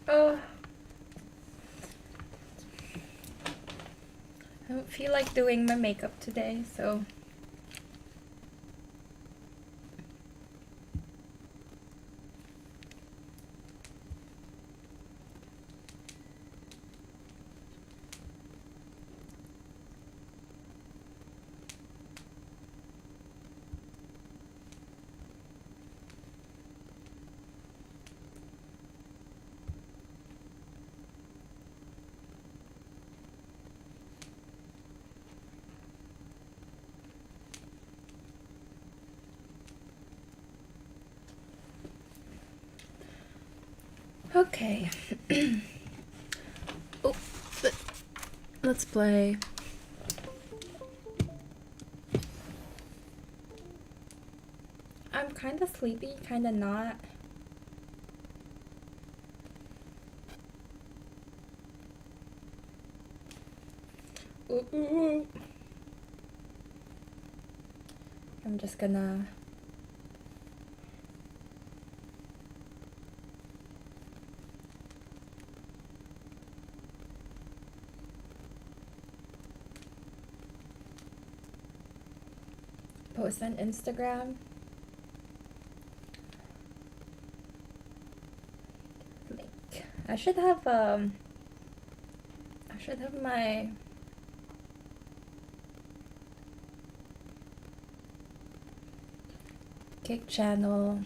Oh, I don't feel like doing my makeup today, so. Okay. Oh, let's play. I'm kind of sleepy, kind of not. Ooh, ooh, ooh. I'm just gonna. Post on Instagram. Link. I should have my Kick channel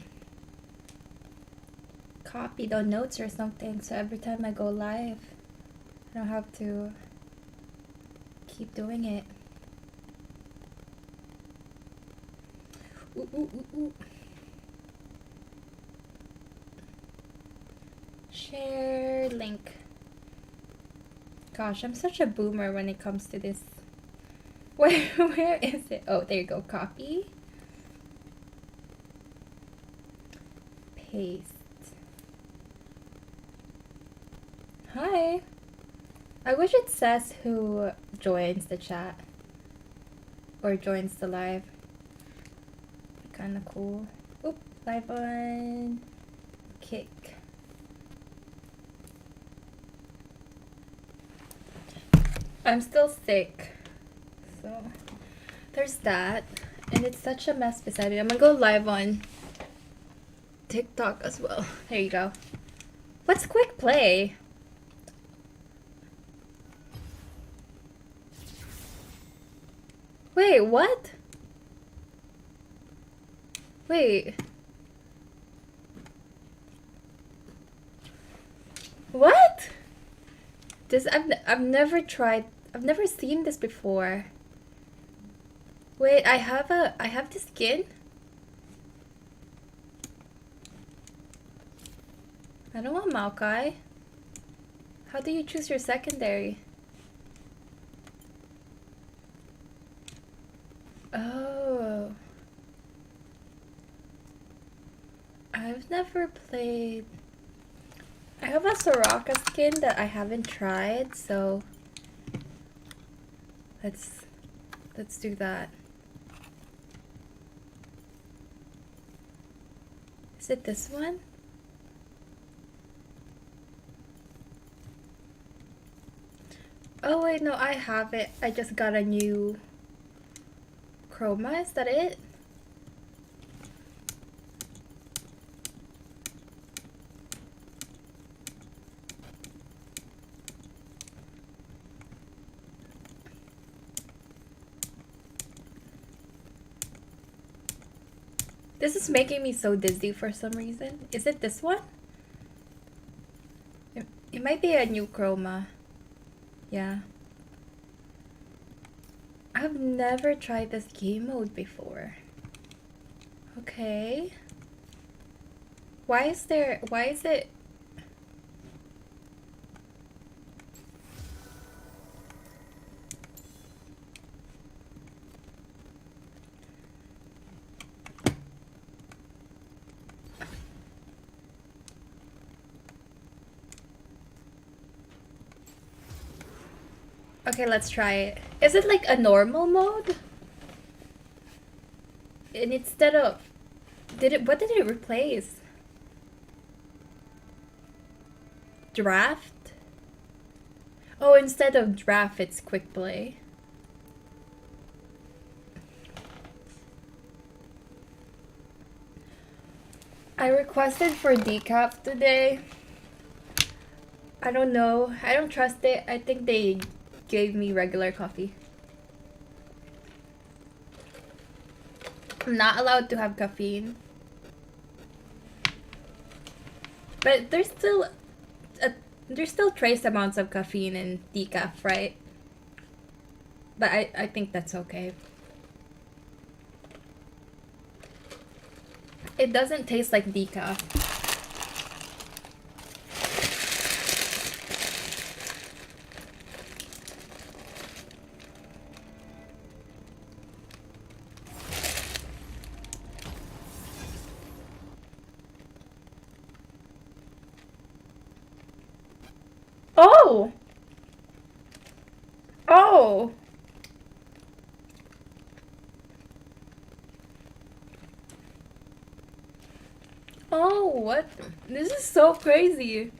copied on notes or something, so every time I go live, I don't have to keep doing it. Ooh, ooh, ooh, ooh. Share link. Gosh, I'm such a boomer when it comes to this. Where is it? Oh, there you go. Copy. Paste. Hi. I wish it says who joins the chat or joins the live. Kind of cool. Oop, live on Kick. I'm still sick, so there's that, and it's such a mess beside me. I'm gonna go live on TikTok as well. There you go. What's quick play? Wait, what? Wait. What? This I've never tried. I've never seen this before. Wait, I have the skin? I don't want Maokai. How do you choose your secondary? Oh. I've never played. I have a Soraka skin that I haven't tried, so let's do that. Is it this one? Oh wait, no, I have it. I just got a new chroma. Is that it? This is making me so dizzy for some reason. Is it this one? It might be a new chroma. Yeah. I've never tried this game mode before. Okay. Why is it? Okay, let's try it. Is it like a normal mode? And instead of what did it replace? Draft? Oh, instead of draft, it's quick play. I requested for decaf today. I don't know. I don't trust it. I think they gave me regular coffee. I'm not allowed to have caffeine. But there's still trace amounts of caffeine in decaf, right? But I think that's okay. It doesn't taste like decaf. Oh! Oh! Oh, what? This is so crazy.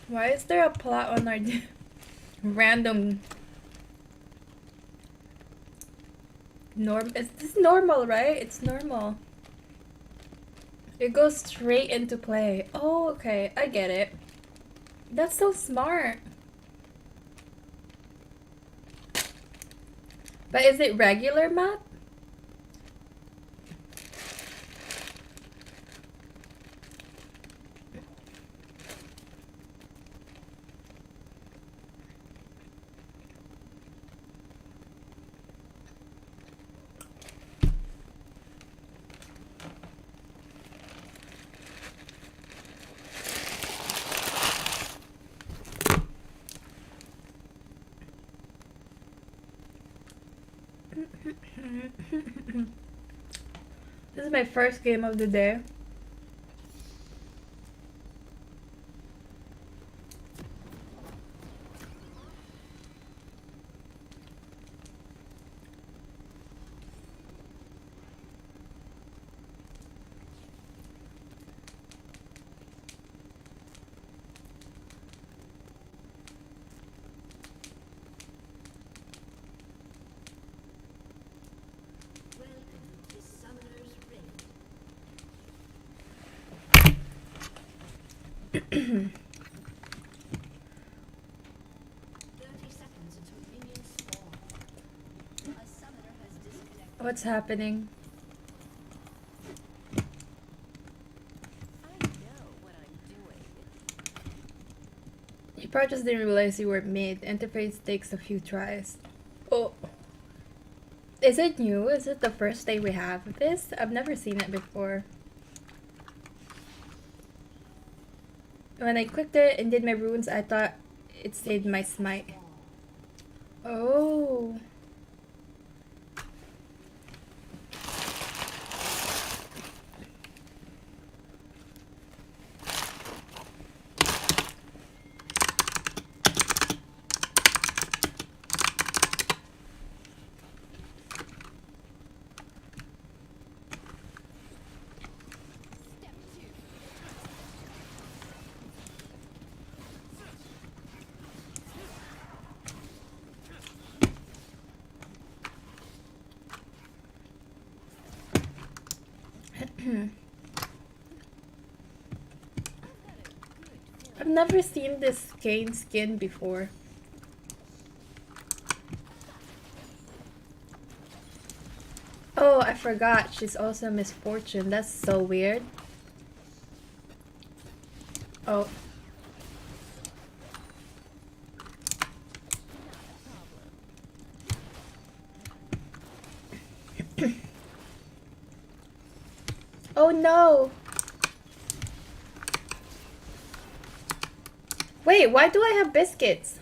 Why is there a plot on our random Is this normal, right? It's normal. It goes straight into play. Oh, okay. I get it. That's so smart. But is it regular map? This is my first game of the day. What's happening? You probably just didn't realize you were mid. Interface takes a few tries. Oh. Is it new? Is it the first day we have this? I've never seen it before. When I clicked it and did my runes, I thought it saved my smite. Oh. I've never seen this Kayn skin before. Oh, I forgot. She's also Miss Fortune. That's so weird. Oh. Oh no! Wait, why do I have biscuits?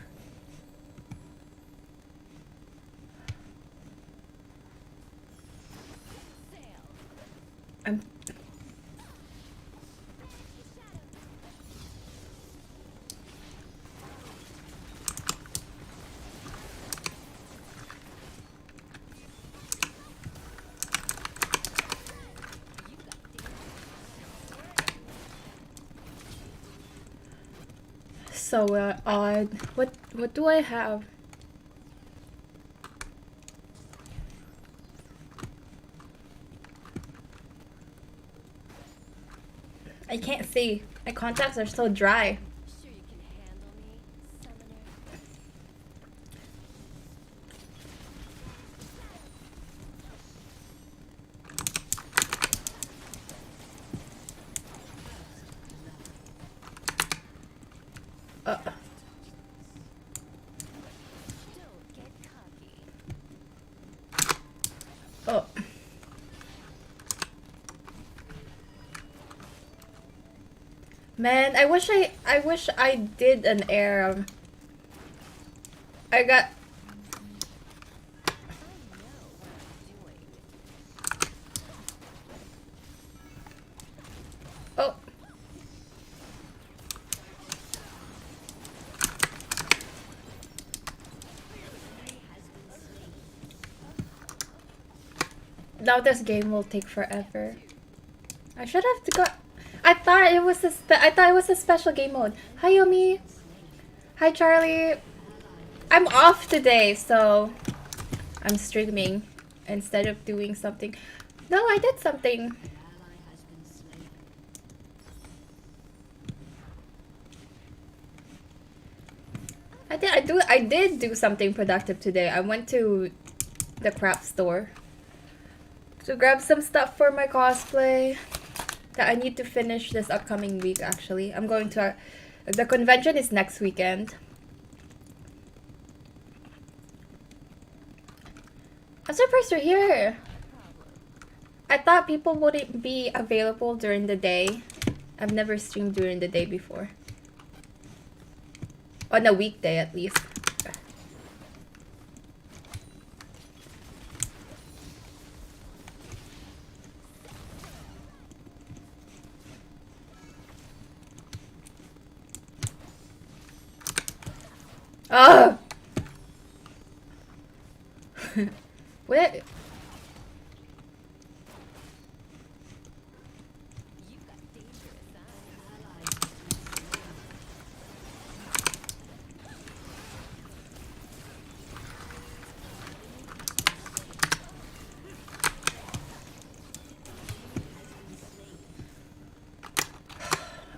I'm... so odd. What do I have? I can't see. My contacts are so dry. Sure you can handle me, summoner. Don't get cocky. Oh. Man, I wish I did an air. I got. I know what I'm doing. Oh. Now this game will take forever. I should have got. I thought it was a special game mode. Hi Yomi. Hi Charlie. I'm off today, so I'm streaming instead of doing something. No, I did something. I did do something productive today. I went to the craft store to grab some stuff for my cosplay that I need to finish this upcoming week. Actually, I'm going to the convention is next weekend. I'm surprised you're here. I thought people wouldn't be available during the day. I've never streamed during the day before. On a weekday at least. Oh! What? You've got dangerous eyes.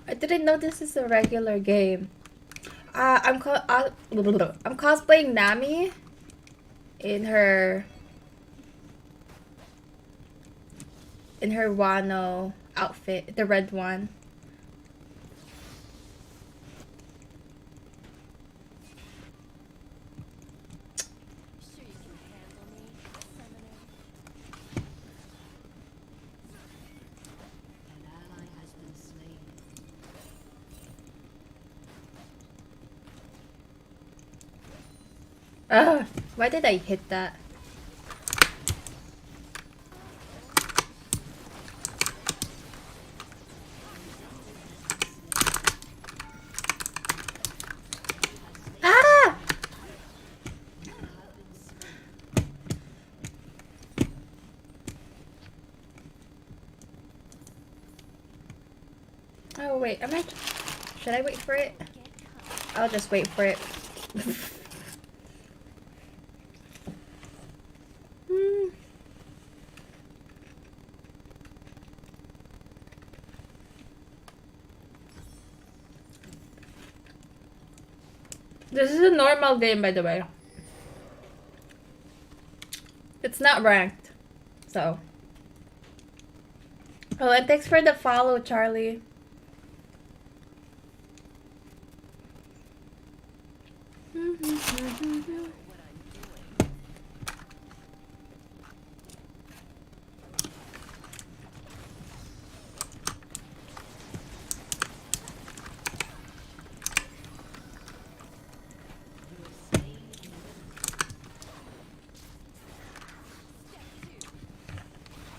I didn't know this is a regular game. I'm cosplaying Nami in her Wano outfit, the red one. Sure you can handle me, summoner. An ally has been slain. Why did I hit that? Ah! Oh wait, should I wait for it? Get cocky. I'll just wait for it. Hmm. This is a normal game, by the way. It's not ranked, so. Oh, and thanks for the follow, Charlie. What I'm doing.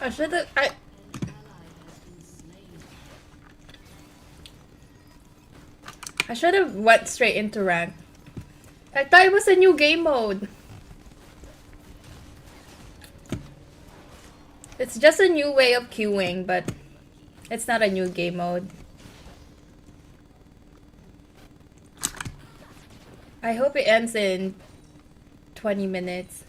I should have. I should have went straight into rank. I thought it was a new game mode. It's just a new way of queuing, but it's not a new game mode. I hope it ends in 20 minutes.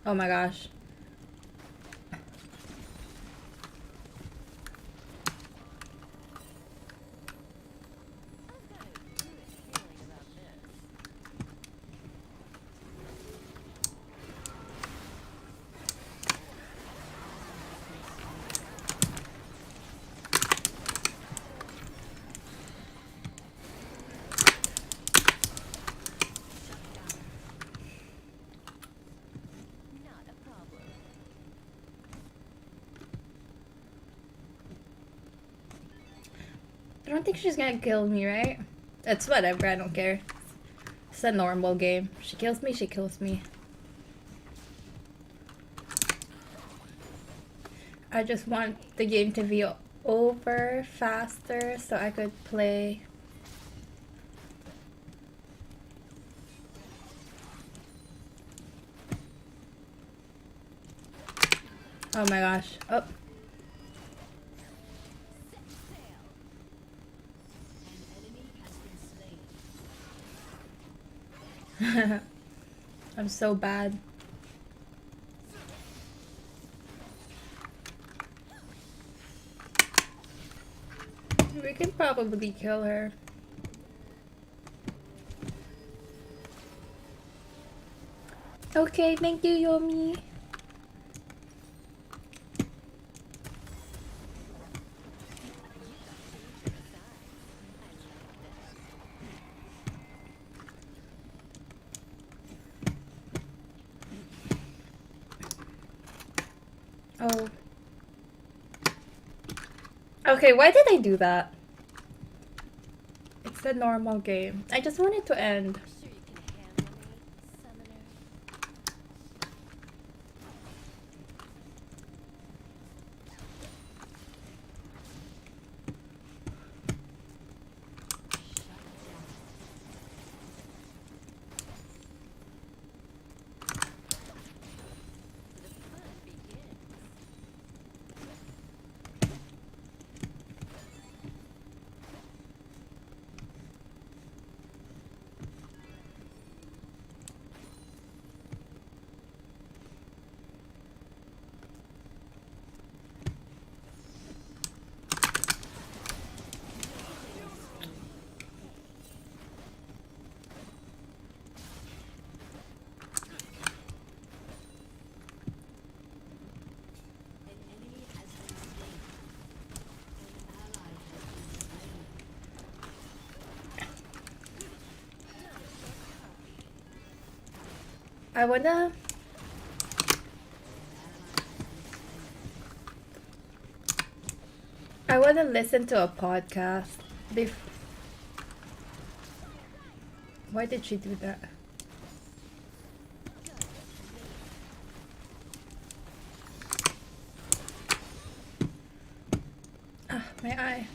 Oh my gosh. I've got a good feeling about this. Not a problem. I don't think she's gonna kill me, right? It's whatever, I don't care. It's a normal game. She kills me, she kills me. I just want the game to be over faster so I could play. Oh my gosh. Oh. Set sail. An enemy has been slain. I'm so bad. We can probably kill her. Okay, thank you, Yomi. Oh. Okay, why did I do that? It's a normal game. I just want it to end. Sure you can handle me, summoner. The fun begins. An enemy has been slain. An ally has been slain. I wanna. An ally has been slain. I wanna listen to a podcast. Why did she do that? Ah, my eye.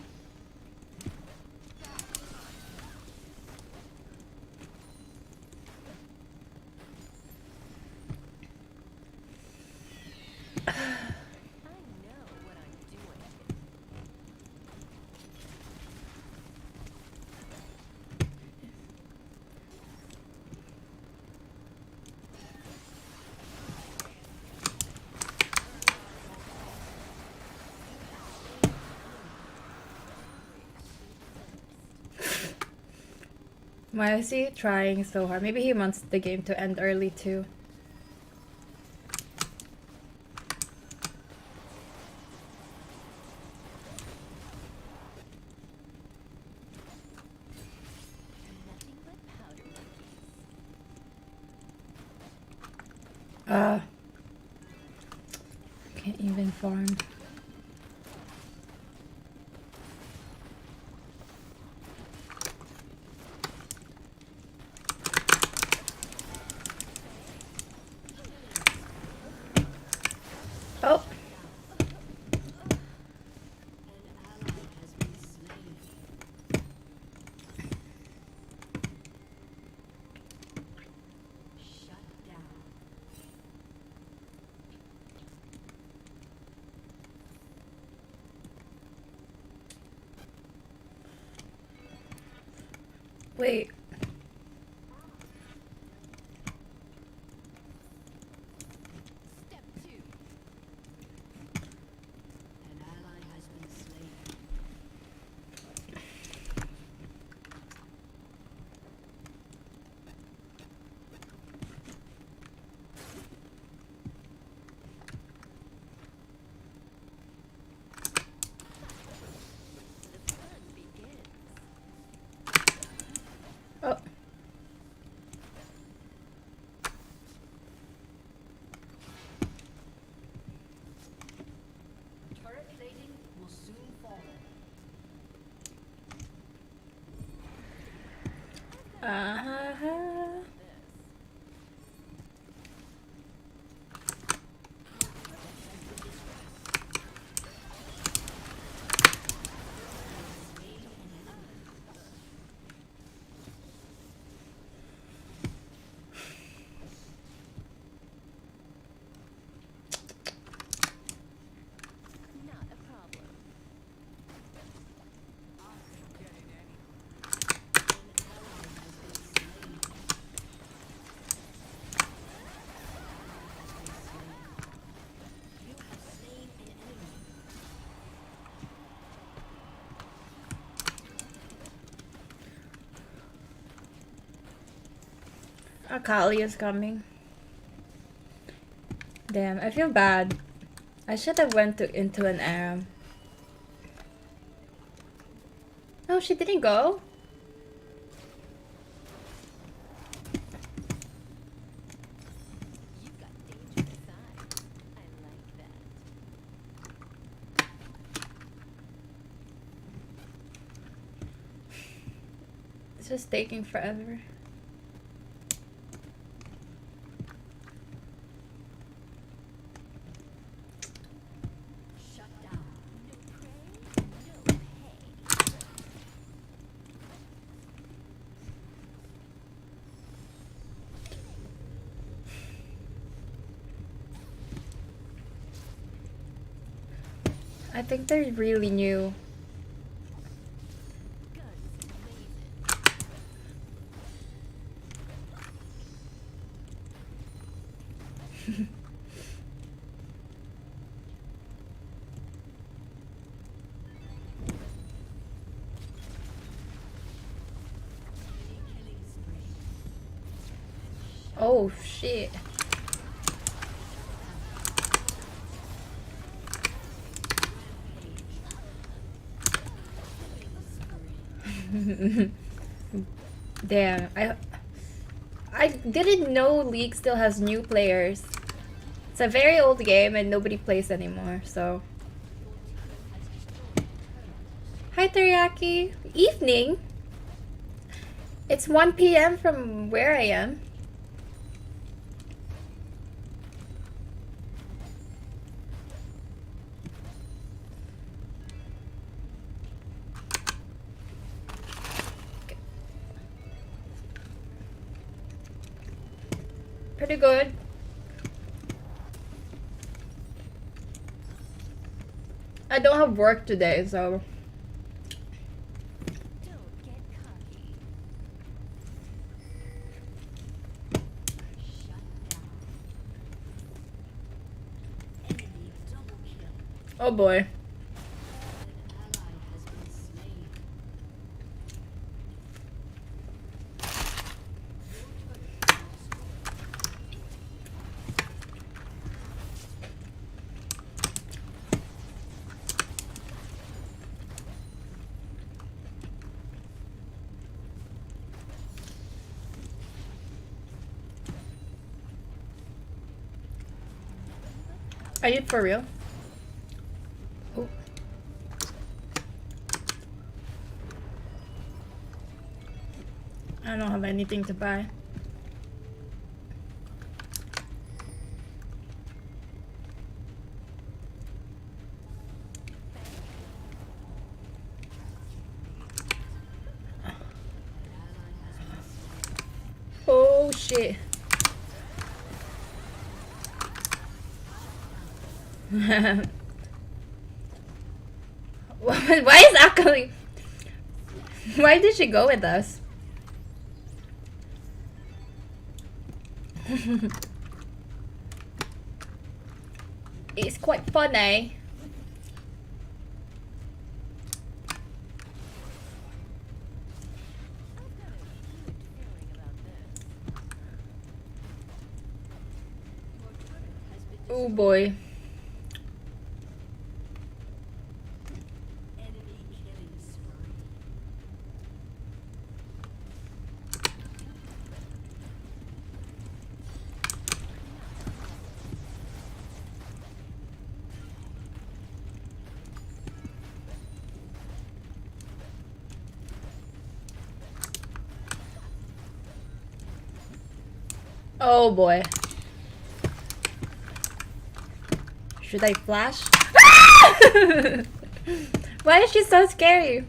I know what I'm doing. Why is he trying so hard? Maybe he wants the game to end early too. Nothing but powder monkeys. Can't even farm. Oh, An ally has been slain. Shut down. Wait. Step 2. An ally has been slain. The fun begins. Oh. Turret plating will soon fall. Uh-huh. Not a problem. You have slain an enemy. Akali is coming. Damn, I feel bad. I should have went into an Aram. No, she didn't go. You've got dangerous eyes. I like that. It's just taking forever. Shut down. No prey, no pay. I think they're really new. Guns blazing. Killing spree. Oh shit. Damn, I didn't know League still has new players. It's a very old game and nobody plays anymore, so. Hi Teriyaki. Evening? It's 1 p.m. from where I am. Pretty good. I don't have work today, so. Don't get cocky. Shut down. Enemy double kill. Oh boy. An ally has been slain. Are you for real? Oh. I don't have anything to buy. Oh shit. Why is Akali? Why did she go with us? It's quite funny. I've got a good feeling about this. Your turret has been Oh destroyed. boy. Enemy killing spree. Oh boy. Should I flash? Why is she so scary?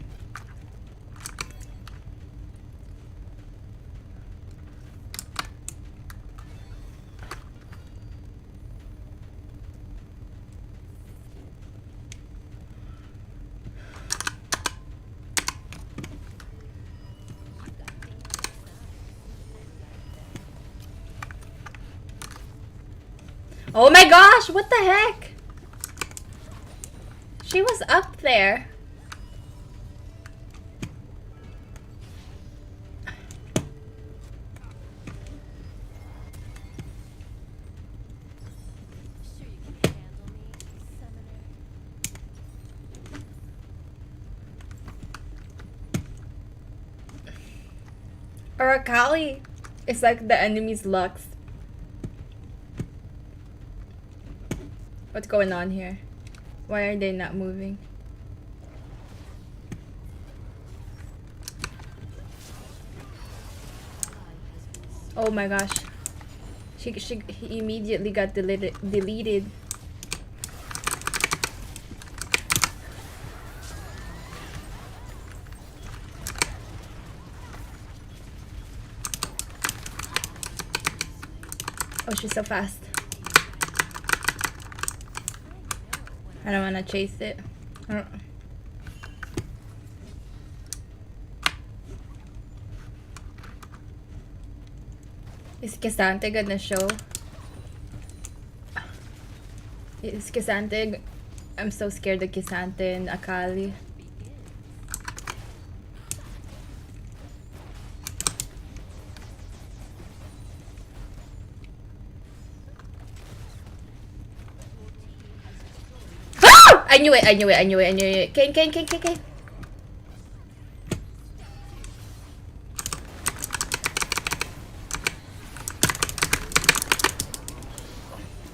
Oh my gosh, what the heck? She was up there. Sure you can handle me, Summoner? Urakali is like the enemy's Lux. What's going on here? Why are they not moving? Oh my gosh. He immediately got deleted. Oh, she's so fast. I don't want to chase it. Is Cassante gonna show? Is Cassante? I'm so scared of Cassante and Akali. Ah! I knew it. Kane.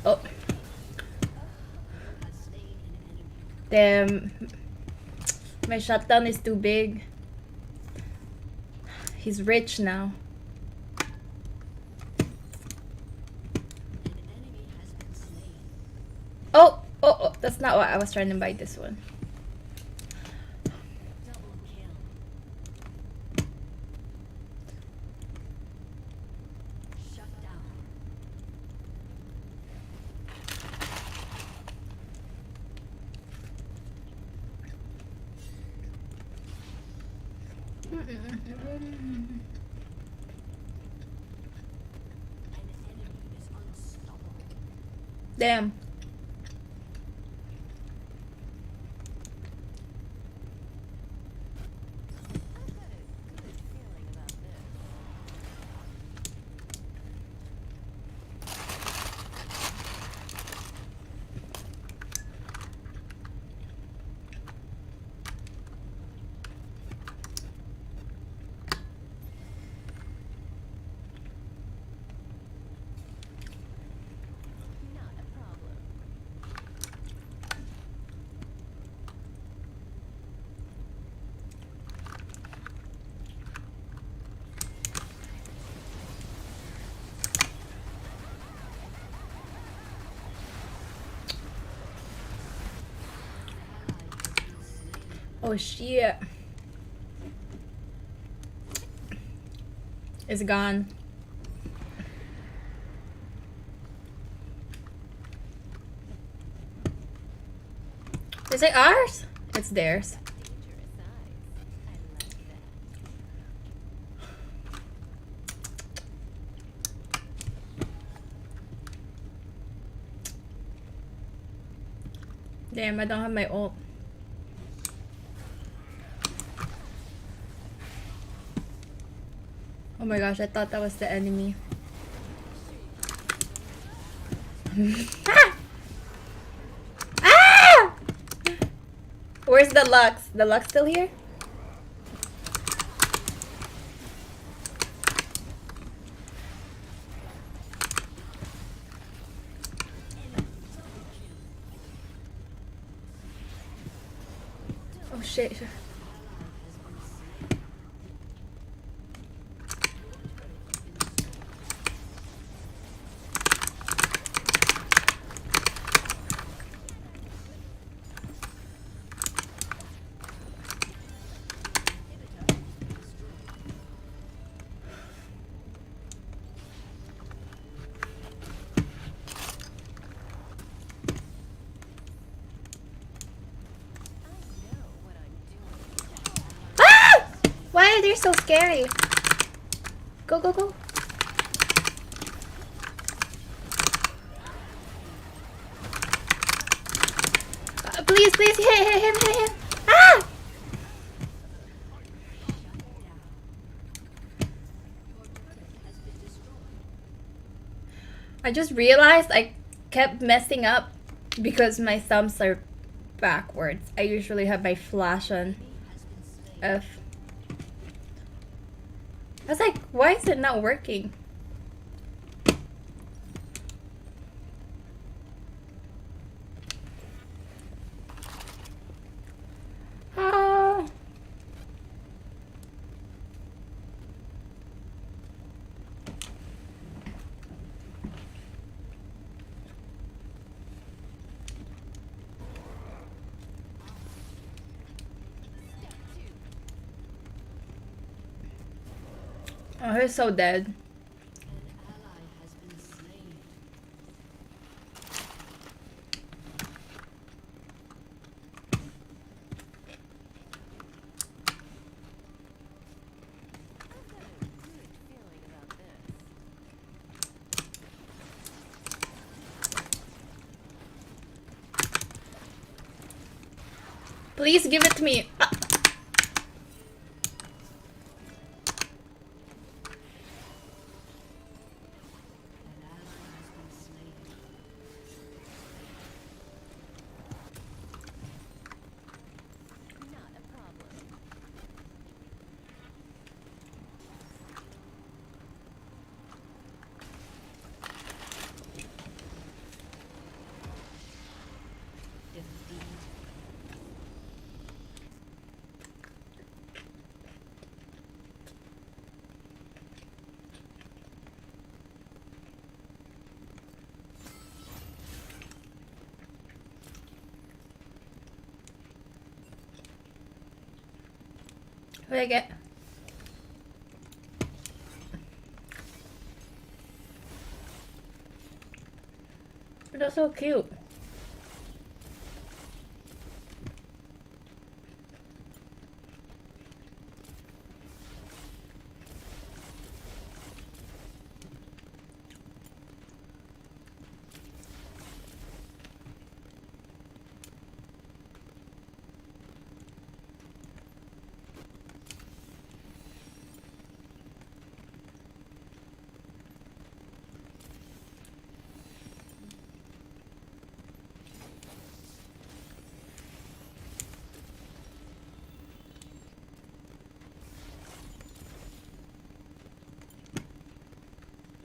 Oh. Has slain an enemy. Damn. My shutdown is too big. He's rich now. An enemy has been slain. Oh, that's not what I was trying to buy this one. Double kill. Shut down. An enemy is unstoppable. Damn. I've got a good feeling about this. Not a problem. Oh shit. It's gone. Is it ours? It's theirs. Dangerous eyes. I like that. Damn, I don't have my ult. Oh my gosh, I thought that was the enemy. Ah! Ah! Where's the Lux? The Lux still here? Oh shit. Ah! Why are they so scary? Go, go, go. Please, please, hit him, hit him. Ah! I just realized I kept messing up because my thumbs are backwards. I usually have my flash on F. I was like, why is it not working? Ah. Oh, he's so dead. An ally has been slain. I've got a good feeling about this. Please give it to me. Ah. An ally has been slain. Not a problem. Defeat. What did I get? That's so cute.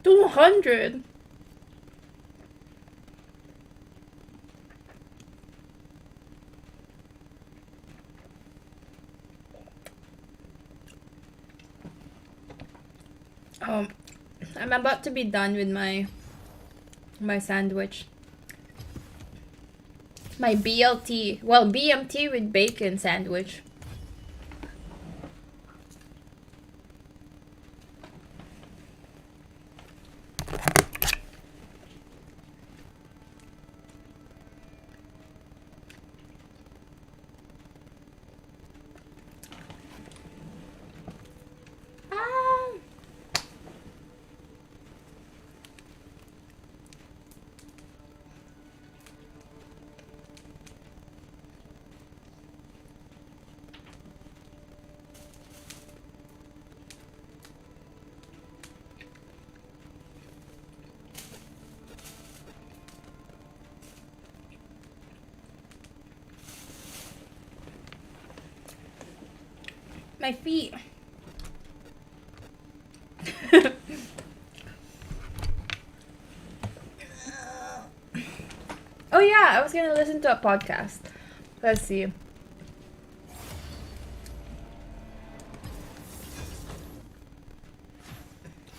$200. Um, I'm about to be done with my sandwich. My BLT, well, BMT with bacon sandwich. Ah. My feet. Oh yeah, I was gonna listen to a podcast. Let's see.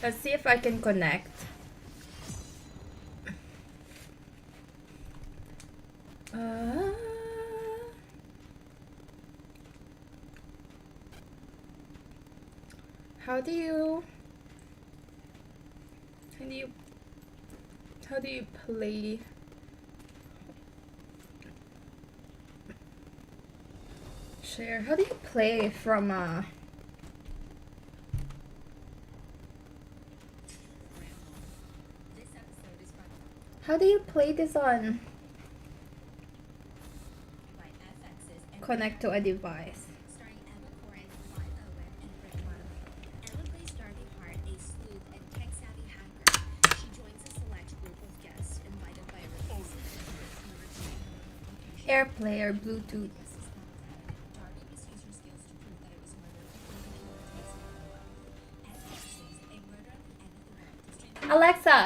Let's see if I can connect. Uh, how do you play? Share. How do you play from This episode is brought to How do you play this on? you by FX's and Connect to a device. starring Emma Corrin, Clive Owen, and Rick Monahan. Emma plays Dorothy Hart, a sleuth and tech-savvy hacker. She joins a select group of guests invited by a reclusive therapist in order to make her location. AirPlay or Bluetooth. This is not that. Darby must use her skills to prove that it was murder before the killer takes it all away. FX's A Murder at the End of the World is streaming Alexa,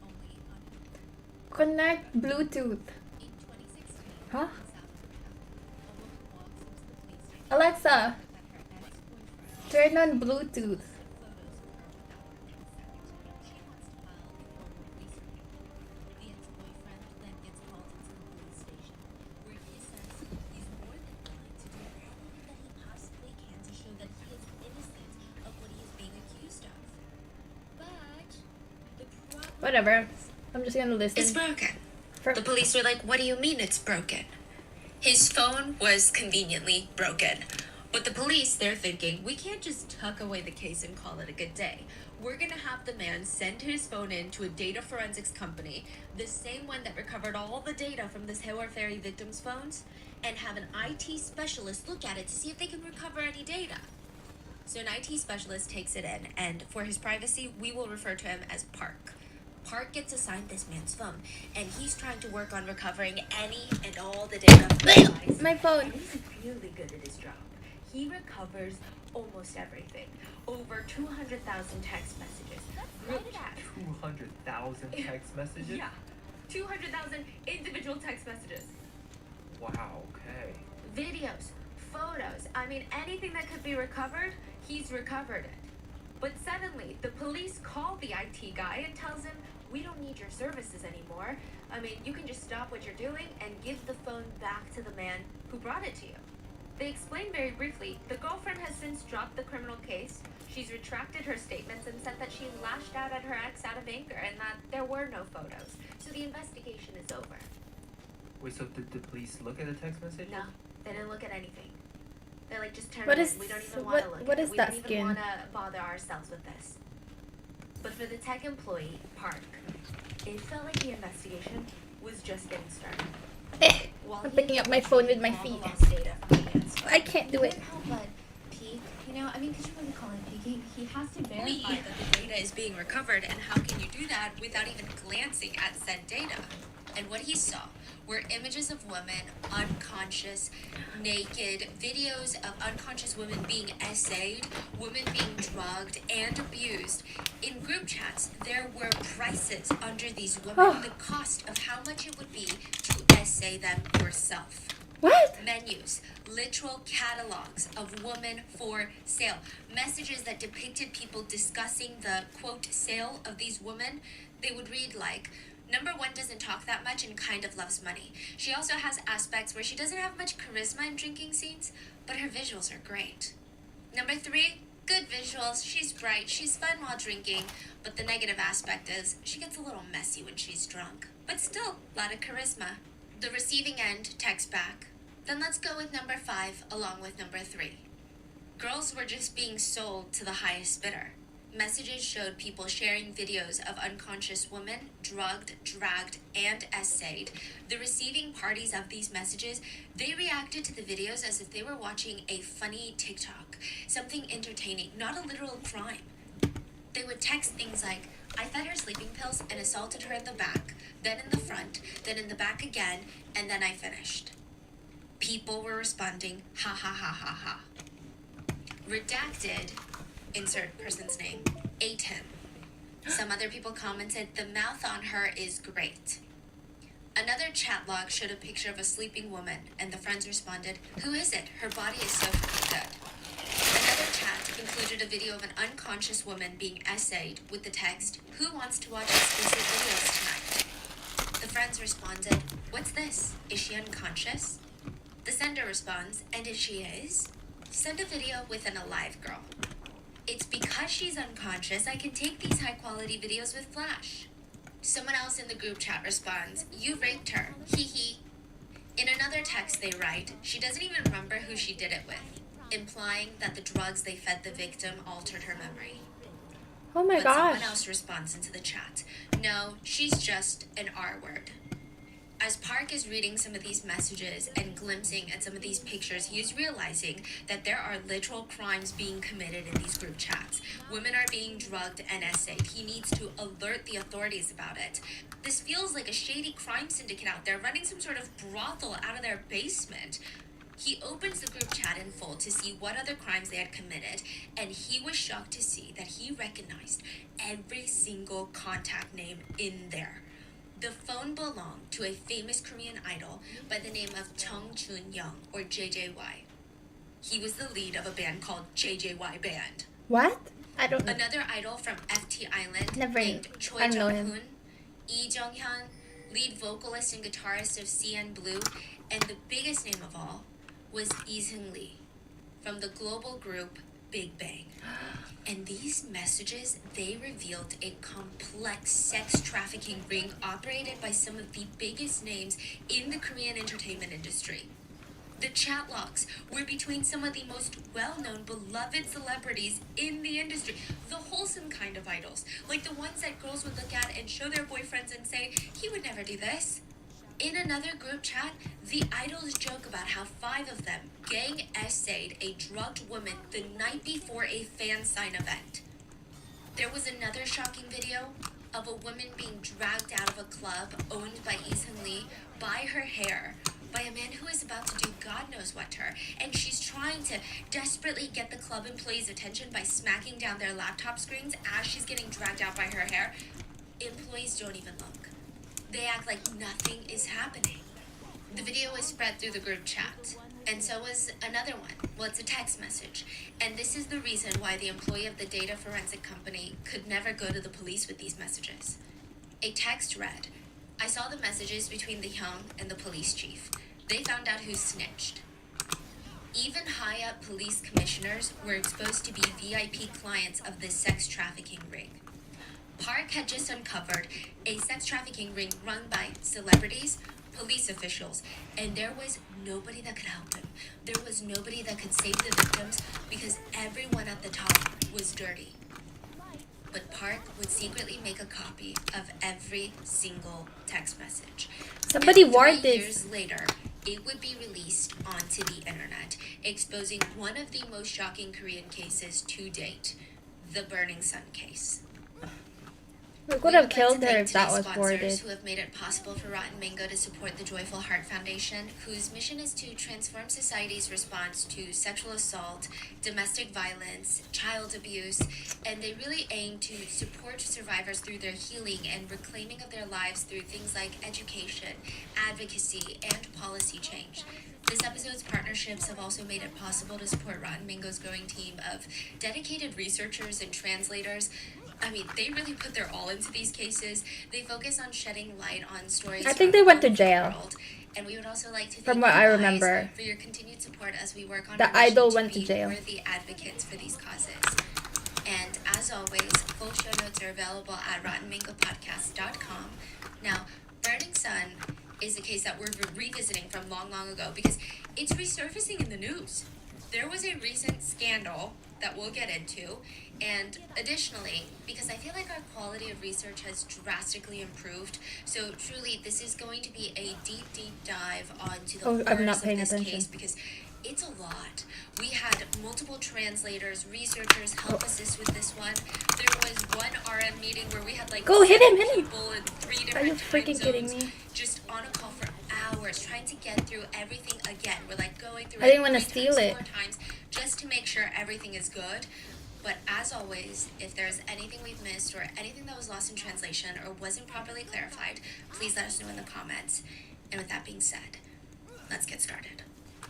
only on connect Bluetooth. in 2016. Huh? In South Africa, a woman walks into the police station Alexa, that her ex-boyfriend turn on Bluetooth. photos of her without her consent. She wants to file a formal police report. The ex-boyfriend then gets called into the police station, where he says he's more than willing to do anything that he possibly can to show that he is innocent of what he is being accused of. But the problem Whatever. I'm just gonna listen. It's broken. For- The police were like, what do you mean it's broken? His phone was conveniently broken. With the police, they're thinking, we can't just tuck away the case and call it a good day. We're gonna have the man send his phone in to a data forensics company, the same one that recovered all the data from this Hayward Ferry victims' phones, and have an IT specialist look at it to see if they can recover any data. So an IT specialist takes it in, and for his privacy, we will refer to him as Park. Park gets assigned this man's phone, and he's trying to work on recovering any and all the data from the device. My phone. He's really good at his job. He recovers almost everything. Over 200,000 text messages, group chats. 200,000 text messages? Yeah, 200,000 individual text messages. Wow, okay. Videos, photos, I mean anything that could be recovered, he's recovered it. But suddenly, the police call the IT guy and tells him, we don't need your services anymore. I mean, you can just stop what you're doing and give the phone back to the man who brought it to you. They explain very briefly, the girlfriend has since dropped the criminal case. She's retracted her statements and said that she lashed out at her ex out of anger and that there were no photos. So the investigation is over. Wait, so did the police look at the text message? No, they didn't look at anything. They're like, just turn What it is- in. We don't even what- want to look what at is it. We that don't even skin? want to bother ourselves with this. But for the tech employee, Park, it felt like the investigation was just getting started. Eh, While I'm he picking up my phone with my all the feet. lost data from the man's phone, I can't do he it. couldn't help but peek. You know, I mean, could you really call it peeking? He has to verify that the data is being recovered, and how can you do that without even glancing at said data? And what he saw were images of women unconscious, naked, videos of unconscious women being essayed, women being drugged and abused. In group chats, there were prices under these women, the cost of how much it would be to essay them yourself. What? Menus, literal catalogs of women for sale, messages that depicted people discussing the quote sale of these women. They would read like, number one doesn't talk that much and kind of loves money. She also has aspects where she doesn't have much charisma in drinking scenes, but her visuals are great. Number three, good visuals. She's bright, she's fun while drinking, but the negative aspect is she gets a little messy when she's drunk. But still, a lot of charisma. The receiving end texts back. Then let's go with number 5 along with number 3. Girls were just being sold to the highest bidder. Messages showed people sharing videos of unconscious women, drugged, dragged, and essayed. The receiving parties of these messages, they reacted to the videos as if they were watching a funny TikTok, something entertaining, not a literal crime. They would text things like, I fed her sleeping pills and assaulted her in the back, then in the front, then in the back again, and then I finished. People were responding, ha ha ha ha ha. Redacted, insert person's name, ate him. Some other people commented, the mouth on her is great. Another chat log showed a picture of a sleeping woman, and the friends responded, who is it? Her body is so freaking good. Another chat included a video of an unconscious woman being essayed with the text, who wants to watch exclusive videos tonight? The friends responded, what's this? Is she unconscious? The sender responds, and if she is, send a video with an alive girl. It's because she's unconscious I can take these high quality videos with Flash. Someone else in the group chat responds, you raped her, hee hee. In another text they write, she doesn't even remember who she did it with, implying that the drugs they fed the victim altered her memory. Oh my But gosh. someone else responds into the chat, no, she's just an R word. As Park is reading some of these messages and glimpsing at some of these pictures, he is realizing that there are literal crimes being committed in these group chats. Women are being drugged and essayed. He needs to alert the authorities about it. This feels like a shady crime syndicate out there running some sort of brothel out of their basement. He opens the group chat in full to see what other crimes they had committed, and he was shocked to see that he recognized every single contact name in there. The phone belonged to a famous Korean idol by the name of Chung Chun-young, or JJY. He was the lead of a band called JJY Band. What? I don't know. Another idol from FT Island Never- named Choi I don't know him. Jung-hoon, Lee Jung-hyun, lead vocalist and guitarist of CN Blue, and the biggest name of all was Lee Seung-lee from the global group Big Bang. And these messages, they revealed a complex sex trafficking ring operated by some of the biggest names in the Korean entertainment industry. The chat logs were between some of the most well-known, beloved celebrities in the industry. The wholesome kind of idols, like the ones that girls would look at and show their boyfriends and say, he would never do this. In another group chat, the idols joke about how 5 of them gang essayed a drugged woman the night before a fan sign event. There was another shocking video of a woman being dragged out of a club owned by Lee Seung-lee by her hair by a man who is about to do God knows what to her, and she's trying to desperately get the club employees' attention by smacking down their laptop screens as she's getting dragged out by her hair. Employees don't even look. They act like nothing is happening. The video was spread through the group chat, and so was another one. Well, it's a text message, and this is the reason why the employee of the data forensic company could never go to the police with these messages. A text read, I saw the messages between the Hyung and the police chief. They found out who snitched. Even high-up police commissioners were exposed to be VIP clients of this sex trafficking ring. Park had just uncovered a sex trafficking ring run by celebrities, police officials, and there was nobody that could help him. There was nobody that could save the victims because everyone at the top was dirty. But Park would secretly make a copy of every single text message. Somebody And warned 3 this. years later, it would be released onto the internet, exposing one of the most shocking Korean cases to date, the Burning Sun case. We We could have would like killed to her thank if that today's was sponsors worded. who have made it possible for Rotten Mango to support the Joyful Heart Foundation, whose mission is to transform society's response to sexual assault, domestic violence, child abuse, and they really aim to support survivors through their healing and reclaiming of their lives through things like education, advocacy, and policy change. This episode's partnerships have also made it possible to support Rotten Mango's growing team of dedicated researchers and translators. I mean, they really put their all into these cases. They focus on shedding light on stories. I think from they went all to over the jail. world. And we would also like to From thank what you I guys remember. for your continued support as we work on The our mission idol to went to be jail. worthy advocates for these causes. And as always, full show notes are available at RottenMangoPodcast.com. Now, Burning Sun is a case that we're revisiting from long, long ago because it's resurfacing in the news. There was a recent scandal that we'll get into, and additionally, because I feel like our quality of research has drastically improved, so truly this is going to be a deep, deep dive onto the Oh, I'm not horrors paying of this attention. case because it's a lot. We had multiple translators, researchers help assist with this one. There was one RM meeting where we had like Go hit him, 7 hit him. people in 3 Are you different freaking time kidding zones, me? just on a call for hours trying to get through everything again. We're like going through I didn't it wanna 3 steal times, it. 4 times, just to make sure everything is good. But as always, if there's anything we've missed or anything that was lost in translation or wasn't properly clarified, please let us know in the comments. And with that being said, let's get started.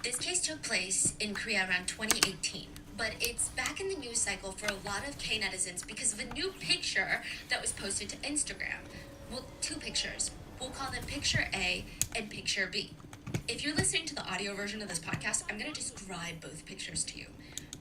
This case took place in Korea around 2018, but it's back in the news cycle for a lot of K-netizens because of a new picture that was posted to Instagram. Well, two pictures. We'll call them Picture A and Picture B. If you're listening to the audio version of this podcast, I'm going to describe both pictures to you.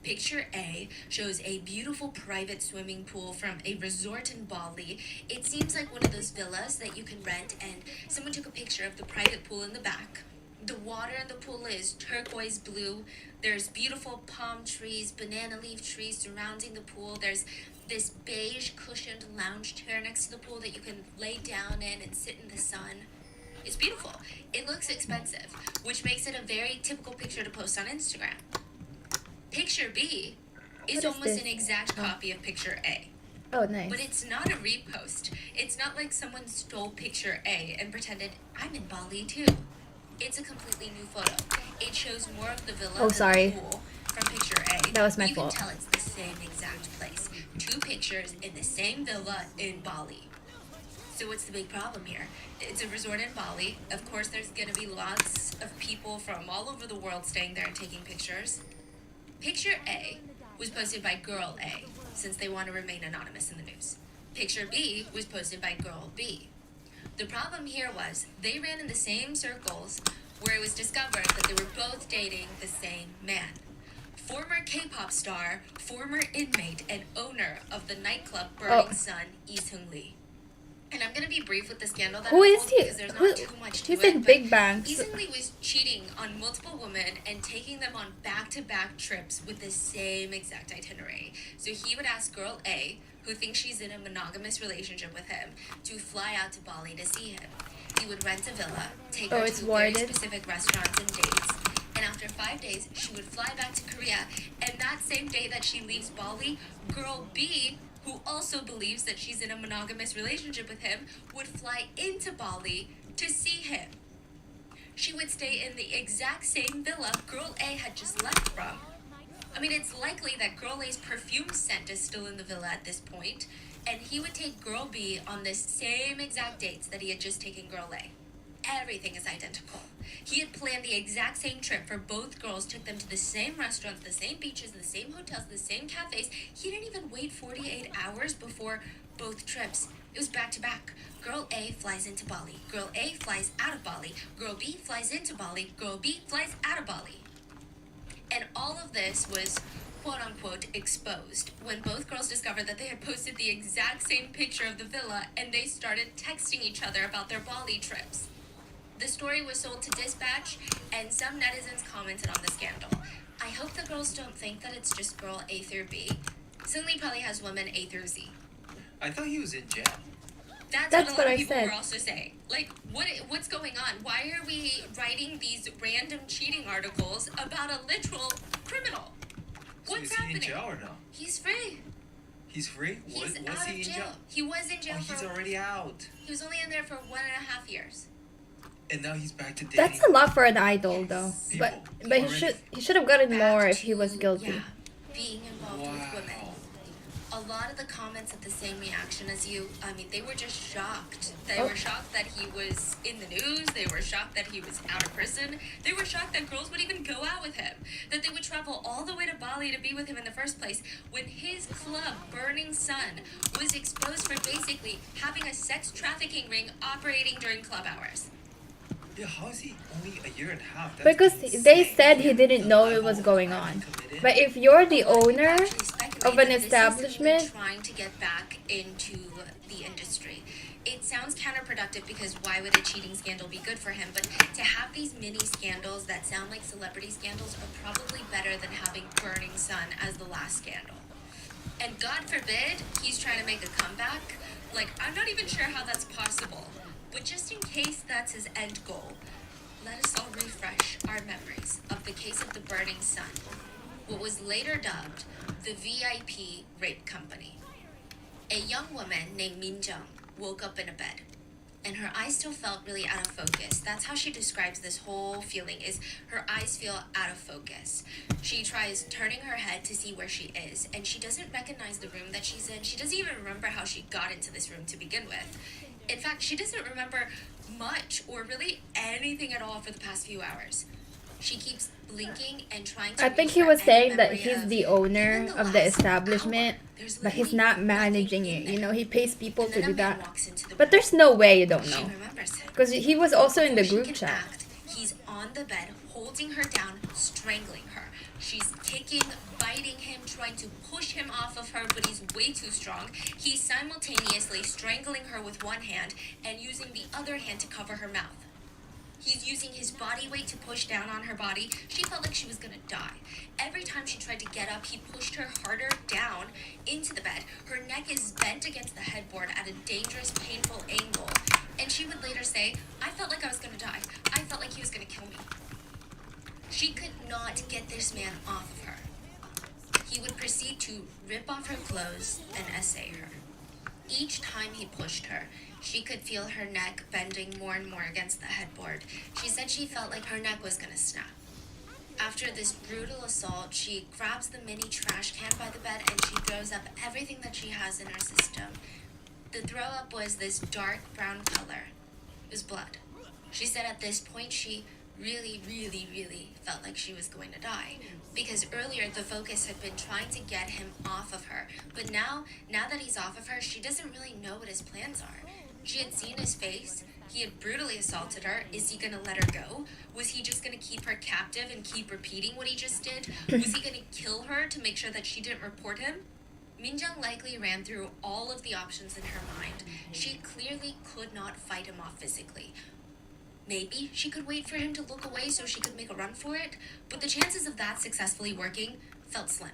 Picture A shows a beautiful private swimming pool from a resort in Bali. It seems like one of those villas that you can rent, and someone took a picture of the private pool in the back. The water in the pool is turquoise blue. There's beautiful palm trees, banana leaf trees surrounding the pool. There's this beige cushioned lounge chair next to the pool that you can lay down in and sit in the sun. It's beautiful. It looks expensive, which makes it a very typical picture to post on Instagram. Picture B is What is almost this? an exact copy of Picture A. Oh, nice. But it's not a repost. It's not like someone stole Picture A and pretended, I'm in Bali too. It's a completely new photo. It shows more of the villa Oh, than sorry. the pool from Picture A. That was my you fault. can tell it's the same exact place. Two pictures in the same villa in Bali. So what's the big problem here? It's a resort in Bali. Of course, there's going to be lots of people from all over the world staying there and taking pictures. Picture A was posted by Girl A, since they want to remain anonymous in the news. Picture B was posted by Girl B. The problem here was they ran in the same circles where it was discovered that they were both dating the same man. Former K-pop star, former inmate, and owner of the nightclub Burning Sun, Lee Seung Lee. And I'm gonna be brief with the scandal that Who is unfolded he? because there's Who? not too much to He's it. in but Big Bang. Lee Seung Lee was cheating on multiple women and taking them on back-to-back trips with the same exact itinerary. So he would ask Girl A, who thinks she's in a monogamous relationship with him, to fly out to Bali to see him. He would rent a villa, take Oh, her it's to very warded? specific restaurants and dates, and after 5 days, she would fly back to Korea, and that same day that she leaves Bali, Girl B, who also believes that she's in a monogamous relationship with him, would fly into Bali to see him. She would stay in the exact same villa Girl A had just left from. I mean, it's likely that Girl A's perfume scent is still in the villa at this point, and he would take Girl B on the same exact dates that he had just taken Girl A. Everything is identical. He had planned the exact same trip for both girls, took them to the same restaurants, the same beaches, the same hotels, the same cafes. He didn't even wait 48 hours before both trips. It was back to back. Girl A flies into Bali. Girl A flies out of Bali. Girl B flies into Bali. Girl B flies out of Bali. And all of this was quote unquote exposed when both girls discovered that they had posted the exact same picture of the villa and they started texting each other about their Bali trips. The story was sold to Dispatch, and some netizens commented on the scandal. I hope the girls don't think that it's just girl A through B. Seung Lee probably has women A through Z. I thought he was in jail. That's what what a lot I of people said. were also saying. Like, what's going on? Why are we writing these random cheating articles about a literal criminal? So What's is he happening? in jail or no? He's free. He's free? He's Was out he of in jail. jail? He was in jail Oh, for. he's already out. He was only in there for 1.5 years. And now he's back to dating. That's a lot for an idol, though. But People he already- should have gotten more Back if he was to, guilty. Yeah, being involved with women. Wow. A lot of the comments had the same reaction as you. I mean, they were just shocked. They Oh. were shocked that he was in the news. They were shocked that he was out of prison. They were shocked that girls would even go out with him. That they would travel all the way to Bali to be with him in the first place when his club, Burning Sun, was exposed for basically having a sex trafficking ring operating during club hours. Yeah, how is he only a year and a half? That's Because insane. they said he didn't The know it level was of going crime on. he committed. But if you're the A lot of people owner actually speculate of an that this is establishment, simply trying to get back into the industry. It sounds counterproductive because why would a cheating scandal be good for him? But to have these mini scandals that sound like celebrity scandals are probably better than having Burning Sun as the last scandal. And God forbid he's trying to make a comeback. Like, I'm not even sure how that's possible. But just in case that's his end goal, let us all refresh our memories of the case of the Burning Sun, what was later dubbed the VIP Rape Company. A young woman named Min Jung woke up in a bed. and her eyes still felt really out of focus. That's how she describes this whole feeling, is her eyes feel out of focus. She tries turning her head to see where she is, and she doesn't recognize the room that she's in. She doesn't even remember how she got into this room to begin with. In fact, she doesn't remember much or really anything at all for the past few hours. She keeps blinking and trying to I think he recapture was any saying that memory he's of, the owner "Even of the last establishment, hour, there's but he's literally not managing nothing it. in You know, there." he pays people And to then do a man that. walks into the But room. there's no way you don't She know. remembers him. Because he was also in the Before group she can chat. act, he's on the bed, holding her down, strangling her. She's kicking, biting him, trying to push him off of her, but he's way too strong. He's simultaneously strangling her with one hand and using the other hand to cover her mouth. He's using his body weight to push down on her body. She felt like she was gonna die. Every time she tried to get up, he pushed her harder down into the bed. Her neck is bent against the headboard at a dangerous, painful angle. And she would later say, "I felt like I was gonna die. I felt like he was gonna kill me." She could not get this man off of her. He would proceed to rip off her clothes and essay her. Each time he pushed her, she could feel her neck bending more and more against the headboard. She said she felt like her neck was gonna snap. After this brutal assault, she grabs the mini trash can by the bed and she throws up everything that she has in her system. The throw up was this dark brown color. It was blood. She said at this point she really felt like she was going to die, because earlier the focus had been trying to get him off of her, but now that he's off of her, she doesn't really know what his plans are. She had seen his face. He had brutally assaulted her. Is he gonna let her go? Was he just gonna keep her captive and keep repeating what he just did? Was he gonna kill her to make sure that she didn't report him? Minjung likely ran through all of the options in her mind. She clearly could not fight him off physically. Maybe she could wait for him to look away so she could make a run for it, but the chances of that successfully working felt slim.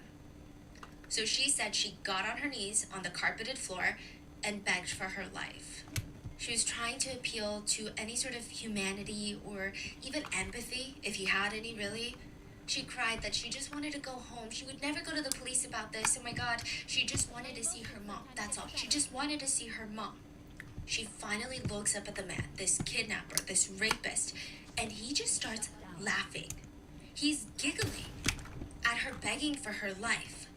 So she said she got on her knees on the carpeted floor and begged for her life. She was trying to appeal to any sort of humanity or even empathy, if he had any really. She cried that she just wanted to go home. She would never go to the police about this. Oh my God, she just wanted to see her mom. That's all. She just wanted to see her mom. She finally looks up at the man, this kidnapper, this rapist, and he just starts laughing. He's giggling at her begging for her life.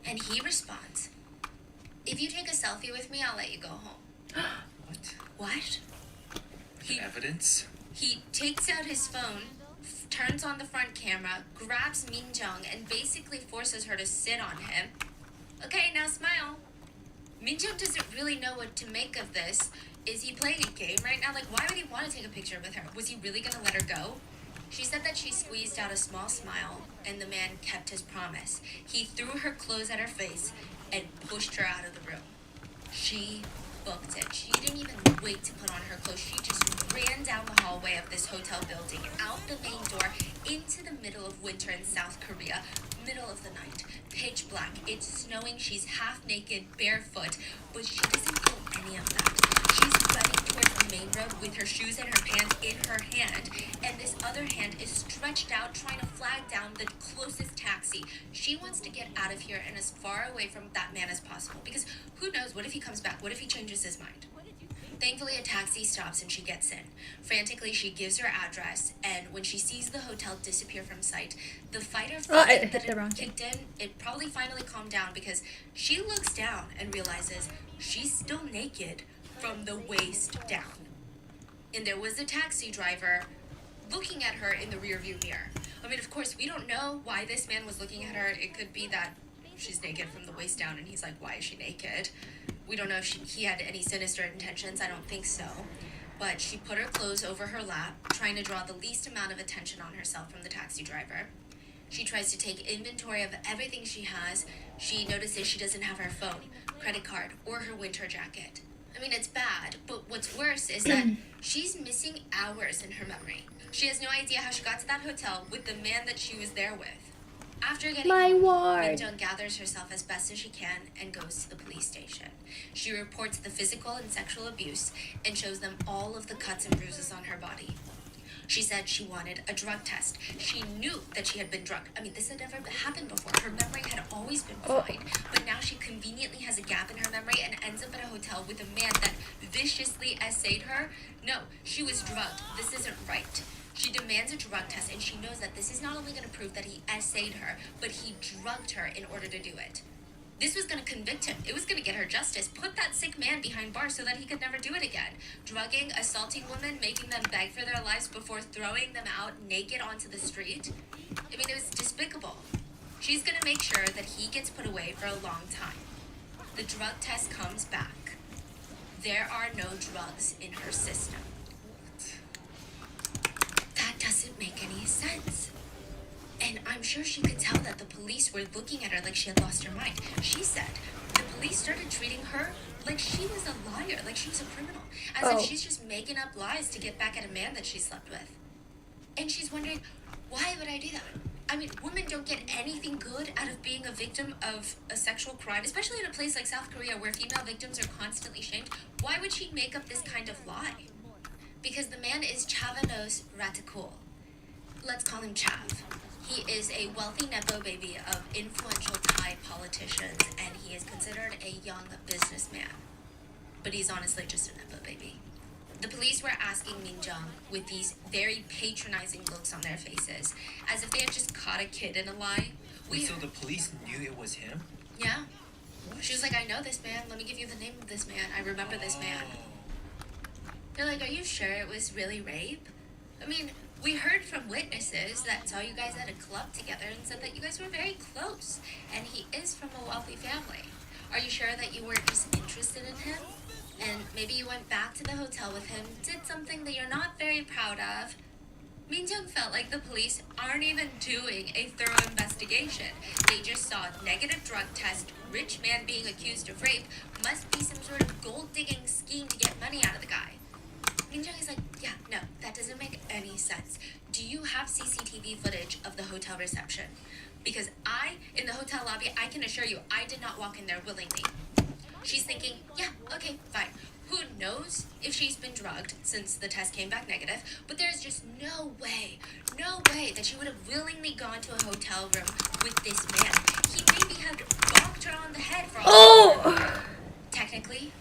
And he responds, "If you take a selfie with me, I'll let you go home." What? What? He Evidence? He takes out his phone, turns on the front camera, grabs Minjung, and basically forces her to sit on him. "Okay, now smile." Minjung doesn't really know what to make of this. Is he playing a game right now? Like, why would he want to take a picture with her? Was he really gonna let her go? She said that she squeezed out a small smile, and the man kept his promise. He threw her clothes at her face and pushed her out of the room. She booked it. She didn't even wait to put on her clothes. She just ran down the hallway of this hotel building, out the main door, into the middle of winter in South Korea, middle of the night, pitch black. It's snowing. She's half naked, barefoot, but she doesn't feel any of that. She's running towards the main road with her shoes and her pants in her hand, and this other hand is stretched out trying to flag down the closest taxi. She wants to get out of here and as far away from that man as possible, because who knows, what if he comes back? What if he changes his mind? Thankfully, a taxi stops and she gets in. Frantically, she gives her address, and when she sees the hotel disappear from sight, the fight or Oh, I flight hit that the had wrong thing. kicked in, it probably finally calmed down, because she looks down and realizes she's still naked from the waist down. And there was a taxi driver looking at her in the rearview mirror. I mean, of course, we don't know why this man was looking at her. It could be that she's naked from the waist down, and he's like, "Why is she naked?" We don't know if he had any sinister intentions. I don't think so. But she put her clothes over her lap, trying to draw the least amount of attention on herself from the taxi driver. She tries to take inventory of everything she has. She notices she doesn't have her phone, credit card, or her winter jacket. I mean, it's bad, but what's worse is that she's missing hours in her memory. She has no idea how she got to that hotel with the man that she was there with. After getting My home, ward. Minjung gathers herself as best as she can and goes to the police station. She reports the physical and sexual abuse and shows them all of the cuts and bruises on her body. She said she wanted a drug test. She knew that she had been drugged. I mean, this had never happened before. Her memory had always been Oh. fine. But now she conveniently has a gap in her memory and ends up at a hotel with a man that viciously essayed her. No, she was drugged. This isn't right. She demands a drug test, and she knows that this is not only going to prove that he essayed her, but he drugged her in order to do it. This was going to convict him. It was going to get her justice. Put that sick man behind bars so that he could never do it again. Drugging, assaulting women, making them beg for their lives before throwing them out naked onto the street. I mean, it was despicable. She's going to make sure that he gets put away for a long time. The drug test comes back. There are no drugs in her system. That doesn't make any sense. And I'm sure she could tell that the police were looking at her like she had lost her mind. She said the police started treating her like she was a liar, like she was a criminal. As Oh. if she's just making up lies to get back at a man that she slept with. And she's wondering, why would I do that? I mean, women don't get anything good out of being a victim of a sexual crime, especially in a place like South Korea where female victims are constantly shamed. Why would she make up this kind of lie? Because the man is Chavanos Ratakul. Let's call him Chav. He is a wealthy Nepo baby of influential Thai politicians, and he is considered a young businessman. But he's honestly just a Nepo baby. The police were asking Min Jung with these very patronizing looks on their faces, as if they had just caught a kid in a lie. Wait, so the police knew it was him? Yeah. She was like, I know this man. Let me give you the name of this man. I remember this man. They're like, are you sure it was really rape? I mean, we heard from witnesses that saw you guys at a club together and said that you guys were very close. And he is from a wealthy family. Are you sure that you weren't just interested in him? And maybe you went back to the hotel with him, did something that you're not very proud of? Min Jung felt like the police aren't even doing a thorough investigation. They just saw negative drug test, rich man being accused of rape, must be some sort of gold-digging scheme to get money out of the guy. Min Jung is like, yeah, no, that doesn't make any sense. Do you have CCTV footage of the hotel reception? Because in the hotel lobby, I can assure you, I did not walk in there willingly. She's thinking, yeah, okay, fine. Who knows if she's been drugged since the test came back negative, but there's just no way that she would have willingly gone to a hotel room with this man. He maybe had bonked her on the head for all she knew. Oh! Technically,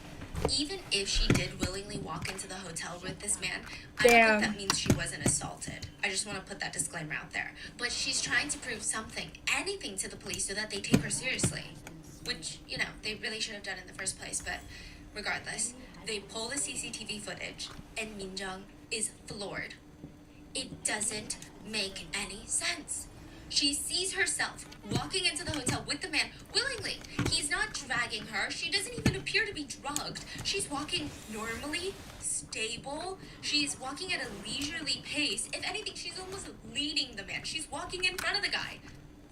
even if she did willingly walk into the hotel with this man, I Damn. don't think that means she wasn't assaulted. I just want to put that disclaimer out there. But she's trying to prove something, anything to the police so that they take her seriously. Which, you know, they really should have done in the first place, but regardless, they pull the CCTV footage, and Min Jung is floored. It doesn't make any sense. She sees herself walking into the hotel with the man willingly. He's not dragging her. She doesn't even appear to be drugged. She's walking normally, stable. She's walking at a leisurely pace. If anything, she's almost leading the man. She's walking in front of the guy.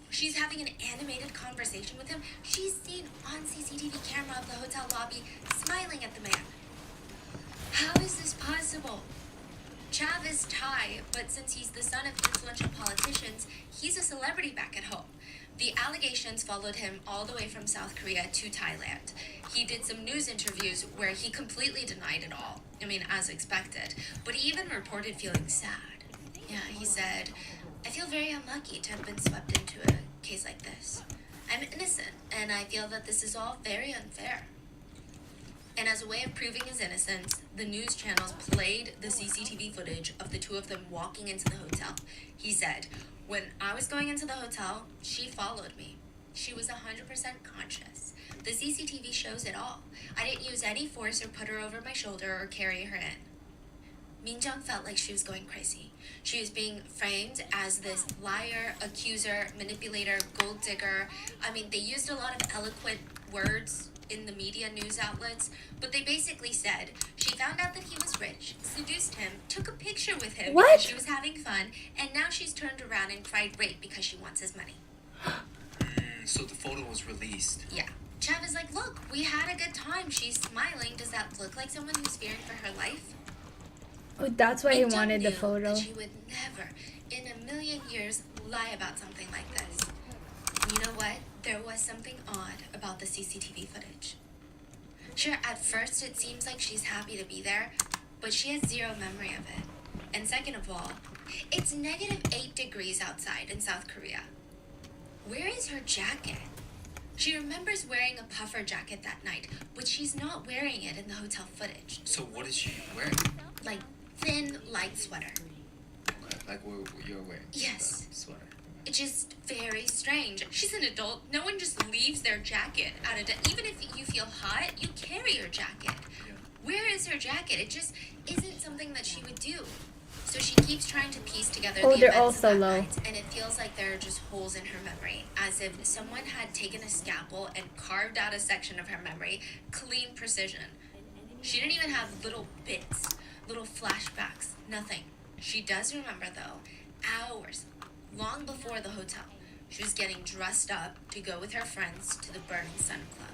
She's having an animated conversation with him. She's seen on CCTV camera of the hotel lobby smiling at the man. How is this possible? Chav is Thai, but since he's the son of influential politicians, he's a celebrity back at home. The allegations followed him all the way from South Korea to Thailand. He did some news interviews where he completely denied it all. I mean, as expected. But he even reported feeling sad. Yeah, he said, I feel very unlucky to have been swept into a case like this. I'm innocent, and I feel that this is all very unfair. And as a way of proving his innocence, the news channels played the CCTV footage of the two of them walking into the hotel. He said, when I was going into the hotel, she followed me. She was 100% conscious. The CCTV shows it all. I didn't use any force or put her over my shoulder or carry her in. Min Jung felt like she was going crazy. She was being framed as this liar, accuser, manipulator, gold digger. I mean, they used a lot of eloquent words in the media news outlets, but they basically said she found out that he was rich, seduced him, took a picture with him What? because she was having fun, and now she's turned around and cried rape because she wants his money. So the photo was released. Yeah. Chav is like, look, we had a good time. She's smiling. Does that look like someone who's fearing for her life? Oh, that's why he Min Jung wanted the knew photo. that she would never, in a million years, lie about something like this. You know what? There was something odd about the CCTV footage. Sure, at first it seems like she's happy to be there, but she has zero memory of it. And second of all, it's -8 degrees outside in South Korea. Where is her jacket? She remembers wearing a puffer jacket that night, but she's not wearing it in the hotel footage. So what is she wearing? Like thin, light sweater. Okay, like what you're wearing. Yes. The sweater. It's just very strange. She's an adult. No one just leaves their jacket out of even if you feel hot, you carry your jacket. Yeah. Where is her jacket? It just isn't something that she would do. So she keeps trying to piece together Oh, the they're events also of that low. night, and it feels like there are just holes in her memory, as if someone had taken a scalpel and carved out a section of her memory, clean precision. She didn't even have little bits, little flashbacks, nothing. She does remember, though, hours, long before the hotel, she was getting dressed up to go with her friends to the Burning Sun Club.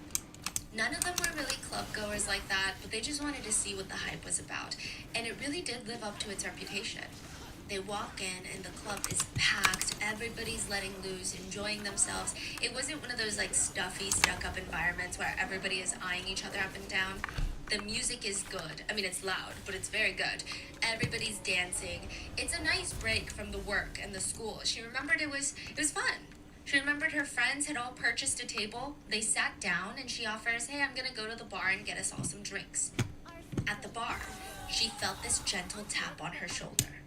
None of them were really club goers like that, but they just wanted to see what the hype was about, and it really did live up to its reputation. They walk in and the club is packed, everybody's letting loose, enjoying themselves. It wasn't one of those like stuffy, stuck-up environments where everybody is eyeing each other up and down. The music is good. I mean, it's loud, but it's very good. Everybody's dancing. It's a nice break from the work and the school. She remembered it was fun. She remembered her friends had all purchased a table. They sat down and she offers, hey, I'm gonna go to the bar and get us all some drinks. At the bar, she felt this gentle tap on her shoulder.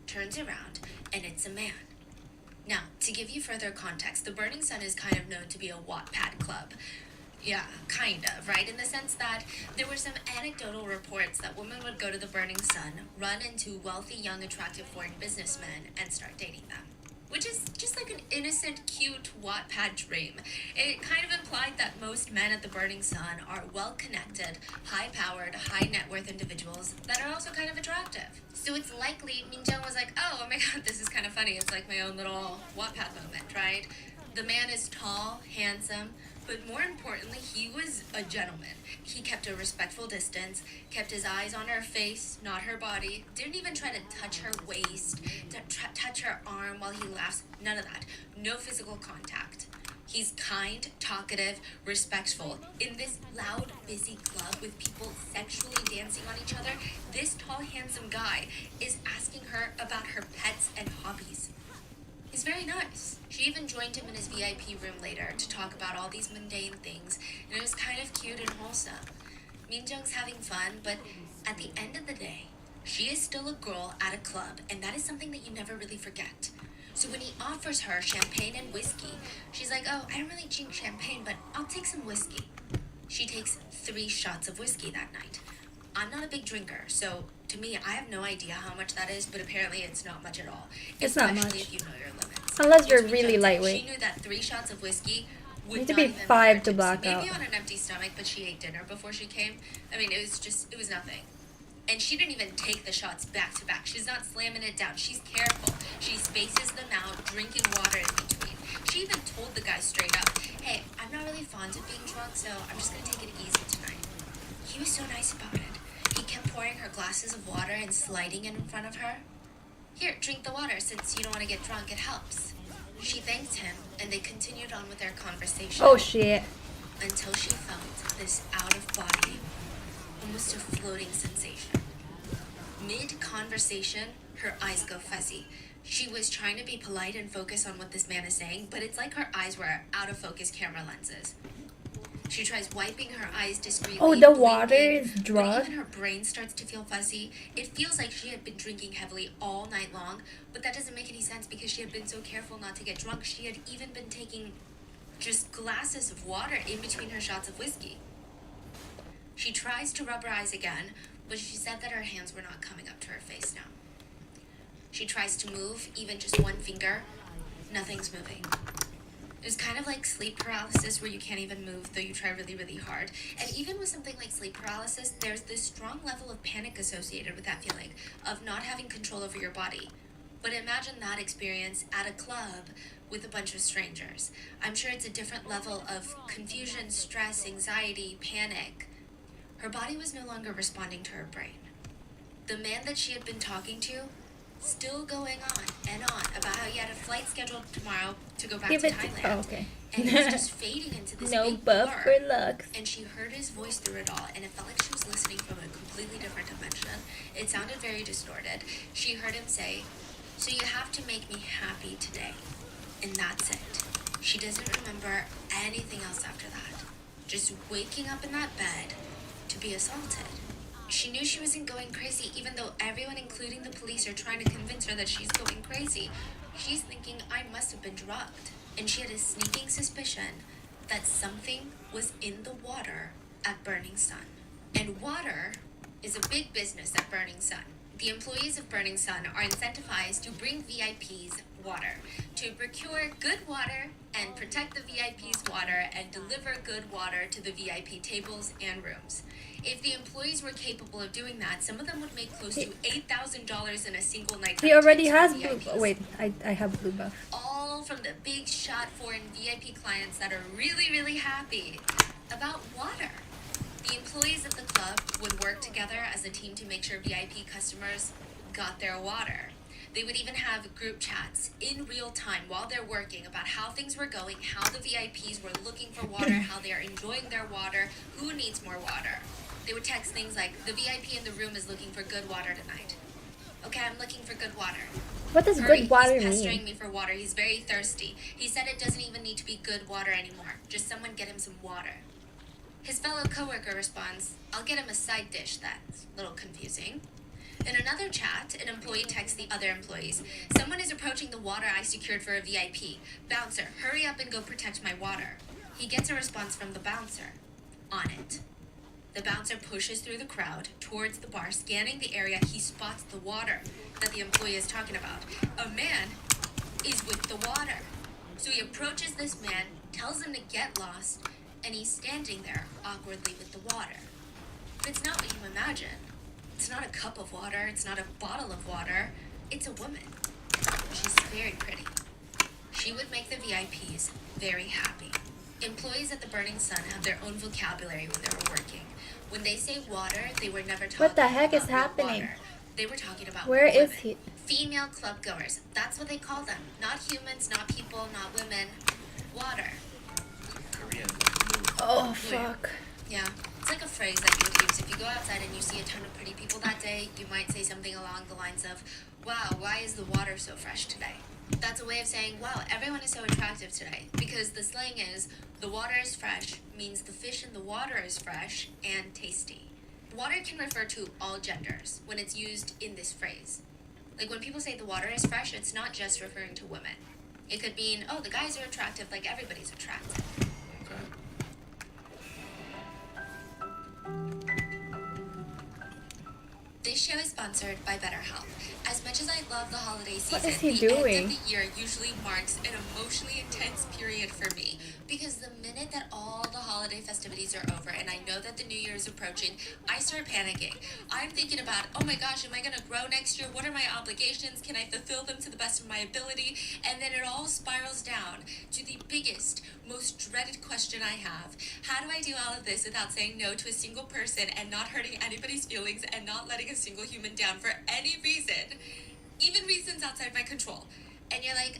Turns around and it's a man. Now, to give you further context, the Burning Sun is kind of known to be a Wattpad club. Yeah, kind of, right? In the sense that there were some anecdotal reports that women would go to the Burning Sun, run into wealthy, young, attractive foreign businessmen, and start dating them. Which is just like an innocent, cute Wattpad dream. It kind of implied that most men at the Burning Sun are well-connected, high-powered, high-net-worth individuals that are also kind of attractive. So it's likely Minjung was like, oh my god, this is kind of funny. It's like my own little Wattpad moment, right? The man is tall, handsome, but more importantly, he was a gentleman. He kept a respectful distance, kept his eyes on her face, not her body, didn't even try to touch her waist, touch her arm while he laughs, none of that. No physical contact. He's kind, talkative, respectful. In this loud, busy club with people sexually dancing on each other, this tall, handsome guy is asking her about her pets and hobbies. He's very nice. She even joined him in his VIP room later to talk about all these mundane things, and it was kind of cute and wholesome. Minjung's having fun, but at the end of the day, she is still a girl at a club, and that is something that you never really forget. So when he offers her champagne and whiskey, she's like, oh, I don't really drink champagne, but I'll take some whiskey. She takes 3 shots of whiskey that night. I'm not a big drinker, so to me, I have no idea how much that is, but apparently it's not much at all. It's not Especially much. if you know your limits. Unless you're Which really Minjung said lightweight. She knew that 3 shots of whiskey would Need to not be even make 5 her to tipsy. black Maybe out. on an empty stomach, but she ate dinner before she came. I mean, it was nothing. And she didn't even take the shots back to back. She's not slamming it down. She's careful. She spaces them out, drinking water in between. She even told the guy straight up, hey, I'm not really fond of being drunk, so I'm just gonna take it easy tonight. He was so nice about it. He kept pouring her glasses of water and sliding it in front of her. Here, drink the water since you don't want to get drunk. It helps. She thanked him, and they continued on with their conversation. Oh shit. Until she felt this out-of-body, almost a floating sensation. Mid-conversation, her eyes go fuzzy. She was trying to be polite and focus on what this man is saying, but it's like her eyes were out-of-focus camera lenses. She tries wiping her eyes discreetly. Oh, the blinking, water is but drugged? even her brain starts to feel fuzzy. It feels like she had been drinking heavily all night long, but that doesn't make any sense because she had been so careful not to get drunk. She had even been taking just glasses of water in between her shots of whiskey. She tries to rub her eyes again, but she said that her hands were not coming up to her face now. She tries to move, even just one finger. Nothing's moving. It was kind of like sleep paralysis where you can't even move though you try really, really hard. And even with something like sleep paralysis, there's this strong level of panic associated with that feeling of not having control over your body. But imagine that experience at a club with a bunch of strangers. I'm sure it's a different level of confusion, stress, anxiety, panic. Her body was no longer responding to her brain. The man that she had been talking to, still going on and on about how he had a flight scheduled tomorrow to go back Give to it to. Thailand. Oh, okay. and he was just fading into this No big buff blur. for looks. And she heard his voice through it all, and it felt like she was listening from a completely different dimension. It sounded very distorted. She heard him say, "So you have to make me happy today." And that's it. She doesn't remember anything else after that. Just waking up in that bed to be assaulted. She knew she wasn't going crazy, even though everyone, including the police, are trying to convince her that she's going crazy. She's thinking, I must have been drugged. And she had a sneaking suspicion that something was in the water at Burning Sun. And water is a big business at Burning Sun. The employees of Burning Sun are incentivized to bring VIPs water, to procure good water and protect the VIPs' water and deliver good water to the VIP tables and rooms. If the employees were capable of doing that, some of them would make close to $8,000 in a single night. He already tips has for blue. VIPs. Wait, I have blue buff. All from the big shot foreign VIP clients that are really, really happy about water. The employees of the club would work together as a team to make sure VIP customers got their water. They would even have group chats in real time while they're working about how things were going, how the VIPs were looking for water, how they are enjoying their water, who needs more water. They would text things like, "The VIP in the room is looking for good water tonight." "Okay, I'm looking for good water." What does "Hurry, good water he's pestering mean? me for water. He's very thirsty. He said it doesn't even need to be good water anymore. Just someone get him some water." His fellow coworker responds, "I'll get him a side dish." That's a little confusing. In another chat, an employee texts the other employees, "Someone is approaching the water I secured for a VIP. Bouncer, hurry up and go protect my water." He gets a response from the bouncer. "On it." The bouncer pushes through the crowd towards the bar, scanning the area. He spots the water that the employee is talking about. A man is with the water. So he approaches this man, tells him to get lost, and he's standing there awkwardly with the water. But it's not what you imagine. It's not a cup of water. It's not a bottle of water. It's a woman. She's very pretty. She would make the VIPs very happy. Employees at the Burning Sun have their own vocabulary when they were working. When they say water, they were never talking What the heck is about real happening? water. They were talking about Where is women. he? Female club goers. That's what they call them. Not humans, not people, not women. Water. Korean move. Oh fuck. Yeah. It's like a phrase that you would use. If you go outside and you see a ton of pretty people that day, you might say something along the lines of, "Wow, why is the water so fresh today?" That's a way of saying, "Wow, everyone is so attractive today." Because the slang is, the water is fresh means the fish in the water is fresh and tasty. Water can refer to all genders when it's used in this phrase. Like when people say the water is fresh, it's not just referring to women. It could mean, oh, the guys are attractive like everybody's attractive. Okay. This show is sponsored by BetterHelp. As much as I love the holiday season, What is he the doing? end of the year usually marks an emotionally intense period for me. Because the minute that all the holiday festivities are over and I know that the new year is approaching, I start panicking. I'm thinking about, oh my gosh, am I going to grow next year? What are my obligations? Can I fulfill them to the best of my ability? And then it all spirals down to the biggest, most dreaded question I have. How do I do all of this without saying no to a single person and not hurting anybody's feelings and not letting a single human down for any reason? Even reasons outside my control. And you're like,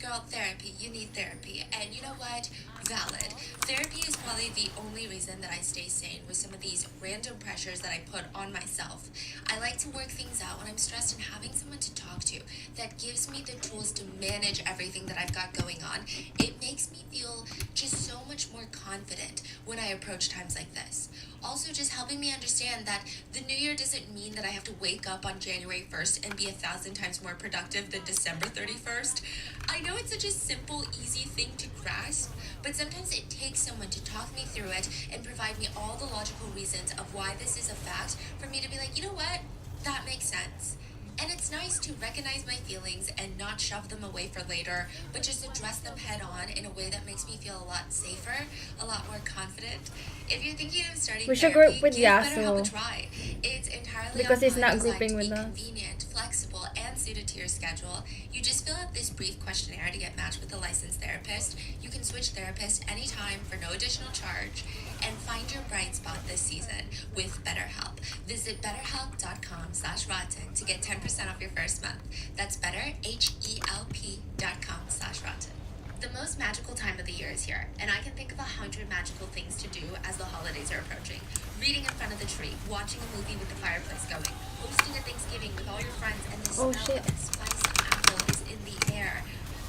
girl, therapy. You need therapy. And you know what? Valid. Therapy is probably the only reason that I stay sane with some of these random pressures that I put on myself. I like to work things out when I'm stressed, and having someone to talk to that gives me the tools to manage everything that I've got going on, it makes me feel just so much more confident when I approach times like this. Also, just helping me understand that the new year doesn't mean that I have to wake up on January 1st and be 1,000 times more productive than December 31st. I know it's such a simple, easy thing to grasp, but sometimes it takes someone to talk me through it and provide me all the logical reasons of why this is a fact for me to be like, you know what? That makes sense. And it's nice to recognize my feelings and not shove them away for later, but just address them head on in a way that makes me feel a lot safer, a lot more confident. If you're thinking of starting We should therapy, group with give BetterHelp a Yasuo. try. It's entirely Because he's online, not designed grouping to with be us. convenient, flexible, and suited to your schedule. You just fill out this brief questionnaire to get matched with a licensed therapist. You can switch therapists anytime for no additional charge, and find your bright spot this season with BetterHelp. Visit betterhelp.com/rotten to get 10% off your first month. That's betterhelp.com/rotten. The most magical time of the year is here, and I can think of 100 magical things to do as the holidays are approaching. Reading in front of the tree, watching a movie with the fireplace going, hosting a Thanksgiving with all your friends, and the Oh, smell shit. of the spice of apple is in the air.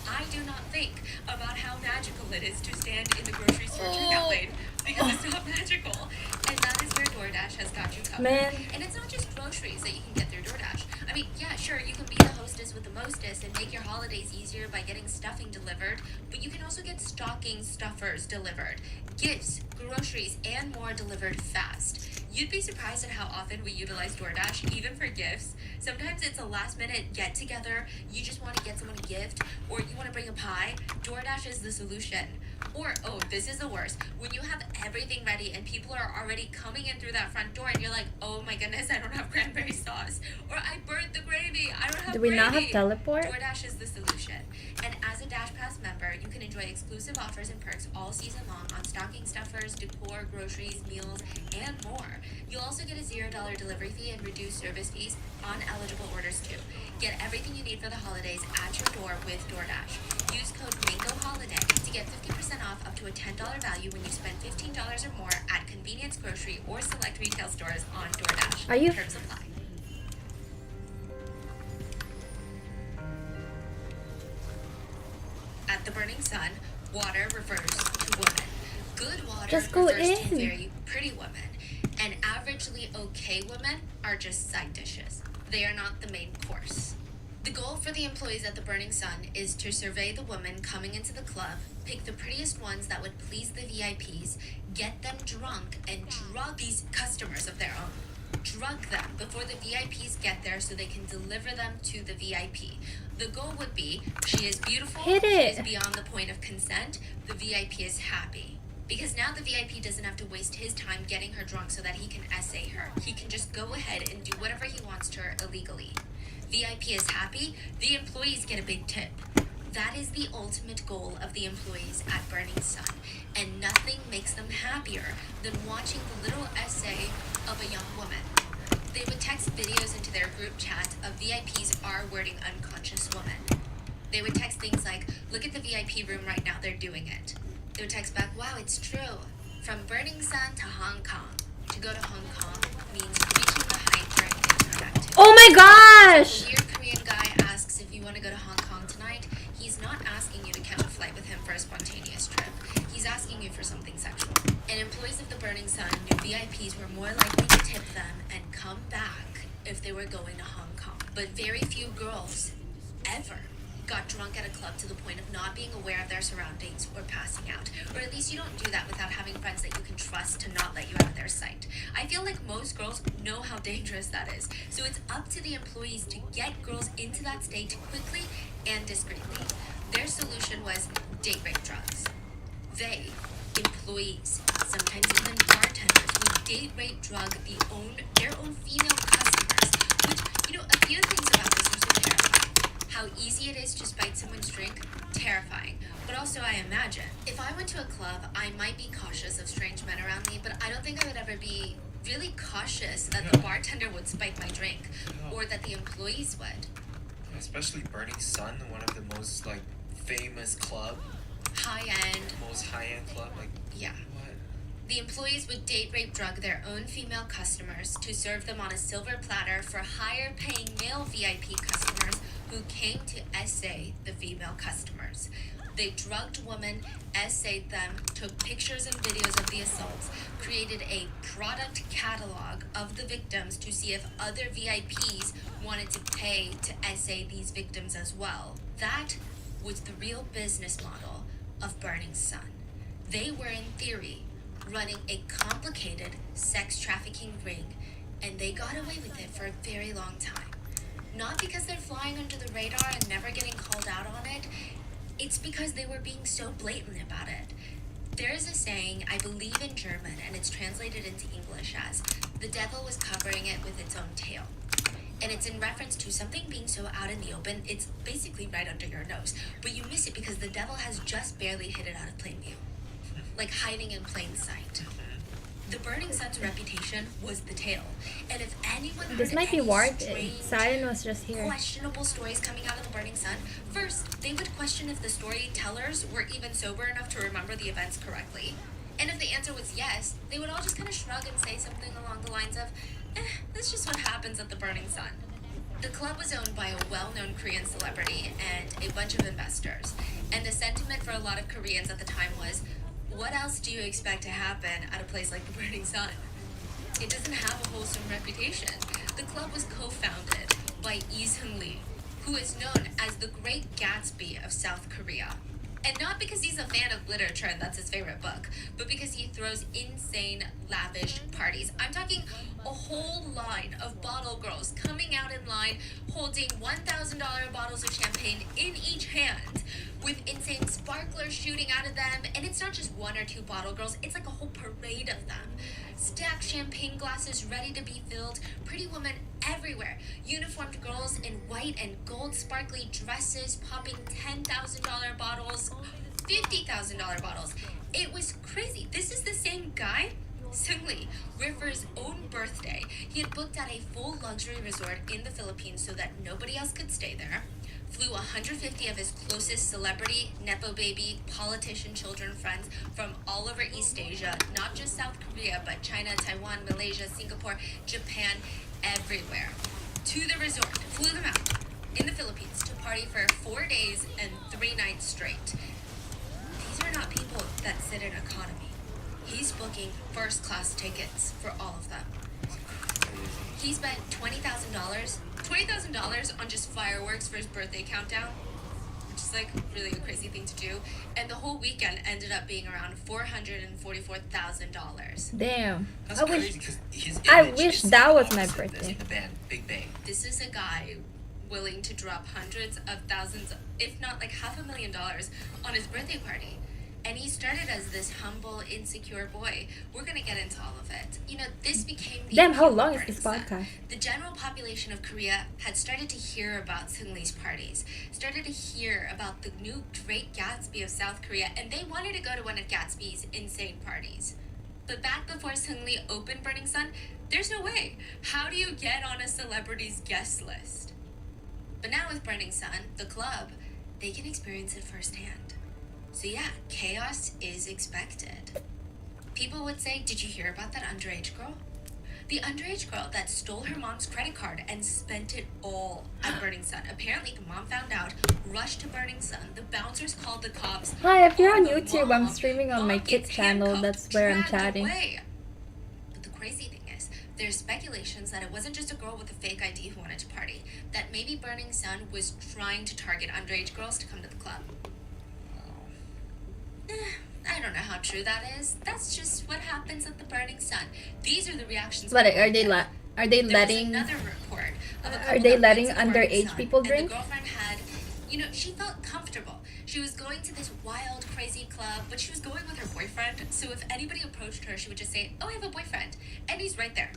I do not think about how magical it is to stand in the grocery store checkout lane because it's not magical. And that is where DoorDash has got you covered. Man. And it's not just groceries that you can get through DoorDash. I mean, yeah, sure, you can be the hostess with the mostest and make your holidays easier by getting stuffing delivered, but you can also get stocking stuffers delivered, gifts, groceries, and more delivered fast. You'd be surprised at how often we utilize DoorDash, even for gifts. Sometimes it's a last minute get together, you just want to get someone a gift, or you want to bring a pie. DoorDash is the solution. Or, oh, this is the worst. When you have everything ready and people are already coming in through that front door and you're like, oh my goodness, I don't have cranberry sauce. Or I burnt the gravy, I don't have Do we not have gravy. teleport? DoorDash is the solution. And as a Dash Pass member, you can enjoy exclusive offers and perks all season long on stocking stuffers, decor, groceries, meals, and more. You'll also get a $0 delivery fee and reduced service fees on eligible orders too. Get everything you need for the holidays at your door with DoorDash. Use code MANGOHOLIDAY to get 50% off up to a $10 value when you spend $15 or more at convenience grocery or select retail stores on DoorDash. Are you- Terms apply. At the Burning Sun, water refers to woman. Good water Just go refers to in. very pretty women. And averagely okay women are just side dishes. They are not the main course. The goal for the employees at the Burning Sun is to survey the women coming into the club, pick the prettiest ones that would please the VIPs, get them drunk, and drug these customers of their own. Drug them before the VIPs get there so they can deliver them to the VIP. The goal would be, she is beautiful, Hit she it. is beyond the point of consent, the VIP is happy. Because now the VIP doesn't have to waste his time getting her drunk so that he can essay her. He can just go ahead and do whatever he wants to her illegally. VIP is happy, the employees get a big tip. That is the ultimate goal of the employees at Burning Sun, and nothing makes them happier than watching the little essay of a young woman. They would text videos into their group chat of VIPs R-wording unconscious women. They would text things like, look at the VIP room right now, they're doing it. They would text back, wow, it's true. From Burning Sun to Hong Kong. To go to Hong Kong means reaching the height during internet activity. Oh my gosh! The weird Korean guy asks if you want to go to Hong Kong tonight. He's not asking you to catch a flight with him for a spontaneous trip. He's asking you for something sexual. And employees of the Burning Sun knew VIPs were more likely to tip them and come back if they were going to Hong Kong. But very few girls ever got drunk at a club to the point of not being aware of their surroundings or passing out. Or at least you don't do that without having friends that you can trust to not let you out of their sight. I feel like most girls know how dangerous that is. So it's up to the employees to get girls into that state quickly and discreetly. Their solution was date rape drugs. They, employees, sometimes even bartenders, would date rape drug their own female customers. Which, a few things about this are so terrifying. How easy it is to spike someone's drink, terrifying. But also I imagine, if I went to a club, I might be cautious of strange men around me, but I don't think I would ever be really cautious that the bartender would spike my drink, or that the employees would. Especially Burning Sun, one of the most like famous club, High-end, most high-end club. Like yeah. what? The employees would date rape drug their own female customers to serve them on a silver platter for higher paying male VIP customers who came to essay the female customers. They drugged women, essayed them, took pictures and videos of the assaults, created a product catalog of the victims to see if other VIPs wanted to pay to essay these victims as well. That was the real business model of Burning Sun. They were, in theory, running a complicated sex trafficking ring, and they got away with it for a very long time. Not because they're flying under the radar and never getting called out on it, it's because they were being so blatant about it. There is a saying, I believe in German, and it's translated into English as, the devil was covering it with its own tail. And it's in reference to something being so out in the open, it's basically right under your nose. But you miss it because the devil has just barely hid it out of plain view. Like hiding in plain sight. The Burning Sun's reputation was the tale, and if anyone heard This might be any worth it. strange, Siren was just here. questionable stories coming out of the Burning Sun, first they would question if the storytellers were even sober enough to remember the events correctly. And if the answer was yes, they would all just kind of shrug and say something along the lines of, that's just what happens at the Burning Sun. The club was owned by a well-known Korean celebrity and a bunch of investors. And the sentiment for a lot of Koreans at the time was, what else do you expect to happen at a place like the Burning Sun? It doesn't have a wholesome reputation. The club was co-founded by Lee Seung-lee, who is known as the Great Gatsby of South Korea. And not because he's a fan of literature and that's his favorite book, but because he throws insane, lavish parties. I'm talking a whole line of bottle girls coming out in line, holding $1,000 bottles of champagne in each hand, with insane sparklers shooting out of them. And it's not just one or two bottle girls, it's like a whole parade of them. Stacked champagne glasses ready to be filled, pretty women everywhere, uniformed girls in white and gold sparkly dresses popping $10,000 bottles, $50,000 bottles. It was crazy. This is the same guy, Seung-lee, where for his own birthday, he had booked out a full luxury resort in the Philippines so that nobody else could stay there, flew 150 of his closest celebrity, nepo baby, politician children friends from all over East Asia, not just South Korea, but China, Taiwan, Malaysia, Singapore, Japan, everywhere, to the resort, flew them out in the Philippines to party for 4 days and 3 nights straight. These are not people that sit in economy. He's booking first class tickets for all of them. He spent $20,000 on just fireworks for his birthday countdown, which is like really a crazy thing to do. And the whole weekend ended up being around $444,000. Damn. That's I crazy wish because his I image wish is that the was my opposite as birthday. in the band Big Bang. This is a guy willing to drop hundreds of thousands, if not like $500,000 on his birthday party. And he started as this humble, insecure boy. We're gonna get into all of it. You know, this became the Damn, how appeal of long is Burning this Sun. podcast? The general population of Korea had started to hear about Seung-lee's parties, started to hear about the new Great Gatsby of South Korea, and they wanted to go to one of Gatsby's insane parties. But back before Seung-lee opened Burning Sun, there's no way. How do you get on a celebrity's guest list? But now with Burning Sun, the club, they can experience it firsthand. So yeah, chaos is expected. People would say, did you hear about that underage girl? The underage girl that stole her mom's credit card and spent it all at Burning Sun. Apparently, the mom found out, rushed to Burning Sun. The bouncers called the cops. Hi, if you're on The YouTube, I'm mom- streaming on my mom kids gets channel. handcuffed, That's where I'm dragged chatting. away. But the crazy thing is, there's speculations that it wasn't just a girl with a fake ID who wanted to party. That maybe Burning Sun was trying to target underage girls to come to the club. I don't know how true that is. That's just what happens at the Burning Sun. These are the reactions. But people are they get. are they There was letting another report of a are couple they that letting went to the Burning underage Sun, people and drink? The girlfriend had, she felt comfortable. She was going to this wild, crazy club, but she was going with her boyfriend. So if anybody approached her, she would just say, "Oh, I have a boyfriend," and he's right there.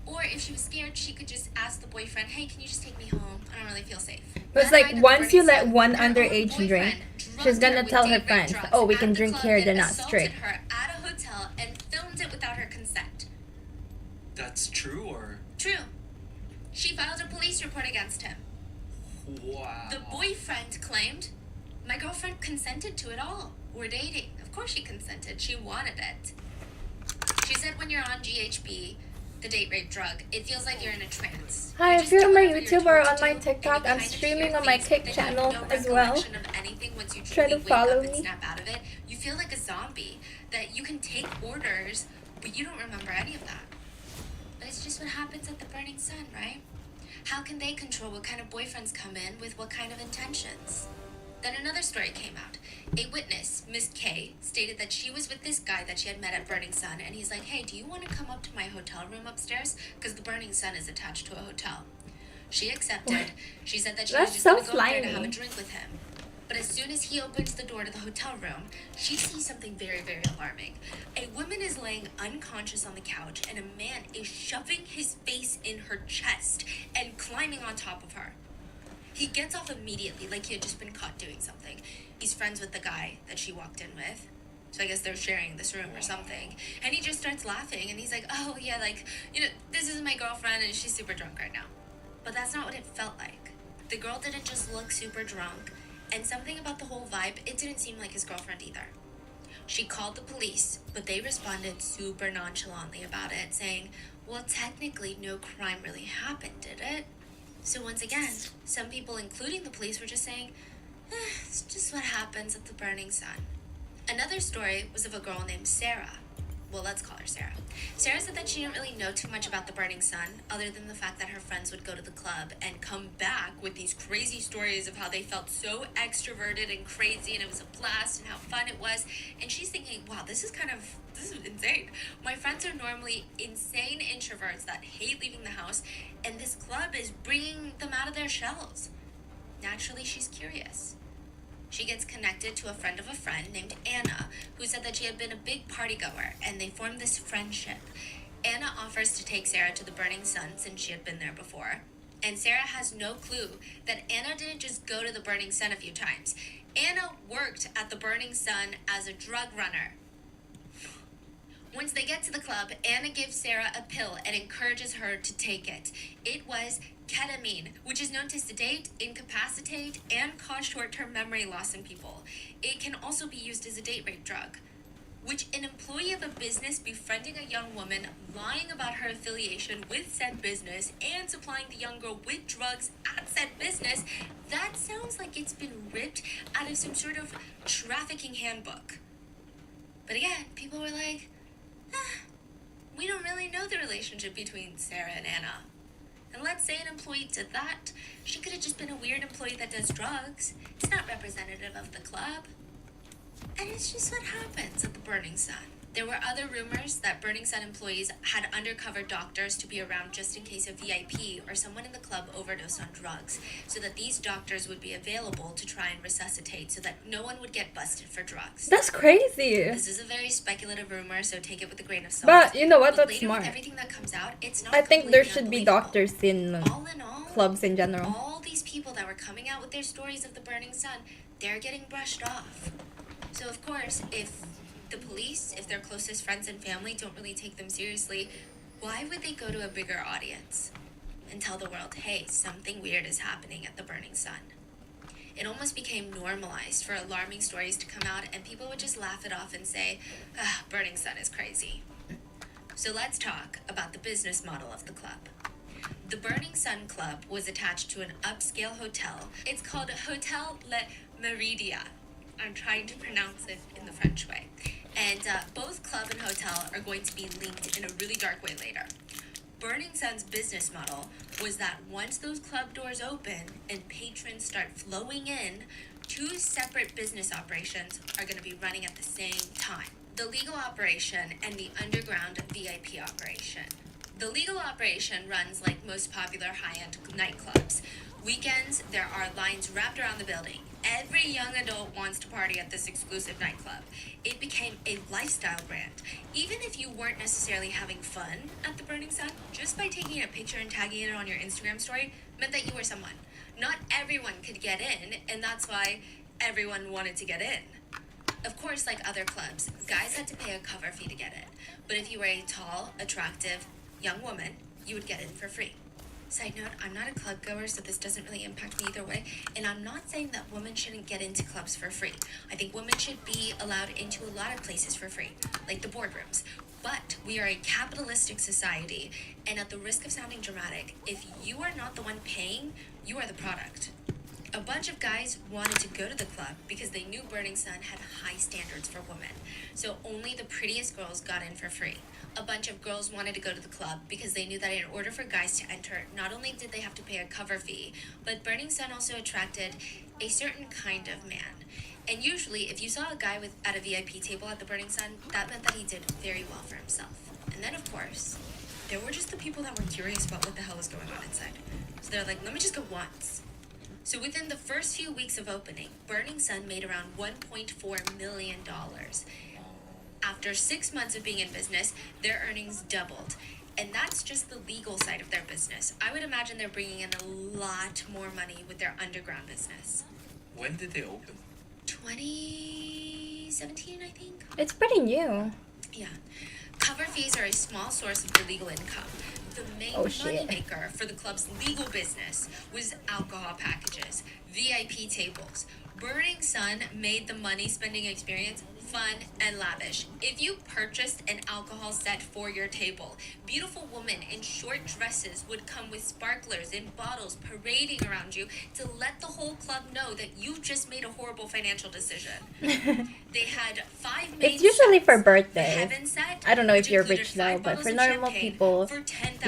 Or if she was scared, she could just ask the boyfriend, "Hey, can you just take me home? I don't really feel safe." But it's That like night at the once you Burning let Sun, one her own underage boyfriend drink, drugged she's gonna with tell her date rape friends, drugs "Oh, we at can the drink club here, and they're not assaulted strict." her at a hotel and filmed it without her consent. That's true or True. She filed a police report against him. wow. The boyfriend claimed, "My girlfriend consented to it all. We're dating." Of course she consented. She wanted it. She said when you're on GHB, the date rape drug, it feels like you're in a trance. Hi, You if just you're do on my whatever you're YouTube or told on to my do, and TikTok, you I'm kind of streaming hear on my things, Kick but then you have channel no as well. recollection of anything once you Try to truly wake follow up and me. snap out of it. You feel like a zombie, that you can take orders, but you don't remember any of that. But it's just what happens at the Burning Sun, right? How can they control what kind of boyfriends come in with what kind of intentions? Then another story came out. A witness, Miss K, stated that she was with this guy that she had met at Burning Sun, and he's like, "Hey, do you want to come up to my hotel room upstairs? Because the Burning Sun is attached to a hotel." She accepted. She said that she was That's just so going to go up there to have a slimy. drink with him. But as soon as he opens the door to the hotel room, she sees something very, very alarming. A woman is laying unconscious on the couch, and a man is shoving his face in her chest and climbing on top of her. He gets off immediately, like he had just been caught doing something. He's friends with the guy that she walked in with. So I guess they're sharing this room or something. And he just starts laughing and he's like, oh yeah, like, you know, this is my girlfriend and she's super drunk right now. But that's not what it felt like. The girl didn't just look super drunk, and something about the whole vibe, it didn't seem like his girlfriend either. She called the police, but they responded super nonchalantly about it, saying, well, technically no crime really happened, did it? So once again, some people, including the police, were just saying, it's just what happens at the Burning Sun. Another story was of a girl named Sarah. Well, let's call her Sarah. Sarah said that she didn't really know too much about the Burning Sun, other than the fact that her friends would go to the club and come back with these crazy stories of how they felt so extroverted and crazy and it was a blast and how fun it was. And she's thinking, wow, this is insane. My friends are normally insane introverts that hate leaving the house, and this club is bringing them out of their shells. Naturally, she's curious. She gets connected to a friend of a friend named Anna, who said that she had been a big party goer, and they formed this friendship. Anna offers to take Sarah to the Burning Sun since she had been there before. And Sarah has no clue that Anna didn't just go to the Burning Sun a few times. Anna worked at the Burning Sun as a drug runner. Once they get to the club, Anna gives Sarah a pill and encourages her to take it. It was ketamine, which is known to sedate, incapacitate, and cause short-term memory loss in people. It can also be used as a date rape drug. Which an employee of a business befriending a young woman, lying about her affiliation with said business, and supplying the young girl with drugs at said business, that sounds like it's been ripped out of some sort of trafficking handbook. But again, people were like, we don't really know the relationship between Sarah and Anna. And let's say an employee did that. She could have just been a weird employee that does drugs. It's not representative of the club. And it's just what happens at the Burning Sun. There were other rumors that Burning Sun employees had undercover doctors to be around just in case a VIP or someone in the club overdosed on drugs, so that these doctors would be available to try and resuscitate so that no one would get busted for drugs. That's crazy. This is a very speculative rumor, so take it with a grain of salt. But you know what? But That's later, smart. with everything that comes out, it's not I think there completely should be unbelievable. doctors in All in all, clubs in general. all these people that were coming out with their stories of the Burning Sun, they're getting brushed off. So of course, if the police, if their closest friends and family don't really take them seriously, why would they go to a bigger audience and tell the world, hey, something weird is happening at the Burning Sun? It almost became normalized for alarming stories to come out, and people would just laugh it off and say, Burning Sun is crazy. So let's talk about the business model of the club. The Burning Sun Club was attached to an upscale hotel. It's called Hotel Le Meridia. I'm trying to pronounce it in the French way. And both club and hotel are going to be linked in a really dark way later. Burning Sun's business model was that once those club doors open and patrons start flowing in, two separate business operations are going to be running at the same time. The legal operation and the underground VIP operation. The legal operation runs like most popular high-end nightclubs. Weekends, there are lines wrapped around the building. Every young adult wants to party at this exclusive nightclub. It became a lifestyle brand. Even if you weren't necessarily having fun at the Burning Sun, just by taking a picture and tagging it on your Instagram story meant that you were someone. Not everyone could get in, and that's why everyone wanted to get in. Of course, like other clubs, guys had to pay a cover fee to get in. But if you were a tall, attractive, young woman, you would get in for free. Side note, I'm not a club goer, so this doesn't really impact me either way. And I'm not saying that women shouldn't get into clubs for free. I think women should be allowed into a lot of places for free, like the boardrooms. But we are a capitalistic society, and at the risk of sounding dramatic, if you are not the one paying, you are the product. A bunch of guys wanted to go to the club because they knew Burning Sun had high standards for women. So only the prettiest girls got in for free. A bunch of girls wanted to go to the club because they knew that in order for guys to enter, not only did they have to pay a cover fee, but Burning Sun also attracted a certain kind of man. And usually, if you saw a guy at a VIP table at the Burning Sun, that meant that he did very well for himself. And then, of course, there were just the people that were curious about what the hell was going on inside. So they're like, let me just go once. So within the first few weeks of opening, Burning Sun made around $1.4 million. After 6 months of being in business, their earnings doubled. And that's just the legal side of their business. I would imagine they're bringing in a lot more money with their underground business. When did they open? 2016, 2017, I think. It's pretty new. Yeah. Cover fees are a small source of illegal income. The main Oh, shit. moneymaker for the club's legal business was alcohol packages, VIP tables. Burning Sun made the money spending experience fun and lavish. If you purchased an alcohol set for your table, beautiful women in short dresses would come with sparklers in bottles parading around you to let the whole club know that you just made a horrible financial decision. They had 5 main It's usually for sets. The birthdays. Heaven set, I don't know if which you're included rich though, 5 but bottles for of normal champagne people, for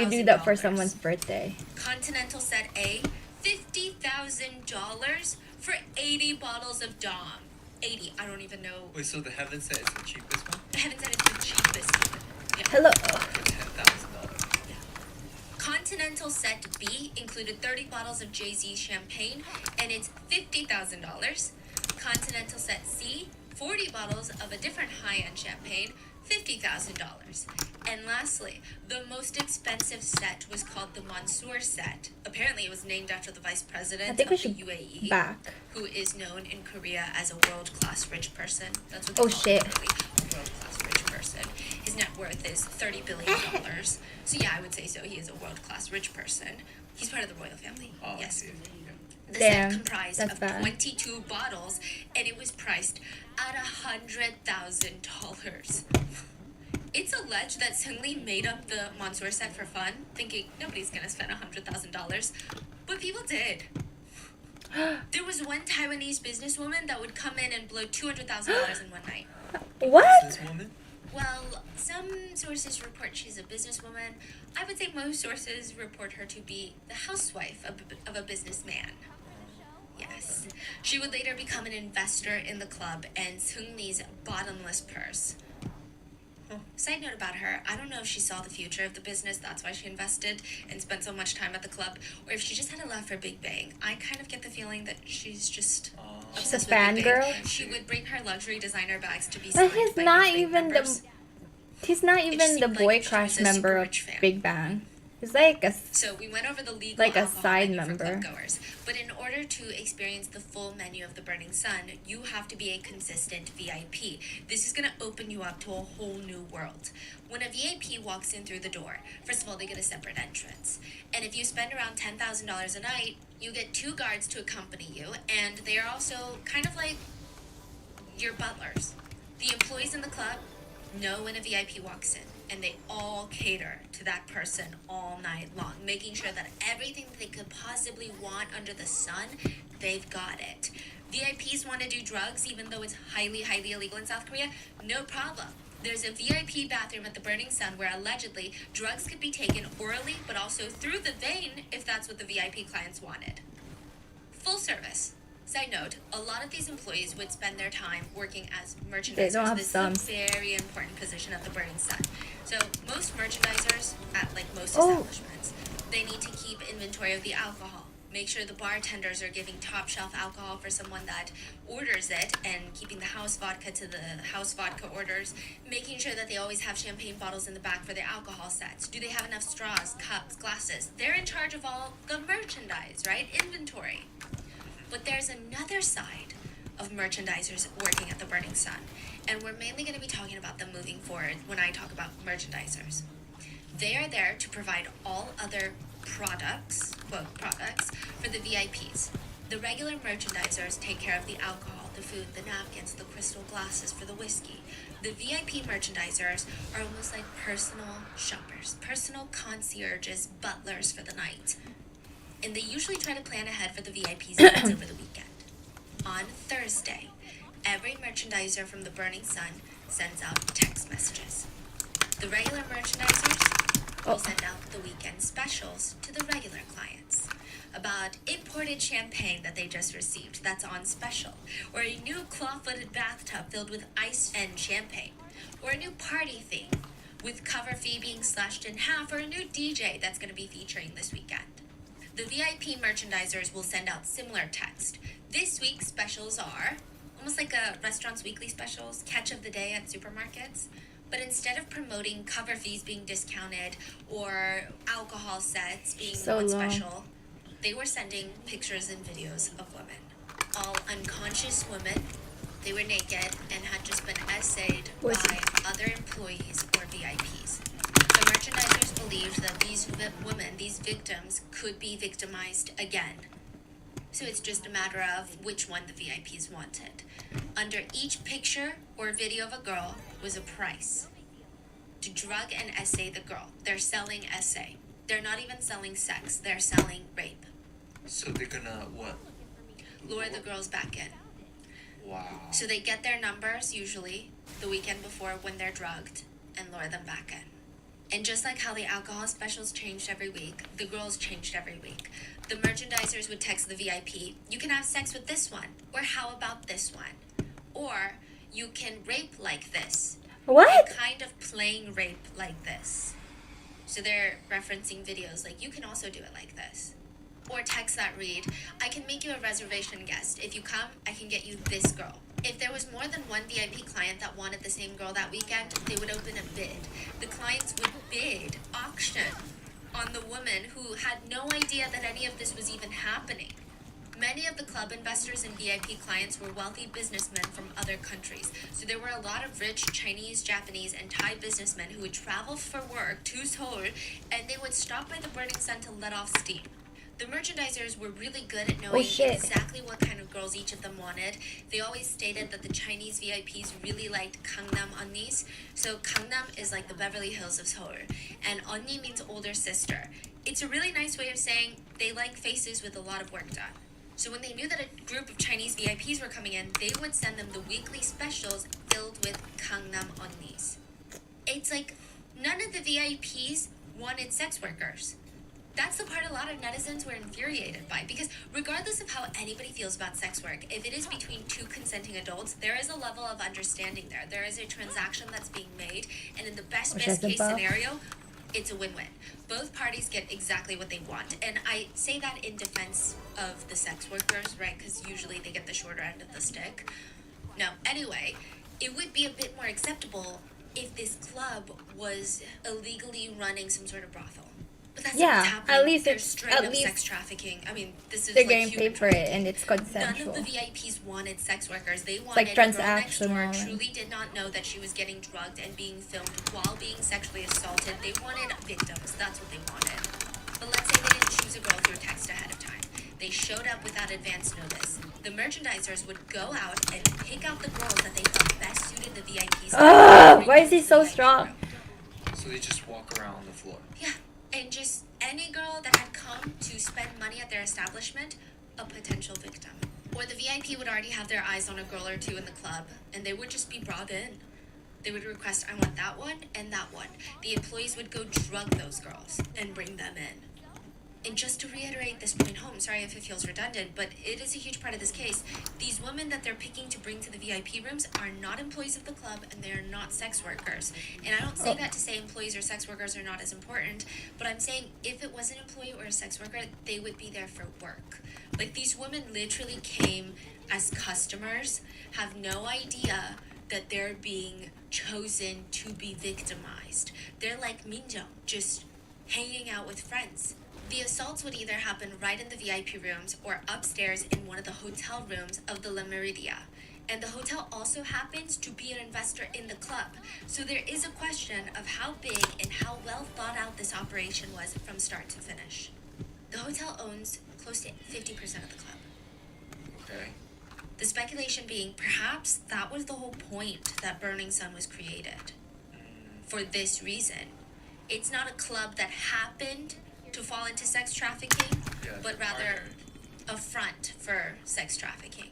you do that for $10,000. someone's birthday. Continental set A, $50,000 for 80 bottles of Dom. 80. I don't even know. Wait, so the Heaven Set is the cheapest one? I haven't said it's the cheapest one. Yeah. Hello. For $10,000. Continental set B included 30 bottles of Jay-Z champagne, and it's $50,000. Continental set C, 40 bottles of a different high-end champagne, $50,000. And lastly, the most expensive set was called the Mansour set. Apparently, it was named after the vice president I think we of the should UAE, back. who is known in Korea as a world-class rich person. That's what they Oh, call shit. him, really, a world-class rich person. His net worth is $30 billion. So yeah, I would say so. He is a world-class rich person. He's part of the royal family. Oh, Yes. yeah. The Damn, set comprised that's of bad. 22 bottles, and it was priced at $100,000. It's alleged that Seungri made up the Mansour set for fun, thinking nobody's gonna spend $100,000, but people did. There was one Taiwanese businesswoman that would come in and blow $200,000 in one night. What? This woman? Well, some sources report she's a businesswoman. I would say most sources report her to be the housewife of a businessman. Yes. She would later become an investor in the club and Seungri's bottomless purse. Side note about her, I don't know if she saw the future of the business, that's why she invested and spent so much time at the club, or if she just had a love for Big Bang. I kind of get the feeling that she's just She's a obsessed with Big Bang. fangirl? She would bring her luxury designer bags to be But signed he's by not Big Bang even members. He's not It even just the seemed boy like she crush was a super member of rich fan. Big Bang. He's like a So we went over the legal Like a alcohol side menu member. for clubgoers. But in order to experience the full menu of the Burning Sun, you have to be a consistent VIP. This is going to open you up to a whole new world. When a VIP walks in through the door, first of all, they get a separate entrance. And if you spend around $10,000 a night, you get 2 guards to accompany you, and they are also kind of like your butlers. The employees in the club know when a VIP walks in, and they all cater to that person all night long, making sure that everything that they could possibly want under the sun, they've got it. VIPs want to do drugs, even though it's highly, highly illegal in South Korea, no problem. There's a VIP bathroom at the Burning Sun where allegedly drugs could be taken orally, but also through the vein if that's what the VIP clients wanted. Full service. Side note, a lot of these employees would spend their time working as merchandisers. They don't have this thumbs. is a very important position at the Burning Sun. So most merchandisers at like most Oh. establishments, they need to keep inventory of the alcohol. Make sure the bartenders are giving top shelf alcohol for someone that orders it and keeping the house vodka to the house vodka orders. Making sure that they always have champagne bottles in the back for their alcohol sets. Do they have enough straws, cups, glasses? They're in charge of all the merchandise, right? Inventory. But there's another side of merchandisers working at the Burning Sun. And we're mainly going to be talking about them moving forward when I talk about merchandisers. They are there to provide all other products, quote, products, for the VIPs. The regular merchandisers take care of the alcohol, the food, the napkins, the crystal glasses for the whiskey. The VIP merchandisers are almost like personal shoppers, personal concierges, butlers for the night. And they usually try to plan ahead for the VIPs' events over the weekend. On Thursday, every merchandiser from the Burning Sun sends out text messages. The regular merchandisers will send out the weekend specials to the regular clients about imported champagne that they just received that's on special, or a new claw-footed bathtub filled with ice and champagne, or a new party theme with cover fee being slashed in half, or a new DJ that's going to be featuring this weekend. The VIP merchandisers will send out similar text. This week's specials are almost like a restaurant's weekly specials, catch of the day at supermarkets. But instead of promoting cover fees being discounted or alcohol sets being So one low. special, they were sending pictures and videos of women. All unconscious women They were naked and had just been essayed Was by other employees or VIPs. The merchandisers believed that these women, these victims, could be victimized again. So it's just a matter of which one the VIPs wanted. Under each picture or video of a girl was a price. To drug and essay the girl. They're selling essay. They're not even selling sex. They're selling rape. So they're gonna what? Lure the girls back in. Wow. So they get their numbers usually the weekend before when they're drugged and lure them back in. And just like how the alcohol specials changed every week, the girls changed every week. The merchandisers would text the VIP, you can have sex with this one, or how about this one? Or you can rape like this. What? And kind of playing rape like this. So they're referencing videos like, you can also do it like this. Or text that read, I can make you a reservation guest. If you come, I can get you this girl. If there was more than one VIP client that wanted the same girl that weekend, they would open a bid. The clients would bid, auction, on the woman who had no idea that any of this was even happening. Many of the club investors and VIP clients were wealthy businessmen from other countries. So there were a lot of rich Chinese, Japanese, and Thai businessmen who would travel for work to Seoul, and they would stop by the Burning Sun to let off steam. The merchandisers were really good at knowing shit. exactly what kind of girls each of them wanted. They always stated that the Chinese VIPs really liked Gangnam Onnis. So Gangnam is like the Beverly Hills of Seoul, and Onni means older sister. It's a really nice way of saying they like faces with a lot of work done. So when they knew that a group of Chinese VIPs were coming in, they would send them the weekly specials filled with Gangnam Onnis. It's like none of the VIPs wanted sex workers. That's the part a lot of netizens were infuriated by, because regardless of how anybody feels about sex work, if it is between two consenting adults, there is a level of understanding there. There is a transaction that's being made, and in the best case scenario, it's a win-win. Both parties get exactly what they want. And I say that in defense of the sex workers, right? Because usually they get the shorter end of the stick. No, anyway, it would be a bit more acceptable if this club was illegally running some sort of brothel. But that's not what's happening. At least They're it's straight at up least sex trafficking. I mean, this is they're like getting human paid for it trafficking. and it's consensual. None of the VIPs wanted sex workers. They wanted like a girl next door transactional. truly did not know that she was getting drugged and being filmed while being sexually assaulted. They wanted victims. That's what they wanted. But let's say they didn't choose a girl through text ahead of time. They showed up without advance notice. The merchandisers would go out and pick out the girls that they felt best suited the VIPs. Ugh, why is he so strong? So they just walk around on the floor. Yeah, and just any girl that had come to spend money at their establishment, a potential victim. Or the VIP would already have their eyes on a girl or two in the club, and they would just be brought in. They would request, I want that one and that one. The employees would go drug those girls and bring them in. And just to reiterate this point home, sorry if it feels redundant, but it is a huge part of this case. These women that they're picking to bring to the VIP rooms are not employees of the club, and they are not sex workers. And I don't say that to say employees or sex workers are not as important, but I'm saying if it was an employee or a sex worker, they would be there for work. Like, these women literally came as customers, have no idea that they're being chosen to be victimized. They're like Minjung, just hanging out with friends. The assaults would either happen right in the VIP rooms or upstairs in one of the hotel rooms of the La Meridia. And the hotel also happens to be an investor in the club. So there is a question of how big and how well thought out this operation was from start to finish. The hotel owns close to 50% of the club. Okay. The speculation being perhaps that was the whole point that Burning Sun was created. For this reason. It's not a club that happened to fall into sex trafficking, but rather a front for sex trafficking.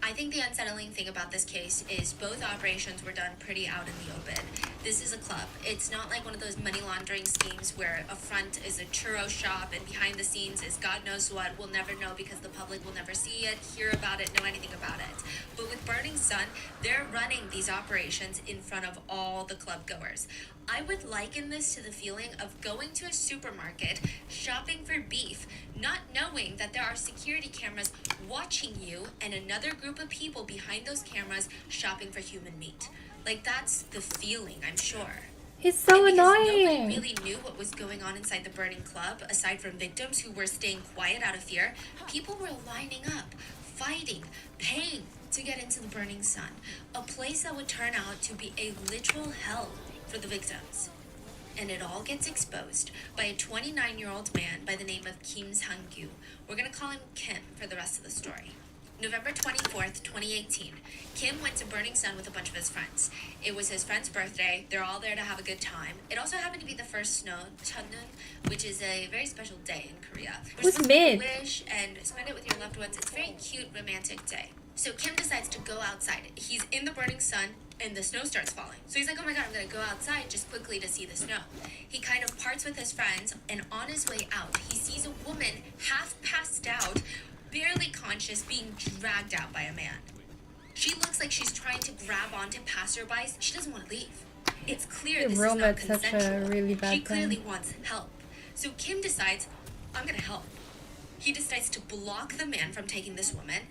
I think the unsettling thing about this case is both operations were done pretty out in the open. This is a club. It's not like one of those money laundering schemes where a front is a churro shop and behind the scenes is God knows what. We'll never know because the public will never see it, hear about it, know anything about it. But with Burning Sun, they're running these operations in front of all the club goers. I would liken this to the feeling of going to a supermarket, shopping for beef, not knowing that there are security cameras watching you and another group of people behind those cameras shopping for human meat. Like, that's the feeling, I'm sure. He's so And because nobody annoying. really knew what was going on inside the burning club, aside from victims who were staying quiet out of fear, people were lining up, fighting, paying to get into the Burning Sun, a place that would turn out to be a literal hell for the victims. And it all gets exposed by a 29-year-old man by the name of Kim Sang-gyu. We're gonna call him Kim for the rest of the story. November 24th, 2018, Kim went to Burning Sun with a bunch of his friends. It was his friend's birthday. They're all there to have a good time. It also happened to be the first snow, Cheonneun, which is a very special day in Korea. You're Who's supposed to mid? wish and spend it with your loved ones. It's a very cute, romantic day. So Kim decides to go outside. He's in the burning sun and the snow starts falling. So he's like, oh my god, I'm gonna go outside just quickly to see the snow. He kind of parts with his friends, and on his way out, he sees a woman half passed out, barely conscious, being dragged out by a man. She looks like she's trying to grab onto passerbys. She doesn't want to leave. It's clear this is Rome not at such a consensual. really bad She clearly time. wants help. So Kim decides, I'm gonna help. He decides to block the man from taking this woman,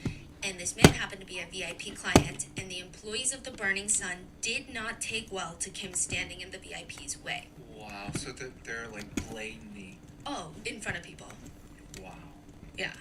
and this man happened to be a VIP client, and the employees of the Burning Sun did not take well to Kim standing in the VIP's way. Wow, so they're like blatantly. Oh, in front of people. Wow. Yeah.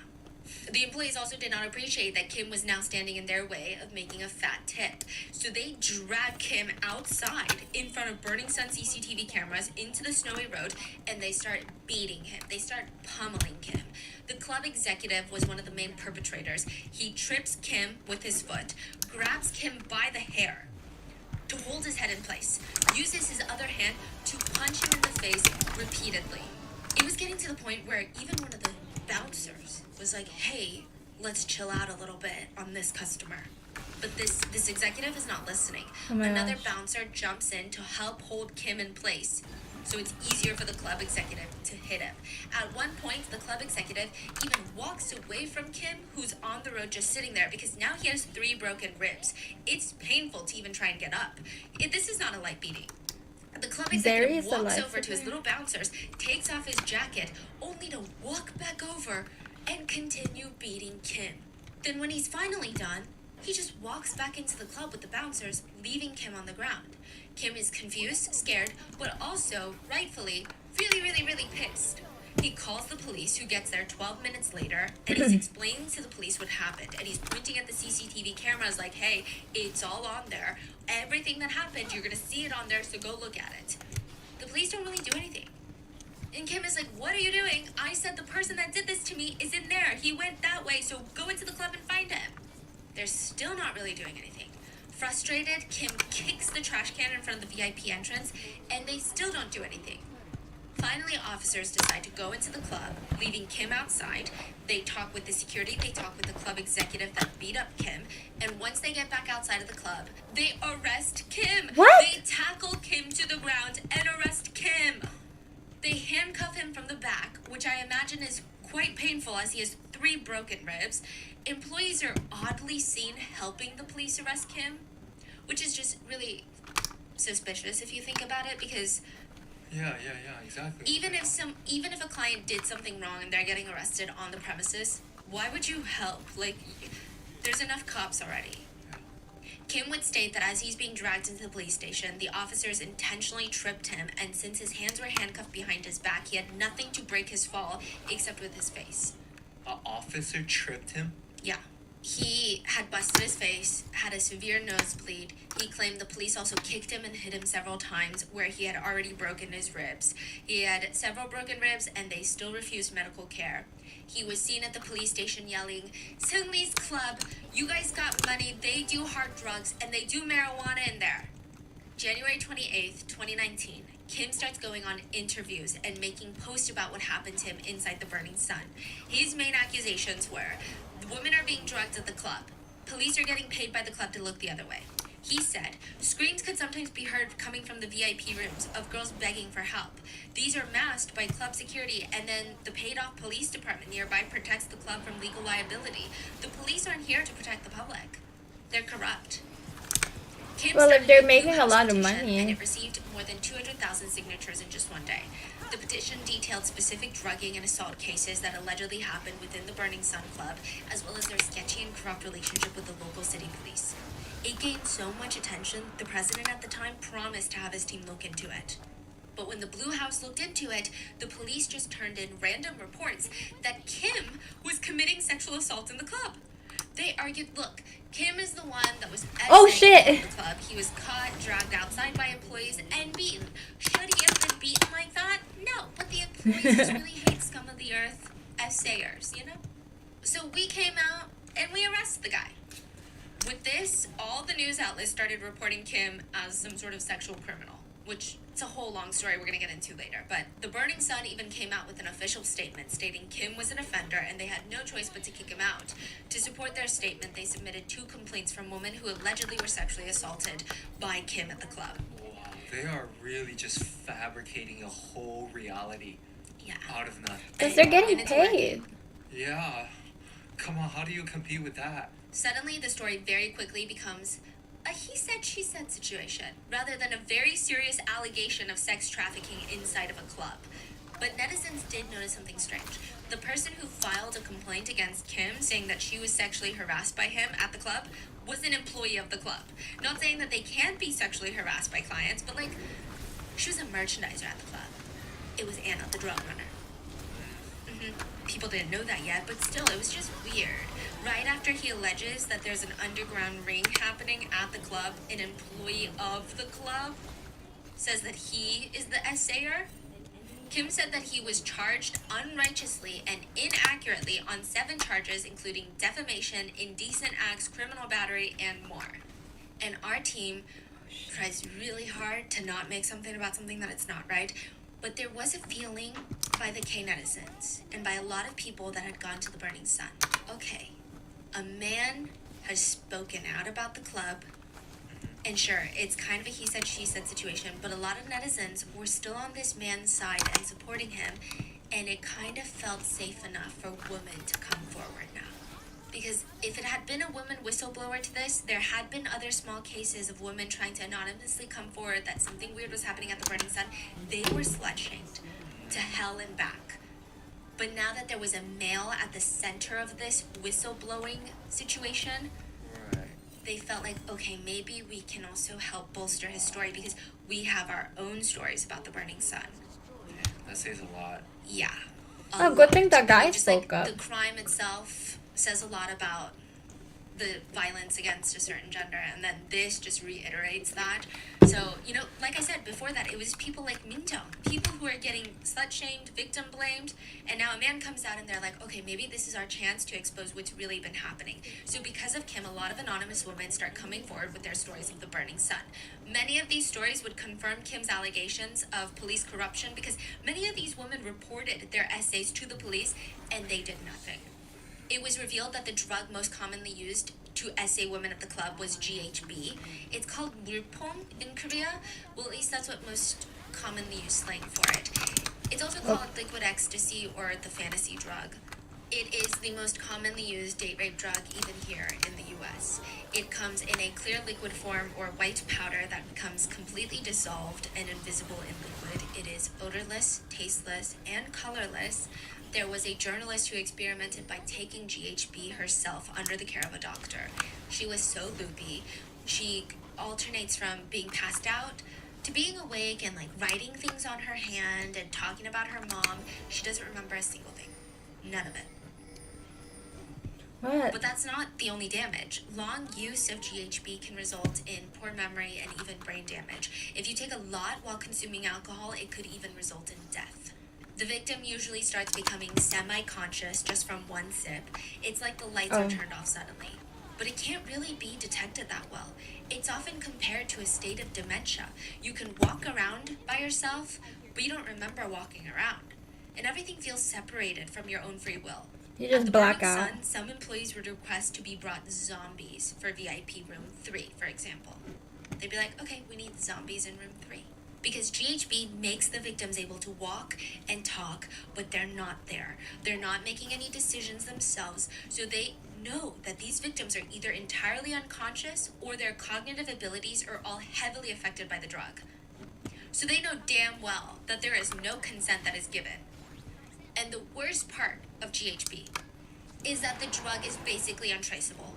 The employees also did not appreciate that Kim was now standing in their way of making a fat tip. So they drag Kim outside in front of Burning Sun CCTV cameras into the snowy road, and they start beating him. They start pummeling Kim. The club executive was one of the main perpetrators. He trips Kim with his foot, grabs Kim by the hair to hold his head in place, uses his other hand to punch him in the face repeatedly. It was getting to the point where even one of the bouncers was like, hey, let's chill out a little bit on this customer. But this executive is not listening. Oh my Another gosh. bouncer jumps in to help hold Kim in place, so it's easier for the club executive to hit him. At one point, the club executive even walks away from Kim, who's on the road just sitting there, because now he has 3 broken ribs. It's painful to even try and get up. This is not a light beating. The club There executive is a walks light over to his beating. little bouncers, takes off his jacket, only to walk back over and continue beating Kim. Then when he's finally done, he just walks back into the club with the bouncers, leaving Kim on the ground. Kim is confused, scared, but also, rightfully, really, really, really pissed. He calls the police, who gets there 12 minutes later, and he's explaining to the police what happened. And he's pointing at the CCTV cameras like, hey, it's all on there. Everything that happened, you're gonna see it on there, so go look at it. The police don't really do anything. And Kim is like, what are you doing? I said the person that did this to me is in there. He went that way, so go into the club and find him. They're still not really doing anything. Frustrated, Kim kicks the trash can in front of the VIP entrance, and they still don't do anything. Finally, officers decide to go into the club, leaving Kim outside. They talk with the security, they talk with the club executive that beat up Kim, and once they get back outside of the club, they arrest Kim! What? They tackle Kim to the ground and arrest Kim! They handcuff him from the back, which I imagine is quite painful as he has 3 broken ribs. Employees are oddly seen helping the police arrest Kim, which is just really suspicious if you think about it, because Yeah, exactly. even if a client did something wrong and they're getting arrested on the premises, why would you help? Like, there's enough cops already. Kim would state that as he's being dragged into the police station, the officers intentionally tripped him, and since his hands were handcuffed behind his back, he had nothing to break his fall except with his face. An officer tripped him? Yeah. He had busted his face, had a severe nosebleed. He claimed the police also kicked him and hit him several times where he had already broken his ribs. He had several broken ribs and they still refused medical care. He was seen at the police station yelling, Seungri's Club, you guys got money, they do hard drugs, and they do marijuana in there. January 28th, 2019, Kim starts going on interviews and making posts about what happened to him inside the Burning Sun. His main accusations were, the women are being drugged at the club. Police are getting paid by the club to look the other way. He said, screams could sometimes be heard coming from the VIP rooms of girls begging for help. These are masked by club security, and then the paid-off police department nearby protects the club from legal liability. The police aren't here to protect the public. They're corrupt. Kim Well, if started they're Blue making a House lot of petition, money. and it received more than 200,000 signatures in just one day. The petition detailed specific drugging and assault cases that allegedly happened within the Burning Sun Club, as well as their sketchy and corrupt relationship with the local city police. It gained so much attention, the president at the time promised to have his team look into it. But when the Blue House looked into it, the police just turned in random reports that Kim was committing sexual assault in the club. They argued, look, Kim is the one that was Oh, exiting shit. the club. He was caught, dragged outside by employees, and beaten. Should he have been beaten like that? No, but the employees just really hate scum of the earth essayers, you know? So we came out and we arrested the guy. With this, all the news outlets started reporting Kim as some sort of sexual criminal, which it's a whole long story we're going to get into later. But the Burning Sun even came out with an official statement stating Kim was an offender and they had no choice but to kick him out. To support their statement, they submitted 2 complaints from women who allegedly were sexually assaulted by Kim at the club. Wow, they are really just fabricating a whole reality Yeah. out of nothing. Because they're getting And it's working. paid. Yeah. Come on, how do you compete with that? Suddenly, the story very quickly becomes a he said, she said situation, rather than a very serious allegation of sex trafficking inside of a club. But netizens did notice something strange. The person who filed a complaint against Kim saying that she was sexually harassed by him at the club was an employee of the club. Not saying that they can't be sexually harassed by clients, but like, she was a merchandiser at the club. It was Anna, the drug runner. People didn't know that yet, but still, it was just weird. Right after he alleges that there's an underground ring happening at the club, an employee of the club says that he is the assayer. Kim said that he was charged unrighteously and inaccurately on 7 charges, including defamation, indecent acts, criminal battery, and more. And our team tries really hard to not make something about something that it's not, right? But there was a feeling by the K netizens and by a lot of people that had gone to the Burning Sun. Okay, a man has spoken out about the club, and sure, it's kind of a he said, she said situation, but a lot of netizens were still on this man's side and supporting him, and it kind of felt safe enough for women to come forward now. Because if it had been a woman whistleblower to this, there had been other small cases of women trying to anonymously come forward that something weird was happening at the Burning Sun. They were slut-shamed to hell and back. But now that there was a male at the center of this whistleblowing situation, Right. they felt like, okay, maybe we can also help bolster his story because we have our own stories about the Burning Sun. That says a lot. Yeah. Oh, good thing that guy Just spoke like up. the crime itself says a lot about the violence against a certain gender, and then this just reiterates that. So, you know, like I said before that, it was people like Minto, people who are getting slut-shamed, victim-blamed, and now a man comes out and they're like, okay, maybe this is our chance to expose what's really been happening. So because of Kim, a lot of anonymous women start coming forward with their stories of the Burning Sun. Many of these stories would confirm Kim's allegations of police corruption because many of these women reported their essays to the police and they did nothing. It was revealed that the drug most commonly used to essay women at the club was GHB. It's called Lurpong in Korea. Well, at least that's what most commonly used slang for it. It's also called liquid ecstasy or the fantasy drug. It is the most commonly used date rape drug even here in the US. It comes in a clear liquid form or white powder that becomes completely dissolved and invisible in liquid. It is odorless, tasteless, and colorless. There was a journalist who experimented by taking GHB herself under the care of a doctor. She was so loopy. She alternates from being passed out to being awake and like writing things on her hand and talking about her mom. She doesn't remember a single thing. None of it. What? But that's not the only damage. Long use of GHB can result in poor memory and even brain damage. If you take a lot while consuming alcohol, it could even result in death. The victim usually starts becoming semi-conscious just from one sip. It's like the lights are turned off suddenly. But it can't really be detected that well. It's often compared to a state of dementia. You can walk around by yourself, but you don't remember walking around. And everything feels separated from your own free will. You At just the black Burning out. Sun, some employees would request to be brought zombies for VIP room 3, for example. They'd be like, okay, we need zombies in room 3. Because GHB makes the victims able to walk and talk, but they're not there. They're not making any decisions themselves, so they know that these victims are either entirely unconscious or their cognitive abilities are all heavily affected by the drug. So they know damn well that there is no consent that is given. And the worst part of GHB is that the drug is basically untraceable.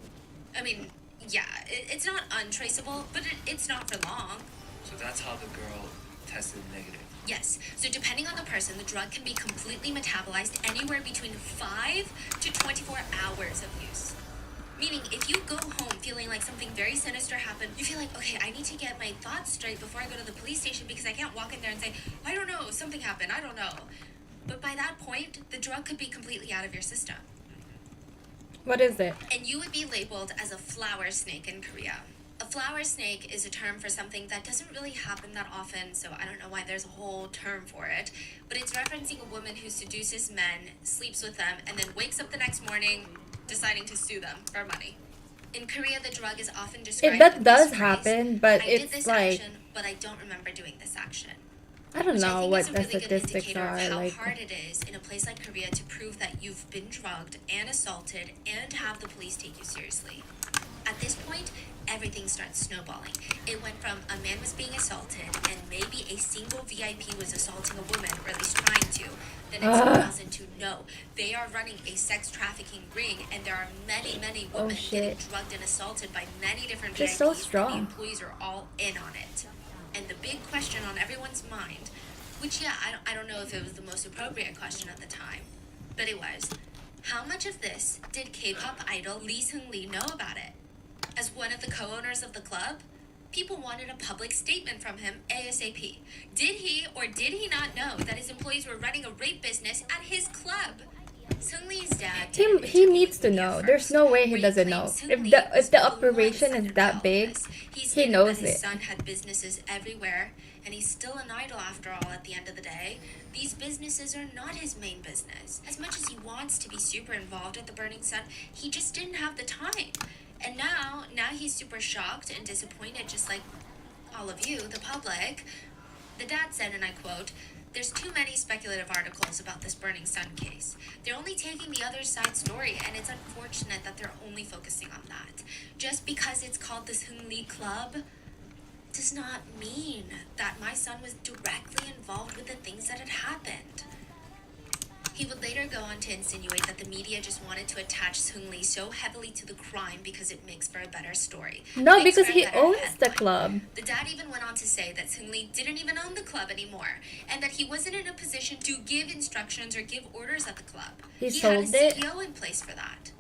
I mean, yeah, it's not untraceable, but it's not for long. So that's how the girl tested negative. Yes, so depending on the person, the drug can be completely metabolized anywhere between 5 to 24 hours of use. Meaning, if you go home feeling like something very sinister happened, you feel like, okay, I need to get my thoughts straight before I go to the police station because I can't walk in there and say, I don't know, something happened, I don't know. But by that point, the drug could be completely out of your system. What is it? And you would be labeled as a flower snake in Korea. A flower snake is a term for something that doesn't really happen that often, so I don't know why there's a whole term for it. But it's referencing a woman who seduces men, sleeps with them, and then wakes up the next morning deciding to sue them for money. In Korea, the drug is often described That with does this phrase, happen, but I did it's this like, action, but I don't remember doing this action. I don't Which I know think what is a the really good statistics indicator are. of how Like, hard it is in a place like Korea to prove that you've been drugged and assaulted and have the police take you seriously. At this point, everything starts snowballing. It went from a man was being assaulted and maybe a single VIP was assaulting a woman, or at least trying to. Then it snowballs into no, they are running a sex trafficking ring and there are many, many Oh, women getting shit. drugged and assaulted by many different She's VIPs. so And the strong. employees are all in on it. And the big question on everyone's mind, which yeah, I don't know if it was the most appropriate question at the time, but it was, how much of this did K-pop idol Lee Seung-lee know about it? As one of the co-owners of the club, people wanted a public statement from him ASAP. Did he or did he not know that his employees were running a rape business at his club? Seung-lee's dad did an he interview needs with to media know. There's first, no way he where doesn't claimed know. Seung-lee If was the blindsided operation is by that all big, this. He he stated knows that his it. son had businesses everywhere, and he's still an idol after all at the end of the day. These businesses are not his main business. As much as he wants to be super involved at the Burning Sun, he just didn't have the time. And now he's super shocked and disappointed, just like all of you, the public. The dad said, and I quote, "There's too many speculative articles about this Burning Sun case. They're only taking the other side's story, and it's unfortunate that they're only focusing on that. Just because it's called the Seung-Lee Club does not mean that my son was directly involved with the things that had happened." He would later go on to insinuate that the media just wanted to attach Seung-Lee so heavily to the crime because it makes for a better story. No, Makes because for a he better owns the headline. club. The dad even went on to say that Seung-Lee didn't even own the club anymore, and that he wasn't in a position to give instructions or give orders at the club. He had a sold it? CEO in place for that.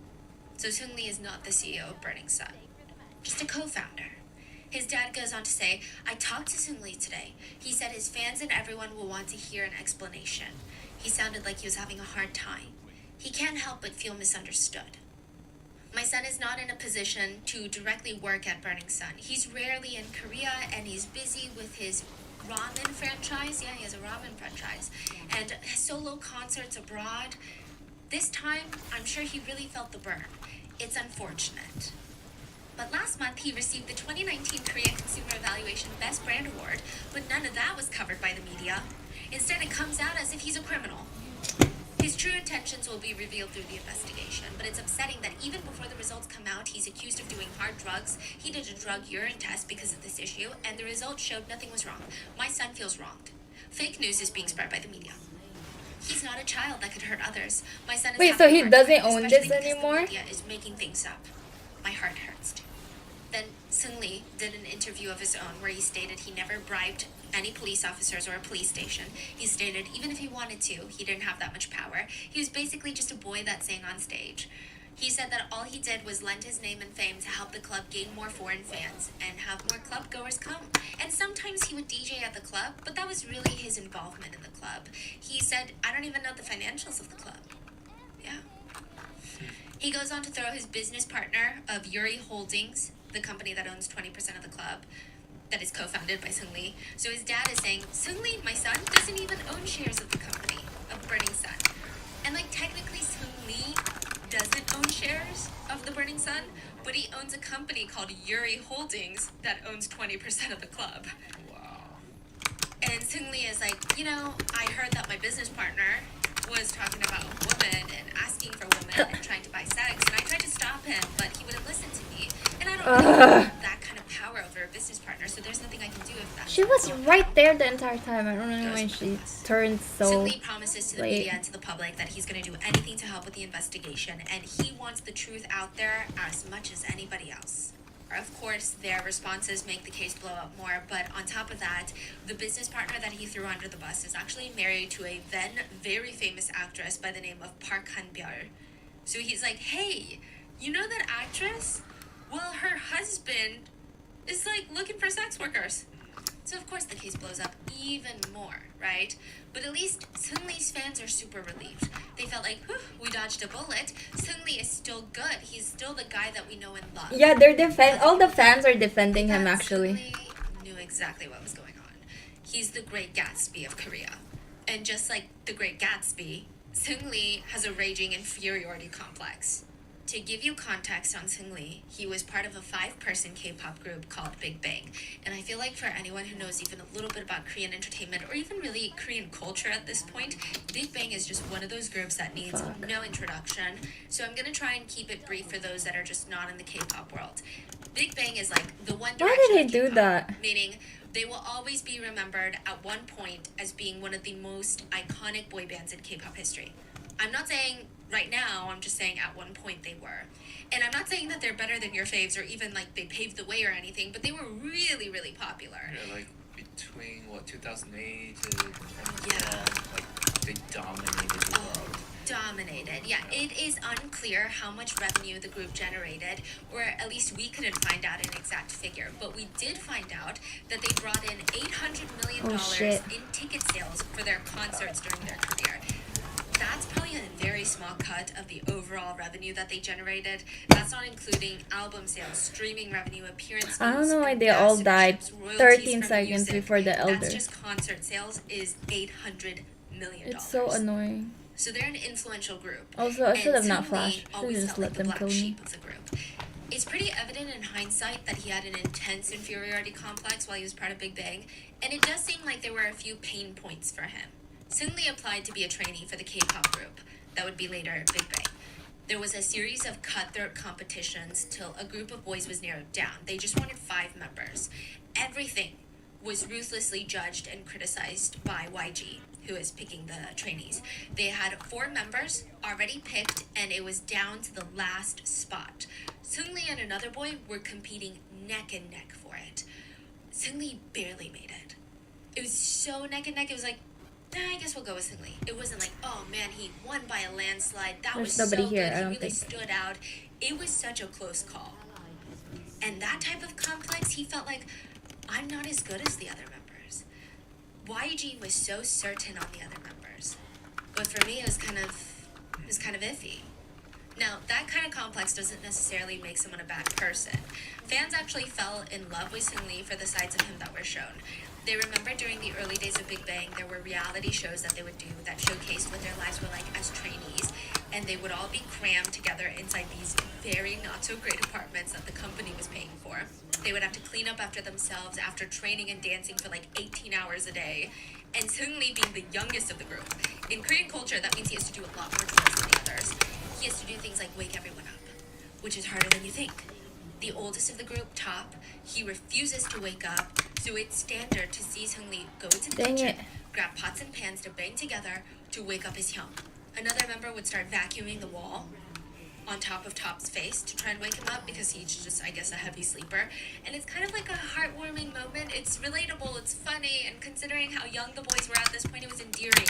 So Seung-Lee is not the CEO of Burning Sun, just a co-founder. His dad goes on to say, "I talked to Seung-Lee today. He said his fans and everyone will want to hear an explanation. He sounded like he was having a hard time. He can't help but feel misunderstood. My son is not in a position to directly work at Burning Sun. He's rarely in Korea and he's busy with his ramen franchise." Yeah, he has a ramen franchise. "And solo concerts abroad. This time, I'm sure he really felt the burn. It's unfortunate." But last month, he received the 2019 Korea Consumer Evaluation Best Brand Award, but none of that was covered by the media. Instead, it comes out as if he's a criminal. His true intentions will be revealed through the investigation, but it's upsetting that even before the results come out, he's accused of doing hard drugs. He did a drug urine test because of this issue, and the results showed nothing was wrong. My son feels wronged. Fake news is being spread by the media. He's not a child that could hurt others. My son is Wait, having so a he hard doesn't time, own especially this because anymore? The media is making things up. My heart hurts. Then Seung-Lee did an interview of his own where he stated he never bribed any police officers or a police station. He stated even if he wanted to, he didn't have that much power. He was basically just a boy that sang on stage. He said that all he did was lend his name and fame to help the club gain more foreign fans and have more club goers come. And sometimes he would DJ at the club, but that was really his involvement in the club. He said, "I don't even know the financials of the club." Yeah. He goes on to throw his business partner of Yuri Holdings, the company that owns 20% of the club, that is co-founded by Seung-Lee. So his dad is saying, Seung-Lee, my son, doesn't even own shares of the company, of Burning Sun. And like technically Seung-Lee doesn't own shares of the Burning Sun, but he owns a company called Yuri Holdings that owns 20% of the club. Wow. And Seung-Lee is like, I heard that my business partner was talking about women and asking for women and trying to buy sex, and I tried to stop him, but he wouldn't listen to me. And I don't really have that kind of power over a business partner, so there's nothing I can do if that's She was not right there the entire time. I don't know why Does she pass. turned so. Seung-Lee promises to the late. media and to the public that he's going to do anything to help with the investigation, and he wants the truth out there as much as anybody else. Of course, their responses make the case blow up more, but on top of that, the business partner that he threw under the bus is actually married to a then very famous actress by the name of Park Han-byul. So he's like, hey, You know that actress? Well, her husband is like looking for sex workers. So of course the case blows up even more, right? But at least Seungri's fans are super relieved. They felt like, whew, we dodged a bullet. Seungri is still good. He's still the guy that we know and love. Yeah, all the fans are defending him That actually. Seungri knew exactly what was going on. He's the Great Gatsby of Korea. And just like the Great Gatsby, Seungri has a raging inferiority complex. To give you context on Seungri, he was part of a 5-person K-pop group called Big Bang. And I feel like for anyone who knows even a little bit about Korean entertainment or even really Korean culture at this point, Big Bang is just one of those groups that needs Fuck. no introduction. So I'm gonna try and keep it brief for those that are just not in the K-pop world. Big Bang is like the One Why Direction did of he do K-pop, that? meaning they will always be remembered at one point as being one of the most iconic boy bands in K-pop history. I'm not saying right now, I'm just saying at one point they were. And I'm not saying that they're better than your faves or even like they paved the way or anything, but they were really, really popular. Yeah, like between 2008 to Yeah. like they dominated the world. Dominated. Yeah, it is unclear how much revenue the group generated, or at least we couldn't find out an exact figure. But we did find out that they brought in $800 million Oh, shit. in ticket sales for their concerts during their career. That's probably a very small cut of the overall revenue that they generated. That's not including album sales, streaming revenue, appearance I don't know why fees, they all died ambassadorships, royalties 13 from seconds music. before the elder. That's just concert sales is $800 million. It's so annoying. So they're an influential group. Also, I should have And not Seungri flashed. Should always have just felt let like the them black kill me. sheep of the group. It's pretty evident in hindsight that he had an intense inferiority complex while he was part of Big Bang, and it does seem like there were a few pain points for him. Seungri applied to be a trainee for the K-pop group that would be later Big Bang. There was a series of cutthroat competitions till a group of boys was narrowed down. They just wanted 5 members. Everything was ruthlessly judged and criticized by YG, who is picking the trainees. They had 4 members already picked, and it was down to the last spot. Seungri and another boy were competing neck and neck for it. Seungri barely made it. It was so neck and neck. It was like, I guess we'll go with Seungri. It wasn't like, oh man, he won by a landslide. That There's was nobody so here, good. I He don't really think. stood out. It was such a close call. And that type of complex, he felt like, I'm not as good as the other members. YG was so certain on the other members. But for me, it was kind of iffy. Now, that kind of complex doesn't necessarily make someone a bad person. Fans actually fell in love with Seungri for the sides of him that were shown. They remember during the early days of Big Bang, there were reality shows that they would do that showcased what their lives were like as trainees, and they would all be crammed together inside these very not so great apartments that the company was paying for. They would have to clean up after themselves after training and dancing for like 18 hours a day. And Seungri being the youngest of the group. In Korean culture, that means he has to do a lot more chores than the others. He has to do things like wake everyone up, which is harder than you think. The oldest of the group, Top, he refuses to wake up, so it's standard to see Seungri go into the Dang kitchen, it. grab pots and pans to bang together to wake up his hyung. Another member would start vacuuming the wall on top of Top's face to try and wake him up because he's just, I guess, a heavy sleeper. And it's kind of like a heartwarming moment. It's relatable, it's funny, and considering how young the boys were at this point, it was endearing.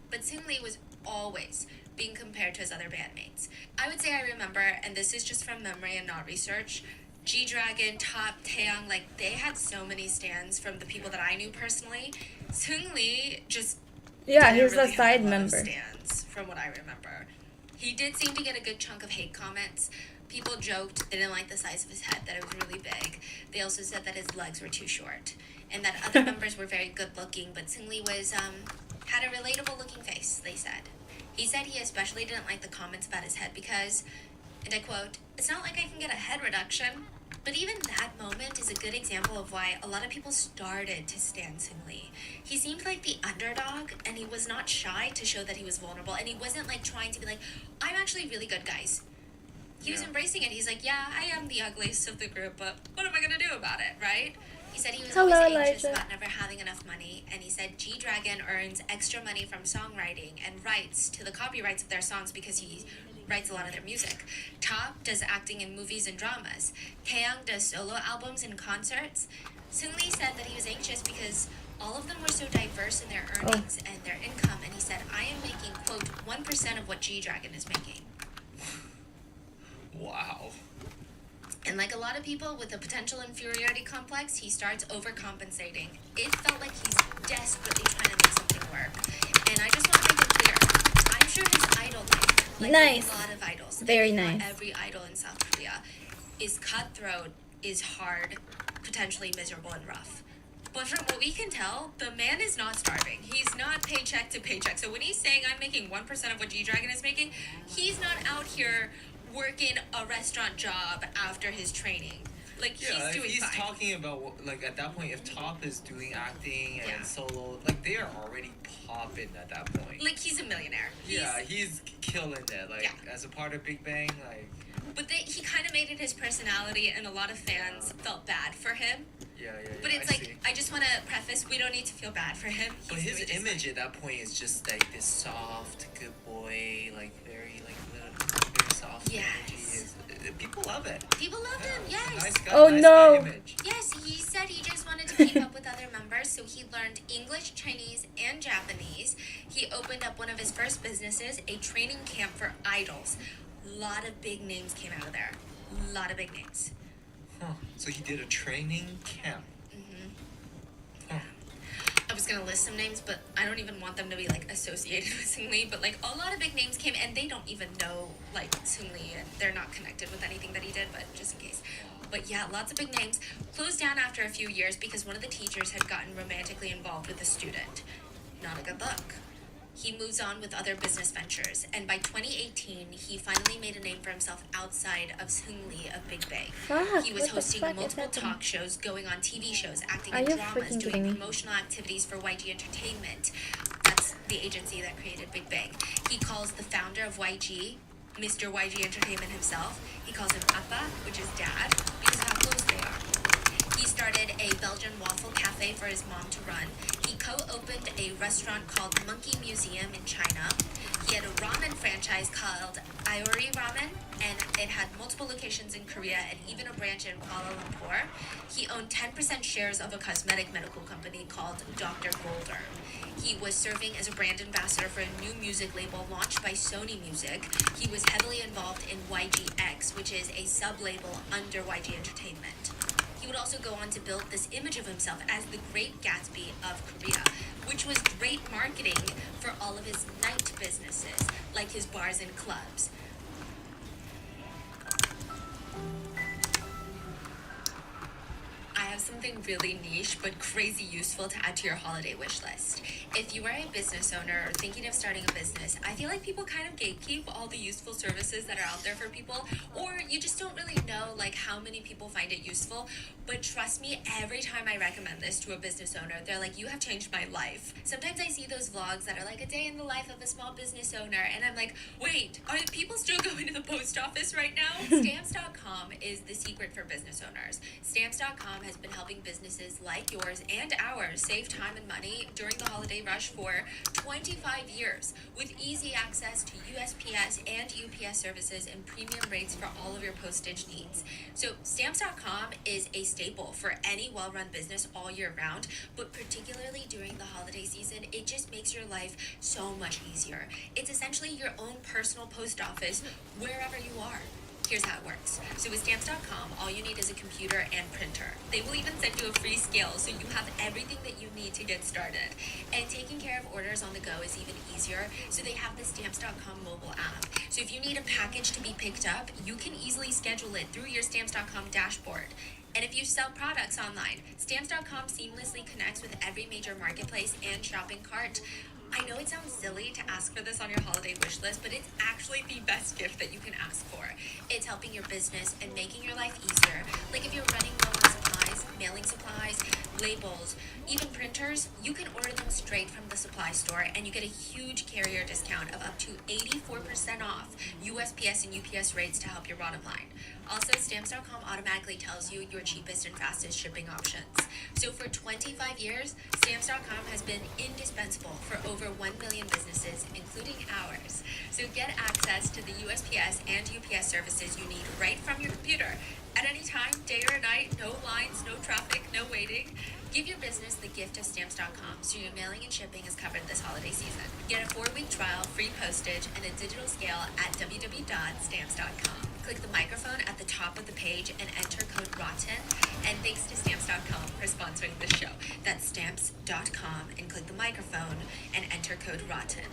But Seungri was always being compared to his other bandmates. I would say I remember, and this is just from memory and not research, G-Dragon, Top, Taeyang, like they had so many stands from the people that I knew personally. Seungri just Yeah, didn't he's really a have side lot of member. stands, from what I remember. He did seem to get a good chunk of hate comments. People joked they didn't like the size of his head, that it was really big. They also said that his legs were too short, and that other members were very good looking, but Seungri was had a relatable looking face, they said. He said he especially didn't like the comments about his head because, and I quote, "It's not like I can get a head reduction." But even that moment is a good example of why a lot of people started to stand Seungri. He seemed like the underdog, and he was not shy to show that he was vulnerable, and he wasn't like trying to be like, I'm actually really good, guys. He was Yeah. embracing it. He's like, yeah, I am the ugliest of the group, but what am I gonna do about it, right? He said he was Hello, always anxious Elijah. about never having enough money, and he said G-Dragon earns extra money from songwriting and rights to the copyrights of their songs because he writes a lot of their music. Top does acting in movies and dramas. Taeyang does solo albums and concerts. Seungri said that he was anxious because all of them were so diverse in their earnings and their income, and he said, I am making, quote, 1% of what G-Dragon is making. Wow. And like a lot of people with a potential inferiority complex, he starts overcompensating. It felt like he's desperately trying to make something work. And I just want to make it clear, I'm sure his idol life, like Nice. a lot of idols, Very if not nice. every idol in South Korea, is cutthroat, is hard, potentially miserable and rough. But from what we can tell, the man is not starving. He's not paycheck to paycheck. So when he's saying I'm making 1% of what G-Dragon is making, he's not out here working a restaurant job after his training. Like, Yeah, he's if doing he's fine. talking about like at that point, if Top is doing acting and Yeah. solo, like they are already popping at that point. Like, he's a millionaire. Yeah, he's killing it. Like Yeah. as a part of Big Bang, like But he kind of made it his personality, and a lot of fans felt bad for him. yeah. But it's I like, see. I just want to preface, we don't need to feel bad for him. But He's his doing just image fine. at that point is just like this soft, good boy, like very very soft Yes. energy. People love it. People loved him, yes. Nice guy. Oh, nice no. Guy image. Yes, he said he just wanted to keep up with other members, so he learned English, Chinese, and Japanese. He opened up one of his first businesses, a training camp for idols. A lot of big names came out of there. A lot of big names. Huh. So he did a training camp. Huh. I was gonna list some names, but I don't even want them to be like associated with Seungri. But like a lot of big names came, and they don't even know like Seungri, and they're not connected with anything that he did. But just in case. But yeah, lots of big names. Closed down after a few years because one of the teachers had gotten romantically involved with a student. Not a good look. He moves on with other business ventures, and by 2018, he finally made a name for himself outside of Seungri of Big Bang. Fuck, He was what the hosting fuck is multiple happening? talk shows, going on TV shows, acting Are in you dramas, freaking doing kidding me? promotional activities for YG Entertainment. That's the agency that created Big Bang. He calls the founder of YG, Mr. YG Entertainment himself. He calls him Appa, which is dad, because of how close they are. He started a Belgian waffle cafe for his mom to run. He co-opened a restaurant called Monkey Museum in China. He had a ramen franchise called Iori Ramen, and it had multiple locations in Korea and even a branch in Kuala Lumpur. He owned 10% shares of a cosmetic medical company called Dr. Golder. He was serving as a brand ambassador for a new music label launched by Sony Music. He was heavily involved in YGX, which is a sub-label under YG Entertainment. He would also go on to build this image of himself as the Great Gatsby of Korea, which was great marketing for all of his night businesses, like his bars and clubs. I have something really niche but crazy useful to add to your holiday wish list. If you are a business owner or thinking of starting a business, I feel like people kind of gatekeep all the useful services that are out there for people, or you just don't really know like how many people find it useful. But trust me, every time I recommend this to a business owner, they're like, you have changed my life. Sometimes I see those vlogs that are like a day in the life of a small business owner, and I'm like, wait, are people still going to the post office right now? Stamps.com is the secret for business owners. Stamps.com has been helping businesses like yours and ours save time and money during the holiday rush for 25 years with easy access to USPS and UPS services and premium rates for all of your postage needs. So Stamps.com is a staple for any well-run business all year round, but particularly during the holiday season, it just makes your life so much easier. It's essentially your own personal post office wherever you are. Here's how it works. So with Stamps.com, all you need is a computer and printer. They will even send you a free scale, so you have everything that you need to get started. And taking care of orders on the go is even easier, so they have the Stamps.com mobile app. So if you need a package to be picked up, you can easily schedule it through your Stamps.com dashboard. And if you sell products online, Stamps.com seamlessly connects with every major marketplace and shopping cart. I know it sounds silly to ask for this on your holiday wish list, but it's actually the best gift that you can ask for. It's helping your business and making your life easier. Like if you're running low on supplies, mailing supplies, labels, even printers, you can order them straight from the supply store and you get a huge carrier discount of up to 84% off USPS and UPS rates to help your bottom line. Also, Stamps.com automatically tells you your cheapest and fastest shipping options. So for 25 years, Stamps.com has been indispensable for over 1 million businesses, including ours. So get access to the USPS and UPS services you need right from your computer at any time, day or night, no lines, no traffic, no waiting. Give your business the gift of Stamps.com so your mailing and shipping is covered this holiday season. Get a 4-week trial, free postage, and a digital scale at www.stamps.com. Click the microphone at the top of the page and enter code ROTTEN. And thanks to Stamps.com for sponsoring the show. That's Stamps.com and click the microphone and enter code ROTTEN.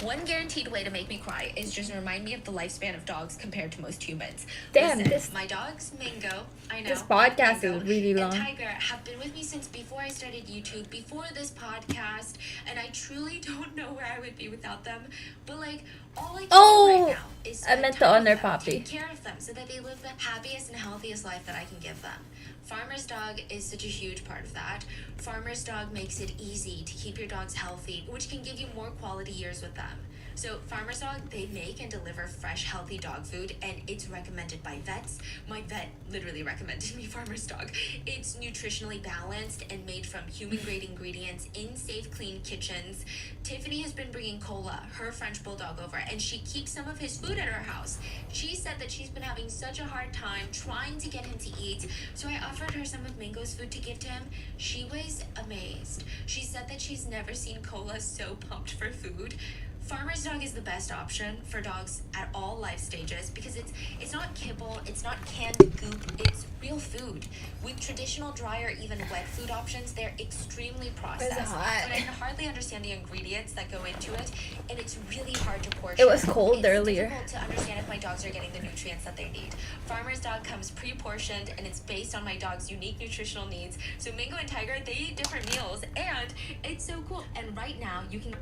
One guaranteed way to make me cry is just remind me of the lifespan of dogs compared to most humans. Damn, Listen, my dogs, Mango, I know. this podcast Mango, is really long. And Tiger have been with me since before I started YouTube, before this podcast, and I truly don't know where I would be without them. But like, all I can do right now is I spend meant to time with honor them, Poppy. take care of them, so that they live the happiest and healthiest life that I can give them. Farmer's Dog is such a huge part of that. Farmer's Dog makes it easy to keep your dogs healthy, which can give you more quality years with them. So Farmer's Dog, they make and deliver fresh, healthy dog food, and it's recommended by vets. My vet literally recommended me Farmer's Dog. It's nutritionally balanced and made from human-grade ingredients in safe, clean kitchens. Tiffany has been bringing Cola, her French Bulldog, over, and she keeps some of his food at her house. She said that she's been having such a hard time trying to get him to eat, so I offered her some of Mango's food to give to him. She was amazed. She said that she's never seen Cola so pumped for food. Farmer's Dog is the best option for dogs at all life stages because it's not kibble, it's not canned goop, it's real food. With traditional dry or even wet food options, they're extremely processed. hot. But I can hardly understand the ingredients that go into it, and it's really hard to portion. It was cold It's earlier. difficult to understand if my dogs are getting the nutrients that they need. Farmer's Dog comes pre-portioned, and it's based on my dog's unique nutritional needs. So Mango and Tiger, they eat different meals, and it's so cool. And right now, you can...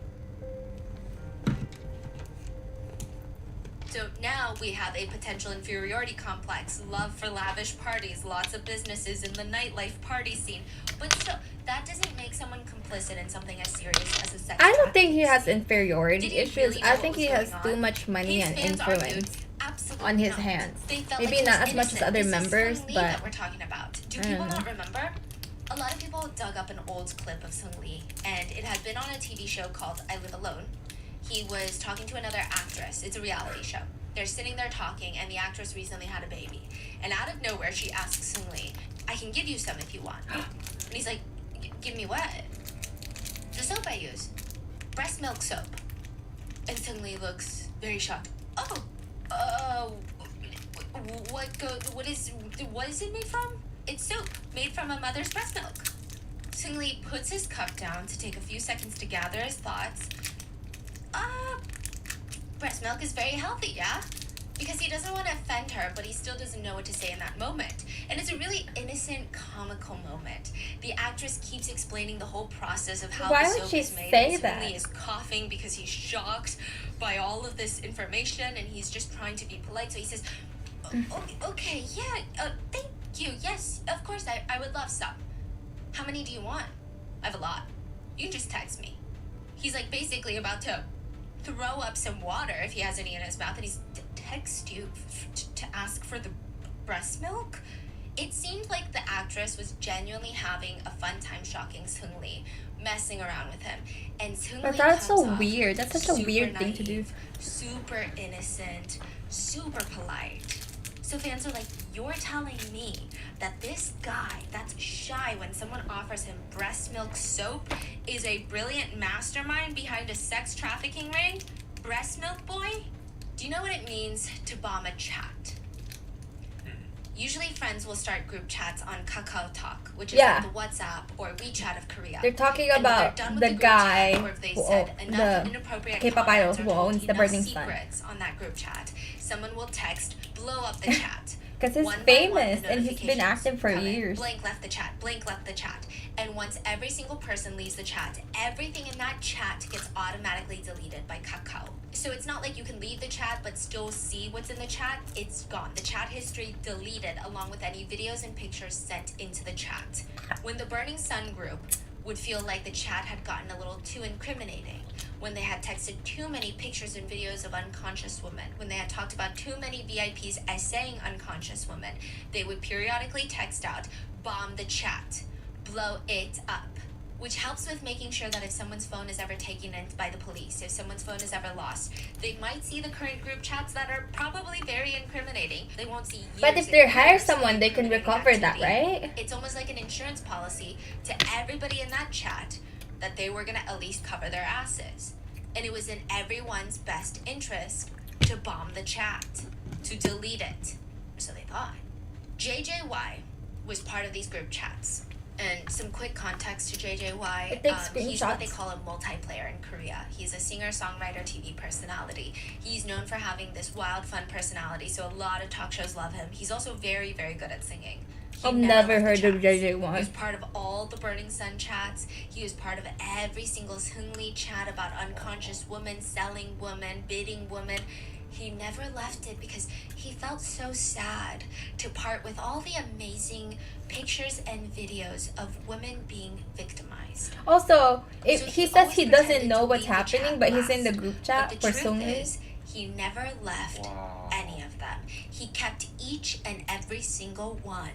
So now we have a potential inferiority complex, love for lavish parties, lots of businesses in the nightlife party scene. But still, that doesn't make someone complicit in something as serious as a sex I don't think he has trafficking. inferiority Did he issues. really know I what think was he has going too on? much money His and fans argued, influence absolutely on his not. hands. They felt Maybe like he not was as much as innocent. other This is members, Sung Lee but that we're talking about. Do I don't people know. not remember? A lot of people dug up an old clip of Sung Lee, and it had been on a TV show called I Live Alone. He was talking to another actress. It's a reality show. They're sitting there talking, and the actress recently had a baby. And out of nowhere, she asks Sung Lee, I can give you some if you want. And he's like, give me what? The soap I use. Breast milk soap. And Sung Lee looks very shocked. Oh, what is it made from? It's soap made from a mother's breast milk. Sung Lee puts his cup down to take a few seconds to gather his thoughts. Breast milk is very healthy, yeah? Because he doesn't want to offend her, but he still doesn't know what to say in that moment. And it's a really innocent, comical moment. The actress keeps explaining the whole process of how Why the would soap she is made. say And that? Sung Lee is coughing because he's shocked by all of this information, and he's just trying to be polite. So he says, okay, yeah, thank you. Yes, of course, I would love some. How many do you want? I have a lot. You can just text me. He's like basically about to throw up some water if he has any in his mouth, and he's text you to ask for the breast milk. It seemed like the actress was genuinely having a fun time shocking Sung Lee, messing around with him, and Sung But Lee that's so comes off weird. That's such a super weird thing to do. naive, super innocent, super polite. So fans are like, you're telling me that this guy that's shy when someone offers him breast milk soap is a brilliant mastermind behind a sex trafficking ring? Breast milk boy? Do you know what it means to bomb a chat? Usually friends will start group chats on Kakao Talk, which is Yeah. like the WhatsApp or WeChat of Korea. They're talking And when they're about done with the group guy chat, or if they who said enough the inappropriate K-pop comments idol or who told owns the enough Burning Sun. secrets on that group chat, someone will text, blow up the chat. Because he's One by one, famous the and he's been notifications active for come in. years. Blank left the chat, blank left the chat. And once every single person leaves the chat, everything in that chat gets automatically deleted by Kakao. So it's not like you can leave the chat but still see what's in the chat. It's gone. The chat history deleted along with any videos and pictures sent into the chat. When the Burning Sun group would feel like the chat had gotten a little too incriminating, when they had texted too many pictures and videos of unconscious women, when they had talked about too many VIPs essaying unconscious women, they would periodically text out, bomb the chat, blow it up, which helps with making sure that if someone's phone is ever taken in by the police, if someone's phone is ever lost, they might see the current group chats that are probably very incriminating. They won't see years But if and they hire years of someone, they can incriminating recover that, activity. right? It's almost like an insurance policy to everybody in that chat that they were gonna at least cover their asses. And it was in everyone's best interest to bomb the chat. to delete it. Or so they thought. JJY was part of these group chats. And some quick context to JJY. It takes He's what they screenshots. call a multiplayer in Korea. He's a singer-songwriter TV personality. He's known for having this wild, fun personality, so a lot of talk shows love him. He's also very, very good at singing. He I've never left the heard of chats. He JJ1. was part of all the Burning Sun chats. He was part of every single Seungri chat about unconscious women, selling women, bidding women. He never left it because he felt so sad to part with all the amazing pictures and videos of women being victimized. Also, if So he he says always he doesn't pretended know to what's leave the chat happening, but he's in the last. group But chat the for truth Seungri. is, he never left Wow. any of them. He kept each and every single one.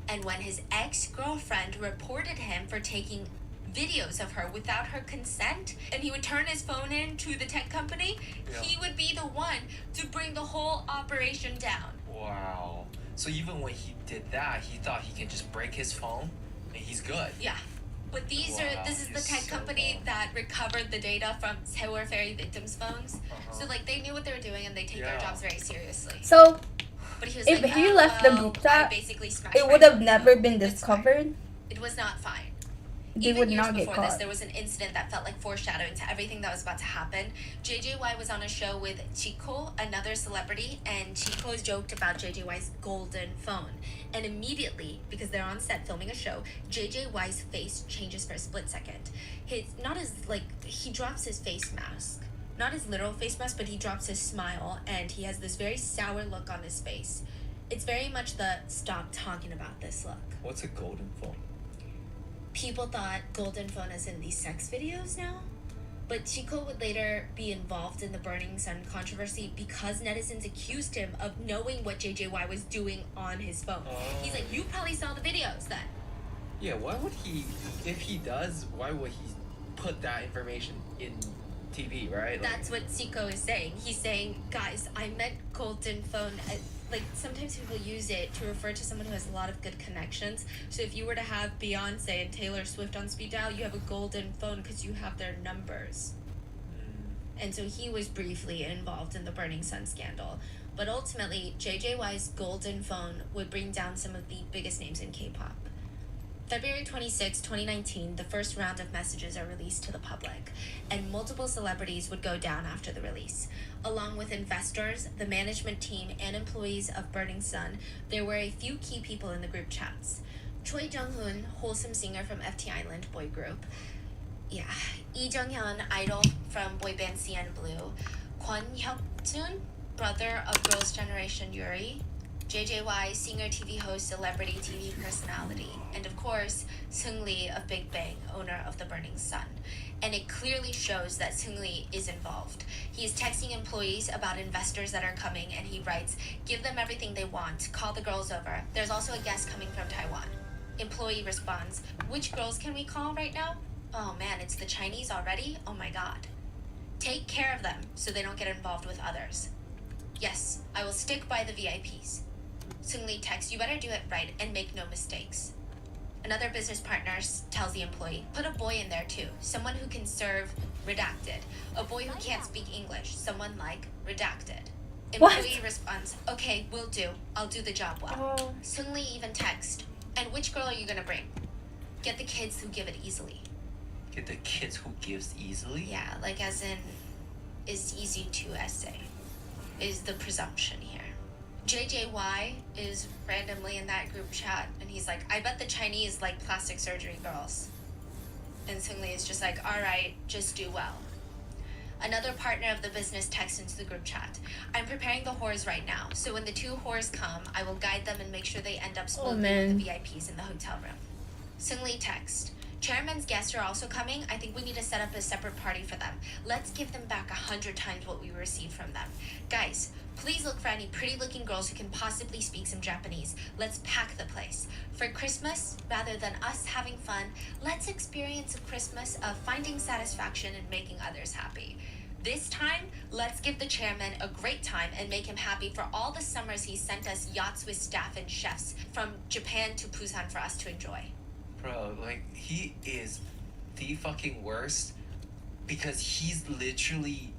And when his ex-girlfriend reported him for taking videos of her without her consent, and he would turn his phone in to the tech company, Yeah. he would be the one to bring the whole operation down. Wow. So even when he did that, he thought he can just break his phone and he's good. Yeah. But this is the he's tech so company dumb. that recovered the data from Sewol Ferry victims' phones. Uh-huh. So like they knew what they were doing and they take their Yeah. jobs very seriously. So, But he was if like, he "Oh, left the well, group I chat, basically smashed it my would have phone, never so been it's fine." discovered. It was not fine. They Even would years not get before this, caught. there was an incident that felt like foreshadowing to everything that was about to happen. JJY was on a show with Chico, another celebrity, and Chico joked about JJY's golden phone. And immediately, because they're on set filming a show, JJY's face changes for a split second. He drops his face mask. Not his literal face mask, but he drops his smile, and he has this very sour look on his face. It's very much the stop talking about this look. What's a golden phone? People thought golden phone as in these sex videos now, but Chico would later be involved in the Burning Sun controversy because netizens accused him of knowing what JJY was doing on his phone. He's like, you probably saw the videos then. Yeah, why would he, if he does, why would he put that information in TV, right? That's what Chico is saying. He's saying, guys, I meant golden phone. Like, sometimes people use it to refer to someone who has a lot of good connections. So if you were to have Beyonce and Taylor Swift on speed dial, you have a golden phone because you have their numbers. And so he was briefly involved in the Burning Sun scandal. But ultimately, JJY's golden phone would bring down some of the biggest names in K-pop. February 26, 2019, the first round of messages are released to the public, and multiple celebrities would go down after the release. Along with investors, the management team, and employees of Burning Sun, there were a few key people in the group chats. Choi Jung-hoon, wholesome singer from FT Island boy group. Yeah. Lee Jung-hyun, idol from boy band CN Blue. Kwon Hyuk-jun, brother of Girls' Generation Yuri. JJY, singer, TV host, celebrity TV personality. And of course, Seungri of Big Bang, owner of the Burning Sun. And it clearly shows that Seungri is involved. He is texting employees about investors that are coming, and he writes, give them everything they want, call the girls over. There's also a guest coming from Taiwan. Employee responds, which girls can we call right now? Oh man, it's the Chinese already? Oh my god. Take care of them so they don't get involved with others. Yes, I will stick by the VIPs. Seungri texts, you better do it right and make no mistakes. Another business partner tells the employee, put a boy in there too, someone who can serve redacted. A boy who can't speak English, someone like redacted. What? Employee responds, okay, will do. I'll do the job well. Oh. Seungri even texts, and which girl are you gonna bring? Get the kids who give it easily. Get the kids who gives easily? Yeah, like as in, is easy to essay, is the presumption here. JJY is randomly in that group chat, and he's like, I bet the Chinese like plastic surgery girls. And Seungri is just like, all right, just do well. Another partner of the business texts into the group chat, I'm preparing the whores right now, so when the two whores come, I will guide them and make sure they end up splitting man. with the VIPs in the hotel room. Seungri text, Chairman's guests are also coming. I think we need to set up a separate party for them. Let's give them back 100 times what we received from them. Guys, please look for any pretty-looking girls who can possibly speak some Japanese. Let's pack the place. For Christmas, rather than us having fun, let's experience a Christmas of finding satisfaction and making others happy. This time, let's give the chairman a great time and make him happy for all the summers he sent us yachts with staff and chefs from Japan to Busan for us to enjoy. Bro, like, he is the fucking worst because he's literally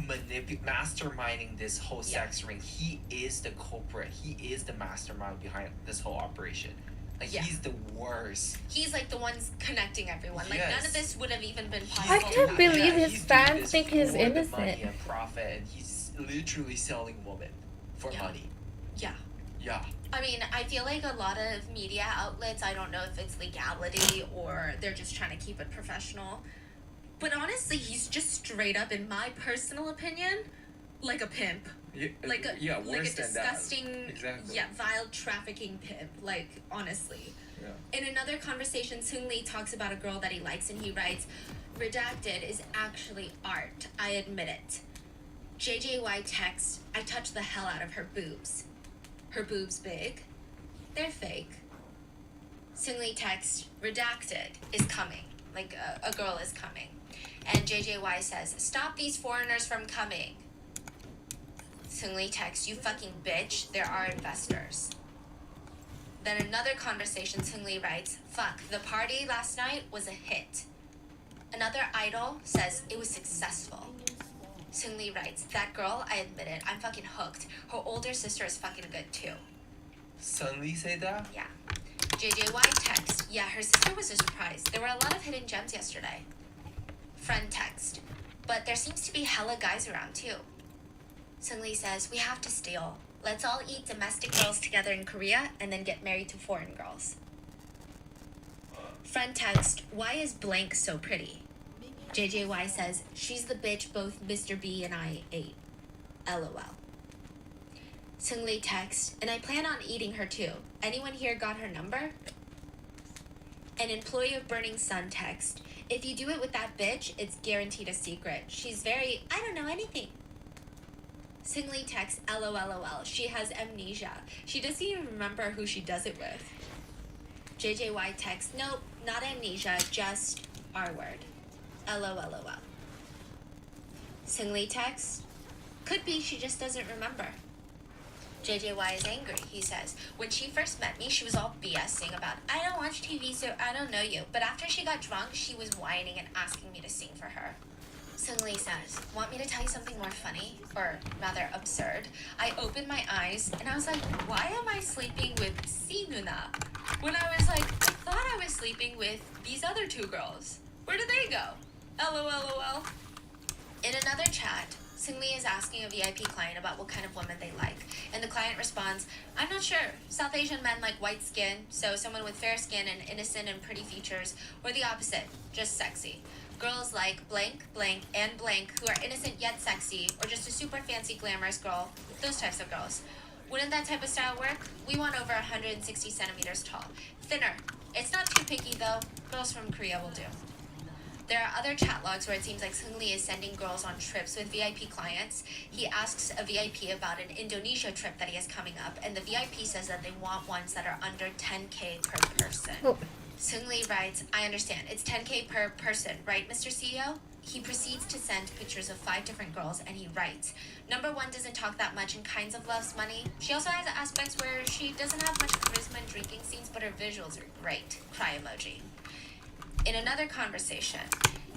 masterminding this whole Yeah. sex ring. He is the culprit. He is the mastermind behind this whole operation. Like Yeah. he's the worst. He's like the ones connecting everyone. Like none Yes. of this would have even been He's possible. I can't without believe him. his he's doing fans this think he's for the money innocent. and profit, and he's literally selling women for Yeah. money. Yeah. Yeah. I mean, I feel like a lot of media outlets, I don't know if it's legality or they're just trying to keep it professional. But honestly, he's just straight up, in my personal opinion, like a pimp. Like a yeah, like worse a than disgusting, that. Exactly. yeah, vile trafficking pimp. Like honestly. Yeah. In another conversation, Seung Lee talks about a girl that he likes, and he writes, "Redacted is actually art. I admit it." JJY texts, "I touched the hell out of her boobs. Her boobs big? They're fake." Seung Lee texts, "Redacted is coming." Like a girl is coming. And JJY says, "Stop these foreigners from coming." Seung Lee texts, "You fucking bitch, there are investors." Then another conversation, Seung Lee writes, "Fuck, the party last night was a hit." Another idol says it was successful. Seung Lee writes, "That girl, I admit it, I'm fucking hooked. Her older sister is fucking good too." Suddenly say that? Yeah. JJY text, "Yeah, her sister was a surprise. There were a lot of hidden gems yesterday." Friend text, "But there seems to be hella guys around too." Seung Lee says, "We have to steal. Let's all eat domestic girls together in Korea and then get married to foreign girls." Friend text, "Why is blank so pretty?" JJY says, "She's the bitch both Mr. B and I ate. LOL." Seung Lee text, "And I plan on eating her too. Anyone here got her number?" An employee of Burning Sun text, "If you do it with that bitch, it's guaranteed a secret. She's very, I don't know anything." Seung Lee texts, "LOLOL, she has amnesia. She doesn't even remember who she does it with." JJY texts, "Nope, not amnesia, just R word. LOLOL." Seung Lee texts, "Could be she just doesn't remember." JJY is angry. He says, "When she first met me, she was all BSing about, I don't watch TV, so I don't know you. But after she got drunk, she was whining and asking me to sing for her." Seung Lee says, "Want me to tell you something more funny? Or rather absurd? I opened my eyes and I was like, why am I sleeping with Si Nuna? When I was like, I thought I was sleeping with these other two girls. Where did they go? LOLOL." In another chat, Seung Lee is asking a VIP client about what kind of women they like, and the client responds, "I'm not sure. South Asian men like white skin, so someone with fair skin and innocent and pretty features, or the opposite, just sexy. Girls like blank, blank, and blank who are innocent yet sexy, or just a super fancy glamorous girl, those types of girls. Wouldn't that type of style work? We want over 160 centimeters tall. Thinner. It's not too picky though. Girls from Korea will do." There are other chat logs where it seems like Seung Lee is sending girls on trips with VIP clients. He asks a VIP about an Indonesia trip that he has coming up, and the VIP says that they want ones that are under 10K per person. Oh. Seung Lee writes, "I understand. It's 10K per person, right, Mr. CEO?" He proceeds to send pictures of 5 different girls, and he writes, "Number 1 doesn't talk that much and kinds of loves money. She also has aspects where she doesn't have much charisma in drinking scenes, but her visuals are great. Cry emoji." In another conversation,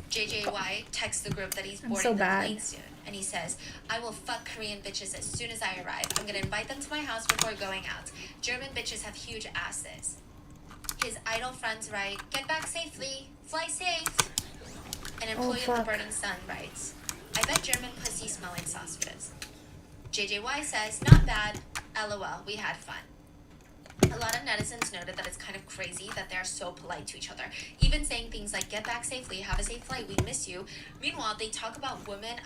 JJY texts the group that he's I'm boarding so the bad. plane soon, and he says, "I will fuck Korean bitches as soon as I arrive. I'm gonna invite them to my house before going out. German bitches have huge asses." His idol friends write, "Get back safely. Fly safe." An employee of the fuck. Burning Sun writes, "I bet German pussy smell like sausages." JJY says, "Not bad. LOL, we had fun." A lot of netizens noted that it's kind of crazy that they're so polite to each other, even saying things like, "Get back safely, have a safe flight, we miss you." Meanwhile, they talk about women,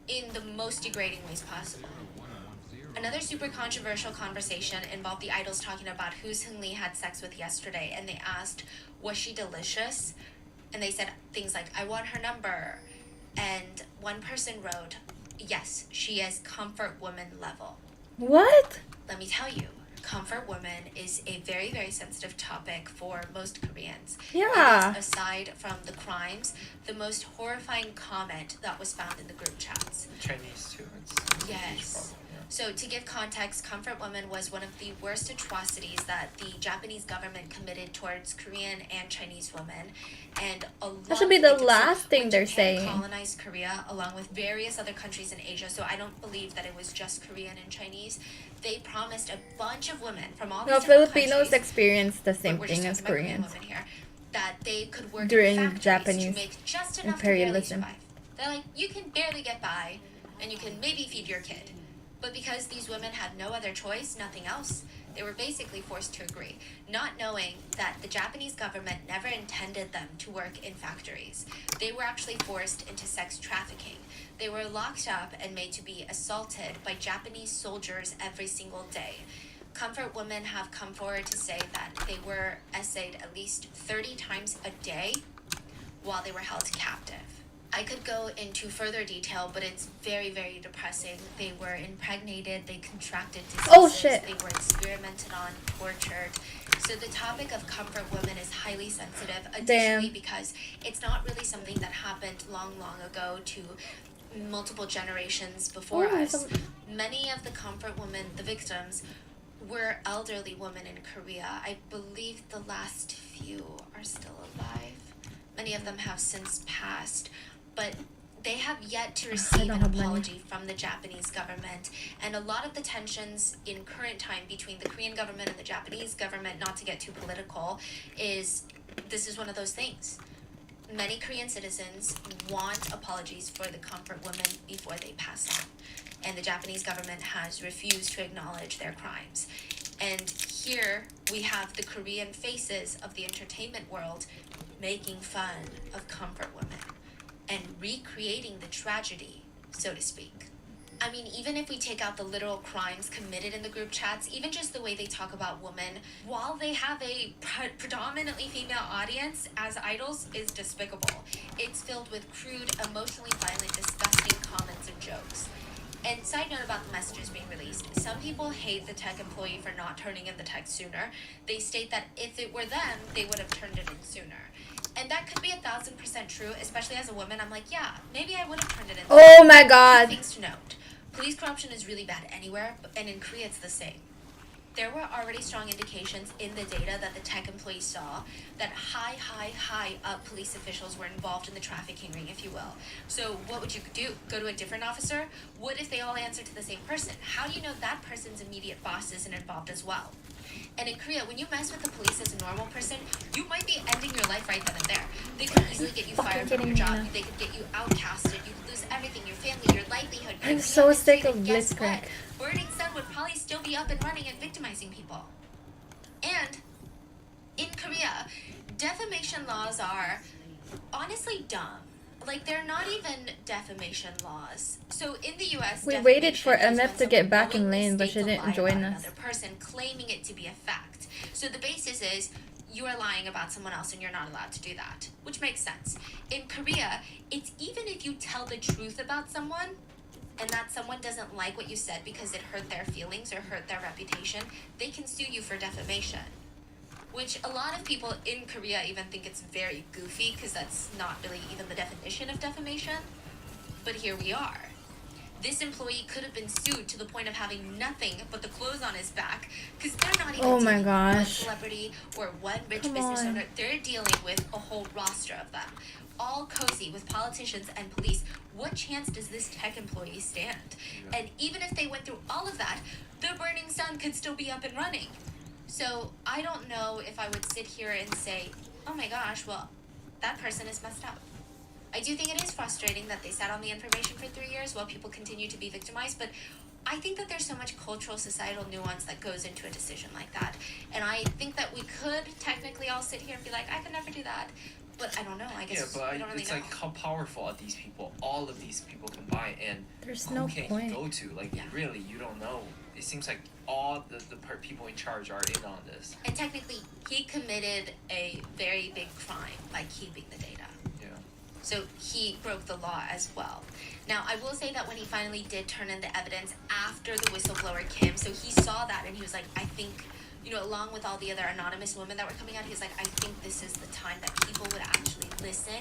in the most degrading ways possible. Another super controversial conversation involved the idols talking about who Seung Lee had sex with yesterday, and they asked, "Was she delicious?" And they said things like, "I want her number." And one person wrote, "Yes, she is comfort woman level." What? Let me tell you, comfort woman is a very, very sensitive topic for most Koreans. Yeah. It is, aside from the crimes, the most horrifying comment that was found in the group chats. Chinese too. It's a huge Yes. problem, yeah. So, to give context, Comfort Woman was one of the worst atrocities that the Japanese government committed towards Korean and Chinese women. And a lot That should be the of the last thing when they're Japan saying. colonized Korea along with various other countries in Asia. So I don't believe that it was just Korean and Chinese. They promised a bunch of women from all these No, different Filipinos countries, experience the same we're just thing as talking about Korean Koreans. women here, that they could work During in factories Japanese to make just enough imperialism. to barely survive. They're like, you can barely get by, and you can maybe feed your kid. But because these women had no other choice, nothing else, they were basically forced to agree, not knowing that the Japanese government never intended them to work in factories. They were actually forced into sex trafficking. They were locked up and made to be assaulted by Japanese soldiers every single day. Comfort Women have come forward to say that they were essayed at least 30 times a day while they were held captive. I could go into further detail, but it's very, very depressing. They were impregnated, they contracted diseases, Oh, shit. they were experimented on, tortured. So the topic of Comfort Women is highly sensitive, additionally Damn. because it's not really something that happened long, long ago to multiple generations before Oh, us. some- Many of the Comfort Women, the victims, were elderly women in Korea. I believe the last few are still alive. Many of them have since passed, but they have yet to receive don't an have money. apology from the Japanese government. And a lot of the tensions in current time between the Korean government and the Japanese government, not to get too political, this is one of those things. Many Korean citizens want apologies for the Comfort Women before they pass on. And the Japanese government has refused to acknowledge their crimes. And here we have the Korean faces of the entertainment world making fun of Comfort Women and recreating the tragedy, so to speak. I mean, even if we take out the literal crimes committed in the group chats, even just the way they talk about women, while they have a predominantly female audience as idols, is despicable. It's filled with crude, emotionally violent, disgusting comments and jokes. And side note about the messages being released, some people hate the tech employee for not turning in the text sooner. They state that if it were them, they would have turned it in sooner. And that could be 1,000% true, especially as a woman. I'm like, yeah, maybe I would have turned it in. Oh my Two god. things to note. Police corruption is really bad anywhere, and in Korea it's the same. There were already strong indications in the data that the tech employees saw that high up police officials were involved in the trafficking ring, if you will. So what would you do? Go to a different officer? What if they all answer to the same person? How do you know that person's immediate boss isn't involved as well? And in Korea, when you mess with the police as a normal person, you might be ending your life right then and there. They could easily get you Fucking fired from kidding your me job. now. They could get you outcasted. You could lose everything, your family, your livelihood. I'm You'd be so on the sick street, of and guess Blitzcrank. what? Burning Sun would probably still be up and running and victimizing people. And in Korea, defamation laws are honestly dumb. Like, they're not even defamation laws. So in the US, We waited defamation for is when MF to someone get back in knowingly lane, but states she a didn't lie join about us. another person, claiming it to be a fact. So the basis is you are lying about someone else and you're not allowed to do that, which makes sense. In Korea, it's even if you tell the truth about someone and that someone doesn't like what you said because it hurt their feelings or hurt their reputation, they can sue you for defamation. Which a lot of people in Korea even think it's very goofy because that's not really even the definition of defamation. But here we are. This employee could have been sued to the point of having nothing but the clothes on his back because they're not even Oh my dealing with one gosh. celebrity or one rich Come business on. owner. They're dealing with a whole roster of them, all cozy with politicians and police. What chance does this tech employee stand? And even if they went through all of that, the Burning Sun could still be up and running. So I don't know if I would sit here and say, oh my gosh, well, that person is messed up. I do think it is frustrating that they sat on the information for 3 years while people continue to be victimized, but I think that there's so much cultural, societal nuance that goes into a decision like that. And I think that we could technically all sit here and be like, I could never do that. But I don't know. I guess Yeah, we but don't really it's know. like how powerful are these people? All of these people combined, and There's who no can point. you go to? Like, Yeah. really, you don't know. It seems like all the people in charge are in on this. And technically, he committed a very big crime by keeping the data. Yeah. So he broke the law as well. Now, I will say that when he finally did turn in the evidence after the whistleblower Kim, so he saw that and he was like, I think you know, along with all the other anonymous women that were coming out, he's like, I think this is the time that people would actually listen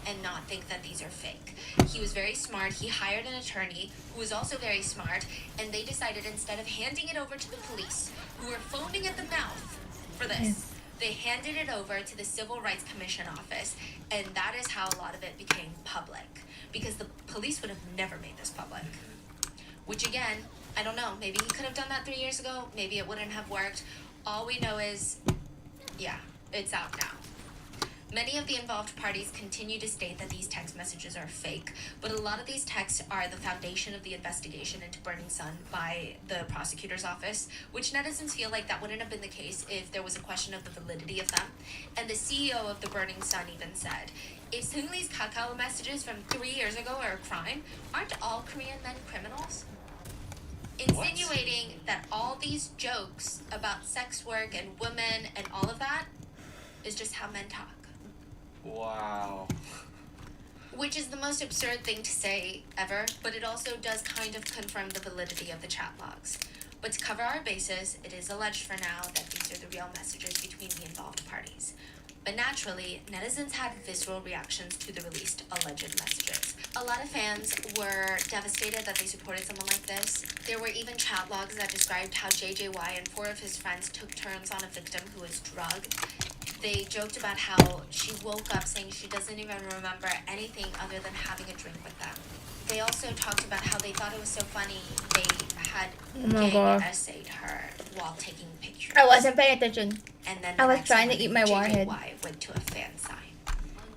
and not think that these are fake. He was very smart. He hired an attorney who was also very smart, and they decided instead of handing it over to the police, who were foaming at the mouth for this, Yes. they handed it over to the Civil Rights Commission office, and that is how a lot of it became public, because the police would have never made this public. Which again, I don't know, maybe he could have done that 3 years ago, maybe it wouldn't have worked. All we know is, yeah, it's out now. Many of the involved parties continue to state that these text messages are fake, but a lot of these texts are the foundation of the investigation into Burning Sun by the prosecutor's office, which netizens feel like that wouldn't have been the case if there was a question of the validity of them. And the CEO of the Burning Sun even said, if Seung Lee's Kakao messages from 3 years ago are a crime, aren't all Korean men criminals? Insinuating that all these jokes about sex work and women and all of that is just how men talk. Wow. Which is the most absurd thing to say ever, but it also does kind of confirm the validity of the chat logs. But to cover our bases, it is alleged for now that these are the real messages between the involved parties. But naturally, netizens had visceral reactions to the released alleged messages. A lot of fans were devastated that they supported someone like this. There were even chat logs that described how JJY and 4 of his friends took turns on a victim who was drugged. They joked about how she woke up saying she doesn't even remember anything other than having a drink with them. They also talked about how they thought it was so funny they had Oh my gang God. essayed her while taking pictures. I wasn't paying attention. And then I the was next trying to morning, eat my warhead. JJY went to a fan sign.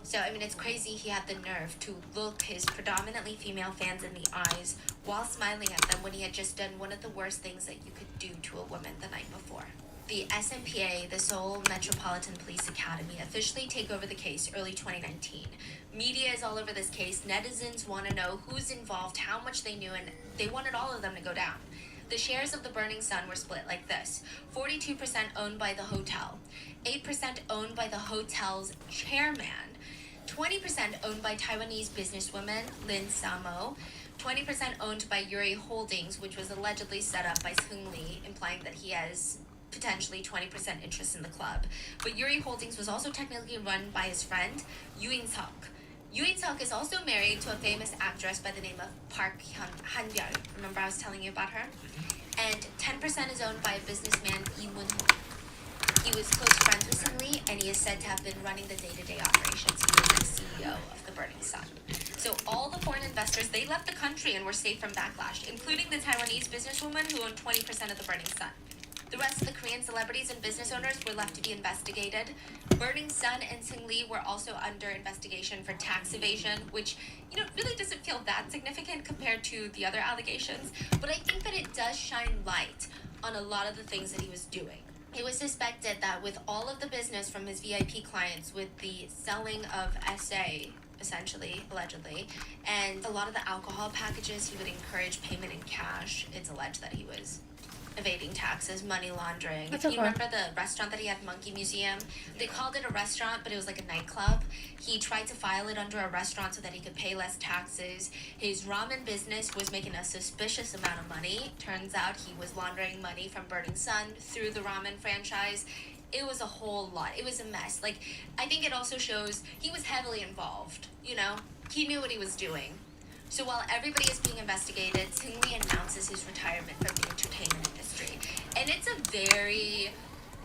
So, I mean, it's crazy he had the nerve to look his predominantly female fans in the eyes while smiling at them when he had just done one of the worst things that you could do to a woman the night before. The SMPA, the Seoul Metropolitan Police Academy, officially take over the case early 2019. Media is all over this case. Netizens want to know who's involved, how much they knew, and they wanted all of them to go down. The shares of the Burning Sun were split like this: 42% owned by the hotel, 8% owned by the hotel's chairman, 20% owned by Taiwanese businesswoman Lin Samo, 20% owned by Yuri Holdings, which was allegedly set up by Seung Lee, implying that he has potentially 20% interest in the club. But Yuri Holdings was also technically run by his friend, Yoo In-seok. Yoo In-seok is also married to a famous actress by the name of Park Han-byul. Remember I was telling you about her? And 10% is owned by a businessman, Lee Moon-ho. He was close friends with Seung Lee, and he is said to have been running the day-to-day operations. He was the CEO of the Burning Sun. So all the foreign investors, they left the country and were safe from backlash, including the Taiwanese businesswoman who owned 20% of the Burning Sun. The rest of the Korean celebrities and business owners were left to be investigated. Burning Sun and Seung Lee were also under investigation for tax evasion, which, really doesn't feel that significant compared to the other allegations. But I think that it does shine light on a lot of the things that he was doing. It was suspected that with all of the business from his VIP clients, with the selling of SA, essentially, allegedly, and a lot of the alcohol packages, he would encourage payment in cash. It's alleged that he was evading taxes, money laundering. That's If you okay. remember the restaurant that he had, Monkey Museum, they called it a restaurant, but it was like a nightclub. He tried to file it under a restaurant so that he could pay less taxes. His ramen business was making a suspicious amount of money. Turns out he was laundering money from Burning Sun through the ramen franchise. It was a whole lot. It was a mess. I think it also shows he was heavily involved, He knew what he was doing. So while everybody is being investigated, Seung Lee announces his retirement from the entertainment industry. And it's a very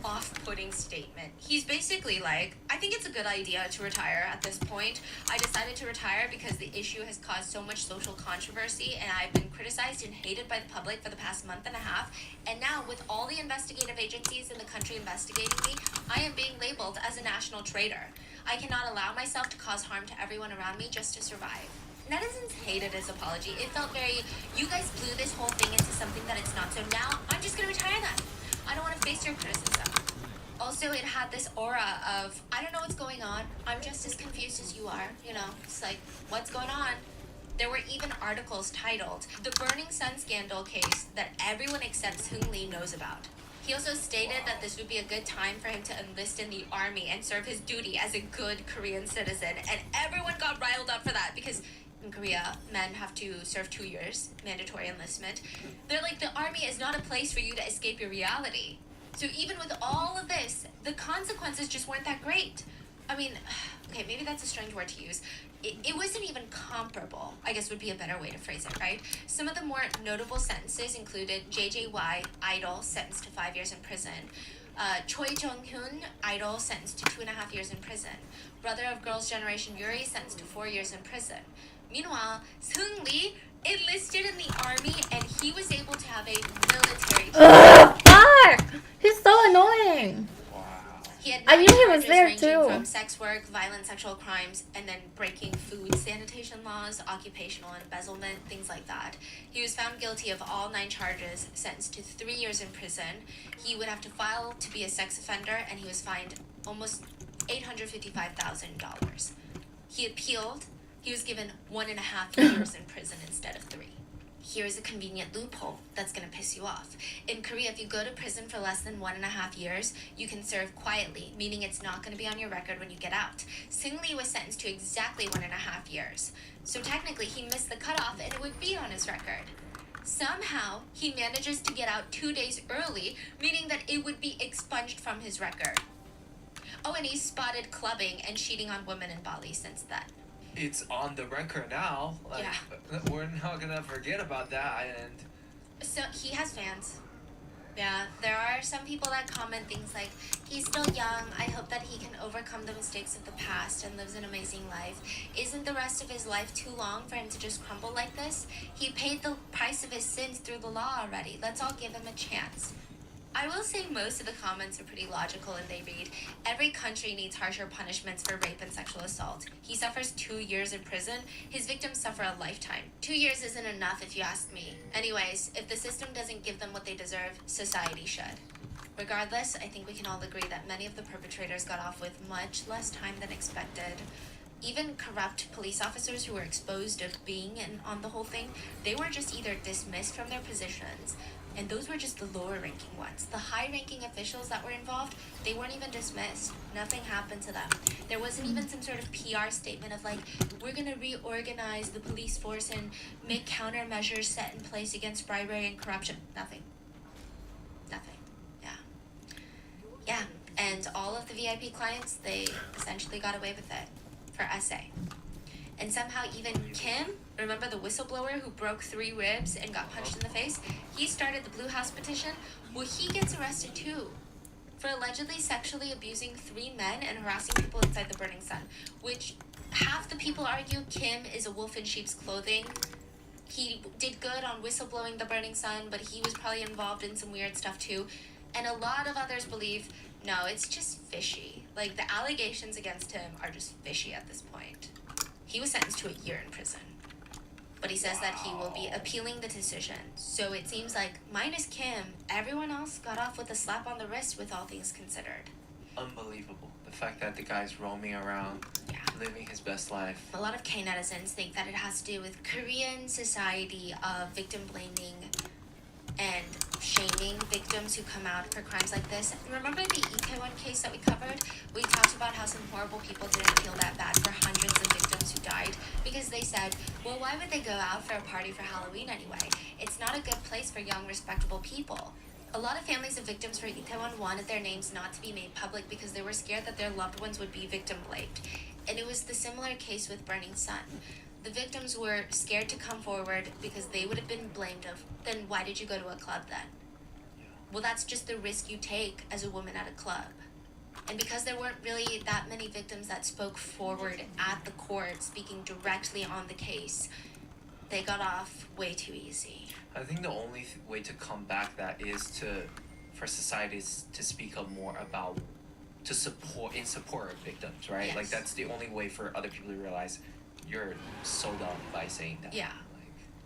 off-putting statement. He's basically like, I think it's a good idea to retire at this point. I decided to retire because the issue has caused so much social controversy, and I've been criticized and hated by the public for the past month and a half. And now, with all the investigative agencies in the country investigating me, I am being labeled as a national traitor. I cannot allow myself to cause harm to everyone around me just to survive. Netizens hated his apology. It felt very, you guys blew this whole thing into something that it's not, so now I'm just gonna retire then. I don't want to face your criticism. Also, it had this aura of, I don't know what's going on. I'm just as confused as you are. It's like, what's going on? There were even articles titled, The Burning Sun Scandal Case That Everyone Except Seung Lee Knows About. He also stated that this would be a good time for him to enlist in the army and serve his duty as a good Korean citizen. And everyone got riled up for that because in Korea, men have to serve 2 years, mandatory enlistment. They're like, the army is not a place for you to escape your reality. So even with all of this, the consequences just weren't that great. I mean, okay, maybe that's a strange word to use. It wasn't even comparable, I guess would be a better way to phrase it, right? Some of the more notable sentences included JJY, idol, sentenced to 5 years in prison. Choi Jong-hyun, idol, sentenced to 2.5 years in prison. Brother of Girls' Generation Yuri, sentenced to 4 years in prison. Meanwhile, Seung Lee enlisted in the army and he was able to have a military Ugh, fuck! He's so annoying. Wow. He had I knew he was charges there ranging too. from sex work, violent sexual crimes, and then breaking food sanitation laws, occupational embezzlement, things like that. He was found guilty of all 9 charges, sentenced to 3 years in prison. He would have to file to be a sex offender, and he was fined almost $855,000. He appealed. He was given 1.5 years in prison instead of 3. Here's a convenient loophole that's gonna piss you off. In Korea, if you go to prison for less than 1.5 years, you can serve quietly, meaning it's not gonna be on your record when you get out. Seung Lee was sentenced to exactly 1.5 years. So technically, he missed the cutoff and it would be on his record. Somehow, he manages to get out 2 days early, meaning that it would be expunged from his record. Oh, and he's spotted clubbing and cheating on women in Bali since then. It's on the record now. Like, Yeah. We're not gonna forget about that. And So he has fans. Yeah, there are some people that comment things like, he's still young, I hope that he can overcome the mistakes of the past and lives an amazing life. Isn't the rest of his life too long for him to just crumble like this? He paid the price of his sins through the law already. Let's all give him a chance. I will say most of the comments are pretty logical and they read, every country needs harsher punishments for rape and sexual assault. He suffers 2 years in prison. His victims suffer a lifetime. 2 years isn't enough if you ask me. Anyways, if the system doesn't give them what they deserve, society should. Regardless, I think we can all agree that many of the perpetrators got off with much less time than expected. Even corrupt police officers who were exposed of being in on the whole thing, they were just either dismissed from their positions, and those were just the lower ranking ones. The high ranking officials that were involved, they weren't even dismissed. Nothing happened to them. There wasn't even some sort of PR statement of like, we're gonna reorganize the police force and make countermeasures set in place against bribery and corruption. Nothing. Nothing. Yeah, and all of the VIP clients, they essentially got away with it for SA. And somehow even Kim, remember the whistleblower who broke 3 ribs and got punched in the face? He started the Blue House petition. Well, he gets arrested too for allegedly sexually abusing 3 men and harassing people inside the Burning Sun, which half the people argue Kim is a wolf in sheep's clothing. He did good on whistleblowing the Burning Sun, but he was probably involved in some weird stuff too. And a lot of others believe, no, it's just fishy. Like, the allegations against him are just fishy at this point. He was sentenced to a year in prison. But he says that he will be appealing the decision. So it seems like, minus Kim, everyone else got off with a slap on the wrist with all things considered. unbelievable. The fact that the guy's roaming around, Yeah. living his best life. A lot of K netizens think that it has to do with Korean society of victim blaming and shaming victims who come out for crimes like this. Remember the Itaewon case that we covered? We talked about how some horrible people didn't feel that bad for hundreds of victims who died because they said, well, why would they go out for a party for Halloween anyway? It's not a good place for young, respectable people. A lot of families of victims for Itaewon wanted their names not to be made public because they were scared that their loved ones would be victim blamed. And it was the similar case with Burning Sun. The victims were scared to come forward because they would have been blamed of, then why did you go to a club then? Well, that's just the risk you take as a woman at a club. And because there weren't really that many victims that spoke forward at the court, speaking directly on the case, they got off way too easy. I think the only way to combat that is for societies to speak up more about, in support of victims, right? Yes. Like that's the only way for other people to realize you're so dumb by saying that. Yeah.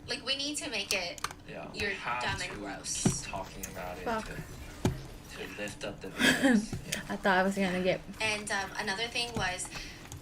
Like, we need to make it, Yeah. You're we have dumb to and gross. keep talking about it Fuck. to lift up the victims. Yeah. I thought I was gonna get. and another thing was,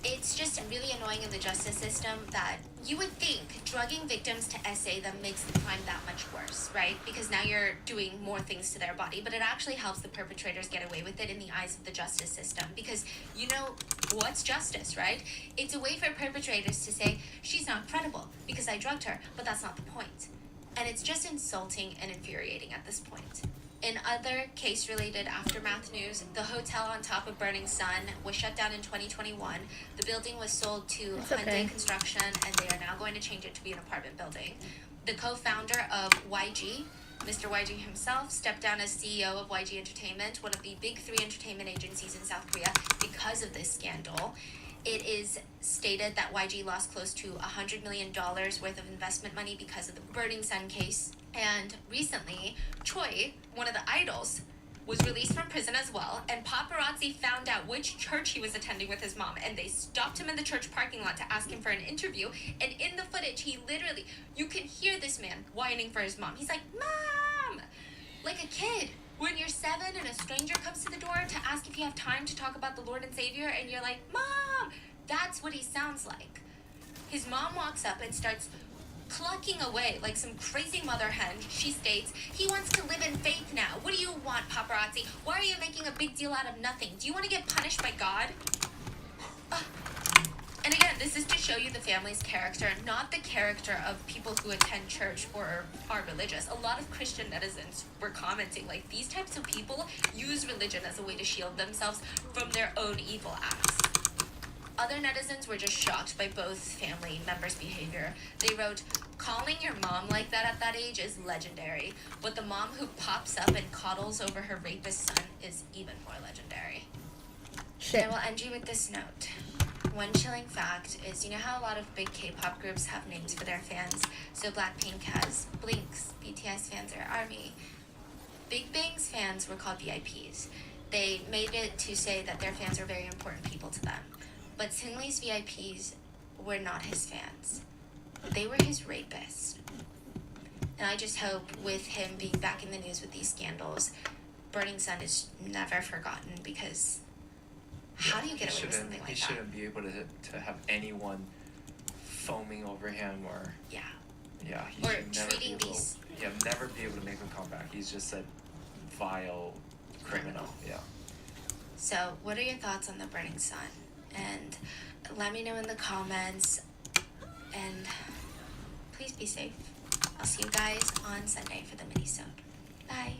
it's just really annoying in the justice system that you would think drugging victims to SA them makes the crime that much worse, right? Because now you're doing more things to their body, but it actually helps the perpetrators get away with it in the eyes of the justice system because you know what's justice, right? It's a way for perpetrators to say, she's not credible because I drugged her, but that's not the point. And it's just insulting and infuriating at this point. In other case-related aftermath news, the hotel on top of Burning Sun was shut down in 2021. The building was sold to It's Hyundai okay. Construction, and they are now going to change it to be an apartment building. The co-founder of YG, Mr. YG himself, stepped down as CEO of YG Entertainment, one of the big three entertainment agencies in South Korea, because of this scandal. It is stated that YG lost close to $100 million worth of investment money because of the Burning Sun case. And recently, Choi, one of the idols, was released from prison as well, and paparazzi found out which church he was attending with his mom, and they stopped him in the church parking lot to ask him for an interview. And in the footage, he literally, you can hear this man whining for his mom. He's like, "Mom!" Like a kid. When you're 7 and a stranger comes to the door to ask if you have time to talk about the Lord and Savior, and you're like, "Mom!" That's what he sounds like. His mom walks up and starts clucking away like some crazy mother hen. She states, "He wants to live in faith now. What do you want, paparazzi? Why are you making a big deal out of nothing? Do you want to get punished by God?" Ugh. And again, this is to show you the family's character, not the character of people who attend church or are religious. A lot of Christian netizens were commenting, like, these types of people use religion as a way to shield themselves from their own evil acts. Other netizens were just shocked by both family members' behavior. They wrote, "Calling your mom like that at that age is legendary, but the mom who pops up and coddles over her rapist son is even more legendary." Shit. I will end you with this note. One chilling fact is, you know how a lot of big K-pop groups have names for their fans? So Blackpink has Blinks, BTS fans are ARMY. Big Bang's fans were called VIPs. They made it to say that their fans are very important people to them. But Seungri's VIPs were not his fans. They were his rapists. And I just hope, with him being back in the news with these scandals, Burning Sun is never forgotten, because how do you get away with something He like that? shouldn't be able to have anyone foaming over him, or Yeah. he Or should never be treating able. these- Never be able to make a comeback. He's just a vile criminal. Yeah. So, what are your thoughts on the Burning Sun? And let me know in the comments. And please be safe. I'll see you guys on Sunday for the mini-sode. Bye.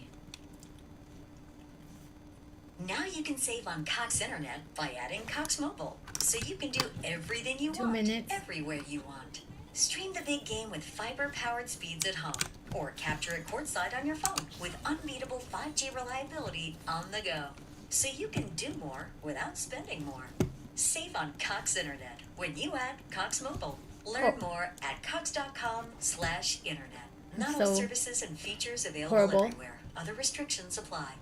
Now you can save on Cox Internet by adding Cox Mobile, so you can do everything you 2 want, minutes. everywhere you want. Stream the big game with fiber-powered speeds at home, or capture it courtside on your phone with unbeatable 5G reliability on the go, so you can do more without spending more. Save on Cox Internet when you add Cox Mobile. Learn Oh. more at cox.com/internet. Not all So services and features available horrible. everywhere. Other restrictions apply.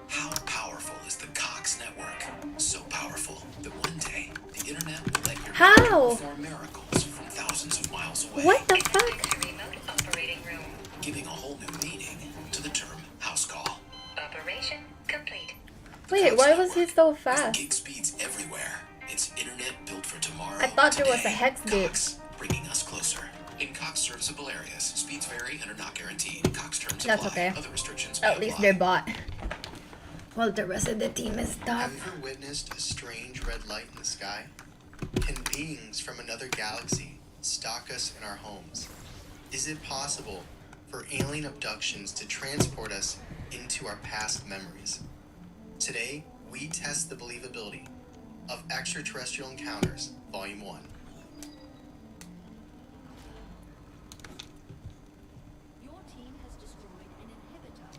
How powerful is the Cox network? So powerful that one day the internet will let your How? network perform miracles from thousands of miles away, What the fuck? Remote operating room. giving a whole new meaning to the term house call. Operation complete. Wait, why was he so With fast? gig speeds everywhere, it's internet built for tomorrow. I thought there was a today. hex gate. Cox, bringing us closer. In Cox serviceable areas, speeds vary and are not guaranteed. Cox terms That's apply. okay. Other restrictions may At least apply. they're bought. Well, the rest of the team is Have tough. you ever witnessed a strange red light in the sky? Can beings from another galaxy stalk us in our homes? Is it possible for alien abductions to transport us into our past memories? Today, we test the believability of Extraterrestrial Encounters, Volume 1. Your team has destroyed an inhibitor.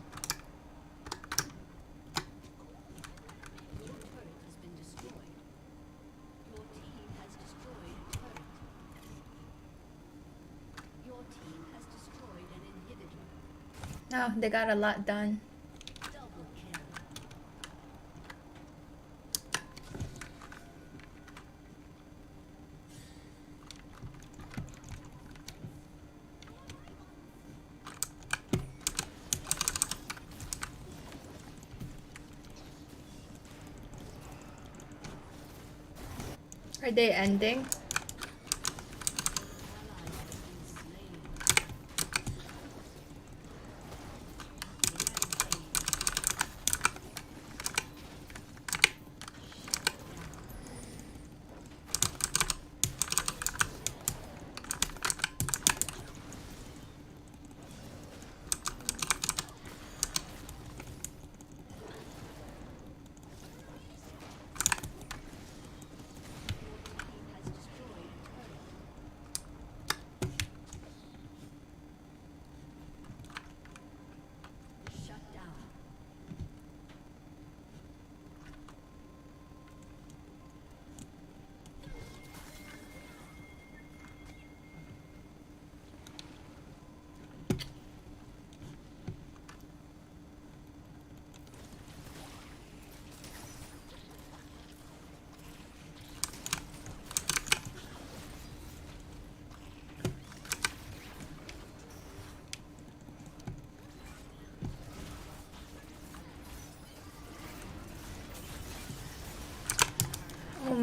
Your turret has been destroyed. Your team has destroyed a turret. Your team has destroyed an inhibitor. No, they got a lot done. Double kill. Are they ending?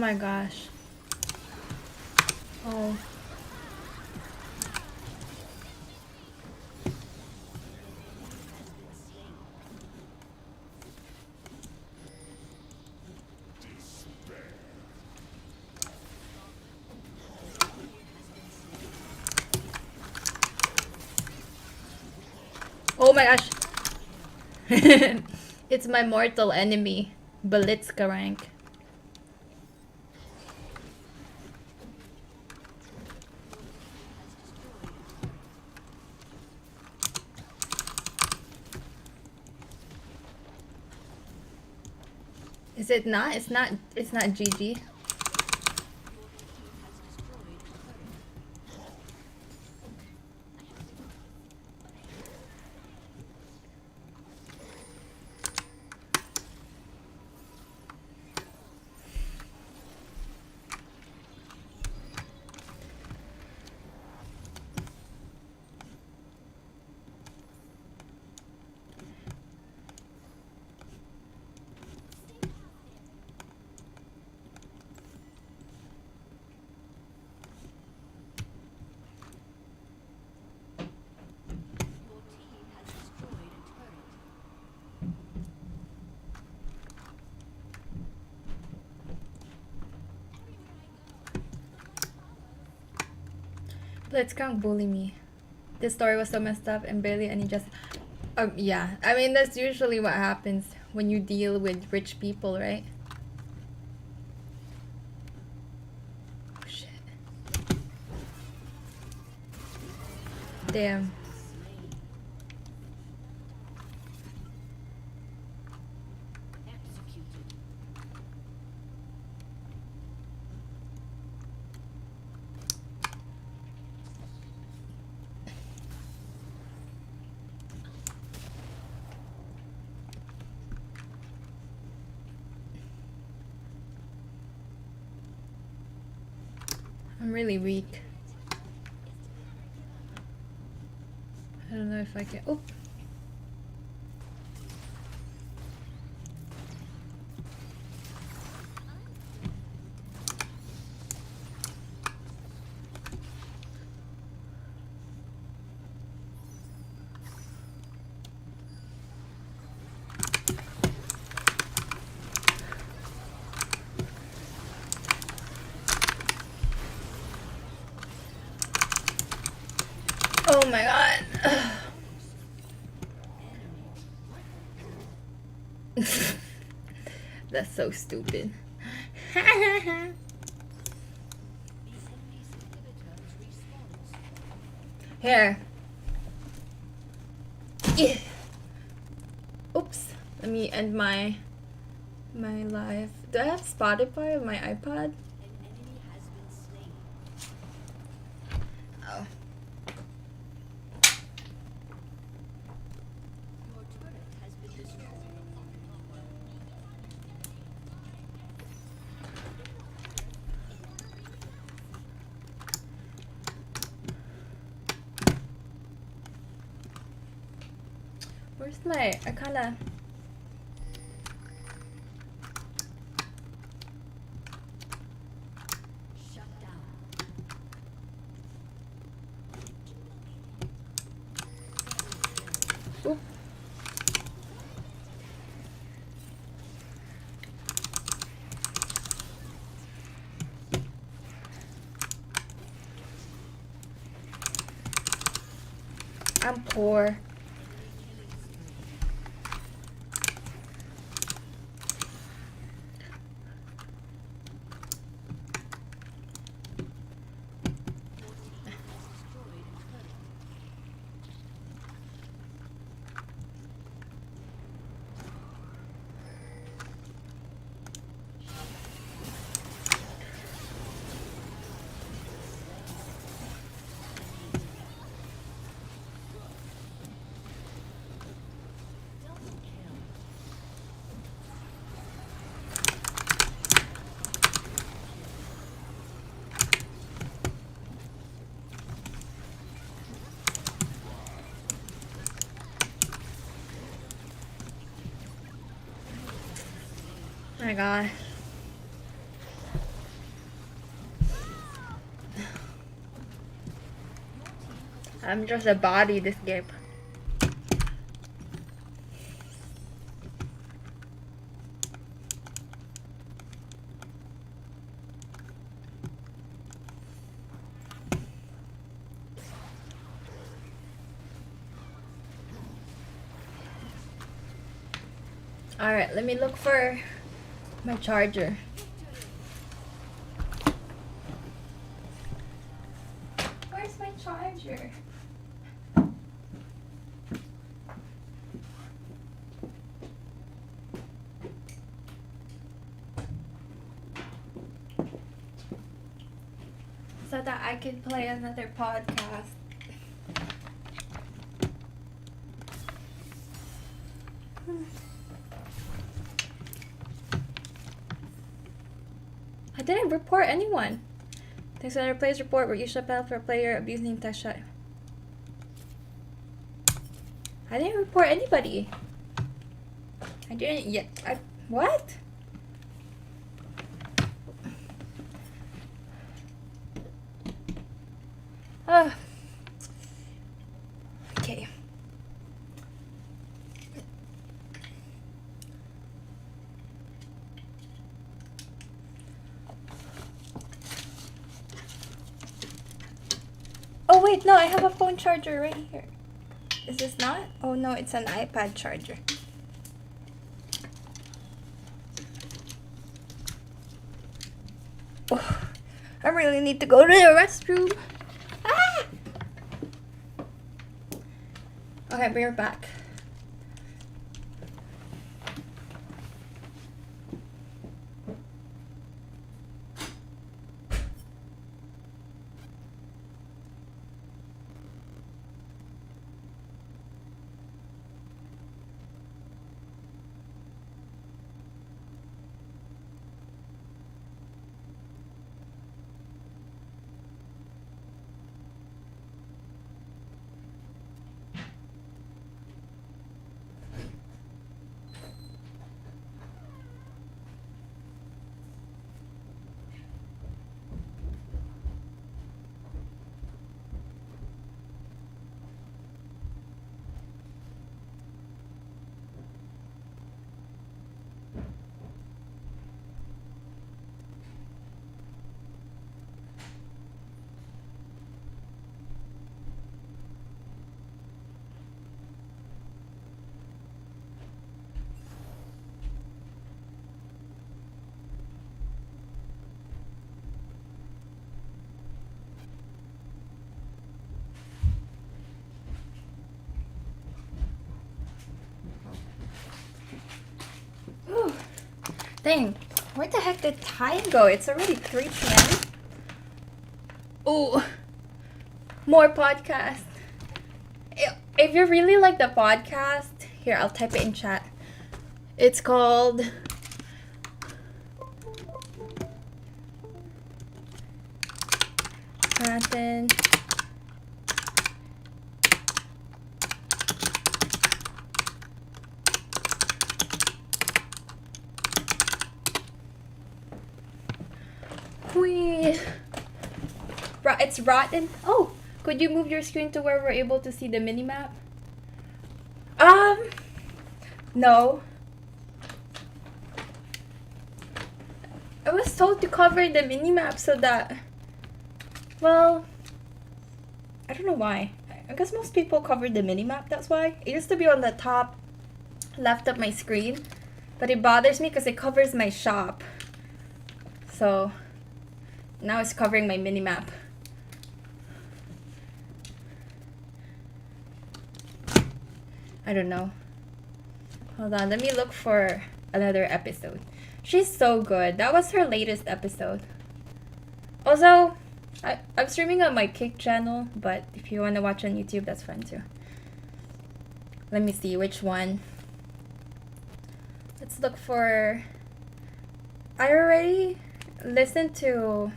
my gosh. Oh. Oh my gosh. It's my mortal enemy, Blitzka rank. Is it not? It's not GG. Your team has destroyed a turret. Blitzcrank bully me. This story was so messed up and barely any just. Yeah. I mean, that's usually what happens when you deal with rich people, right? Oh shit. Damn. Executed. I'm really weak. I don't know if I can. Oh. Oh my god. That's so stupid. The enemy's inhibitor respawns. Here. Yeah. Oops. Let me end my live. Do I have Spotify on my iPod? An enemy has been slain. Oh. Your turret has been destroyed. Where's my? I kinda. Shut down. Oop. I'm poor. Oh my god. I'm just a body this game. Alright, let me look for my charger. Where's my charger? So that I can play another podcast. I didn't report anyone. Thanks for another player's report where you should for a player abusing tech shot. I didn't report anybody. I didn't yet. What? Okay. Oh wait, no, I have a phone charger right here. Is this not? Oh no, it's an iPad charger. Oh, I really need to go to the restroom. Ah! Okay, we're back. Whew. Dang, where the heck did time go? It's already 3 p.m. Oh, more podcast. If you really like the podcast, here, I'll type it in chat. It's called Nathan It's rotten. Oh, could you move your screen to where we're able to see the minimap? No. I was told to cover the minimap so that, well, I don't know why. I guess most people cover the minimap, that's why. It used to be on the top left of my screen, but it bothers me because it covers my shop. So now it's covering my minimap. I don't know. Hold on, let me look for another episode. She's so good. That was her latest episode. Also, I'm streaming on my Kick channel, but if you want to watch on YouTube, that's fine too. Let me see which one. Let's look for... I already listened to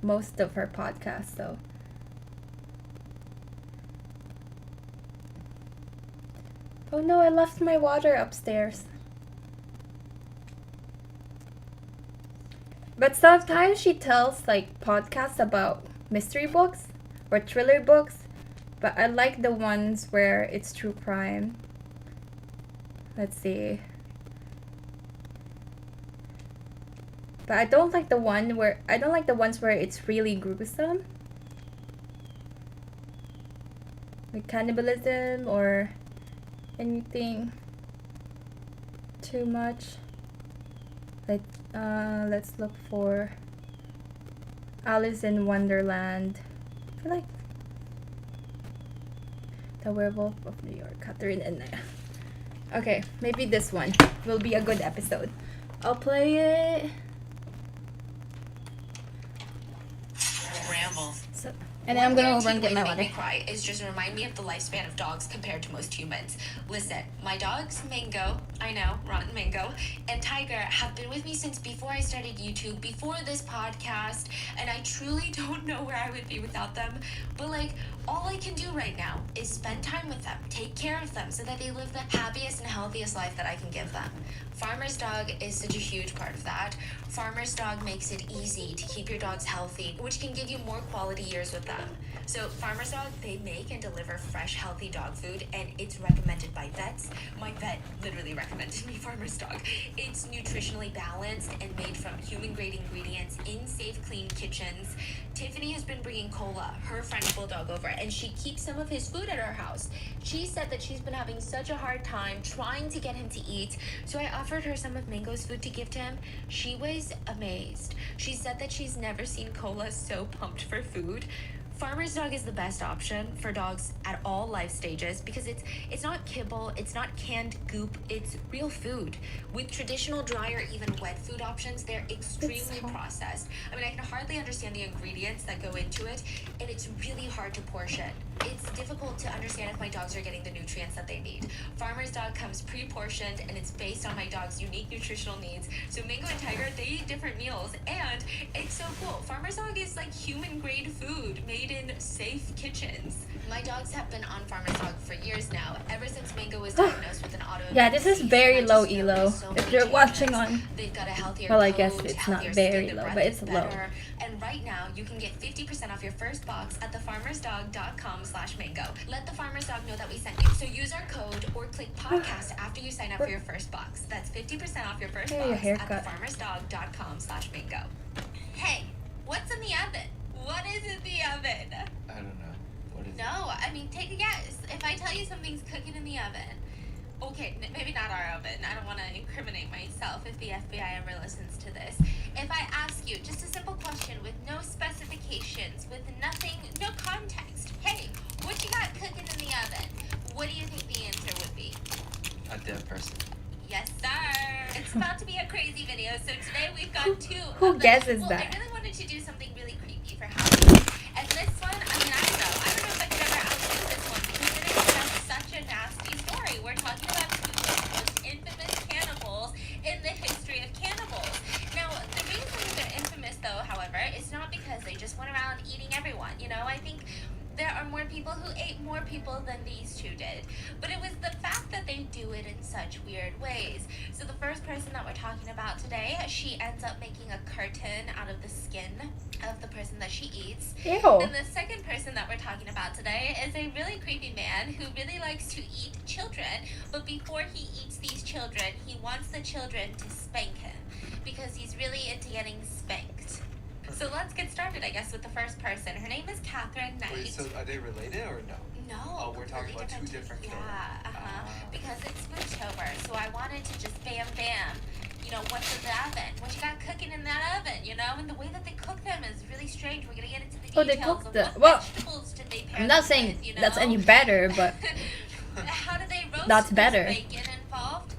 most of her podcasts, so... Oh no, I left my water upstairs. But sometimes she tells like podcasts about mystery books or thriller books. But I like the ones where it's true crime. Let's see. But I don't like the ones where it's really gruesome. Like cannibalism or anything too much. Like let's look for Alice in Wonderland. I feel like The Werewolf of New York, Catherine and Naya. Okay, maybe this one will be a good episode. I'll play it. Ramble. So, and then I'm gonna over and get my Make me water. cry is just remind me of the lifespan of dogs compared to most humans. Listen, my dogs, Mango, I know, rotten Mango, and Tiger have been with me since before I started YouTube, before this podcast, and I truly don't know where I would be without them. But like, all I can do right now is spend time with them, take care of them so that they live the happiest and healthiest life that I can give them. Farmer's Dog is such a huge part of that. Farmer's Dog makes it easy to keep your dogs healthy, which can give you more quality years with them. So Farmer's Dog, they make and deliver fresh, healthy dog food, and it's recommended by vets. My vet literally recommended me Farmer's Dog. It's nutritionally balanced and made from human-grade ingredients in safe, clean kitchens. Tiffany has been bringing Cola, her French Bulldog, over, and she keeps some of his food at her house. She said that she's been having such a hard time trying to get him to eat, so I offered her some of Mango's food to give to him. She was amazed. She said that she's never seen Cola so pumped for food. Farmer's Dog is the best option for dogs at all life stages because it's not kibble, it's not canned goop, it's real food. With traditional dry or even wet food options, they're extremely processed. I mean, I can hardly understand the ingredients that go into it, and it's really hard to portion. It's difficult to understand if my dogs are getting the nutrients that they need. Farmer's Dog comes pre-portioned, and it's based on my dog's unique nutritional needs. So Mango and Tiger, they eat different meals, and it's so cool. Farmer's Dog is like human-grade food made in safe kitchens. My dogs have been on Farmer's Dog for years now, ever since Mango was diagnosed with an autoimmune Yeah, this is disease. very I just low know elo. there's so If many you're changes. watching on, They've got a healthier well, I guess coat, it's not healthier very skin, their low, breath but is it's low. better. And right now, you can get 50% off your first box at thefarmersdog.com/mango. Let the Farmer's Dog know that we sent you. So use our code or click podcast after you sign up for your first box. That's 50% off your first Hey, your box at haircut. thefarmersdog.com/mango. Hey, what's in the oven? What is in the oven? I don't know. What is it? No, I mean, take a guess. If I tell you something's cooking in the oven, okay, maybe not our oven. I don't want to incriminate myself if the FBI ever listens to this. If I ask you just a simple question with no specifications, with nothing, no context, hey, what you got cooking in the oven? What do you think the answer would be? A dead person. Yes, sir. It's about to be a crazy video, so today we've got two. Who of the- guesses well, that? I really wanted to do something really creepy for Halloween. And this one, I mean, I don't know if I could ever outdo this one because it is just such a nasty story. We're talking about two of the most infamous cannibals in the history of cannibals. Now, the reason that they're infamous, though, however, is not because they just went around eating everyone. You know, I think there are more people who ate more people than these two did. But it was the fact that they do it in such weird ways. So the first person that we're talking about today, she ends up making a curtain out of the skin of the person that she eats. Ew. And the second person that we're talking about today is a really creepy man who really likes to eat children. But before he eats these children, he wants the children to spank him because he's really into getting spanked. So let's get started, I guess, with the first person. Her name is Catherine Knight. Wait, so are they related or no? No. Oh, we're talking about two different Yeah, killers. because it's Spooktober, so I wanted to just bam, you know, what's in the oven? What you got cooking in that oven, you know? And the way that they cook them is really strange. We're gonna get into the Oh, details they cooked of the- what well, vegetables did they pair I'm not them saying with, you know? that's any better, but How do they roast That's this better. bacon involved?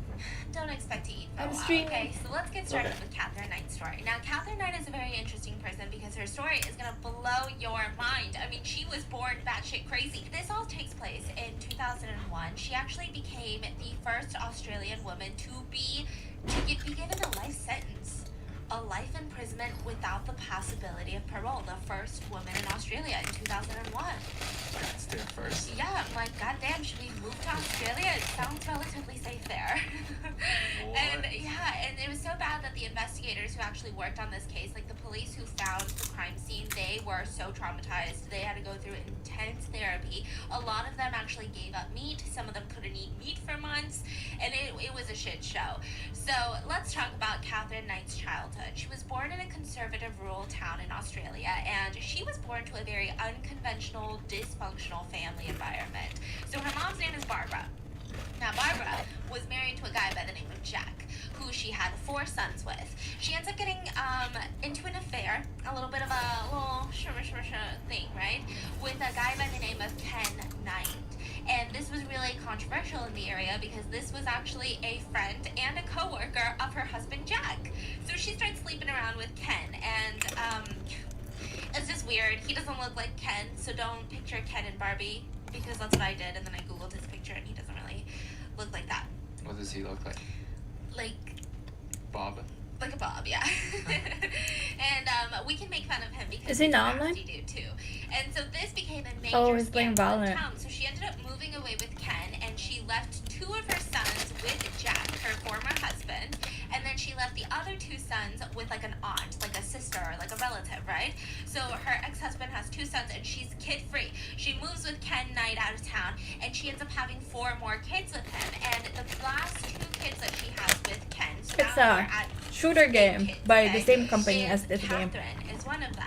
Don't expect to eat for I'm a while, streaming. okay? So let's get started Okay. with Catherine Knight's story. Now, Catherine Knight is a very interesting person because her story is gonna blow your mind. I mean, she was born batshit crazy. This all takes place in 2001. She actually became the first Australian woman to be given a life sentence. A life imprisonment without the possibility of parole. The first woman in Australia in 2001. That's their first. Yeah, I'm like, goddamn, should we move to Australia? It sounds relatively safe there. And yeah, and it was so bad that the investigators who actually worked on this case, like the police who found the crime scene, they they were so traumatized. They had to go through intense therapy. A lot of them actually gave up meat. Some of them couldn't eat meat for months, and it was a shit show. So let's talk about Catherine Knight's childhood. She was born in a conservative rural town in Australia, and she was born to a very unconventional, dysfunctional family environment. So her mom's name is Barbara. Now, Barbara was married to a guy by the name of Jack, who she had 4 sons with. She ends up getting into an affair, a little bit of a little thing, right, with a guy by the name of Ken Knight. And this was really controversial in the area because this was actually a friend and a co-worker of her husband, Jack. So she starts sleeping around with Ken, and it's just weird. He doesn't look like Ken, so don't picture Ken and Barbie, because that's what I did, and then I googled his picture, and he doesn't really look like that. What does he look like? Like Bob? like a Bob, yeah. And we can make fun of him because Is he he's a not online? nasty dude too. And so this became a major Oh, he's playing scandal in Valorant. town. So she ended up moving away with Ken, and she left 2 of her sons with Jack, her former husband, and then she left the other 2 sons with like an aunt, like a sister, or like a relative, right? So her ex-husband has 2 sons, and she's kid-free. She moves with Ken Knight out of town, and she ends up having 4 more kids with him. And the last 2 kids that she has with Ken, so It's now a we're at shooter 8 game kids, by okay? the same company And as this game. Catherine is one of them.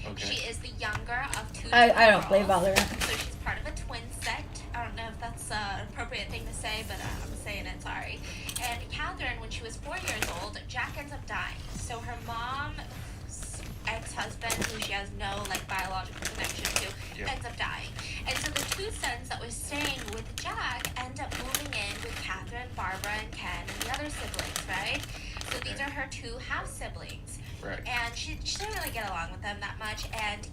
Okay. She is the younger of 2 I don't play girls. Valorant. So she's part of a twin set. I don't know if that's an appropriate thing to say, but I'm saying it, sorry. And Catherine, when she was 4 years old, Jack ends up dying. So her mom's ex-husband, who she has no like biological connection to, Yeah. ends up dying. And so the 2 sons that were staying with Jack end up moving in with Catherine, Barbara, and Ken, and the other siblings, right? So these Okay. are her 2 half siblings. Right. And she didn't really get along with them that much, and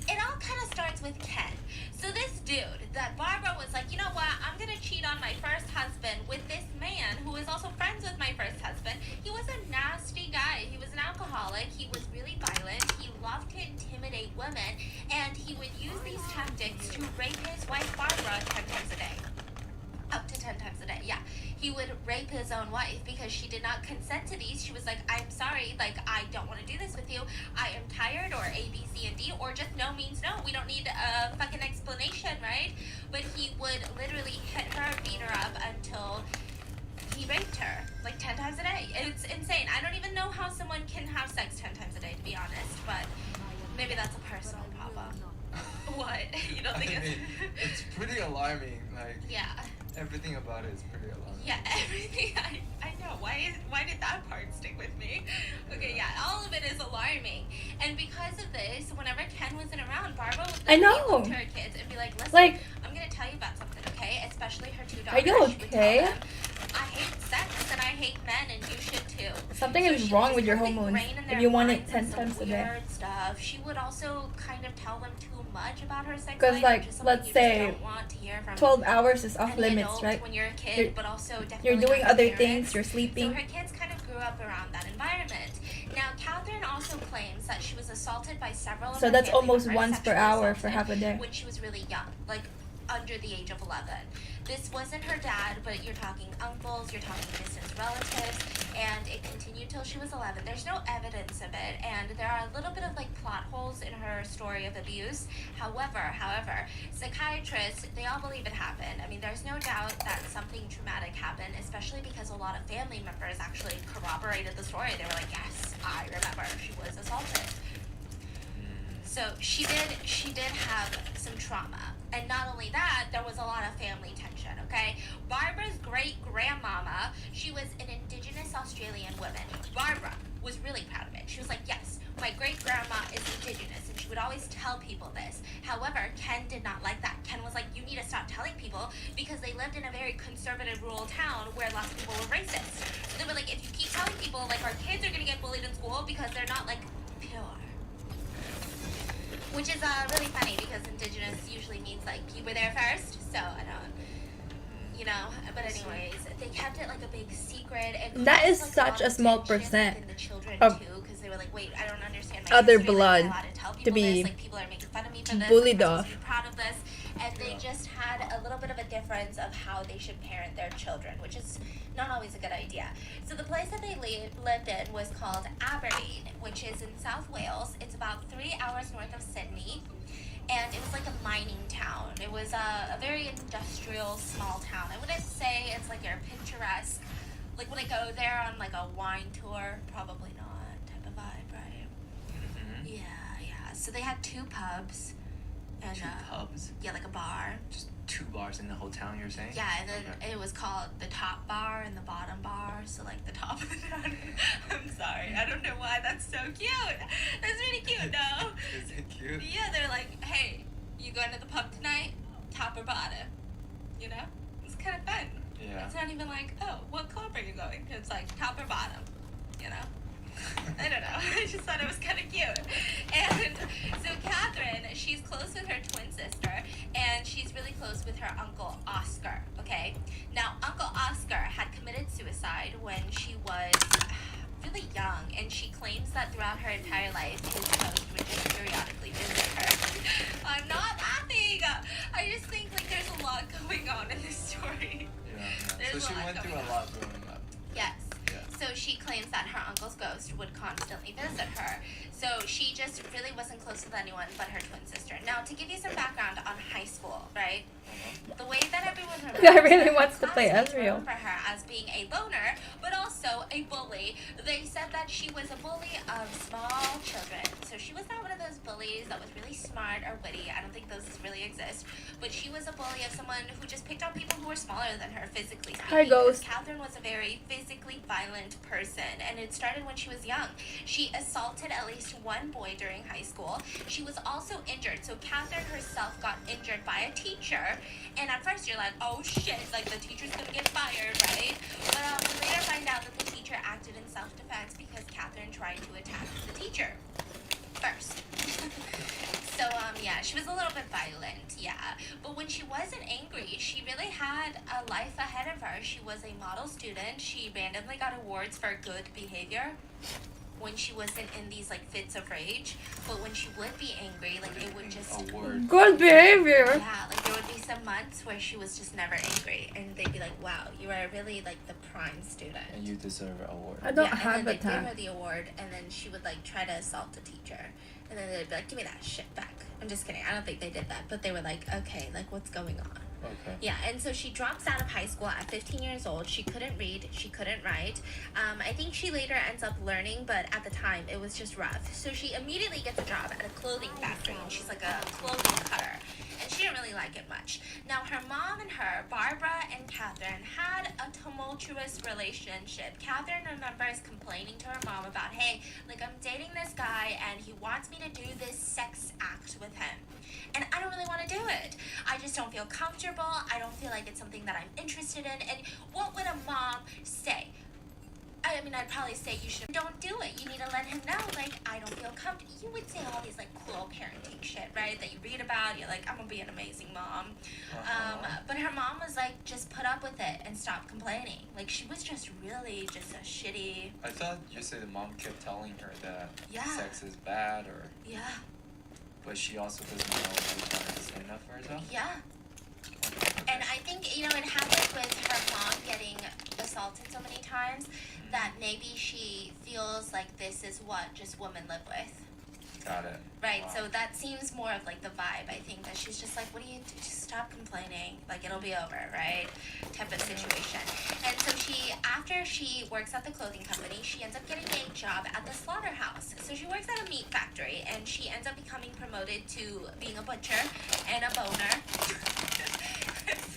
it all kind of starts with Ken. So this dude that Barbara was like, you know what, I'm gonna cheat on my first husband with this man who is also friends with my first husband. He was a nasty guy. He was an alcoholic. He was really violent. He loved to intimidate women, and he would use these tactics to rape his wife Barbara 10 times a day. Up to 10 times a day, yeah. He would rape his own wife because she did not consent to these. She was like, I'm sorry, like, I don't want to do this with you. I am tired, or A, B, C, and D, or just no means no. We don't need a fucking explanation, right? But he would literally hit her, beat her up until he raped her, like 10 times a day. It's insane. I don't even know how someone can have sex 10 times a day, to be honest, but maybe that's a personal problem. What? You don't think I mean, it's pretty alarming. Like, Yeah. everything about it is pretty alarming. Yeah, everything. I know. Why did that part stick with me? Okay, yeah, all of it is alarming. And because of this, whenever Ken wasn't around, Barbara would I literally know. look to her kids and be like, listen, Like, I'm going to tell you about something, okay? Especially her 2 Are daughters. you She would tell okay? them, I hate sex and I hate men, and you should too. something So is she wrong would with your just hormones ingrain in if their you want it minds 10 some times a day. weird stuff. She would also kind of tell them too much about her sex 'Cause, life, like, which is something let's you say just don't want to hear from 12 hours is off any limits, adult right? when you're a kid, You're- but also definitely You're doing not your other parents. things, you're So sleeping. her kids kind of grew up around that environment. Now, Catherine also claims that she was assaulted by several of So her that's family almost members, once per sexually hour for assaulted half a day. when she was really young, like under the age of 11. This wasn't her dad, but you're talking uncles, you're talking distant relatives, and it continued till she was 11. There's no evidence of it, and there are a little bit of like plot holes in her story of abuse. However, psychiatrists, they all believe it happened. I mean, there's no doubt that something traumatic happened, especially because a lot of family members actually corroborated the story. They were like, yes, I remember she was assaulted. So she did have some trauma. And not only that, there was a lot of family tension, okay? Barbara's great-grandmama, she was an Indigenous Australian woman. Barbara was really proud of it. She was like, yes, my great-grandma is Indigenous, and she would always tell people this. However, Ken did not like that. Ken was like, you need to stop telling people, because they lived in a very conservative rural town where lots of people were racist. So they were like, if you keep telling people, like, our kids are going to get bullied in school because they're not, like, pure. Which is really funny because Indigenous usually means like you were there first, so I don't, you know. But anyways, they kept it like a big secret. It That caused, is like, a such lot a of small tension percent within the children of too, because they were like, wait, I don't understand my other history, blood like, I'm allowed to tell to people be this, like people are making fun of me for this, bullied I'm off. supposed to be proud of this, and they just had a little bit of a difference of how they should parent their children, which is not always a good idea. So the place that they lived in was called Aberdeen, which is in South Wales. It's about 3 hours hours north of Sydney. And it was like a mining town. It was a very industrial, small town. I wouldn't say it's like your picturesque, like when I go there on like a wine tour, probably not type of vibe, right? Mm-hmm. Yeah. So they had 2 pubs. And, Two pubs? Yeah, like a bar. Just 2 bars in the whole town, you're saying? Yeah, and then Okay. it was called the top bar and the bottom bar. So like the top and the bottom. I'm sorry, I don't know why that's so cute. That's really cute, no? Is it cute? Yeah, they're like, hey, you going to the pub tonight? Top or bottom? You know? It's kind of fun. Yeah. It's not even like, oh, what club are you going? It's like top or bottom, you know? I don't know. I just thought it was kind of cute. And so Catherine, she's close with her twin sister, and she's really close with her uncle Oscar, okay? Now, Uncle Oscar had committed suicide when she was really young, and she claims that throughout her entire life, his ghost would just periodically visit her. I'm not laughing. I just think like there's a lot going on in this story. Yeah. There's So a she lot went through going a lot growing up. Yes. Yeah. So she claims that her uncle's ghost would constantly visit her. So she just really wasn't close with anyone but her twin sister. Now, to give you some background on high school, right? The way that everyone remembers Guy really her wants to play classmates Ezreal. remember her as being a loner, but also a bully. They said that she was a bully of small children. So she was not one of those bullies that was really smart or witty. I don't think those really exist. But she was a bully of someone who just picked on people who were smaller than her physically speaking. Hi, Ghost. Catherine was a very physically violent person, and it started when she was young. She assaulted at least one boy during high school. She was also injured. So Catherine herself got injured by a teacher, and at first you're like, oh shit, like the teacher's gonna get fired, right? But we later find out that the teacher acted in self-defense because Catherine tried to attack the teacher first. So, yeah, she was a little bit violent, yeah. But when she wasn't angry, she really had a life ahead of her. She was a model student. She randomly got awards for good behavior when she wasn't in these, like, fits of rage. But when she would be angry, like, it would just... A word. Good behavior. Yeah, like, there would be some months where she was just never angry. And they'd be like, wow, you are really, like, the prime student. And you deserve an award. I don't Yeah, have and a then they'd give her time. the award, and then she would like try to assault the teacher, and then they'd be like, "Give me that shit back." I'm just kidding. I don't think they did that, but they were like, "Okay, like what's going on?" Okay. Yeah, and so she drops out of high school at 15 years old. She couldn't read, she couldn't write. I think she later ends up learning, but at the time it was just rough. So she immediately gets a job at a clothing factory, and she's like a clothing cutter. And she didn't really like it much. Now, her mom and her, Barbara and Catherine, had a tumultuous relationship. Catherine remembers complaining to her mom about, hey, like, I'm dating this guy, and he wants me to do this sex act with him. And I don't really want to do it. I just don't feel comfortable. I don't feel like it's something that I'm interested in. And what would a mom say? I mean, I'd probably say you should don't do it. You need to let him know, like, I don't feel comfortable. You would say all these, like, cool parenting shit, right? That you read about. You're like, I'm going to be an amazing mom. But her mom was like, just put up with it and stop complaining. Like, she was just really just a shitty... I thought you said the mom kept telling her that Yeah. sex is bad, or Yeah. but she also doesn't know if she's trying to stand up for herself. Yeah. And I think, you know, it happened with her mom getting assaulted so many times that maybe she feels like this is what just women live with. Got it. Right, Wow. so that seems more of like the vibe. I think that she's just like, what do you do? Just stop complaining. Like, it'll be over, right? Type of situation. And so she, after she works at the clothing company, she ends up getting a job at the slaughterhouse. So she works at a meat factory, and she ends up becoming promoted to being a butcher and a boner.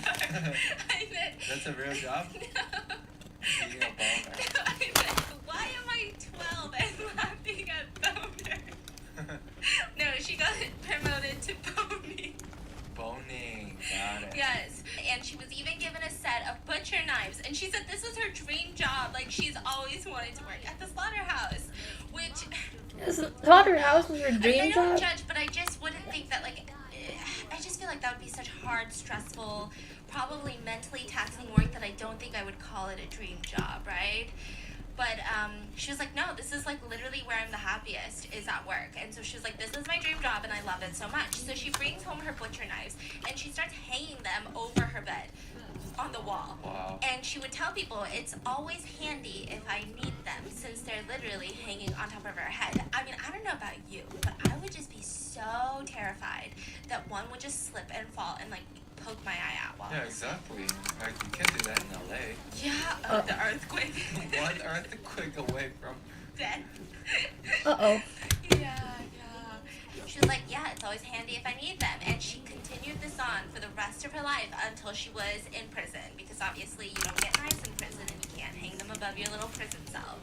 Sorry. I meant, That's a real job? no. Being a boner. I meant, why am I 12 and laughing at boner? No, she got promoted to boning. Boning. Got it. Yes, and she was even given a set of butcher knives, and she said this was her dream job. Like, she's always wanted to work at the slaughterhouse, which Slaughterhouse was your I mean, I dream don't job? judge, but I just wouldn't think that, like, I just feel like that would be such hard, stressful, probably mentally taxing work that I don't think I would call it a dream job, right? But she was like, no, this is like literally where I'm the happiest is at work. And so she was like, this is my dream job and I love it so much. So she brings home her butcher knives and she starts hanging them over her bed on the wall. Wow. And she would tell people it's always handy if I need them since they're literally hanging on top of her head. I mean, I don't know about you, but I would just be terrified that one would just slip and fall and like poke my eye out while I Yeah, was exactly. Like you can't do that in LA. Yeah, the earthquake. One earthquake away from. Dead. Uh-oh. Yeah. She was like, yeah, it's always handy if I need them. And she continued this on for the rest of her life until she was in prison. Because obviously you don't get knives in prison and you can't hang them above your little prison cell.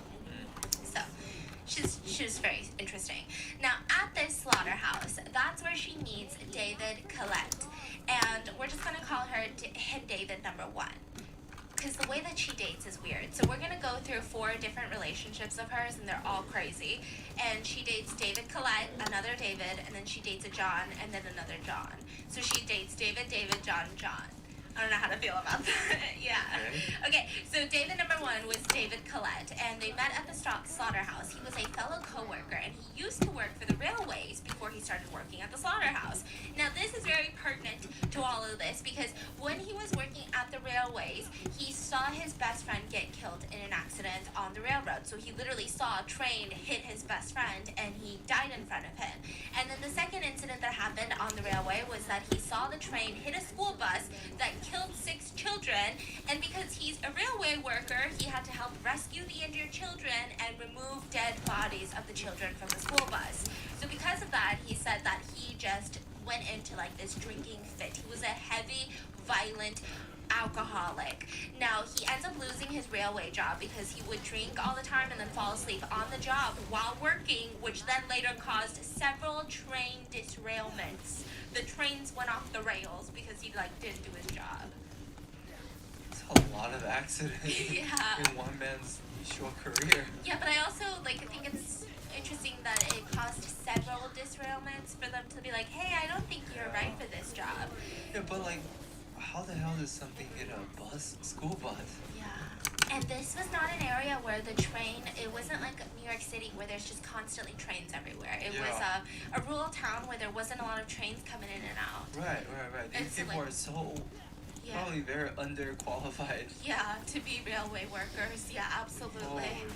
So, she was very interesting. Now, at this slaughterhouse, that's where she meets David Collette. And we're just going to call her David number 1. Because the way that she dates is weird. So we're going to go through 4 different relationships of hers, and they're all crazy. And she dates David Collette, another David, and then she dates a John, and then another John. So she dates David, John. I don't know how to feel about that. Yeah. Okay, so David number 1 was David Collette, and they met at the slaughterhouse. He was a fellow co-worker, and he used to work for the railways before he started working at the slaughterhouse. Now, this is very pertinent to all of this, because when he was working at the railways, he saw his best friend get killed in an accident on the railroad. So he literally saw a train hit his best friend, and he died in front of him. And then the second incident that happened on the railway was that he saw the train hit a school bus that killed 6 children, and because he's a railway worker, he had to help rescue the injured children and remove dead bodies of the children from the school bus. So because of that, he said that he just went into like this drinking fit. He was a heavy, violent alcoholic. Now, he ends up losing his railway job because he would drink all the time and then fall asleep on the job while working, which then later caused several train derailments. The trains went off the rails because he like didn't do his job. It's a lot of accidents Yeah. in one man's short career. Yeah, but I also like think it's interesting that it caused several derailments for them to be like, hey, I don't think you're right for this job. Yeah, but like, how the hell does something hit a school bus? Yeah. And this was not an area where the train, it wasn't like New York City where there's just constantly trains everywhere. It was a rural town where there wasn't a lot of trains coming in and out. Right. These It's people like- are so Yeah. probably very underqualified. Yeah, to be railway workers. Yeah, absolutely. Holy moly.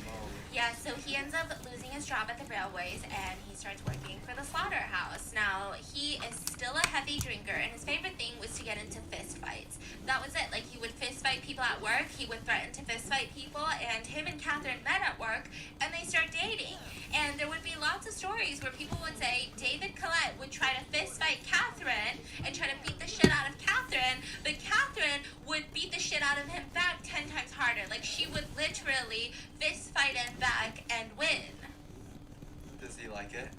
Yeah, so he ends up losing his job at the railways and he starts working for the slaughterhouse. Now, he is still a heavy drinker and his favorite thing was to get into fist fights. That was it. Like, he would fist fight people at work, he would threaten to fist fight people, and him and Catherine met at work and they start dating. And there would be lots of stories where people would say David Collette would try to fist fight Catherine and try to beat the shit out of Catherine, but Catherine would beat the shit out of him back 10 times harder. Like, she would literally fist fight him back and win. Does he like it?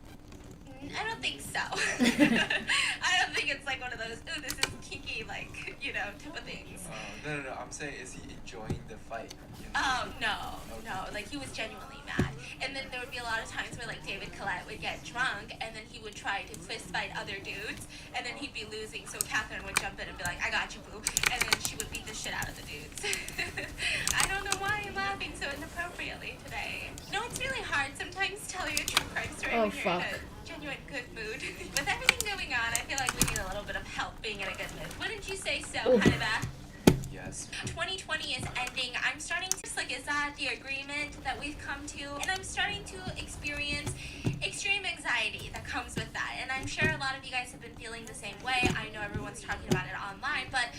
I don't think so. I don't think it's like one of those, ooh, this is kinky, like, type of things. No. I'm saying, is he enjoying the fight? You know? Oh, no. Like, he was genuinely mad. And then there would be a lot of times where, like, David Collette would get drunk, and then he would try to fist fight other dudes, and then he'd be losing, so Catherine would jump in and be like, I got you, boo. And then she would beat the shit out of the dudes. I don't know why I'm laughing so inappropriately today. It's really hard sometimes telling a true crime story Oh, when you're fuck. in a genuine good mood. With everything going on, I feel like we need a little bit of help being in a good mood. Wouldn't you say so, Oof. Hannibal? Yes. 2020 is ending. I'm starting to is that the agreement that we've come to? And I'm starting to experience extreme anxiety that comes with that. And I'm sure a lot of you guys have been feeling the same way. I know everyone's talking about it online, but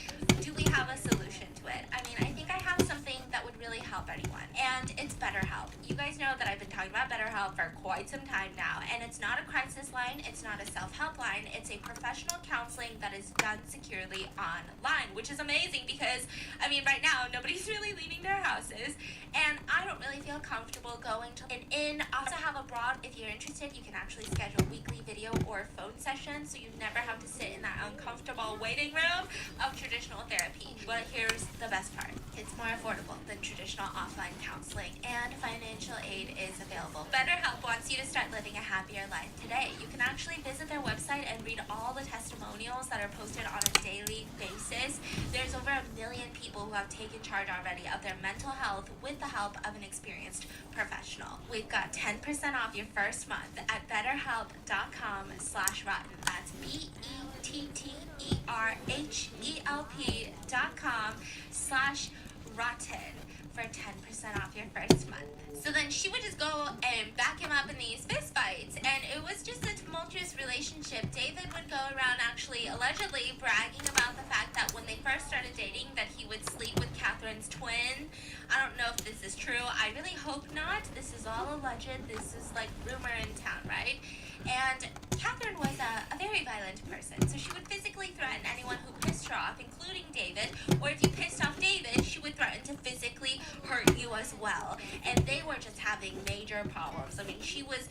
do we have a solution to it? I mean, I think I have something that would really help anyone, and it's BetterHelp. You guys know that I've been talking about BetterHelp for quite some time now, and it's not a crisis line, it's not a self-help line, it's a professional counseling that is done securely online, which is amazing because, I mean, right now, nobody's really leaving their houses, and I don't really feel comfortable going to an inn. I also have abroad, if you're interested, you can actually schedule weekly video or phone sessions, so you never have to sit in that uncomfortable waiting room of traditional therapy. But here's the best part. It's more affordable than traditional offline counseling, and financial aid is available. BetterHelp wants you to start living a happier life today. You can actually visit their website and read all the testimonials that are posted on a daily basis. There's over 1 million people who have taken charge already of their mental health with the help of an experienced professional. We've got 10% off your first month at betterhelp.com/rotten. That's BETTERHELP.com/rotten for 10% off your first month. So then she would just go and back him up in these fist fights, and it was just a tumultuous relationship. David would go around actually allegedly bragging about the fact that when they first started dating that he would sleep with Catherine's twin. I don't know if this is true. I really hope not. This is all alleged. This is like rumor in town, right? And Catherine was a very violent person, so she would physically threaten anyone who pissed her off, including David, or if you pissed off David, she would threaten to physically hurt you as well. And they were just having major problems. I mean, she was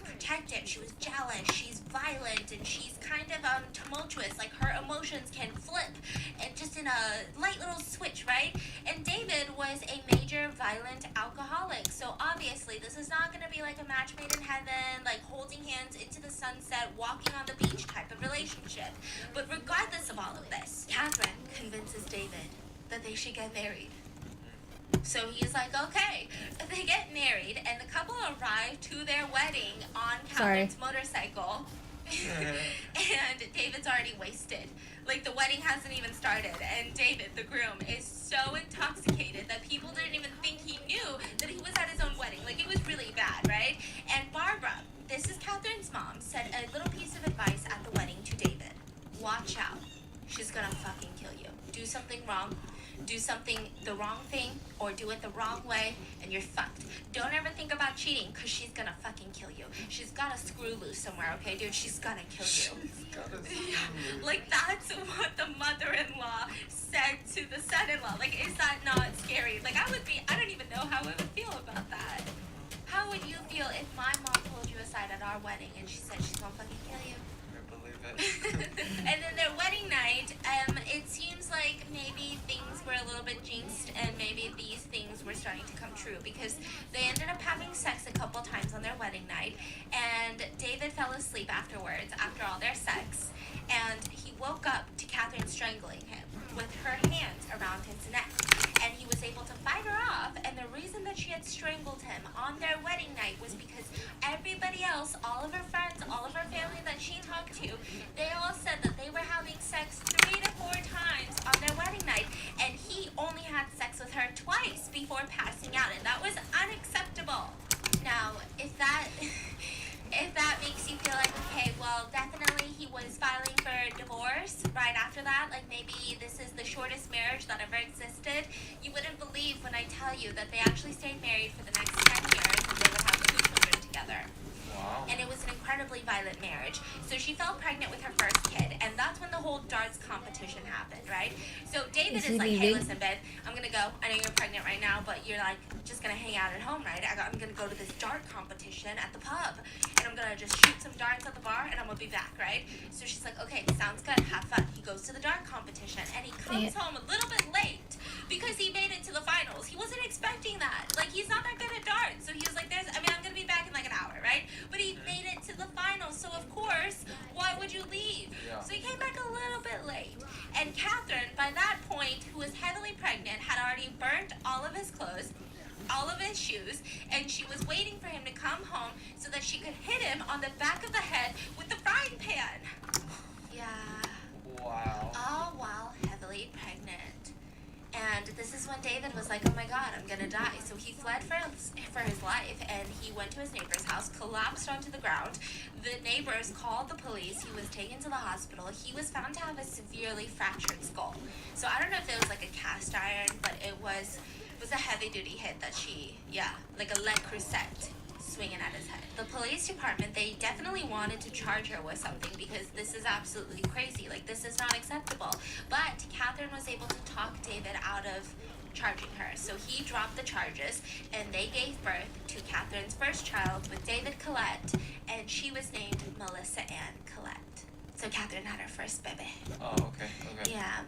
protective, she was jealous, she's violent, and she's kind of tumultuous. Like, her emotions can flip, and just in a light little switch, right? And David was a major violent alcoholic, so obviously this is not going to be like a match made in heaven, like holding hands into the sunset, walking on the beach type of relationship. But regardless of all of this, Catherine convinces David that they should get married. So he's like, okay. They get married, and the couple arrive to their wedding on Catherine's motorcycle. And David's already wasted. Like, the wedding hasn't even started, and David, the groom, is so intoxicated that people didn't even think he knew that he was at his own wedding. Like, it was really bad, right? And Barbara, this is Catherine's mom, said a little piece of advice at the wedding to David. Watch out. She's gonna fucking kill you. Do something wrong. Do something, the wrong thing, or do it the wrong way, and you're fucked. Don't ever think about cheating, because she's gonna fucking kill you. She's got a screw loose somewhere, okay, dude? She's gonna kill you. Yeah, like, that's what the mother-in-law said to the son-in-law. Like, is that not scary? Like, I don't even know how I would feel about that. How would you feel if my mom pulled you aside at our wedding and she said she's gonna fucking kill you? And then their wedding night, it seems like maybe things were a little bit jinxed, and maybe these things were starting to come true, because they ended up having sex a couple times on their wedding night, and David fell asleep afterwards, after all their sex, and he woke up to Catherine strangling him with her hands around his neck, and he was able to fight her off. And the reason that she had strangled him on their wedding night was because everybody else, all of her friends, all of her family that she talked to, they all said that they were having sex 3 to 4 times on their wedding night, and he only had sex with her twice before passing out, and that was unacceptable. Now, if that makes you feel like, okay, well, definitely he was filing for divorce right after that, like maybe this is the shortest marriage that ever existed, you wouldn't believe when I tell you that they actually stayed married for the next 10 years, and they would have 2 children together. Wow. And it was an incredibly violent marriage. So she fell pregnant with her first kid, and that's when the whole darts competition happened, right? So David is like, hey, listen, babe, I'm gonna go. I know you're pregnant right now, but you're like just gonna hang out at home, right? I'm gonna go to this dart competition at the pub, and I'm gonna just shoot some darts at the bar, and I'm gonna be back, right? So she's like, okay, sounds good, have fun. He goes to the dart competition, and he comes home a little bit late because he made it to the finals. He wasn't expecting that. Like, he's not that good at darts. So he was like, I'm gonna be back in like an hour, right? But he made it to the finals, so of course, why would you leave? Yeah. So he came back a little bit late. And Catherine, by that point, who was heavily pregnant, had already burnt all of his clothes, all of his shoes, and she was waiting for him to come home so that she could hit him on the back of the head with the frying pan. Yeah. Wow. All while heavily pregnant. And this is when David was like, oh my god, I'm gonna die. So he fled for his life, and he went to his neighbor's house, collapsed onto the ground. The neighbors called the police. He was taken to the hospital. He was found to have a severely fractured skull. So I don't know if it was like a cast iron, but it was a heavy duty hit that like a lead crusette swinging at his head. The police department, they definitely wanted to charge her with something because this is absolutely crazy. Like, this is not acceptable. But Catherine was able to talk David out of charging her. So he dropped the charges, and they gave birth to Catherine's first child with David Collette, and she was named Melissa Ann Collette. So Catherine had her first baby. Oh, okay. Yeah.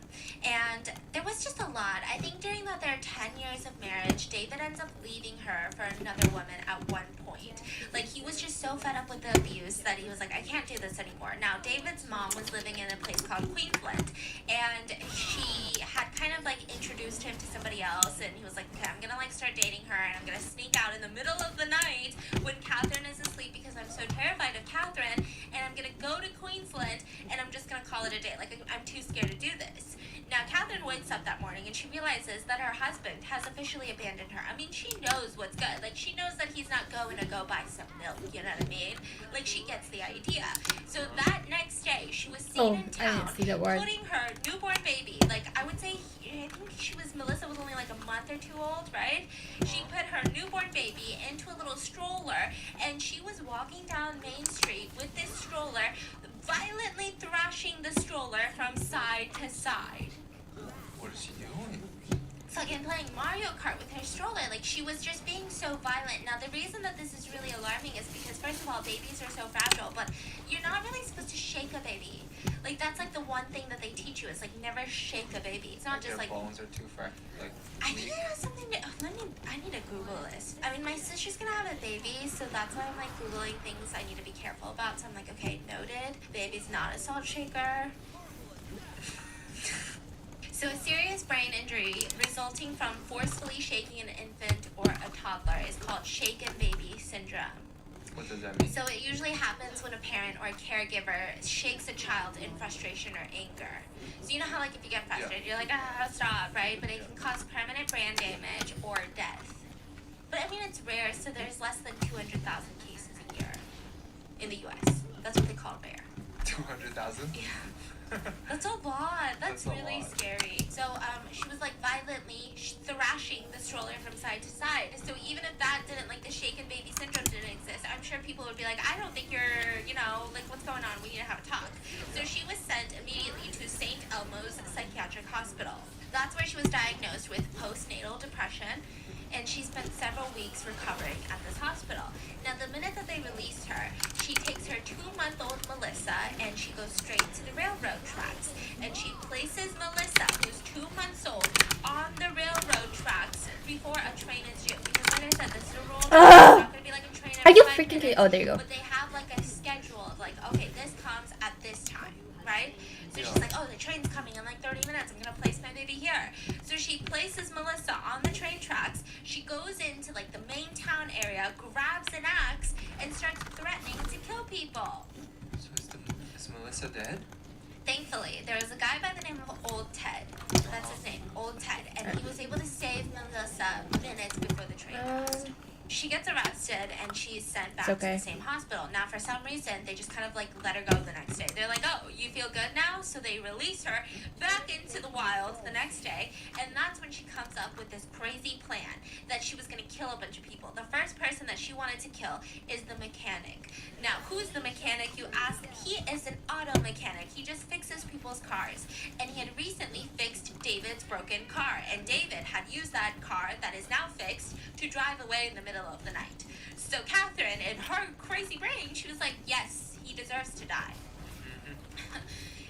And there was just a lot. I think during their 10 years of marriage, David ends up leaving her for another woman at one point. Like, he was just so fed up with the abuse that he was like, I can't do this anymore. Now, David's mom was living in a place called Queensland, and she had kind of like introduced him to somebody else, and he was like, okay, I'm gonna like start dating her, and I'm gonna sneak out in the middle of the night when Catherine is asleep because I'm so terrified of Catherine, and I'm gonna go to Queensland, and I'm just gonna call it a day. Like, I'm too scared to do this. Now, Catherine wakes up that morning and she realizes that her husband has officially abandoned her. I mean, she knows what's good. Like, she knows that he's not going to go buy some milk, you know what I mean? Like, she gets the idea. So that next day, she was seen in I town didn't see that word. putting her newborn baby, like, I would say, I think Melissa was only like a month or two old, right? She put her newborn baby into a little stroller, and she was walking down Main Street with this stroller, violently thrashing the stroller from side to side. What is she doing? Fucking playing Mario Kart with her stroller. Like, she was just being so violent. Now, the reason that this is really alarming is because, first of all, babies are so fragile, but you're not really supposed to shake a baby. Like, that's like the one thing that they teach you is, like, never shake a baby. It's not just their like... bones are too fresh. Like, I think it has something to... I need to Google this. I mean, my sister's gonna have a baby, so that's why I'm, like, Googling things I need to be careful about. So I'm like, okay, noted. Baby's not a salt shaker. So a serious brain injury resulting from forcefully shaking an infant or a toddler is called shaken baby syndrome. what does that mean? So it usually happens when a parent or a caregiver shakes a child in frustration or anger. So you know how, like, if you get frustrated, you're like, stop, right? But it can cause permanent brain damage or death. But I mean, it's rare, so there's less than 200,000 cases a year in the U.S. That's what they call rare. 200,000? Yeah. That's a lot. That's a really lot. scary. So she was like violently thrashing the stroller from side to side. So even if that didn't, like, the shaken baby syndrome didn't exist, I'm sure people would be like, I don't think you're, you know, like, what's going on? We need to have a talk. So she was sent immediately to St. Elmo's Psychiatric Hospital. That's where she was diagnosed with postnatal depression, and she spent several weeks recovering at this hospital. Now, the minute that they released her, she takes her 2-month-old Melissa and she goes straight to the railroad tracks. And she places Melissa, who's 2 months old, on the railroad tracks before a train is due. Because, like I said, this is a roll. It's not going to be like a train Are every you 5 freaking minutes, kidding? Oh, there you go. But they have, like, a schedule of, like, okay, this comes at this time, right? So Yeah. she's like, oh, the train's coming in like 30 minutes. I'm going to place my baby here. So she places Melissa on the train tracks. She goes into, like, the main town area, grabs an axe, and starts threatening to kill people. So is Melissa dead? Thankfully, there was a guy by the name of Old Ted. That's his name, Old Ted. And he was able to save Melissa minutes before the train passed. She gets arrested and she's sent back It's okay. to the same hospital. Now, for some reason, they just kind of, like, let her go the next day. They're like, oh, you feel good now? So they release her back into the wild the next day. And that's when she comes up with this crazy plan that she was going to kill a bunch of people. The first person that she wanted to kill is the mechanic. Now, who's the mechanic, you ask? He is an auto mechanic. He just fixes people's cars. And he had recently fixed David's broken car. And David had used that car that is now fixed to drive away in the middle of the night. So Catherine, in her crazy brain, she was like, yes, he deserves to die.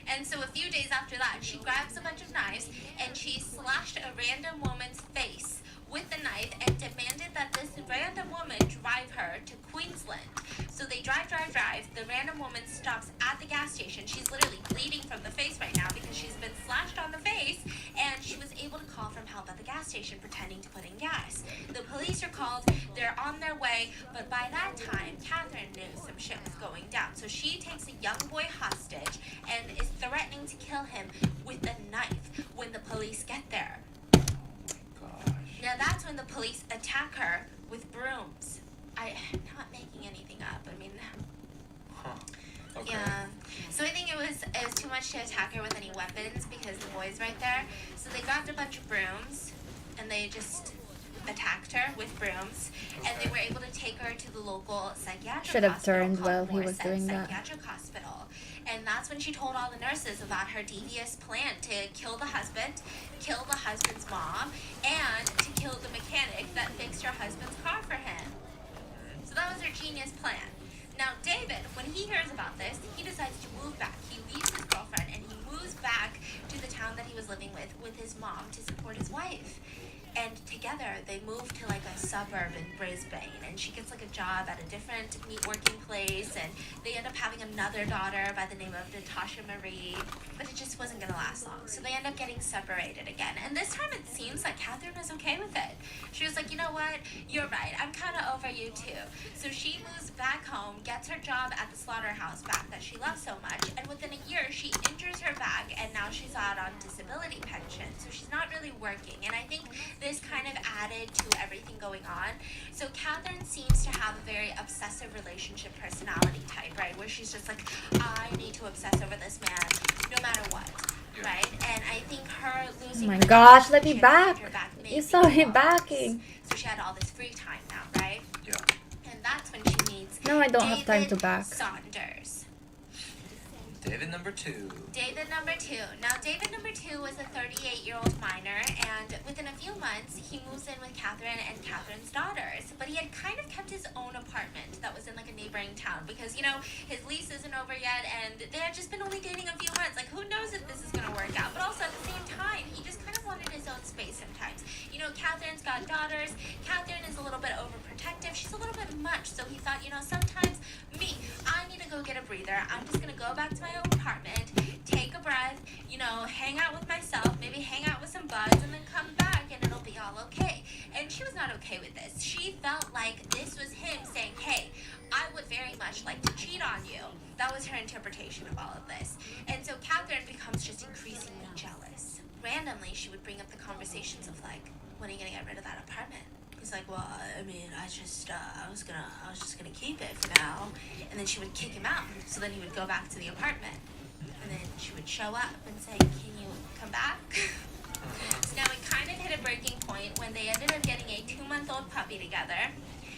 And so a few days after that, she grabs a bunch of knives and she slashed a random woman's face with the knife and demanded that this random woman drive her to Queensland. So they drive. The random woman stops at the gas station. She's literally bleeding from the face right now because she's been slashed on the face, and she was able to call from help at the gas station pretending to put in gas. The police are called. They're on their way, but by that time, Catherine knew some shit was going down. So she takes a young boy hostage and is threatening to kill him with a knife when the police get there. Gosh. Now that's when the police attack her with brooms. I'm not making anything up. I mean, Huh. Okay. yeah. So I think it was too much to attack her with any weapons because the boy's right there. So they grabbed a bunch of brooms and they just attacked her with brooms, and they were able to take her to the local psychiatric Should have hospital turned called while he was Morrisette doing that. Psychiatric Hospital. And that's when she told all the nurses about her devious plan to kill the husband's mom, and to kill the mechanic that fixed her husband's car for him. So that was her genius plan. Now, David, when he hears about this, he decides to move back. He leaves his girlfriend and he moves back to the town that he was living with his mom to support his wife. And together they move to like a suburb in Brisbane, and she gets like a job at a different meat working place, and they end up having another daughter by the name of Natasha Marie, but it just wasn't gonna last long. So they end up getting separated again. And this time it seems like Catherine was okay with it. She was like, you know what, you're right, I'm kind of over you too. So she moves back home, gets her job at the slaughterhouse back that she loves so much, and within a year she injures her back, and now she's out on disability pension. So she's not really working, and I think this kind of added to everything going on. So Catherine seems to have a very obsessive relationship personality type, right? Where she's just like, I need to obsess over this man no matter what, right? And I think her losing Oh my her gosh, job, let me she had to back. take her back made You things saw him worse. backing. So she had all this free time now, right? Yeah. And that's when she meets No, I don't have time to David back. Saunders. David number 2. David number 2. Now, David number 2 was a 38-year-old minor, and within a few months, he moves in with Catherine and Catherine's daughters. But he had kind of kept his own apartment that was in like a neighboring town because, you know, his lease isn't over yet, and they had just been only dating a few months. Like, who knows if this is going to work out? But also, at the same time, he just kind of wanted his own space sometimes. You know, Catherine's got daughters. Catherine is a little bit overprotective. She's a little bit much. So he thought, you know, sometimes I need to go get a breather. I'm just going to go back to my own apartment, take a breath, you know, hang out with myself, maybe hang out with some buds, and then come back and it'll be all okay. And she was not okay with this. She felt like this was him saying, hey, I would very much like to cheat on you. That was her interpretation of all of this. And so Catherine becomes just increasingly jealous. Randomly, she would bring up the conversations of like, when are you going to get rid of that apartment? He's like, well, I mean, I was just gonna keep it for now. And then she would kick him out. So then he would go back to the apartment. And then she would show up and say, can you come back? So now we kind of hit a breaking point when they ended up getting a 2-month-old puppy together.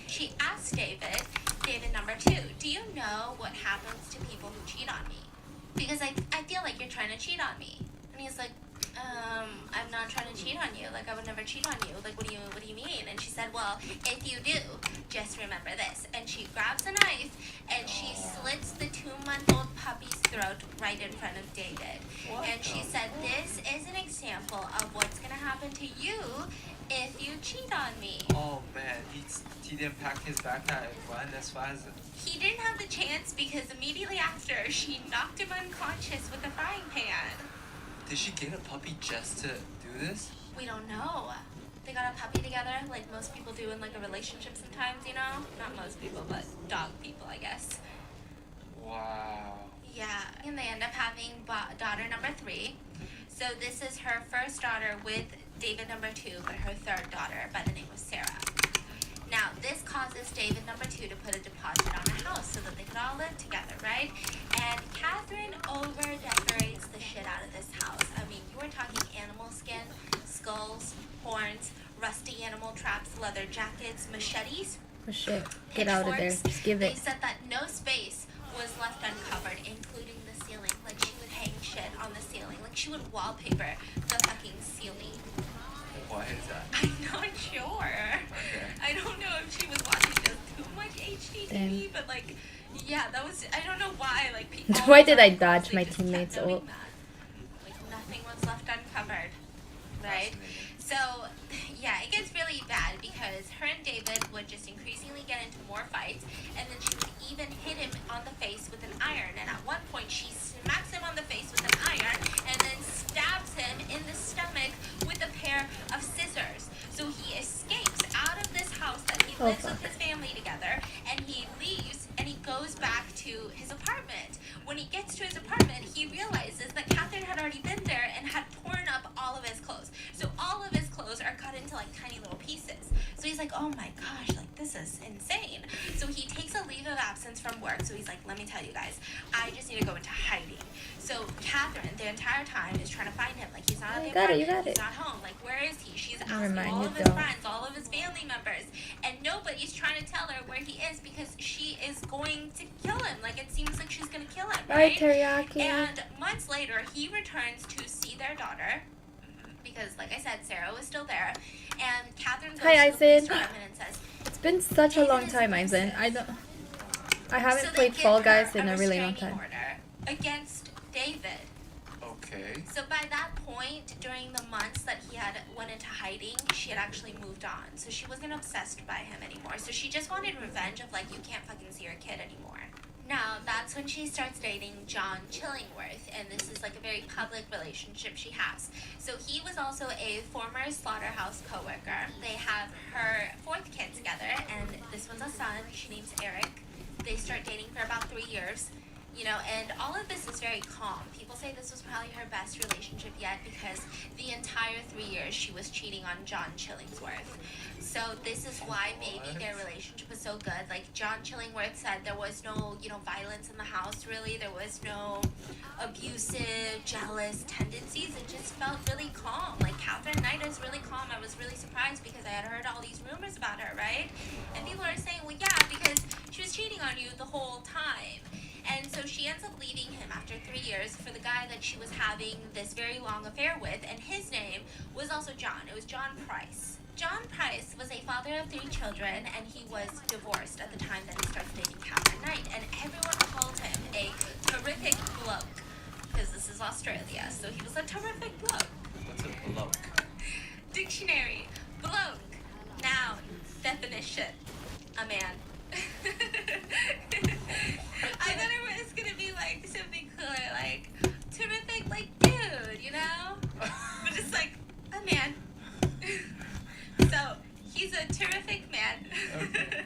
She asked David number 2, do you know what happens to people who cheat on me? Because I feel like you're trying to cheat on me. And he's like, I'm not trying to cheat on you. Like, I would never cheat on you. Like, what do you mean? And she said, well, if you do, just remember this. And she grabs a knife and she slits the 2-month-old puppy's throat right in front of David. And she said, this is an example of what's going to happen to you if you cheat on me. Oh man, he didn't pack his backpack and run as fast. He didn't have the chance because immediately after, she knocked him unconscious with a frying pan. Did she get a puppy just to do this? We don't know. They got a puppy together, like most people do in like a relationship sometimes, you know? Not most people, but dog people, I guess. Wow. Yeah, and they end up having daughter number 3. So this is her first daughter with David number 2, but her third daughter by the name of Sarah. Now, this causes David number 2 to put a deposit on a house so that they could all live together, right? And Catherine over-decorates the shit out of this house. I mean, you were talking animal skin, skulls, horns, rusty animal traps, leather jackets, machetes, Oh shit. Get out of there. pitchforks. Just give They it. said that no space was left uncovered, including the ceiling. Like, she would hang shit on the ceiling. Like, she would wallpaper the fucking ceiling. Why is that? I'm not sure. Okay. I don't know if she was watching just too much HGTV, but like, yeah, that was, I don't know why, like, people. Why did I they dodge my just kept teammates doing ult? that. Like, nothing was left uncovered, right? Fascinating. So, yeah, it gets really bad because her and David would just increasingly get into more fights, and then she would even hit him on the face with an iron. And at one point, she smacks him on the face with an iron and then stabs him in the stomach with a pair of scissors. So he escapes out of this house that he lives with his family together, and he leaves and he goes back to his apartment. When he gets to his apartment, he realizes that Catherine had already been there and had torn up all of his clothes. So all of his clothes are cut into like tiny little pieces. So he's like, oh my gosh, like this is insane. So he takes a leave of absence from work. So he's like, let me tell you guys, I just need to go into hiding. So Catherine, the entire time, is trying to find him. Like, he's not at the apartment, You got he's it. not home. Like, where is he? She's Never asking mind, all you of his don't. friends, all of his family members, and nobody's trying to tell her where he is because she is going to kill him. Like, it seems like she's going to kill him, Bye, right? teriyaki. And months later, he returns to see their daughter because, like I said, Sarah was still there. And Catherine goes Hi, to the police Aizen. department and says, It's been such a long time, Aizen. I haven't so they played give Fall her Guys in a really long restraining time. order against David. Okay. So by that point, during the months that he had went into hiding, she had actually moved on. So she wasn't obsessed by him anymore. So she just wanted revenge of like, you can't fucking see your kid anymore. Now, that's when she starts dating John Chillingworth, and this is like a very public relationship she has. So he was also a former slaughterhouse co-worker. They have her fourth kid together, and this one's a son. She name's Eric. They start dating for about 3 years. You know, and all of this is very calm. People say this was probably her best relationship yet because the entire 3 years she was cheating on John Chillingsworth. So this is why maybe their relationship was so good. Like John Chillingworth said, there was no, you know, violence in the house really. There was no abusive, jealous tendencies. It just felt really calm. Like Catherine Knight is really calm. I was really surprised because I had heard all these rumors about her, right? And people are saying, well, yeah, because she was cheating on you the whole time. And so she ends up leaving him after 3 years for the guy that she was having this very long affair with, and his name was also John. It was John Price. John Price was a father of 3 children, and he was divorced at the time that he started dating Catherine Knight, and everyone called him a terrific bloke, because this is Australia, so he was a terrific bloke. What's a bloke? Dictionary. Bloke. Noun. Definition. A man. I thought it was gonna be like something cooler, like terrific, like dude, you know? But it's like a man. So he's a terrific man. Okay.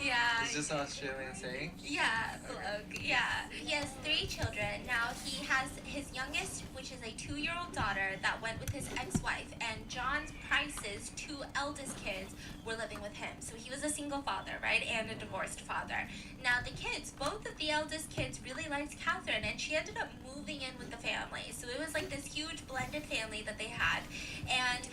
Yeah. Is this an Australian saying? Yeah, bloke. Yeah. He has 3 children. Now he has his youngest, which is a 2-year-old daughter that went with his ex-wife, and John Price's 2 eldest kids were living with him. So he was a single father, right? And a divorced father. Now the kids, both of the eldest kids really liked Catherine, and she ended up moving in with the family. So it was like this huge blended family that they had. And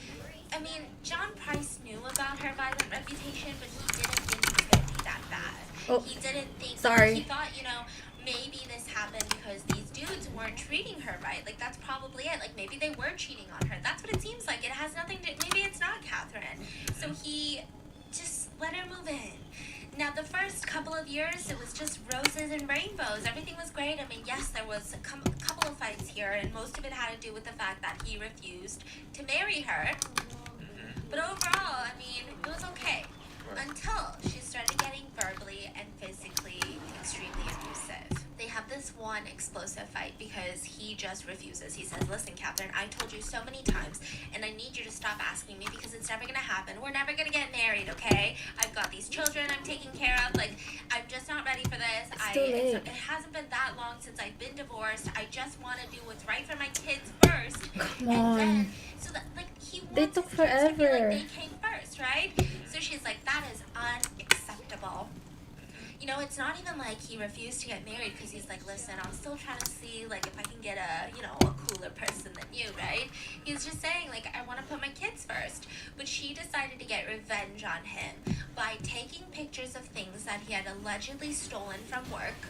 I mean, John Price knew about her violent reputation, but he didn't think it was going to be that bad. Oh, He didn't think, sorry. he thought, you know, maybe this happened because these dudes weren't treating her right. Like, that's probably it. Like, maybe they were cheating on her. That's what it seems like. It has nothing to, maybe it's not Catherine. So he just let her move in. Now, the first couple of years, it was just roses and rainbows. Everything was great. I mean, yes, there was a couple of fights here, and most of it had to do with the fact that he refused to marry her. But overall, I mean, it was okay. Right. Until she started getting verbally and physically extremely abusive. They have this one explosive fight because he just refuses. He says, listen, Catherine, I told you so many times, and I need you to stop asking me because it's never going to happen. We're never going to get married, okay? I've got these children I'm taking care of. Like, I'm just not ready for this. It's too late. It hasn't been that long since I've been divorced. I just want to do what's right for my kids first. Come and on. Then, so that, like, he They wants took his kids to feel forever. like they came first, right? So she's like, that is unacceptable. You know, it's not even like he refused to get married because he's like, listen, I'm still trying to see, like, if I can get a, you know, a cooler person than you, right? He's just saying, like, I want to put my kids first. But she decided to get revenge on him by taking pictures of things that he had allegedly stolen from work.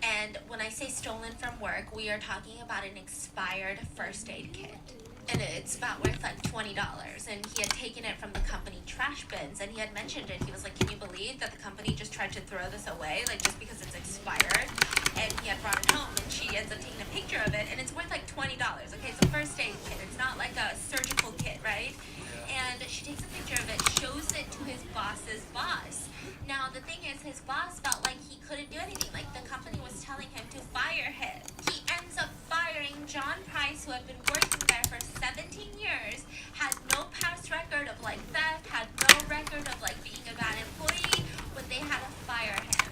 And when I say stolen from work, we are talking about an expired first aid kit. And it's about worth like $20. And he had taken it from the company trash bins, and he had mentioned it. He was like, can you believe that the company just tried to throw this away, like just because it's expired? And he had brought it home, and she ends up taking a picture of it, and it's worth like $20. Okay, it's a first aid kit. It's not like a surgical kit, right? And she takes a picture of it, shows it to his boss's boss. Now, the thing is, his boss felt like he couldn't do anything. Like, the company was telling him to fire him. He ends up firing John Price, who had been working there for 17 years, had no past record of, like, theft, had no record of, like, being a bad employee, but they had to fire him.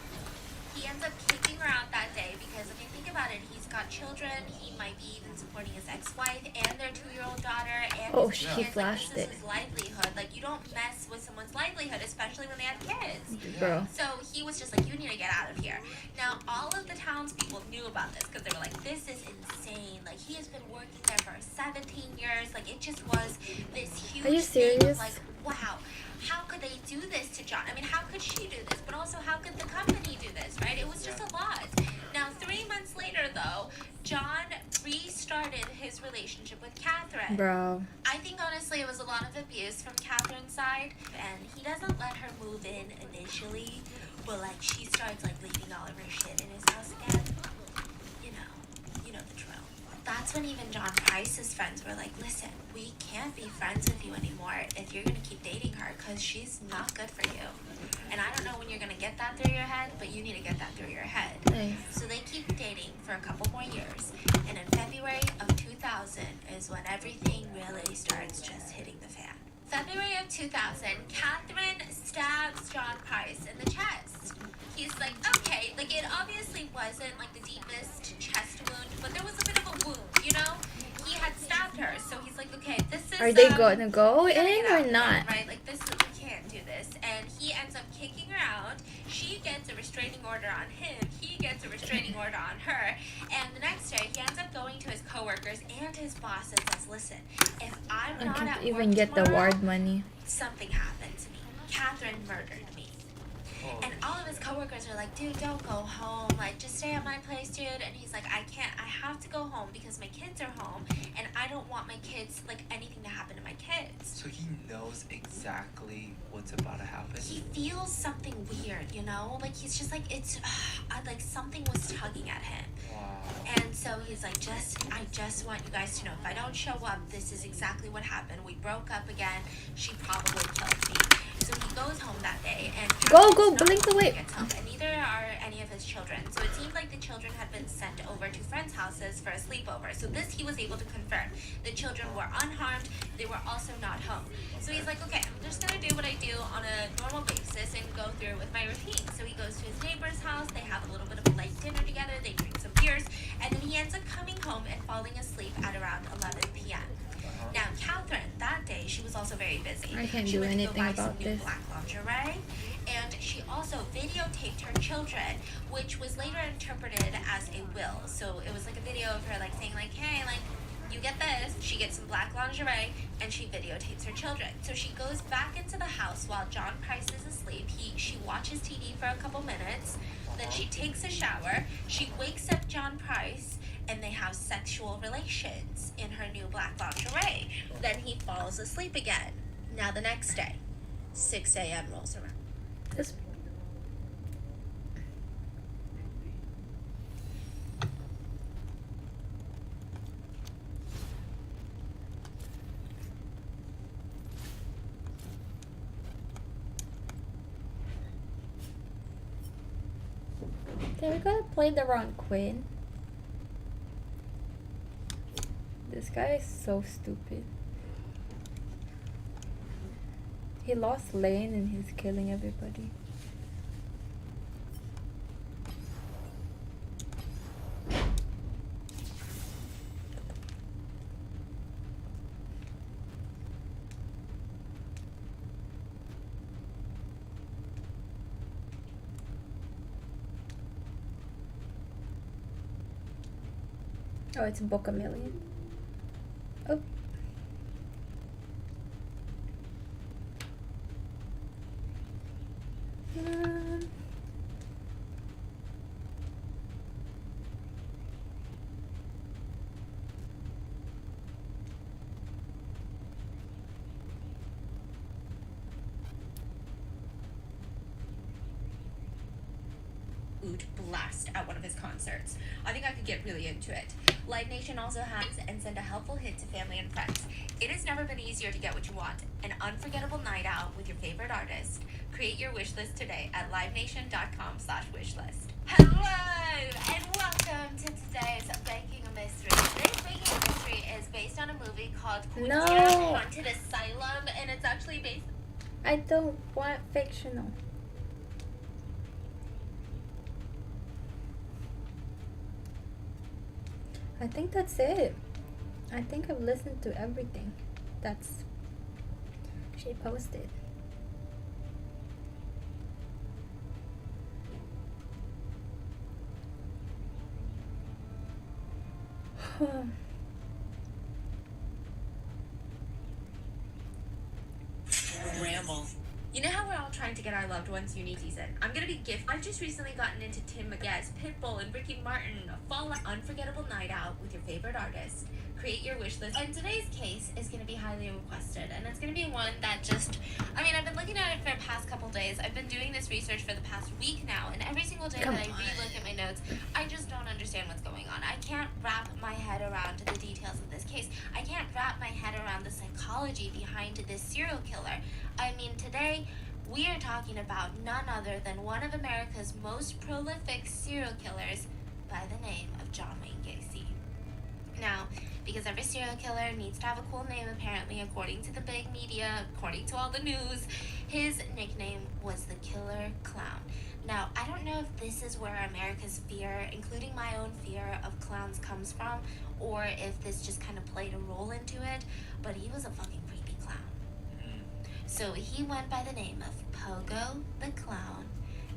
He ends up kicking her out that day because, if you think about it, he's got children. He might be even supporting his ex-wife and their 2-year-old daughter and Oh, his she kids. flashed Like, this it. is his livelihood. Like, you don't mess with someone's livelihood, especially when they have kids. Bro. So he was just like, you need to get out of here. Now, all of the townspeople knew about this because they were like, this is insane. Like, he has been working there for 17 years. Like, it just was this huge Are you thing of serious? like, wow, how could they do this to John? I mean, how could she do this? But also, how could the company do this, right? It was just a lot. Now, 3 months later, though, John restarted his relationship with Catherine. Bro. I think honestly it was a lot of abuse from Catherine's side, and he doesn't let her move in initially, but like she starts like leaving all of her shit in his house again. You know the drill. that's when even John Price's friends were like, listen, we can't be friends with you anymore if you're going to keep dating her because she's not good for you. And I don't know when you're going to get that through your head, but you need to get that through your head. Nice. So they keep dating for a couple more years. And in February of 2000 is when everything really starts just hitting the fan. February of 2000, Catherine stabs John Price in the chest. He's like, okay, like it obviously wasn't like the deepest chest wound, but there was a bit of a wound, you know? He had stabbed her, so he's like, okay, this is. Are they gonna go we gotta in get or out, not? Right, like this, we can't do this. And he ends up kicking her out. She gets a restraining order on him. He gets a restraining order on her. And the next day, he ends up going to his coworkers and his boss and says, listen, if I'm I not can't at even work get the tomorrow, ward money. something happened to me. Catherine murdered me. Oh, And all of his coworkers are like, dude, don't go home. Like, just stay at my place, dude. And he's like, I can't. I have to go home because my kids are home. And I don't want my kids, like, anything to happen to my kids. So he knows exactly what's about to happen. He feels something weird, you know? Like, he's just like, it's, like, something was tugging at him. Wow. And so he's like, I just want you guys to know, if I don't show up, this is exactly what happened. We broke up again. She probably killed me. So he goes home that day, and Go, Catherine's not blink home away. when he gets home, and neither are any of his children. So it seemed like the children had been sent over to friends' houses for a sleepover. So this he was able to confirm. The children were unharmed. They were also not home. So he's like, okay, I'm just gonna do what I do on a normal basis and go through with my routine. So he goes to his neighbor's house. They have a little bit of a light dinner together. They drink some beers, and then he ends up coming home and falling asleep at around 11 p.m. Now, Catherine, that day, she was also very busy. I can't she do went to go anything buy some about new this. black lingerie, and she also videotaped her children, which was later interpreted as a will. So it was like a video of her like saying like, hey, like, you get this. She gets some black lingerie, and she videotapes her children. So she goes back into the house while John Price is asleep. She watches TV for a couple minutes, then she takes a shower. She wakes up John Price, and they have sexual relations in her new black lingerie. Then he falls asleep again. Now the next day, 6 a.m. rolls around. This Did we gotta play the wrong queen? This guy is so stupid. He lost lane and he's killing everybody. Oh, it's Book a Million. Oh. Blast at one of his concerts. I think I could get really into it. Live Nation also has and send a helpful hit to family and friends. It has never been easier to get what you want. An unforgettable night out with your favorite artist. Create your wish list today at livenation.com/wishlist. Hello and welcome to today's Baking a Mystery. Today's Baking a Mystery is based on a movie called No. Quincy Haunted Asylum, and it's actually based. I don't want fictional. I think that's it. I think I've listened to everything that's she posted. Ramble. You know how we're all trying to get our loved ones unique season? I'm gonna be gift. I've just recently gotten into Tim McGuinness, Pitbull, and Ricky Martin. Fall unforgettable night out with your favorite artist. Create your wish list. And today's case is gonna be highly requested, and it's gonna be one that just, I mean, I've been looking at it for the past couple days. I've been doing this research for the past week now, and every single day Come that I on. re-look at my notes, I just don't understand what's going on. I can't wrap my head around the details of this case. I can't wrap my head around the psychology behind this serial killer. I mean, today we are talking about none other than one of America's most prolific serial killers by the name of John Wayne Gacy. Now, because every serial killer needs to have a cool name, apparently, according to the big media, according to all the news, his nickname was the Killer Clown. Now, I don't know if this is where America's fear, including my own fear of clowns, comes from, or if this just kind of played a role into it, but he was a fucking creepy clown. So he went by the name of Pogo the Clown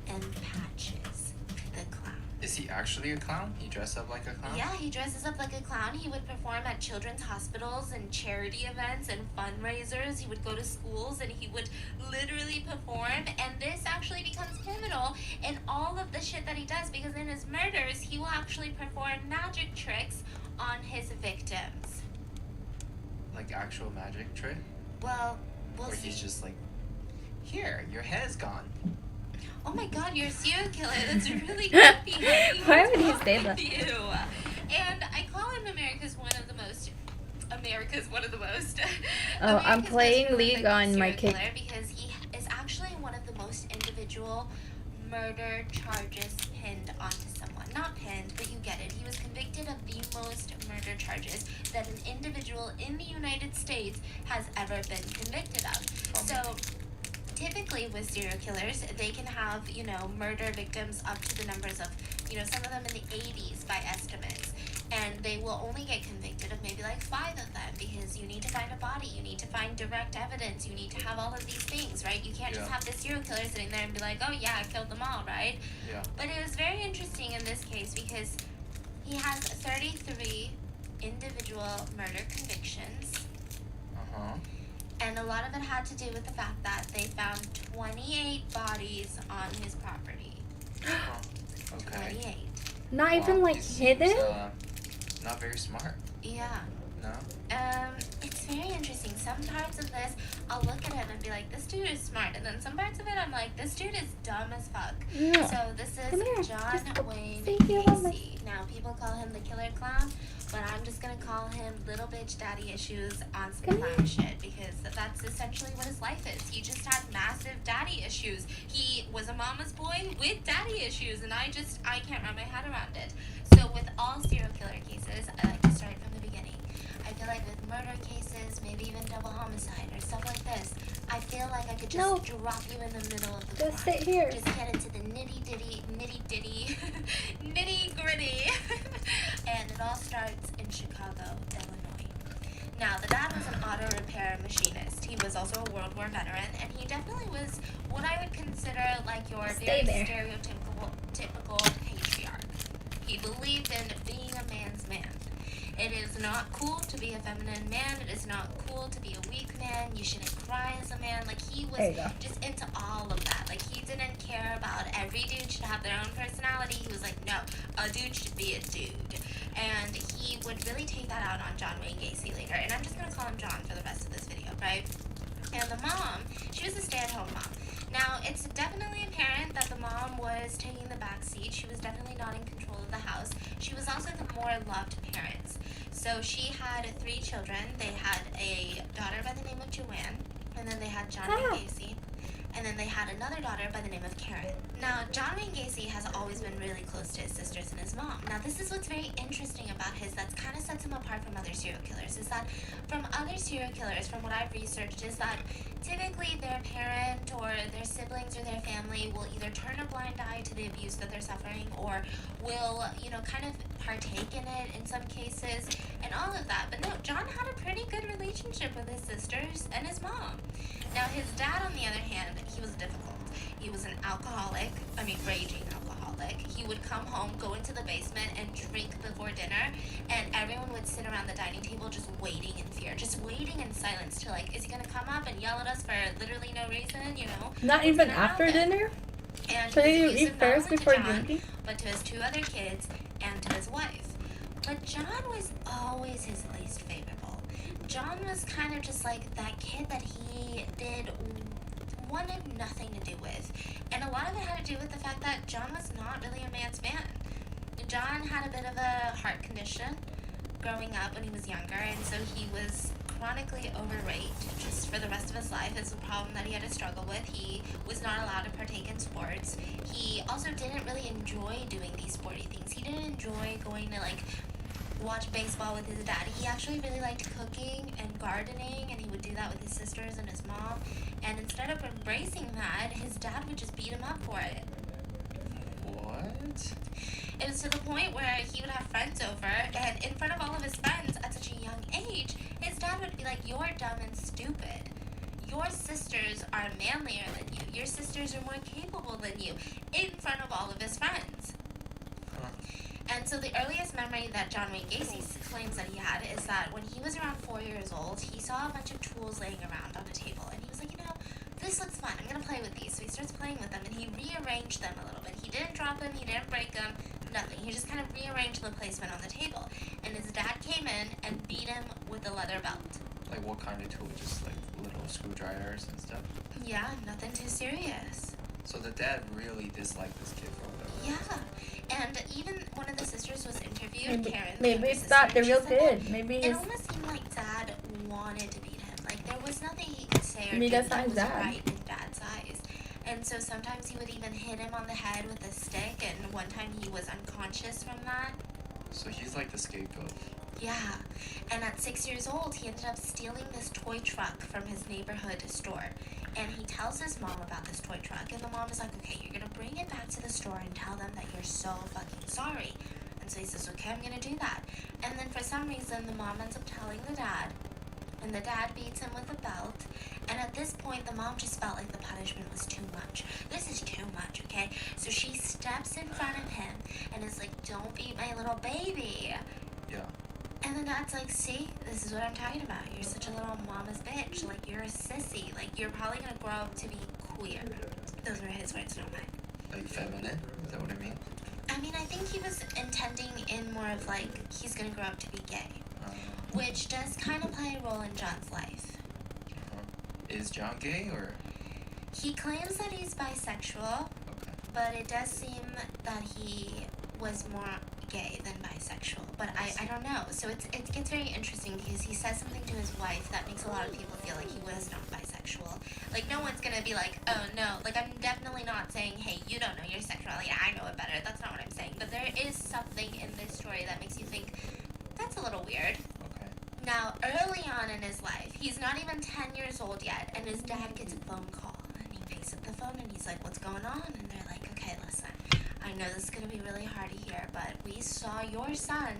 and Patches the Clown. Is he actually a clown? He dressed up like a clown? Yeah, he dresses up like a clown. He would perform at children's hospitals and charity events and fundraisers. He would go to schools and he would literally perform. And this actually becomes pivotal in all of the shit that he does, because in his murders, he will actually perform magic tricks on his victims. Like actual magic trick? Well, we'll Or see. he's just like, here, your head's gone. Oh my god, you're a serial killer. That's really creepy. Why would he say What's wrong that? with you? And I call him America's one of the most. Oh, I'm America's playing most League prolific on my serial kid. killer because he is actually one of the most individual murder charges pinned onto someone. Not pinned, but you get it. He was convicted of the most murder charges that an individual in the United States has ever been convicted of. So typically with serial killers, they can have, murder victims up to the numbers of, some of them in the 80s by estimates. And they will only get convicted of maybe like 5 of them because you need to find a body, you need to find direct evidence, you need to have all of these things, right? You can't just Yeah. have this serial killer sitting there and be like, oh yeah, I killed them all, right? Yeah. But it was very interesting in this case because he has 33 individual murder convictions. Uh-huh. And a lot of it had to do with the fact that they found 28 bodies on his property. Huh. Okay. 28. Not Wow, even like he seems, hidden? not very smart. Yeah. No? It's very interesting. Some parts of this, I'll look at him and be like, this dude is smart. And then some parts of it, I'm like, this dude is dumb as fuck. Yeah. So this Come here, is John just Wayne say you love me. Gacy. Now, people call him the Killer Clown, but I'm just going to call him Little Bitch Daddy Issues on some Come clown shit, because that's essentially what his life is. He just had massive daddy issues. He was a mama's boy with daddy issues, and I can't wrap my head around it. So with all serial killer cases, I like to start from the beginning. I feel like with murder cases, maybe even double homicide or stuff like this, I feel like I could just No. drop you in the middle of the Just crime. sit here. Just get into the nitty gritty. And it all starts in Chicago, Illinois. Now, the dad was an auto repair machinist. He was also a World War veteran, and he definitely was what I would consider like your Stay very there. typical patriarch. He believed in being a man's man. It is not cool to be a feminine man. It is not cool to be a weak man. You shouldn't cry as a man. Like, he was There you go. just into all of that. Like, he didn't care about every dude should have their own personality. He was like, no, a dude should be a dude. And he would really take that out on John Wayne Gacy later. And I'm just going to call him John for the rest of this video, right? And the mom, she was a stay-at-home mom. Now, it's definitely apparent that the mom was taking the back seat. She was definitely not in control of the house. She was also the more loved parents. So she had 3 children. They had a daughter by the name of Joanne, and then they had John Wayne Gacy, and then they had another daughter by the name of Karen. Now, John Wayne Gacy has always been really close to his sisters and his mom. Now, this is what's very interesting about his that kind of sets him apart from other serial killers, is that from other serial killers, from what I've researched, is that typically their parent or their siblings or their family will either turn a blind eye to the abuse that they're suffering or will, kind of partake in it in some cases and all of that. But no, John had a pretty good relationship with his sisters and his mom. Now, his dad, on the other hand, he was difficult. He was an alcoholic, raging alcoholic. He would come home, go into the basement, and drink before dinner, and everyone would sit around the dining table just waiting in fear, just waiting in silence to, like, is he gonna come up and yell at us for literally no reason, Not What's even gonna after happen? dinner? And Should he you was eat abusive not first only to before John, drinking? but to his 2 other kids and to his wife. But John was always his least favorable. John was kind of just like that kid that he wanted nothing to do with. And a lot of it had to do with the fact that John was not really a man's man. John had a bit of a heart condition growing up when he was younger, and so he was chronically overweight just for the rest of his life. It's a problem that he had to struggle with. He was not allowed to partake in sports. He also didn't really enjoy doing these sporty things. He didn't enjoy going to like watch baseball with his dad. He actually really liked cooking and gardening, and he would do that with his sisters and his mom. And instead of embracing that, his dad would just beat him up for it. What? It was to the point where he would have friends over, and in front of all of his friends at such a young age, his dad would be like, "You're dumb and stupid. Your sisters are manlier than you. Your sisters are more capable than you," in front of all of his friends. Huh. And so the earliest memory that John Wayne Gacy claims that he had is that when he was around 4 years old, he saw a bunch of tools laying around on a table, and he was like, this looks fun. I'm gonna play with these. So he starts playing with them, and he rearranged them a little bit. He didn't drop them. He didn't break them. Nothing. He just kind of rearranged the placement on the table. And his dad came in and beat him with a leather belt. Like what kind of tool? Just like little screwdrivers and stuff? Yeah, nothing too serious. So the dad really disliked this kid for whatever reason. Yeah. And even one of the sisters was interviewed, Karen. Maybe the it's sister, not the and she real said that kid. Maybe it it's almost seemed like dad wanted to beat him. Like there was nothing he could say or Maybe do that's that not was his dad. right in dad's eyes. And so sometimes he would even hit him on the head with a stick, and one time he was unconscious from that. So he's like the scapegoat. Yeah. And at 6 years old, he ended up stealing this toy truck from his neighborhood store. And he tells his mom about this toy truck, and the mom is like, okay, you're gonna bring it back to the store and tell them that you're so fucking sorry. And so he says, okay, I'm gonna do that. And then for some reason, the mom ends up telling the dad, and the dad beats him with a belt. And at this point, the mom just felt like the punishment was too much. This is too much, okay? So she steps in front of him and is like, don't beat my little baby. Yeah. And the dad's like, see, this is what I'm talking about. You're such a little mama's bitch. Like, you're a sissy. Like, you're probably gonna grow up to be queer. Those were his words, not mine. Like feminine? Is that what I mean? I mean, I think he was intending in more of like, he's gonna grow up to be gay. Which does kind of play a role in John's life. Is John gay or? He claims that he's bisexual, Okay. but it does seem that he was more gay than bisexual. But I don't know. So it gets very interesting because he says something to his wife that makes a lot of people feel like he was not bisexual. Like, no one's gonna be like, oh no. Like, I'm definitely not saying, hey, you don't know your sexuality. I know it better. That's not what I'm saying. But there is something in this story that makes you think, that's a little weird. Okay. Now, early on in his life, he's not even 10 years old yet, and his dad gets a phone call. And he picks up the phone and he's like, what's going on? And they're like, okay, listen, I know this is going to be really hard to hear, but we saw your son,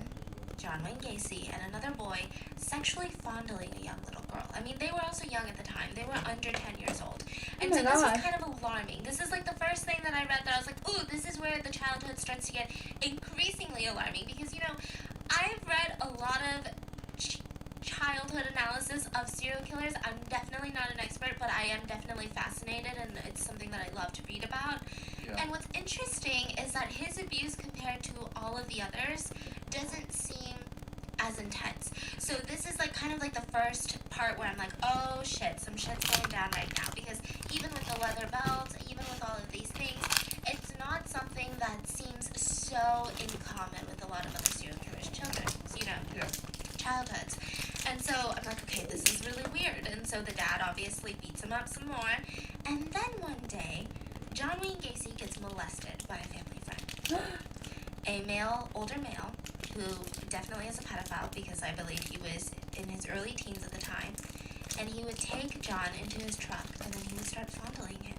John Wayne Gacy, and another boy sexually fondling a young little girl. I mean, they were also young at the time. They were under 10 years old. And Oh so my this was gosh. kind of alarming. This is like the first thing that I read that I was like, ooh, this is where the childhood starts to get increasingly alarming. Because, you know, I've read a lot of childhood analysis of serial killers. I'm definitely not an expert, but I am definitely fascinated, and it's something that I love to read about. Yeah. And what's interesting is that his abuse compared to all of the others doesn't seem as intense. So this is like kind of like the first part where I'm like, oh shit, some shit's going down right now. Because even with the leather belt, even with all of these things, it's not something that seems so in common with a lot of other serial killers' children, you know, Yeah. childhoods. And so I'm like, okay, this is really weird. And so the dad obviously beats him up some more. And then one day, John Wayne Gacy gets molested by a family friend. A male, older male, who definitely is a pedophile because I believe he was in his early teens at the time. And he would take John into his truck and then he would start fondling him.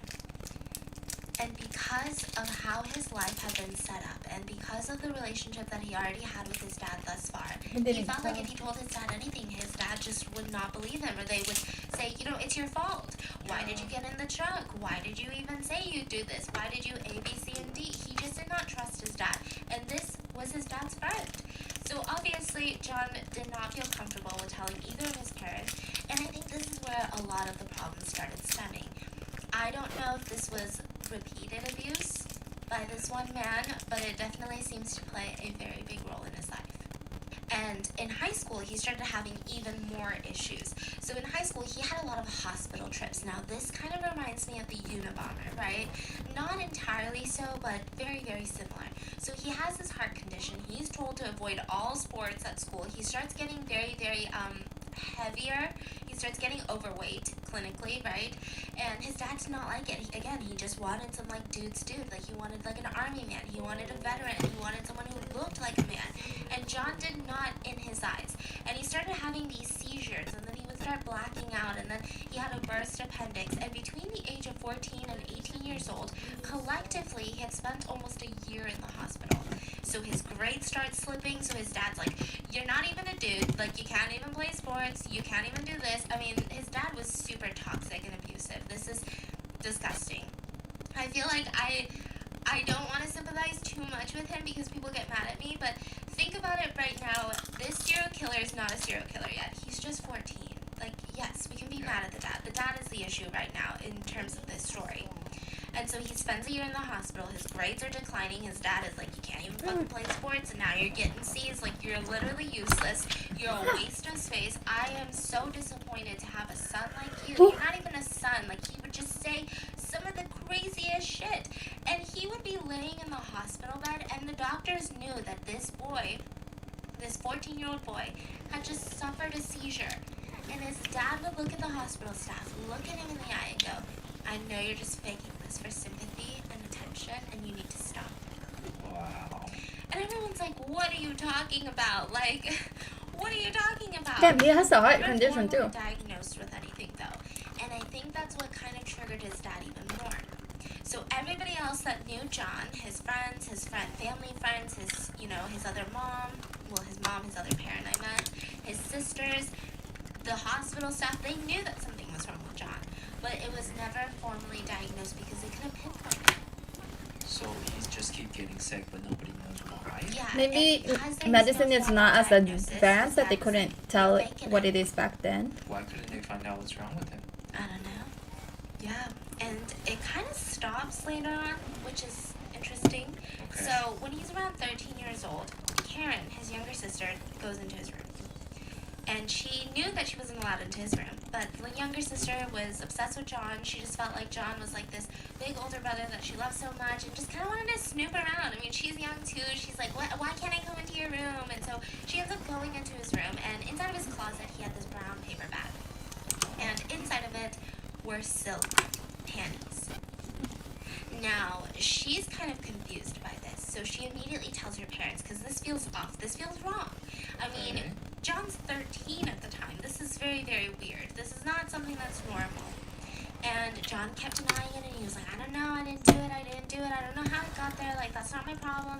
And because of how his life had been set up, and because of the relationship that he already had with his dad thus far, he didn't felt like tell. if he told his dad anything, his dad just would not believe him, or they would say, you know, it's your fault. Why did you get in the truck? Why did you even say you'd do this? Why did you A, B, C, and D? He just did not trust his dad. And this was his dad's friend. So obviously, John did not feel comfortable with telling either of his parents, and I think this is where a lot of the problems started stemming. I don't know if this was repeated abuse by this one man, but it definitely seems to play a very big role in his life. And in high school, he started having even more issues. So in high school, he had a lot of hospital trips. Now, this kind of reminds me of the Unabomber, right? Not entirely so, but very, very similar. So he has this heart condition. He's told to avoid all sports at school. He starts getting very, very heavier. He starts getting overweight clinically, right? And his dad did not like it. He just wanted some like dude. Like he wanted like an army man. He wanted a veteran. He wanted someone who looked like a man. And John did not in his eyes. And he started having these seizures, and then he would start blacking out, and then he had a burst appendix. And between the age of 14 and 18 years old, collectively he had spent almost a year in the hospital. So his grades start slipping. So his dad's like, "You're not even a dude. Like, you can't even play sports. You can't even do this." I mean, his dad was super toxic and abusive. This is disgusting. I feel like I don't want to sympathize too much with him because people get mad at me, but think about it right now. This serial killer is not a serial killer yet. He's just 14. Like, yes, we can be mad at the dad. The dad is the issue right now in terms of this story. And so he spends a year in the hospital. His grades are declining. His dad is like, "You can't even fucking play sports, and now you're getting C's. Like, you're literally useless. You're a waste of space. I am so disappointed to have a son like you. You're not even a son." Like, he would just say some of the craziest shit. And he would be laying in the hospital bed, and the doctors knew that this boy, this 14-year-old boy, had just suffered a seizure. And his dad would look at the hospital staff, look at him in the eye, and go, "I know you're just faking this for sympathy and attention, and you need to stop." Wow. And everyone's like, "What are you talking about? Like, what are you talking about?" Damn, he has a heart Never condition formally too. diagnosed with anything though, and I think that's what kind of triggered his dad even more. So everybody else that knew John, his friends, family friends, his other mom, his mom, his other parent I meant, his sisters, the hospital staff, they knew that something was wrong with John, but it was never formally diagnosed because they couldn't pinpoint it. So he's just keep getting sick, but nobody knows why. Yeah, Maybe and because there was medicine no is formal not as diagnosis, advanced that they that's couldn't tell faking what it is back then. Why couldn't they find out what's wrong with him? I don't know. Yeah, and it kind of stops later on, which is interesting. Okay. So when he's around 13 years old, Karen, his younger sister, goes into his room. And she knew that she wasn't allowed into his room, but the younger sister was obsessed with John. She just felt like John was like this big older brother that she loved so much, and just kind of wanted to snoop around. I mean, she's young too. She's like, why can't I come into your room? And so she ends up going into his room, and inside of his closet, he had this brown paper bag. And inside of it were silk panties. Now, she's kind of confused by this, so she immediately tells her parents, because this feels off. This feels wrong. I mean, Okay. John's 13 at the time. This is very, very weird. This is not something that's normal. And John kept denying it, and he was like, "I don't know, I didn't do it, I don't know how it got there, like, that's not my problem.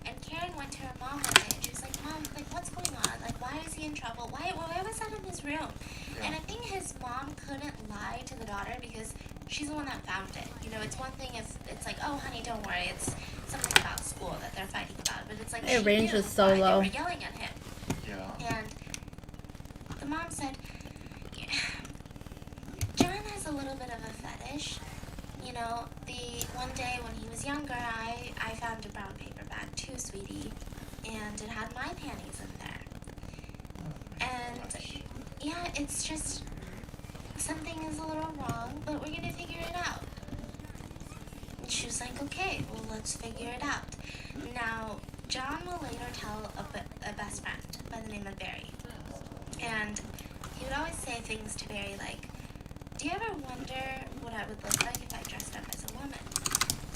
And Karen went to her mom one day, and she was like, "Mom, like, what's going on? Like, why is he in trouble? Why was that in his room?" Yeah. And I think his mom couldn't lie to the daughter because she's the one that found it. You know, it's one thing if it's like, "Oh, honey, don't worry, it's something about school that they're fighting about," but it's like Their she range knew is so why low. they were yelling at him. Yeah. And the mom said, "John has a little bit of a fetish. You know, the one day when he was younger, I found a brown paper bag too, sweetie, and it had my panties in there. And yeah, it's just something is a little wrong, but we're gonna figure it out." And she was like, "Okay, well, let's figure it out." Now, John will later tell a best friend by the name of Barry. And he would always say things to Barry like, "Do you ever wonder what I would look like if I dressed up as a woman?"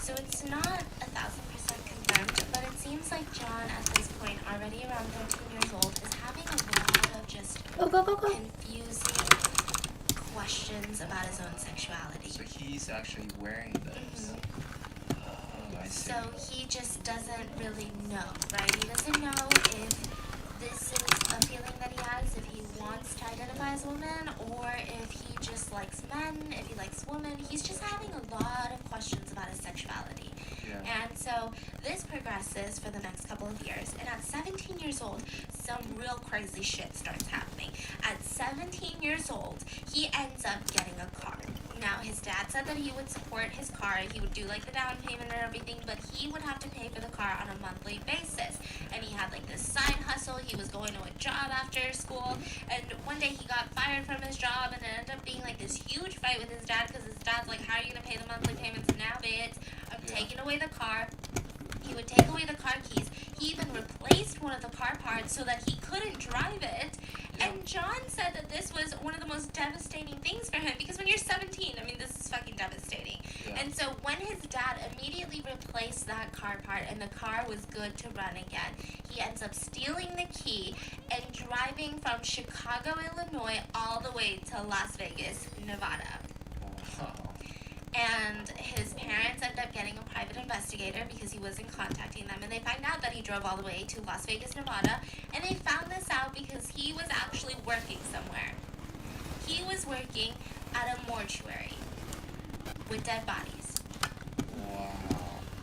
So it's not 1,000% confirmed, but it seems like John at this point, already around 13 years old, is having a lot of just Go, go, go, go. confusing questions about his own sexuality. So he's actually wearing those. Oh, I see. So he just doesn't really know, right? He doesn't know if this is a feeling that he has, if he wants to identify as a woman, or if he just likes men, if he likes women. He's just having a lot of questions about his sexuality. Yeah. And so this progresses for the next couple of years. And at 17 years old, some real crazy shit starts happening. At 17 years old, he ends up getting a car. Now, his dad said that he would support his car. He would do like the down payment and everything, but he would have to pay for the car on a monthly basis. And he had like this side hustle. He was going to a job after school. And one day he got fired from his job, and it ended up being like this huge fight with his dad because his dad's like, "How are you going to pay the monthly payments now, bitch? I'm taking away the car." He would take away the car keys. He even replaced one of the car parts so that he couldn't drive it. And John said that this was one of the most devastating things for him because when you're 17, I mean, this is fucking devastating. Yeah. And so when his dad immediately replaced that car part and the car was good to run again, he ends up stealing the key and driving from Chicago, Illinois, all the way to Las Vegas, Nevada. Wow. And his parents end up getting a private investigator because he wasn't contacting them. And they find out that he drove all the way to Las Vegas, Nevada. And they found this out because he was actually working somewhere. He was working at a mortuary with dead bodies. Wow.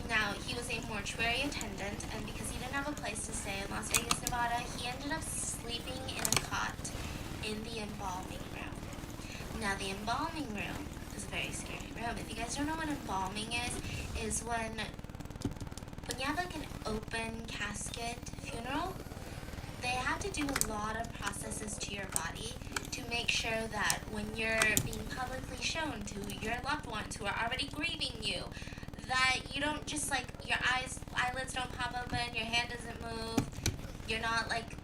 Now, he was a mortuary attendant, and because he didn't have a place to stay in Las Vegas, Nevada, he ended up sleeping in a cot in the embalming room. Now, the embalming room is a very scary room. If you guys don't know what embalming is when you have like an open casket funeral, they have to do a lot of processes to your body to make sure that when you're being publicly shown to your loved ones who are already grieving you, that you don't just like, your eyelids don't pop open, your hand doesn't move, you're not like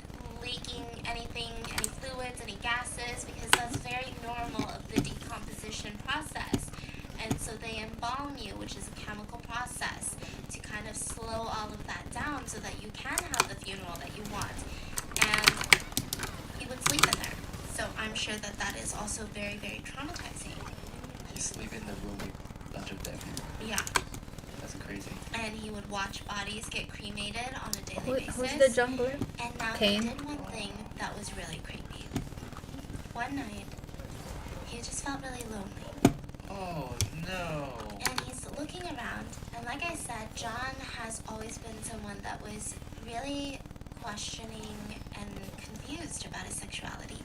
leaking anything, any fluids, any gases, because that's very normal of the decomposition process. And so they embalm you, which is a chemical process, to kind of slow all of that down so that you can have the funeral that you want. And he would sleep in there. So I'm sure that that is also very, very traumatizing. He sleep in the room with a bunch of dead people. Yeah. That's crazy. And he would watch bodies get cremated on a daily basis. Who's the jungler? And now Kane. he did one thing that was really creepy. One night, he just felt really lonely. Oh no. And he's looking around, and like I said, John has always been someone that was really questioning and confused about his sexuality.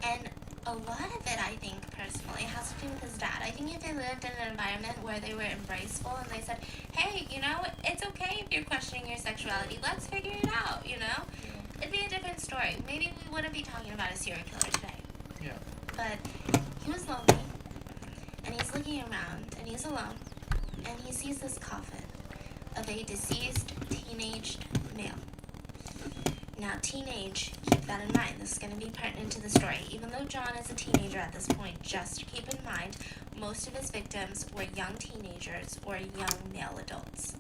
And a lot of it, I think, personally, has to do with his dad. I think if he lived in an environment where they were embraceful and they said, hey, you know, it's okay if you're questioning your sexuality, let's figure it out, you know? It'd be a different story. Maybe we wouldn't be talking about a serial killer today. Yeah. But he was lonely, and he's looking around, and he's alone, and he sees this coffin of a deceased teenaged male. Now, teenage, keep that in mind. This is going to be pertinent to the story. Even though John is a teenager at this point, just keep in mind, most of his victims were young teenagers or young male adults.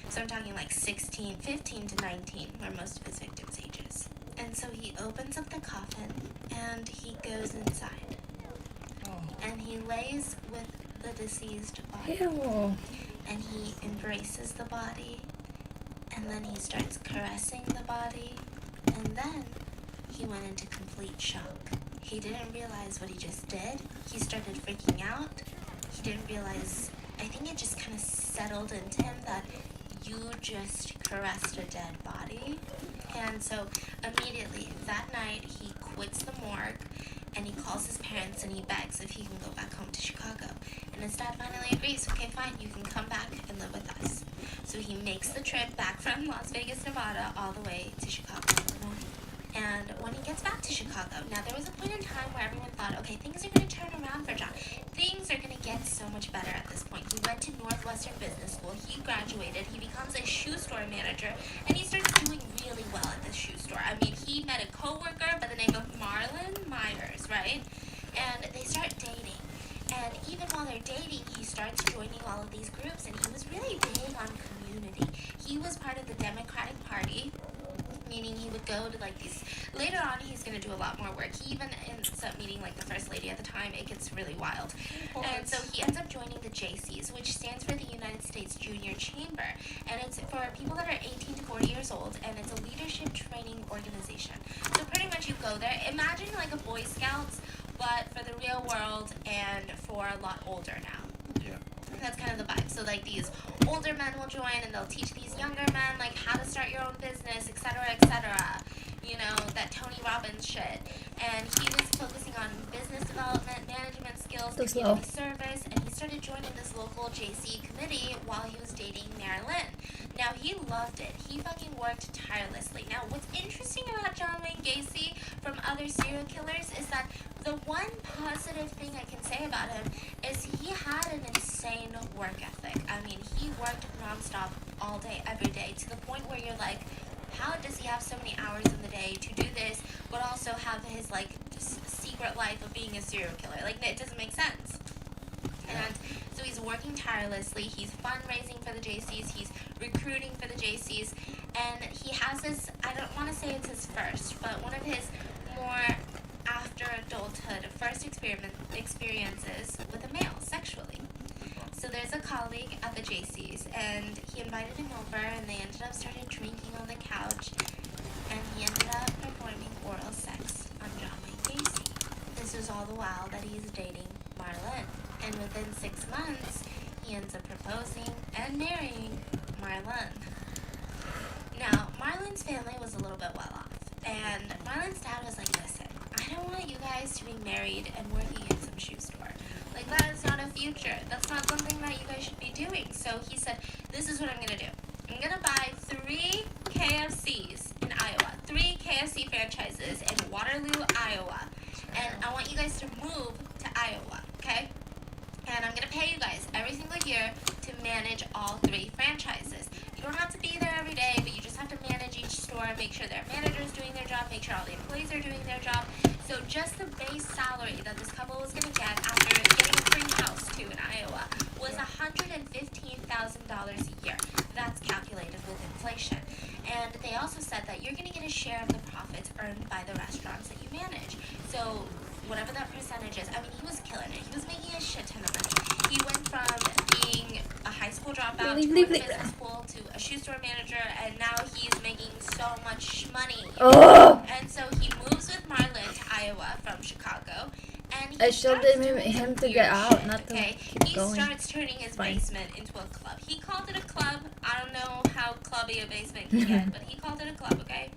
So I'm talking like 15 to 19 were most of his victims' ages. And so he opens up the coffin, and he goes inside. And he lays with the deceased body. Ew. And he embraces the body, and then he starts caressing the body, and then he went into complete shock. He didn't realize what he just did. He started freaking out. He didn't realize, I think it just kind of settled into him that you just caressed a dead body. And so immediately that night he quits the morgue, and he calls his parents and he begs if he can go back home to Chicago. And his dad finally agrees, okay, fine, you can come back and live with us. So he makes the trip back from Las Vegas, Nevada, all the way to Chicago, Illinois. And when he gets back to Chicago, now there was a point in time where everyone thought, okay, things are going to turn around for John. Things are going to get so much better at this point. He went to Northwestern Business School, he graduated, he becomes a shoe store manager, and he starts doing really well at this shoe store. I mean, he met a coworker by the name of Marlon Myers, right? And they start dating. And even while they're dating, he starts joining all of these groups, and he was really big on community. He was part of the Democratic Party, meaning he would go to like these, later on he's going to do a lot more work. He even ends up meeting like the first lady at the time. It gets really wild. And so he ends up joining the JCs, which stands for the United States Junior Chamber. And it's for people that are 18 to 40 years old, and it's a leadership training organization. So pretty much you go there, imagine like a Boy Scouts, but for the real world and for a lot older now. Yeah. That's kind of the vibe. So like these older men will join, and they'll teach these younger men like how to start your own business, etc., etc. You know, that Tony Robbins shit. And he was focusing on business development, management skills, So slow. community service, and he started joining this local JC committee while he was dating Marilyn. Now, he loved it. He fucking worked tirelessly. Now, what's interesting about John Wayne Gacy from other serial killers is that the one positive thing I can say about him is he had an insane work ethic. I mean, he worked nonstop all day, every day, to the point where you're like, how does he have so many hours in the day to do this, but also have his like secret life of being a serial killer? Like, it doesn't make sense. And so he's working tirelessly. He's fundraising for the JCs. He's recruiting for the JCs. And he has this, I don't want to say it's his first, but one of his more after adulthood first experiences with a male sexually. So there's a colleague at the JCs, and he invited him over, and they ended up started drinking on the couch, and he ended up performing oral sex on John Wayne Gacy. This was all the while that he's dating Marlon, and within 6 months, he ends up proposing and marrying Marlon. Now, Marlon's family was a little bit well off, and Marlon's dad was like, listen, I don't want you guys to be married and working in some shoe store. Like, that is not a future. That's not something that you guys should be doing. So he said, this is what I'm going to do. I'm going to buy 3 KFCs in Iowa, 3 KFC franchises in Waterloo, Iowa. And I want you guys to move to Iowa, okay? And I'm going to pay you guys every single year to manage all 3 franchises. You don't have to be there every day, but you just have to manage each store, make sure their manager's doing their job, make sure all the employees are doing their job. So just the base salary that this couple was going to get after getting a free house too in Iowa was $115,000 a year. That's calculated with inflation. And they also said that you're going to get a share of the profits earned by the restaurants that you manage. So whatever that percentage is, I mean, he was killing it. He was making a shit ton of money. He went from being a high school dropout to going to business school to a shoe store manager, and now he's making so much money. Oh! And so he moves with Marlon to Iowa from Chicago, and he I showed starts him doing to weird get out, shit, not to okay? keep He going. starts turning his Fine. basement into a club. He called it a club. I don't know how clubby a basement can get, but he called it a club, okay?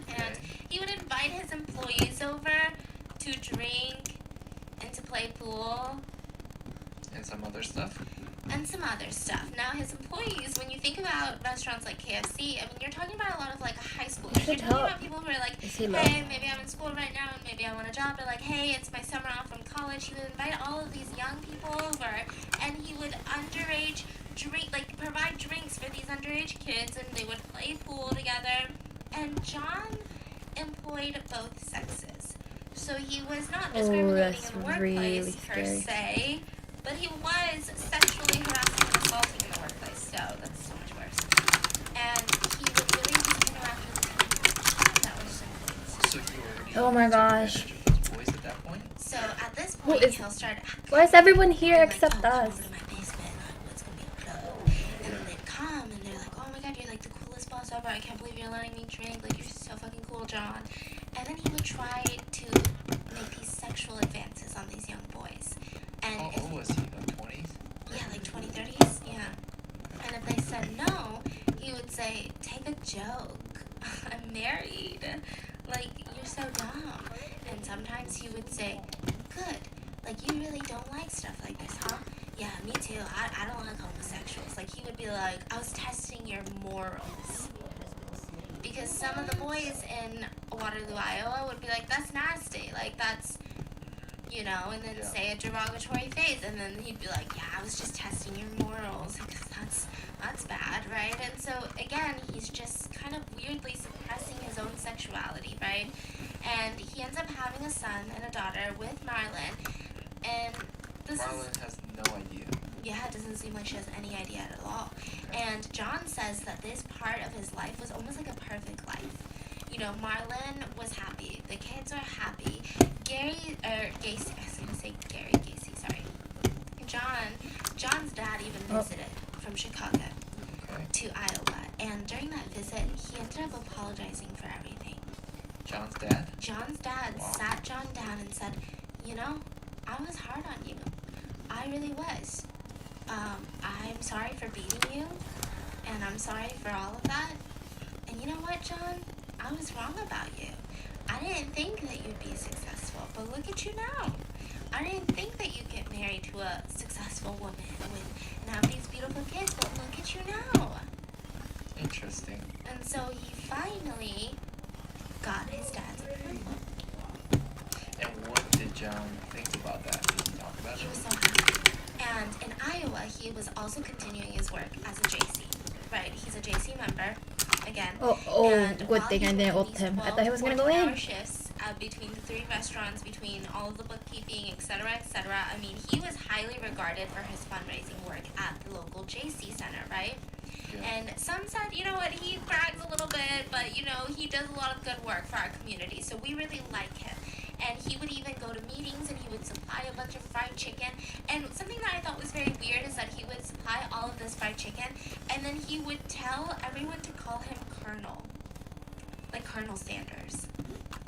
And he would invite his employees over to drink and to play pool And some other stuff. and some other stuff. Now, his employees, when you think about restaurants like KFC, I mean, you're talking about a lot of like high schoolers. You're should talking help. about people who are like, Is he hey, low? maybe I'm in school right now and maybe I want a job. Or like, hey, it's my summer off from college. He would invite all of these young people over, and he would underage drink, like provide drinks for these underage kids, and they would play pool together. And John employed both sexes. So he was not discriminating that's in the workplace really per scary. se, but he was sexually harassing and assaulting in the workplace, so that's so much worse. And he would really just interact with that was employees. So you already Oh my took gosh. advantage of these boys at that point? So at this Who point, is- he'll start. Why is everyone here being like, except "Oh, come us? over to my basement. It's gonna be a club." And then they'd come and they're like, "Oh my god, you're like the coolest boss ever. I can't believe you're letting me drink. Like, you're so fucking cool, John." And then he would try to make these sexual advances on these young boys. And How if old was he? Like 20s? yeah, like 20, 30s, yeah. And if they said no, he would say, "Take a joke. I'm married. Like, you're so dumb." And sometimes he would say, "Good. Like, you really don't like stuff like this, huh?" "Yeah, me too. I don't like homosexuals." Like, he would be like, "I was testing your morals." Because some of the boys in Waterloo, Iowa would be like, "That's nasty. Like, that's," you know, and then Yeah. say a derogatory phrase, and then he'd be like, "Yeah, I was just testing your morals, because that's bad, right?" And so again, he's just kind of weirdly suppressing his own sexuality, right? And he ends up having a son and a daughter with Marlon, and this is Marlon has no idea. yeah, it doesn't seem like she has any idea at all. And John says that this part of his life was almost like a perfect life. You know, Marlon was happy. The kids were happy. Gacy, I was going to say Gary Gacy, sorry. John's dad even visited from Chicago Okay. to Iowa. And during that visit, he ended up apologizing for everything. John's dad? John's dad Wow. sat John down and said, "You know, I was hard on you. I really was. I'm sorry for beating you, and I'm sorry for all of that. And you know what, John? I was wrong about you. I didn't think that you'd be successful, but look at you now. I didn't think that you'd get married to a successful woman and have these beautiful kids, but look at you now." Interesting. And so he finally got his dad's approval. And what did John think about that? Did he talk about He it? was so happy. And in Iowa, he was also continuing his work as a JC. right? He's a JC member, again. Oh, And good while thing he's I didn't working ult him. these I thought he was gonna go 12-14-hour in. shifts between the 3 restaurants, between all of the bookkeeping, etc., etc. I mean, he was highly regarded for his fundraising work at the local JC Center, right? Yeah. And some said, you know what, he brags a little bit, but you know, he does a lot of good work for our community, so we really like him. And he would even go to meetings and he would supply a bunch of fried chicken. And something that I thought was very weird is that he would supply all of this fried chicken and then he would tell everyone to call him Colonel. Like Colonel Sanders.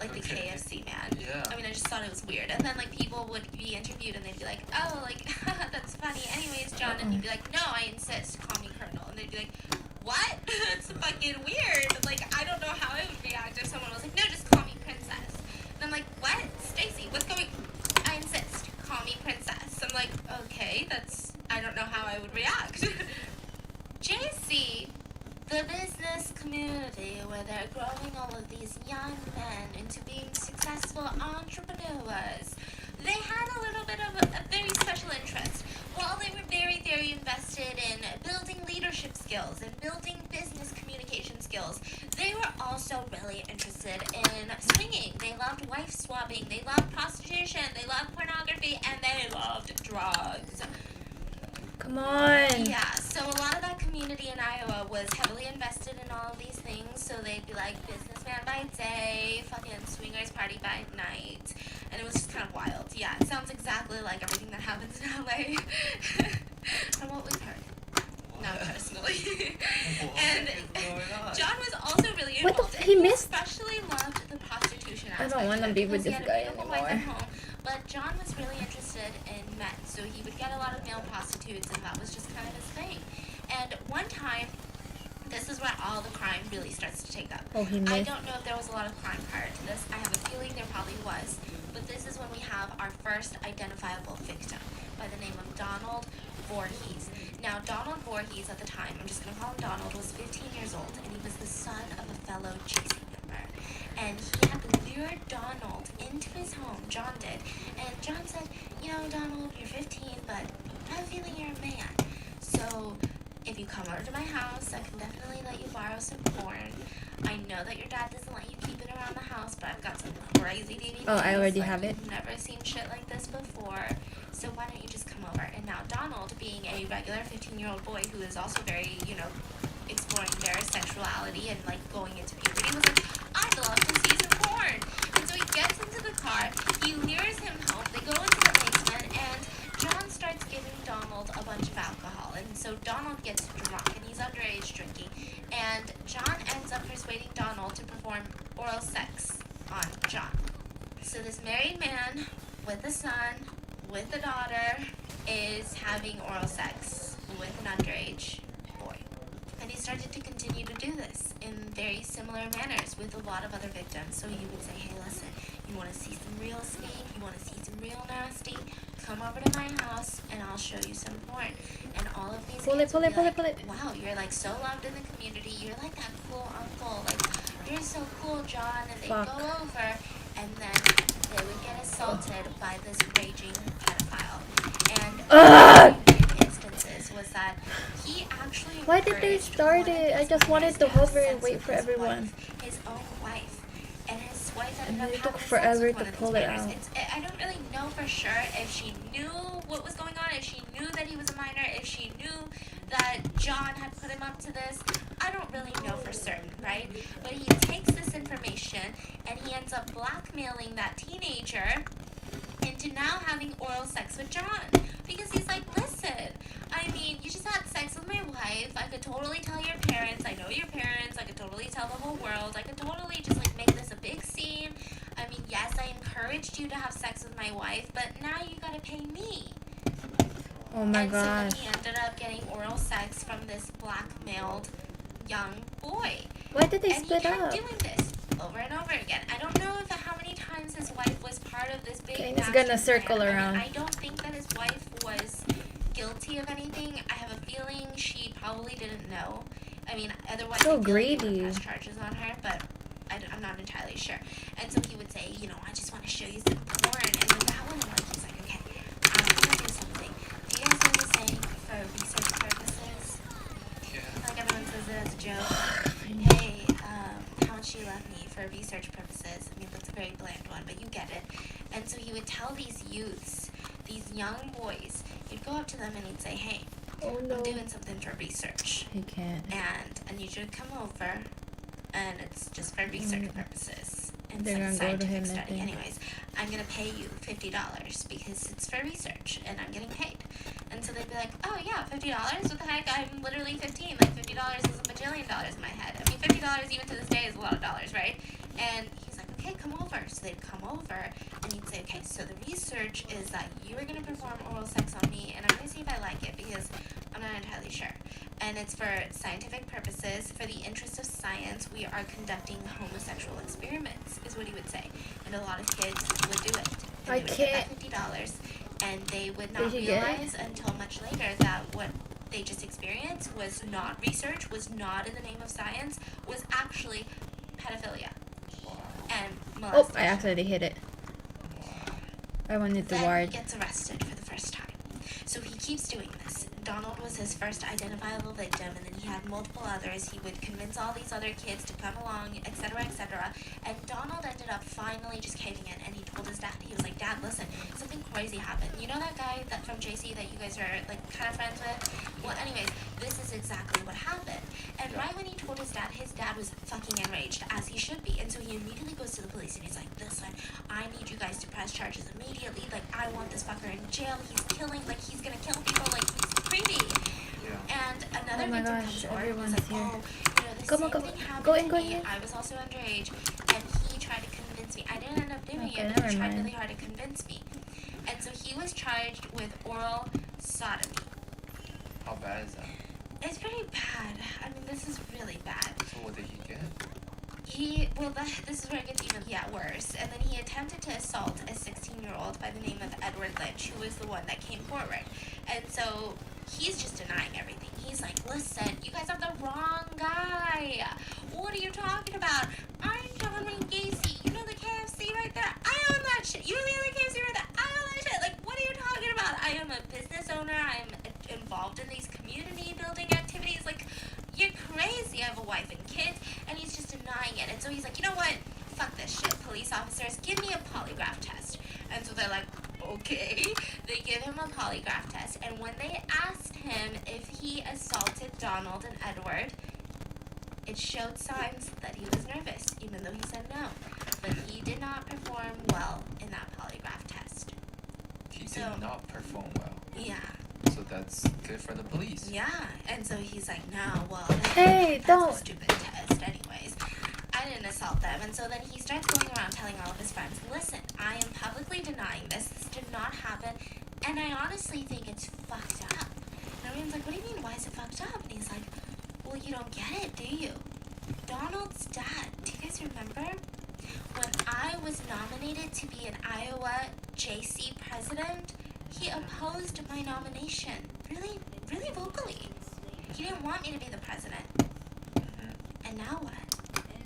Like the Okay. KFC man. Yeah. I mean, I just thought it was weird. And then like people would be interviewed and they'd be like, oh, like, that's funny. Anyways, John. And he'd be like, no, I insist. Call me Colonel. And they'd be like, what? That's fucking weird. Like, I don't know how I would react if someone was like, no, just call me Princess. And I'm like, what? Stacy, what's going? I insist. Call me Princess. I'm like, okay, that's, I don't know how I would react. JC, the business community where they're growing all of these young men into being successful entrepreneurs, they had a little bit of a very special interest. While they were very, very invested in building leadership skills and building business communication skills, they were also really interested in swinging. They loved wife swapping, they loved prostitution, they loved pornography, and they loved drugs. Come on. Yeah, so a lot of that community in Iowa was heavily invested in all of these things. So they'd be like businessman by day, fucking swingers party by night. And it was just kind of wild. Yeah, it sounds exactly like everything that happens in LA. From what we've heard. Not personally. And What's going on? John was also really What the involved. f- he and missed? especially loved the prostitution I aspect. don't want to of it be with because this he had guy a beautiful wife at anymore. home. But John was really interested in men, so he would get a lot of male prostitutes, and that was just kind of his thing. And one time, this is where all the crime really starts to take up. Oh, he I missed. don't know if there was a lot of crime prior to this. I have a feeling there probably was. But this is when we have our first identifiable victim by the name of Donald Voorhees. Now, Donald Voorhees at the time, I'm just going to call him Donald, was 15 years old, and he was the son of a fellow JC member. And he had lured Donald into his home, John did. And John said, you know, Donald, you're 15, but I have a feeling you're a man. So if you come over to my house, I can definitely let you borrow some porn. I know that your dad doesn't let you keep it around the house, but I've got some crazy DVDs. Oh, I already like have it. You've never seen shit like this before. So why don't you just come over? And now Donald, being a regular 15-year-old boy who is also very, you know, exploring their sexuality and like going into puberty, was like, I'd love to see some porn. And so he gets into the car, he lures him home, they go into the basement, and John starts giving Donald a bunch of alcohol. And so Donald gets drunk, and he's underage drinking. And John ends up persuading Donald to perform oral sex on John. So this married man with a son, with a daughter, is having oral sex with an underage boy. And he started to continue to do this in very similar manners with a lot of other victims. So he would say, hey, listen, you want to see some real speed? You want to see some real nasty? Come over to my house and I'll show you some porn. And all of these Pull kids it, pull would it, be pull it, like, pull it. wow, you're like so loved in the community. You're like that cool uncle. Like, you're so cool, John. And they Fuck. go over and then they would get assaulted by this raging pedophile. And Ugh! in instances was that he actually Why did they encouraged start one of it? I his just wanted minors to have hover and sex wait with for his everyone. wife, his own wife. And his wife And ended up it took having sex forever with to one of pull these it minors. out. I don't really know for sure if she knew what was going on, if she knew that he was a minor, if she knew that John had put him up to this. I don't really know for certain, right? But he takes this information and he ends up blackmailing that teenager into now having oral sex with John. Because he's like, listen, I mean, you just had sex with my wife. I could totally tell your parents. I know your parents. I could totally tell the whole world. I could totally just like make this a big scene. I mean, yes, I encouraged you to have sex with my wife, but now you gotta pay me. Oh my And gosh. so then he ended up getting oral sex from this blackmailed young boy. Why did they And he split kept up? doing this over and over again. I don't know if how many times his wife was part of this big Okay, it's master gonna circle plan. around. I don't think that his wife was guilty of anything. I have a feeling she probably didn't know. I mean, otherwise So I feel like he greedy. wouldn't press charges on her, but I'm not entirely sure. And so he would say, you know, I just want to show you some porn. And then that one, like, he's like, okay, I'm gonna do something. Do you guys know the saying, for research purposes? Like everyone says it as a joke. Hey, how much you left me for research purposes. I mean, that's a very bland one, but you get it. And so he would tell these youths, these young boys, he'd go up to them and he'd say, hey, Oh no. I'm doing something for research. He can't. And I need you to come over, and it's just for research purposes. And They're it's gonna like go a to him, scientific I study. think. Anyways, I'm gonna pay you $50 because it's for research, and I'm getting paid. And so they'd be like, oh yeah, $50? What the heck? I'm literally 15. Like $50 is a bajillion dollars in my head. I mean, $50 even to this day is a lot of dollars, right? And he's like, okay, come over. So they'd come over, and he'd say, okay, so the research is that you are gonna perform oral sex on me, and I'm gonna see if I like it because I'm not entirely sure. And it's for scientific purposes. For the interest of science, we are conducting homosexual experiments, is what he would say. And a lot of kids would do it. And I they would can't- get that $50, and they would not Did you get it? realize until much later that what they just experienced was not research, was not in the name of science, was actually pedophilia and Oh, molestation. I accidentally hit it. I wanted to Then ward. he gets arrested for the first time. So he keeps doing this. Donald was his first identifiable victim, and then he had multiple others. He would convince all these other kids to come along, etc., etc. And Donald ended up finally just caving in, and he told his dad. He was like, Dad, listen, something crazy happened. You know that guy that from JC that you guys are like kind of friends with? Well, anyways, this is exactly what happened. And right when he told his dad was fucking enraged, as he should be. And so he immediately goes to the police, and he's like, listen, I need you guys to press charges immediately. Like, I want this fucker in jail. He's killing, like, he's gonna kill people. Like, he's creepy. And another Oh my victim gosh, comes over and everyone's was like, here. oh, you know, the Come same on, come thing on. happened Go in, to go me. in. I was also underage, and he tried to convince me. I didn't end up doing Okay, it, but he never tried mind. really hard to convince me. And so he was charged with oral sodomy. How bad is that? It's pretty bad. I mean, this is really bad. So what did he get? This is where it gets even worse. And then he attempted to assault a 16-year-old by the name of Edward Lynch, who was the one that came forward. And so he's just denying everything. He's like, listen, you guys have the wrong guy. What are you talking about? I'm John Wayne Gacy. You know the KFC right there? I own that shit. You know the other KFC right there? I own that shit. Like, what are you talking about? I am a business owner. I'm involved in these community building activities. Like, you're crazy. I have a wife and kids. And he's just denying it. And so he's like, you know what? Fuck this shit. Police officers, give me a polygraph test. And so they're like, okay. They give him a polygraph test. And when they asked him if he assaulted Donald and Edward, it showed signs that he was nervous, even though he said no. But he did not perform well in that polygraph test. He did So- not perform well. Yeah. So that's good for the police. Yeah. And so he's like, no, well, Hey, that's don't. a stupid test anyways. I didn't assault them. And so then he starts going around telling all of his friends, listen, I am publicly denying this. This did not happen. And I honestly think it's fucked up. And everyone's like, what do you mean? Why is it fucked up? And he's like, well, you don't get it, do you? Donald's dad, do you guys remember? When I was nominated to be an Iowa JC president, he opposed my nomination. Really, really vocally. He didn't want me to be the president. And now what?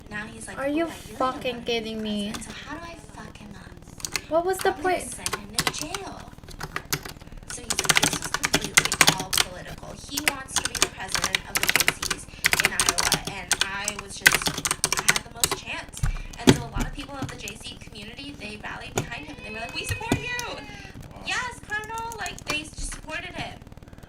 Now he's like, Are "Ooh, you I really don't fucking wanna be the kidding me? president, So how do I fuck him up? What was the I'm gonna point? send him to jail. So he's like, this is completely all political. He wants to be the president of the JCs in Iowa, and I had the most chance. And so a lot of people of the JC community, they rallied behind him, and they were like, we support you! Yes, Colonel! Like, they just supported him.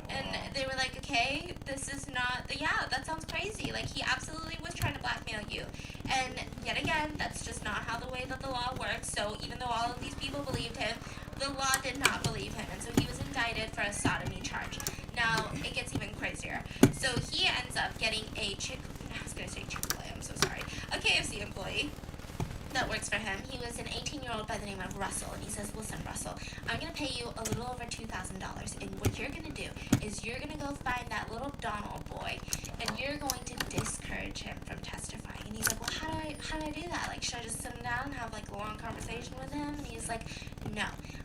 And they were like, okay, this is not that sounds crazy. Like, he absolutely was trying to blackmail you. And yet again, that's just not how the way that the law works. So even though all of these people believed him, the law did not believe him. And so he was indicted for a sodomy charge. Now, it gets even crazier. So he ends up getting a Chick-fil-A, I'm so sorry. A KFC employee that works for him. He was an 18-year-old by the name of Russell, and he says, listen, Russell, I'm going to pay you a little over $2,000, and what you're going to do is you're going to go find that little Donald boy, and you're going to discourage him from testifying. And he's like, well, how do I do that? Like, should I just sit him down and have, like, a long conversation with him? And he's like, no,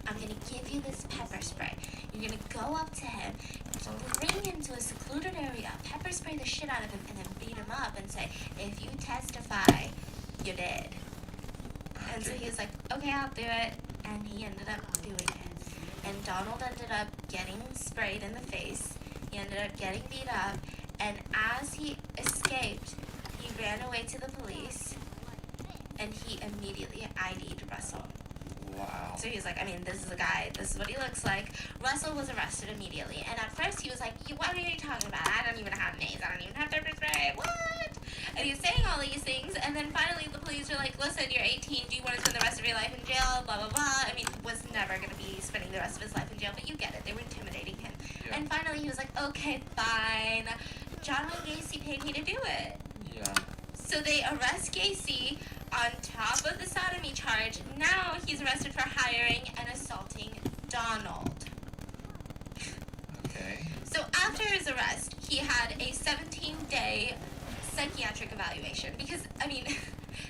I'm going to give you this pepper spray. You're going to go up to him, bring him to a secluded area, pepper spray the shit out of him, and then beat him up and say, if you testify, you're dead. And so he was like, okay, I'll do it. And he ended up doing it. And Donald ended up getting sprayed in the face. He ended up getting beat up. And as he escaped, he ran away to the police, and he immediately ID'd Russell. Wow. So he's like, I mean, this is a guy, this is what he looks like. Russell was arrested immediately, and at first he was like, what are you talking about? I don't even have names, I don't even have pepper spray, what? And he was saying all these things, and then finally the police were like, listen, you're 18, do you want to spend the rest of your life in jail, blah, blah, blah. I mean, was never going to be spending the rest of his life in jail, but you get it, they were intimidating him. Yeah. And finally he was like, okay, fine. John Wayne Gacy paid me to do it. Yeah. So they arrest Gacy on top of the sodomy charge. Now he's arrested for hiring and assaulting Donald. Okay. So after his arrest, he had a 17-day psychiatric evaluation. Because, I mean,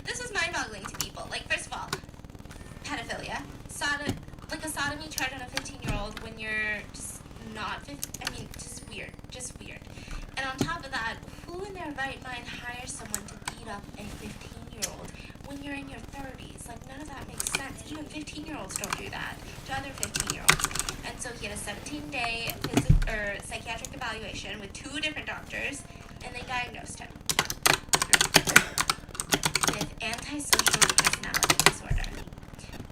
this was mind-boggling to people. Like, first of all, pedophilia. Like a sodomy charge on a 15-year-old when you're just not 15. I mean, just weird. Just weird. And on top of that, who in their right mind hires someone to beat up a 15-year-old when you're in your 30s? Like, none of that makes sense. Even 15-year-olds don't do that to other 15-year-olds. And so he had a 17-day psychiatric evaluation with 2 different doctors, and they diagnosed him with antisocial personality disorder,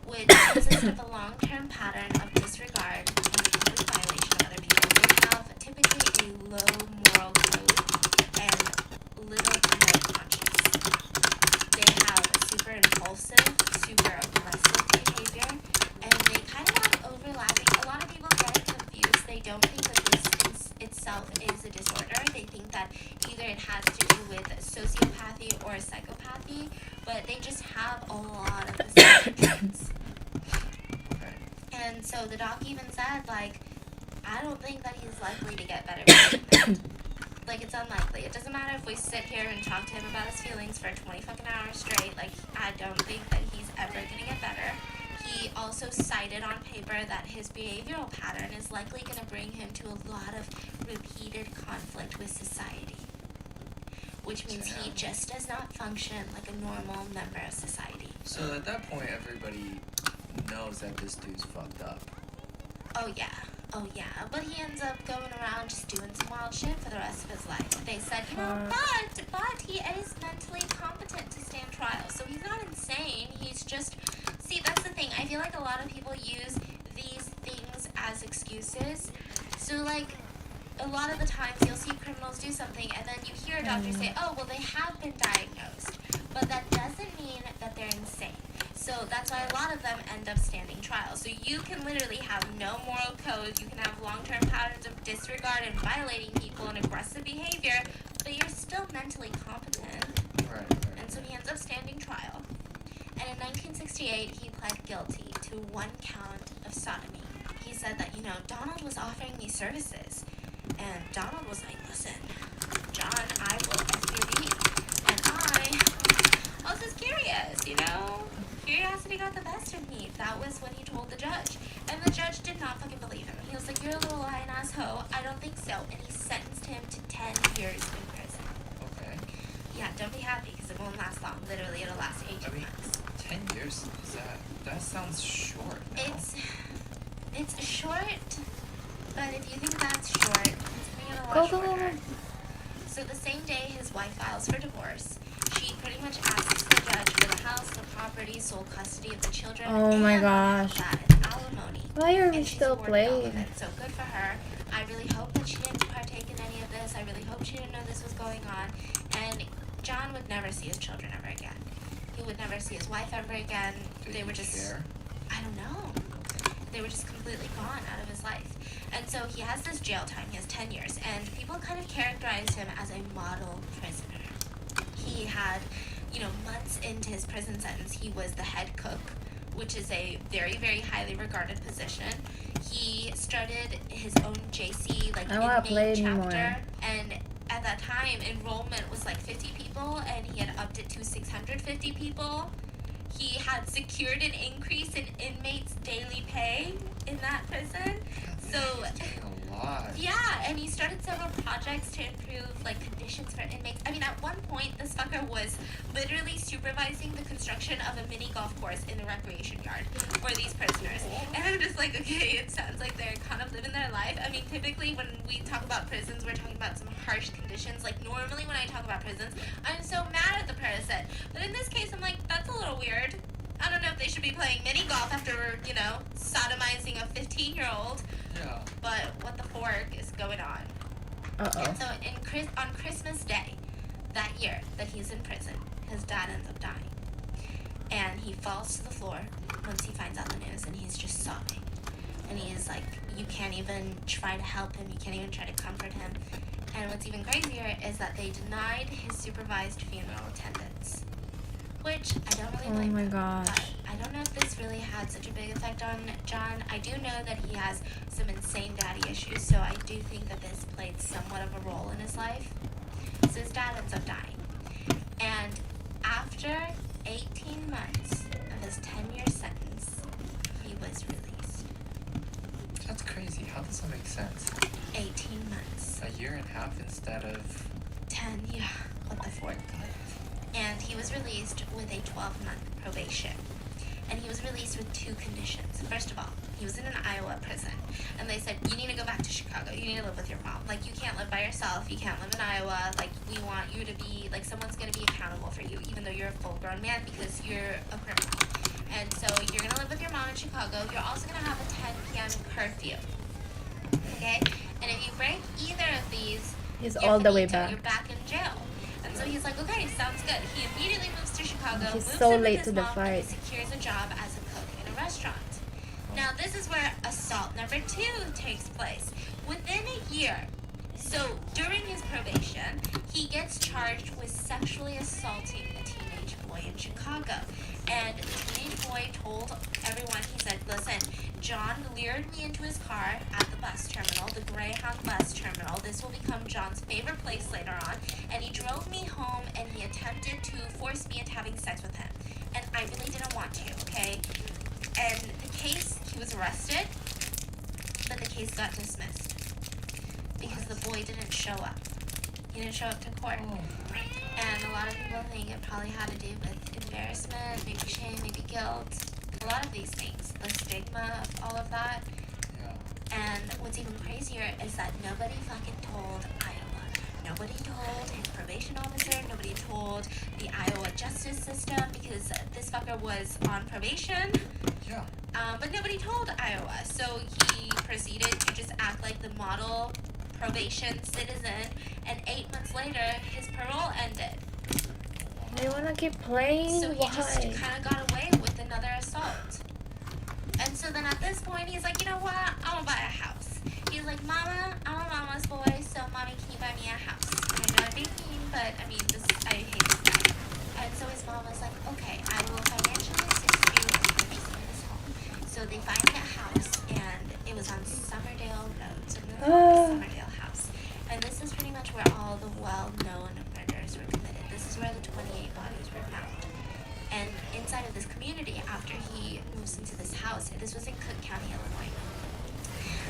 which consists of a long-term pattern of disregard and complete violation of other people. They have typically a low moral code and little to no conscience. They have super impulsive, super aggressive behavior, and they kind of have overlapping. A lot of people get it confused. They don't think that this itself is a disorder. They think that either it has to do with sociopathy or psychopathy, but they just have a lot of the same traits. And so the doc even said, like, I don't think that he's likely to get better with treatment. Like, it's unlikely. It doesn't matter if we sit here and talk to him about his feelings for 20 fucking hours straight. Like, I don't think that he's ever gonna get better. He also cited on paper that his behavioral pattern is likely gonna bring him to a lot of repeated conflict with society. Which means he just does not function like a normal member of society. So at that point, everybody knows that this dude's fucked up. Oh yeah. But he ends up going around just doing some wild shit for the rest of his life. They said, you know, but he is mentally competent to stand trial. So he's not insane. He's just, see, that's the thing. I feel like a lot of people use these things as excuses. So like, a lot of the times you'll see criminals do something and then you hear a doctor say, oh, well, they have been diagnosed. But that doesn't mean that they're insane. So that's why a lot of them end up standing trial. So you can literally have no moral code, you can have long-term patterns of disregard and violating people and aggressive behavior, but you're still mentally competent. Right. And so he ends up standing trial. And in 1968, he pled guilty to 1 count of sodomy. He said that, you know, Donald was offering me services. And Donald was like, listen, John, I will SUV. And I was just curious, you know? Curiosity got the best of me. That was what he told the judge. And the judge did not fucking believe him. He was like, you're a little lying ass hoe. I don't think so. And he sentenced him to 10 years in prison. Okay. Yeah, don't be happy because it won't last long. Literally, it'll last 18 months. 10 years? That sounds short. No? It's short, but if you think that's short, it's gonna get a lot shorter. So the same day his wife files for divorce, she pretty much asks the judge for the house, the property, sole custody of the children, Oh my and gosh. that and alimony. Why are we And she's still awarded all of playing? it. So good for her. I really hope that she didn't partake in any of this. I really hope she didn't know this was going on. And John would never see his children ever again. He would never see his wife ever again. They were just, I don't know. They were just completely gone out of his life. And so he has this jail time. He has 10 years. And people kind of characterized him as a model prisoner. He had, you know, months into his prison sentence, he was the head cook, which is a very, very highly regarded position. He started his own JC, like, inmate chapter. And at that time, enrollment was like 50 people, and he had upped it to 650 people. He had secured an increase in inmates' daily pay in that prison. So, a God. Yeah, and he started several projects to improve like conditions for inmates. I mean, at one point, this fucker was literally supervising the construction of a mini golf course in the recreation yard for these prisoners. And I'm just like, okay, it sounds like they're kind of living their life. I mean, typically when we talk about prisons, we're talking about some harsh conditions. Like normally when I talk about prisons, I'm so mad at the person. But in this case, I'm like, that's a little weird. I don't know if they should be playing mini golf after, you know, sodomizing a 15-year-old. Yeah. But what the fork is going on? Uh-oh. And so on Christmas Day, that year that he's in prison, his dad ends up dying. And he falls to the floor once he finds out the news, and he's just sobbing. And he is like, you can't even try to help him, you can't even try to comfort him. And what's even crazier is that they denied his supervised funeral attendance. Which I don't really Oh blame my them. gosh. But I don't know if this really had such a big effect on John. I do know that he has some insane daddy issues, so I do think that this played somewhat of a role in his life. So his dad ends up dying. And after 18 months of his 10-year sentence, he was released. That's crazy. How does that make sense? 18 months. A year and a half instead of 10, yeah. What the fork? And he was released with a 12-month probation. And he was released with 2 conditions. First of all, he was in an Iowa prison. And they said, you need to go back to Chicago. You need to live with your mom. Like, you can't live by yourself. You can't live in Iowa. Like, we want you to be, like, someone's going to be accountable for you, even though you're a full-grown man because you're a criminal. And so you're going to live with your mom in Chicago. You're also going to have a 10 p.m. curfew. Okay? And if you break either of these, He's you're all the way finito. back. You're back in jail. And so he's like, okay, sounds good. He immediately moves to Chicago, He's moves so in with late his to the mom, fight. and he secures a job as a cook in a restaurant. Now, this is where assault number 2 takes place. Within a year, so during his probation, he gets charged with sexually assaulting a teenage boy in Chicago. And the teenage boy told everyone, he said, listen, John lured me into his car at the bus terminal, the Greyhound bus terminal. This will become John's favorite place later on. And he drove me home and he attempted to force me into having sex with him. And I really didn't want to, okay? And the case, he was arrested, but the case got dismissed because the boy didn't show up. He didn't show up to court. And a lot of people think it probably had to do with embarrassment, maybe shame, maybe guilt. A lot of these things, the stigma of all of that. yeah. And what's even crazier is that nobody fucking told Iowa. Nobody told his probation officer. Nobody told the Iowa justice system because this fucker was on probation. Yeah. But nobody told Iowa. So he proceeded to just act like the model probation citizen. And 8 months later, his parole ended. They wanna keep playing? So he Why? just kind of got away with another assault. And so then at this point, he's like, you know what? I'm gonna buy a house. He's like, Mama, I'm a mama's boy, so Mommy, can you buy me a house? And I know I'm being mean, but I mean, I hate this guy. And so his mom was like, okay, I will financially assist you in purchasing this home. So they find a house, and it was on Summerdale Road. So I'm gonna call it the Summerdale house. And this is pretty much where all the well-known murders were committed. This is where the 28 bodies were found. And inside of this community, after he moves into this house, this was in Cook County, Illinois.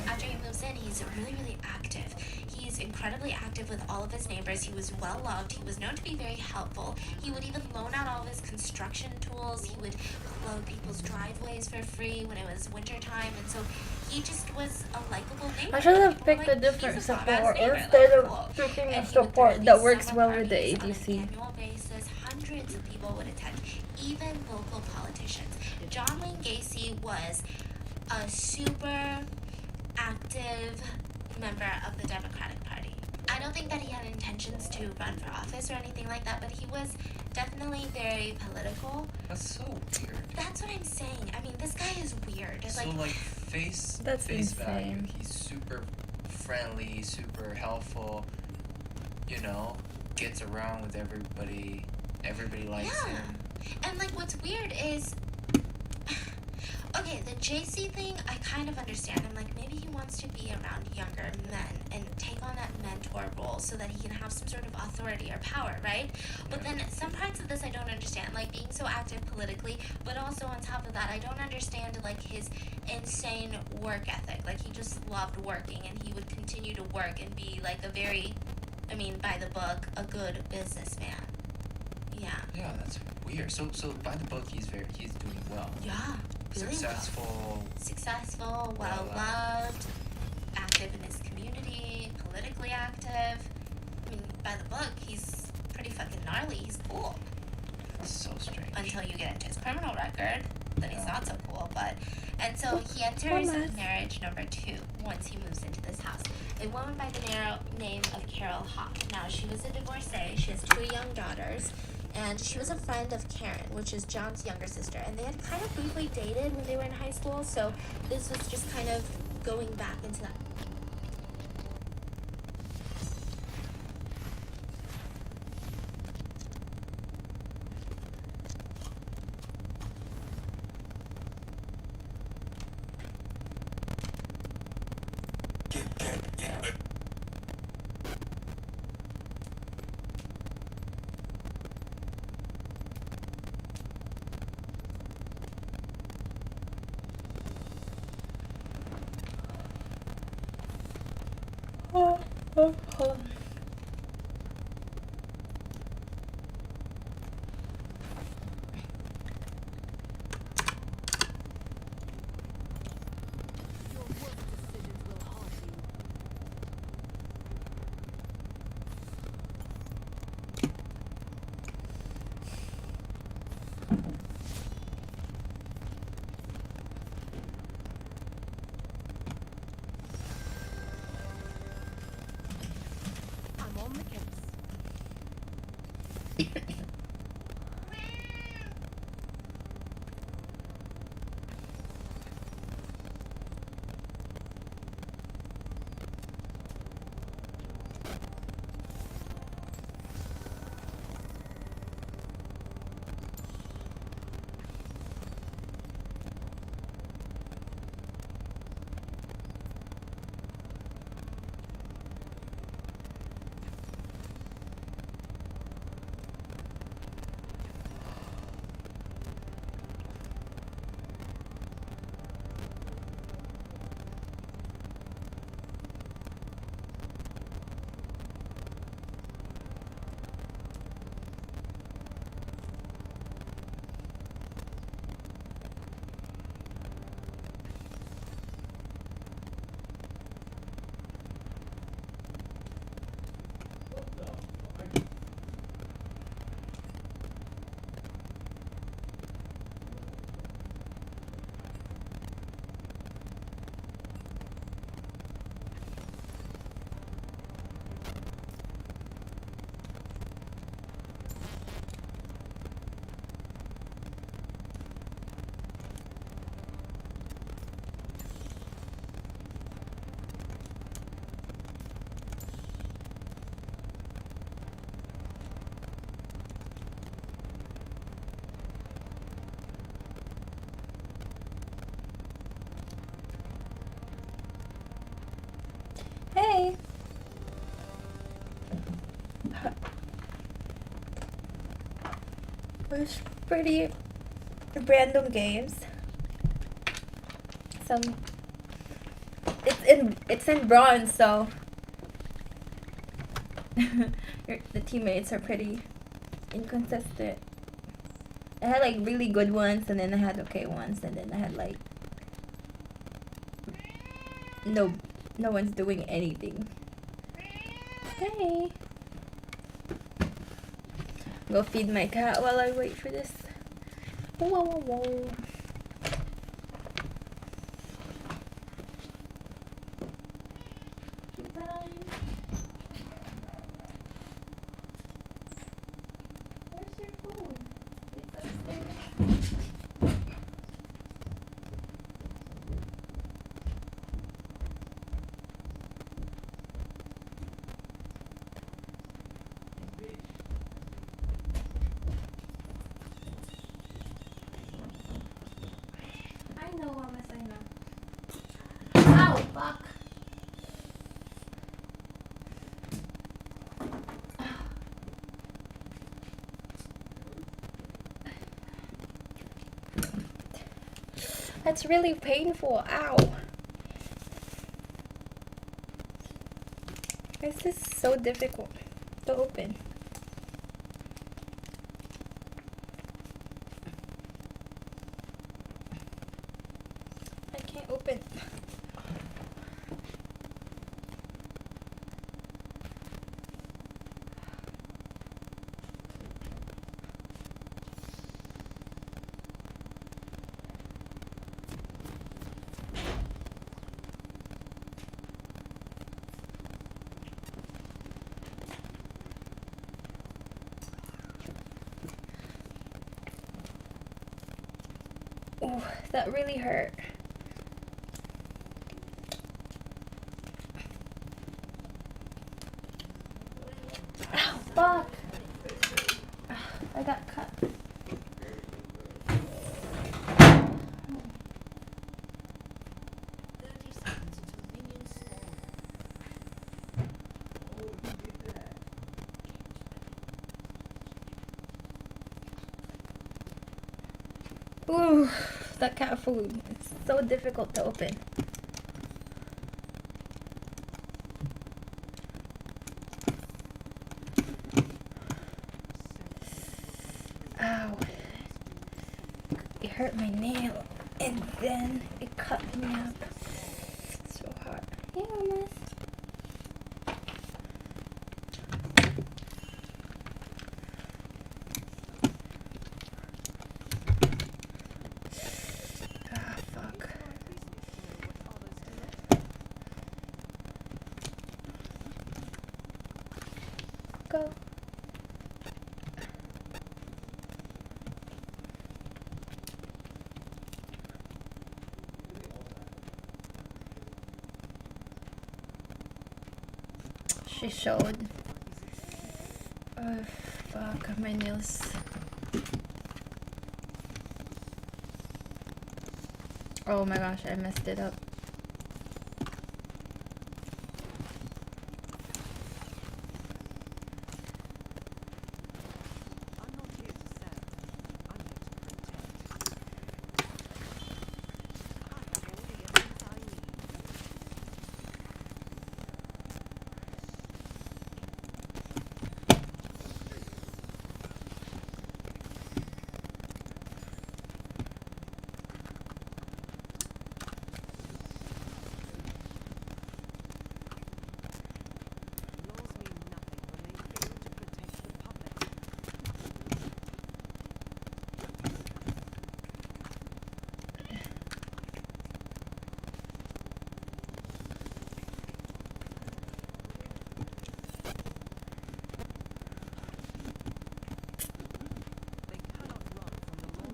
After he moves in, he's really, really active. He's incredibly active with all of his neighbors. He was well loved. He was known to be very helpful. He would even loan out all of his construction tools. He would close people's driveways for free when it was wintertime. And so he just was a likable neighbor. I should have People were picked a like, different "He's a badass support neighbor, instead like, of cool." picking And a he would throw support that these works summer well with the parties on an ADC. annual basis. Hundreds of people would attend, even local politicians. John Wayne Gacy was a super active member of the Democratic Party. I don't think that he had intentions to run for office or anything like that, but he was definitely very political. That's so weird. That's what I'm saying. I mean, this guy is weird. It's So like, face That's value, insane. he's super friendly, super helpful, you know, gets around with everybody. Everybody likes Yeah. him. and like what's weird is, okay, Okay, the JC thing, I kind of understand. I'm like, maybe he wants to be around younger men and take on that mentor role so that he can have some sort of authority or power, right? But then some parts of this I don't understand, like being so active politically, but also on top of that, I don't understand like his insane work ethic. Like he just loved working and he would continue to work and be like a very, I mean, by the book, a good businessman. Yeah. Yeah, that's weird. So by the book, he's doing well. Yeah. Really Successful. Successful, well loved, active in his community, politically active. I mean, by the book, he's pretty fucking gnarly. He's cool. That's so strange. Until you get into his criminal record, then he's Yeah. not so cool. And so he enters marriage number 2 once he moves into this house. A woman by the name of Carol Hawk. Now, she was a divorcee. She has 2 young daughters. And she was a friend of Karen, which is John's younger sister. And they had kind of briefly dated when they were in high school. So this was just kind of going back into that. I'm on the case. Hey. It's pretty random games. It's in bronze, so the teammates are pretty inconsistent. I had like really good ones, and then I had okay ones, and then I had like no one's doing anything. Hey. Go feed my cat while I wait for this. Whoa, whoa, whoa. Where's your phone? It's upstairs. I know what am I saying now? Ow, fuck. That's really painful. Ow. This is so difficult to open. I can't open. Oh, that really hurt. Ow, fuck. I got cut. 30 seconds until minions spawn. Ooh, that cat food. It's so difficult to open. Ow. It hurt my nail and then it cut me up. So hard. Yeah, miss. Ah, fuck. Go. She showed. Oh, fuck, my nails. Oh my gosh, I messed it up.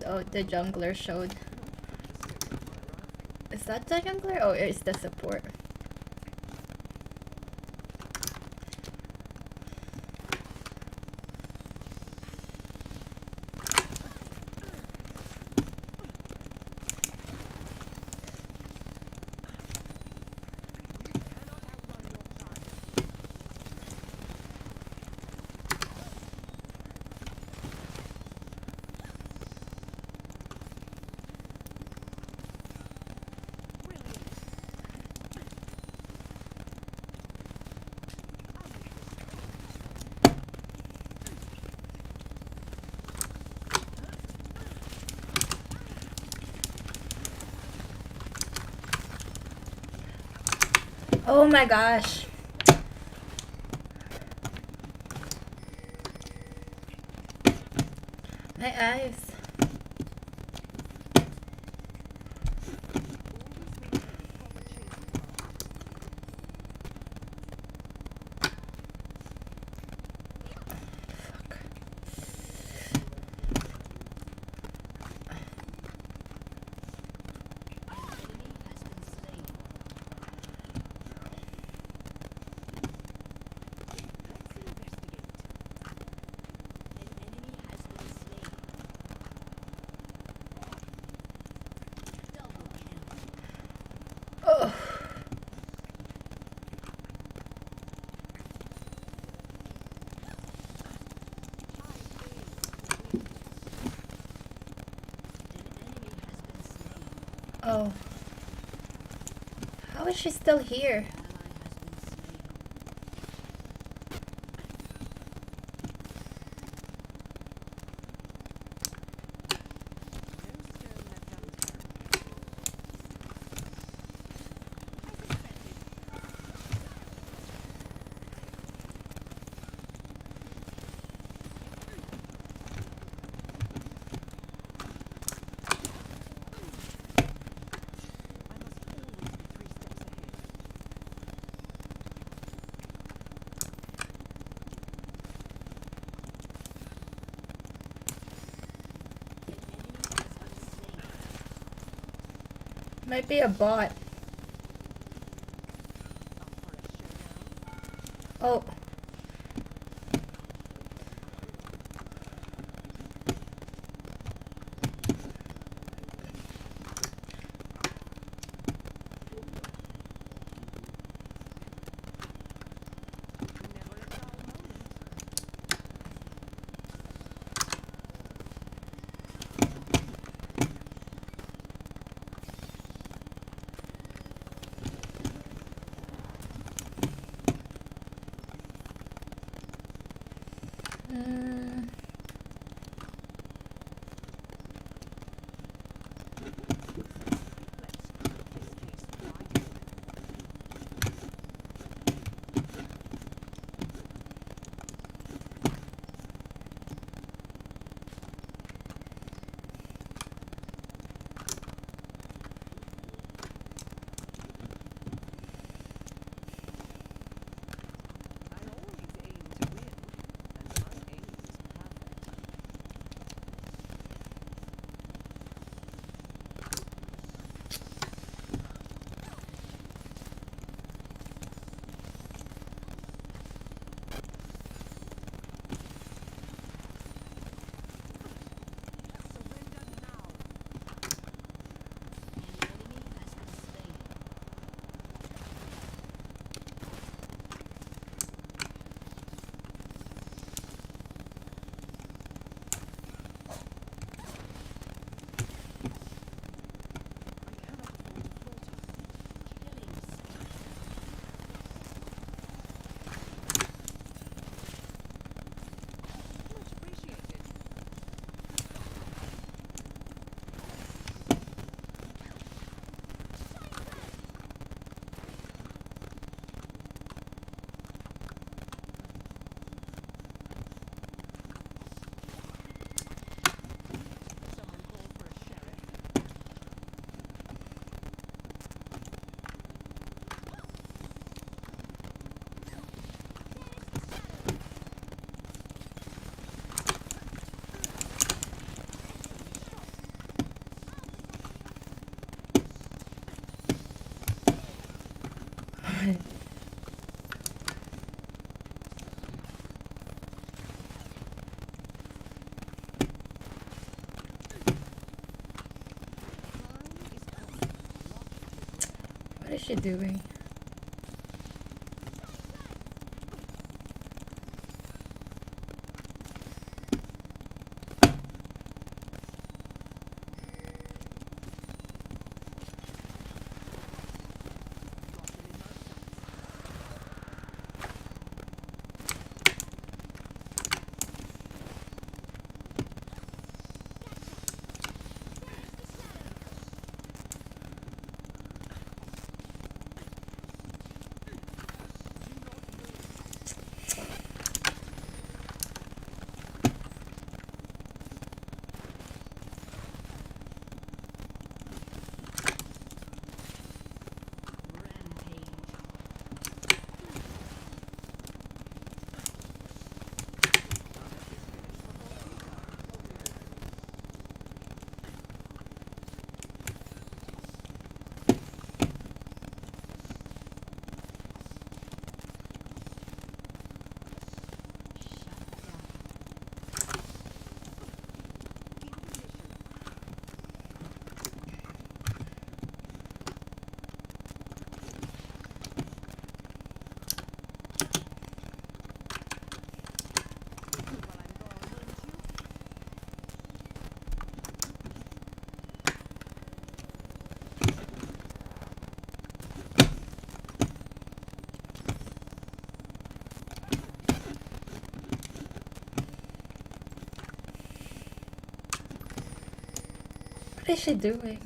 Oh, the jungler showed. Is that the jungler? Oh, it's the support. Oh my gosh. My eyes. Oh. How is she still here? Might be a bot. Oh. Mm. What is she doing? is she doing?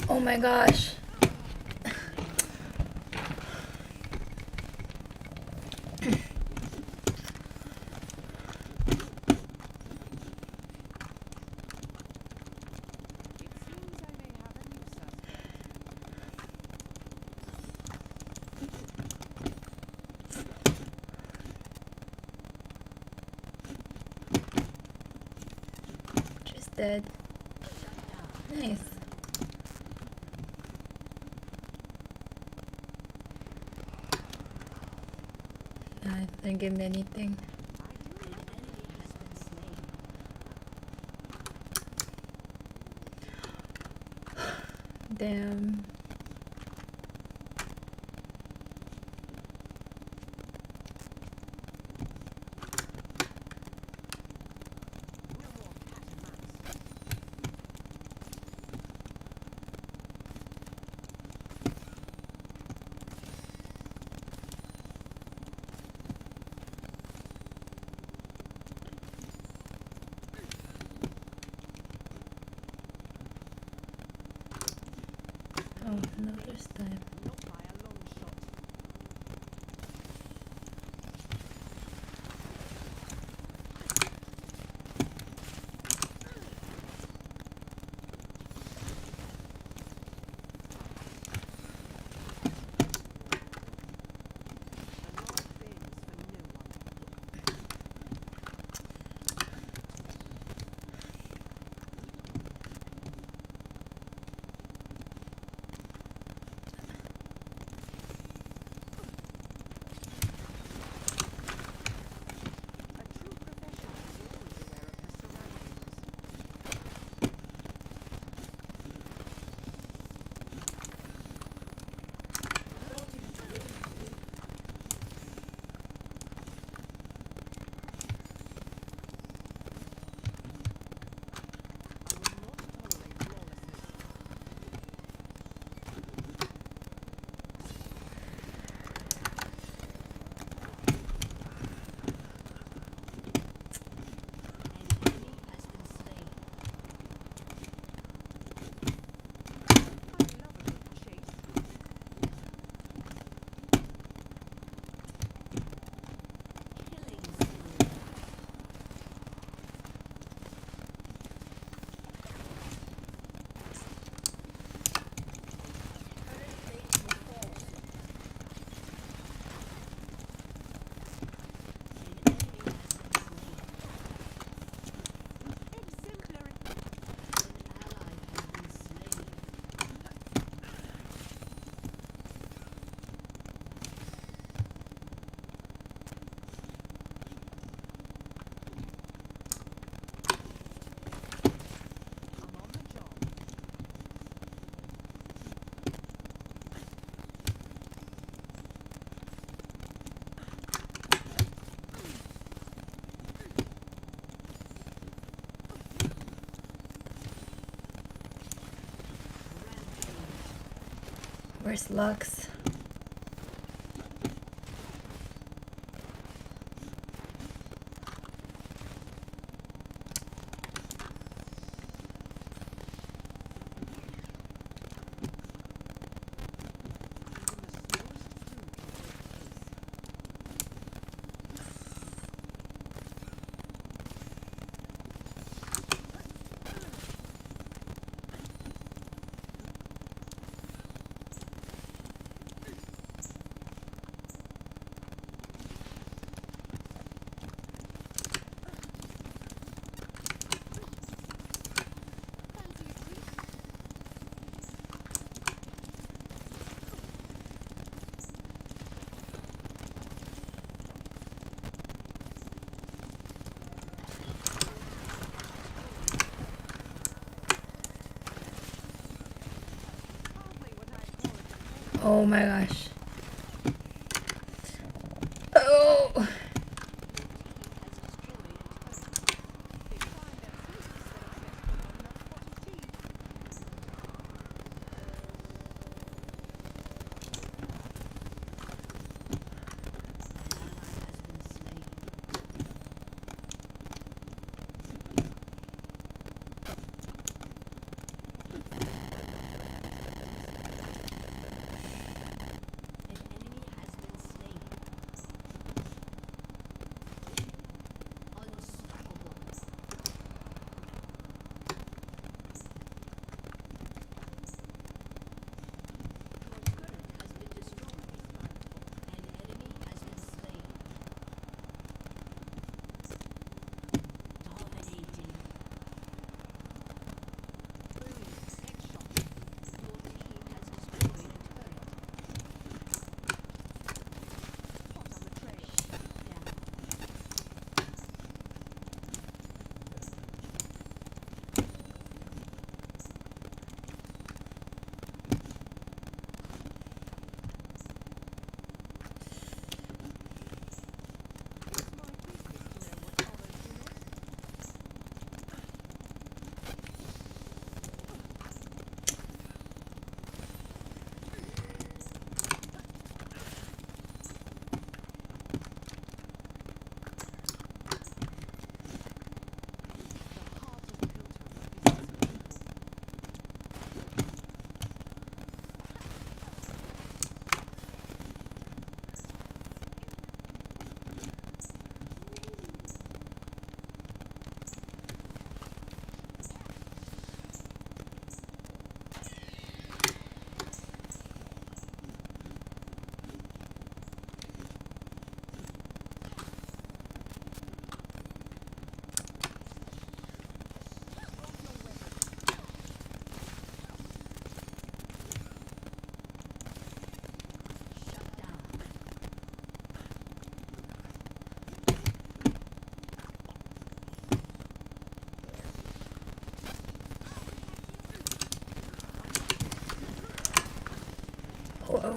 Oh my gosh. She's dead. Nice. Didn't give me anything. Damn. Oh, no, this time. Where's Lux? Oh my gosh. Oh.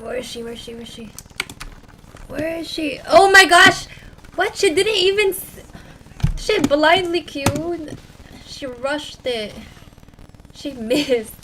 Where is she? Where is she? Where is she? Where is she? Oh my gosh! What? She didn't even. She blindly queued. She rushed it. She missed.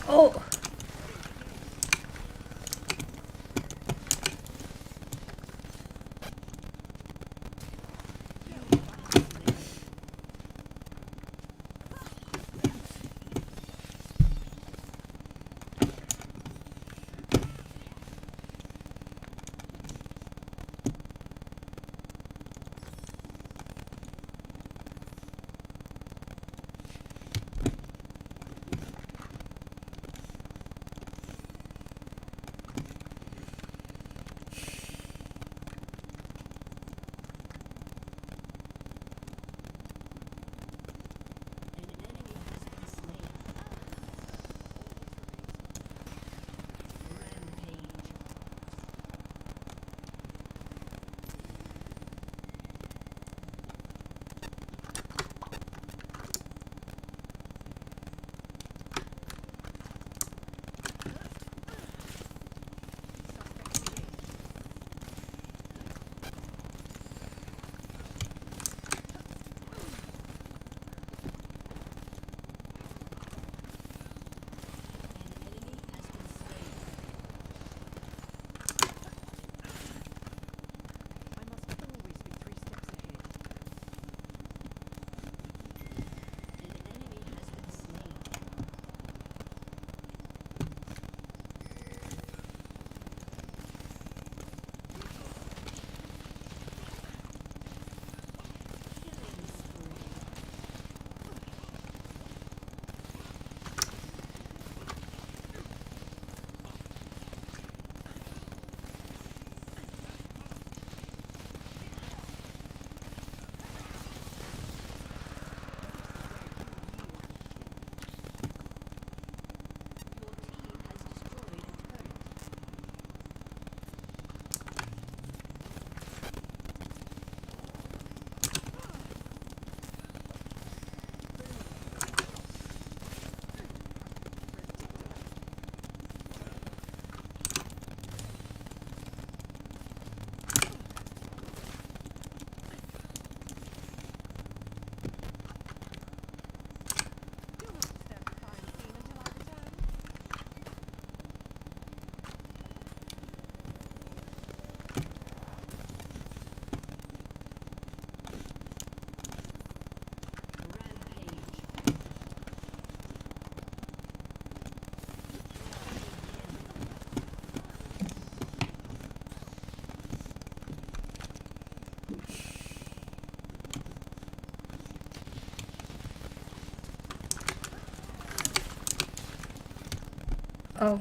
Oh. Oh.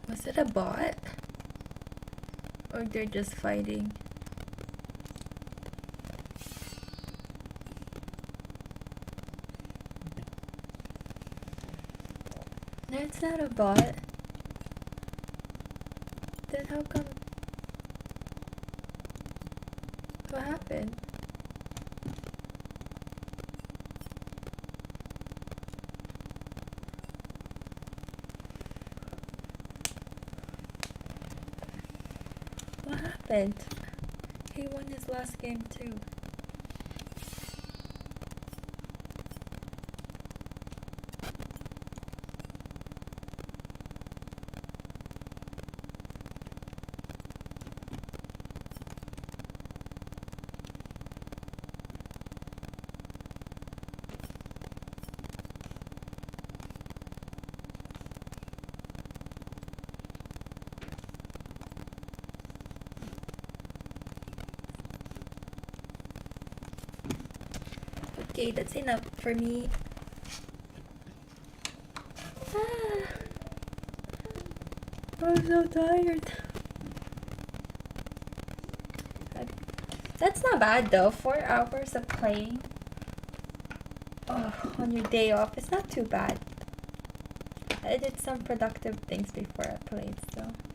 Was it a bot? Or they're just fighting? No, it's not a bot. Then how come? What happened? What happened? He won his last game too. Okay, that's enough for me. I'm so tired. That's not bad though. 4 hours of playing on your day off. It's not too bad. I did some productive things before I played, so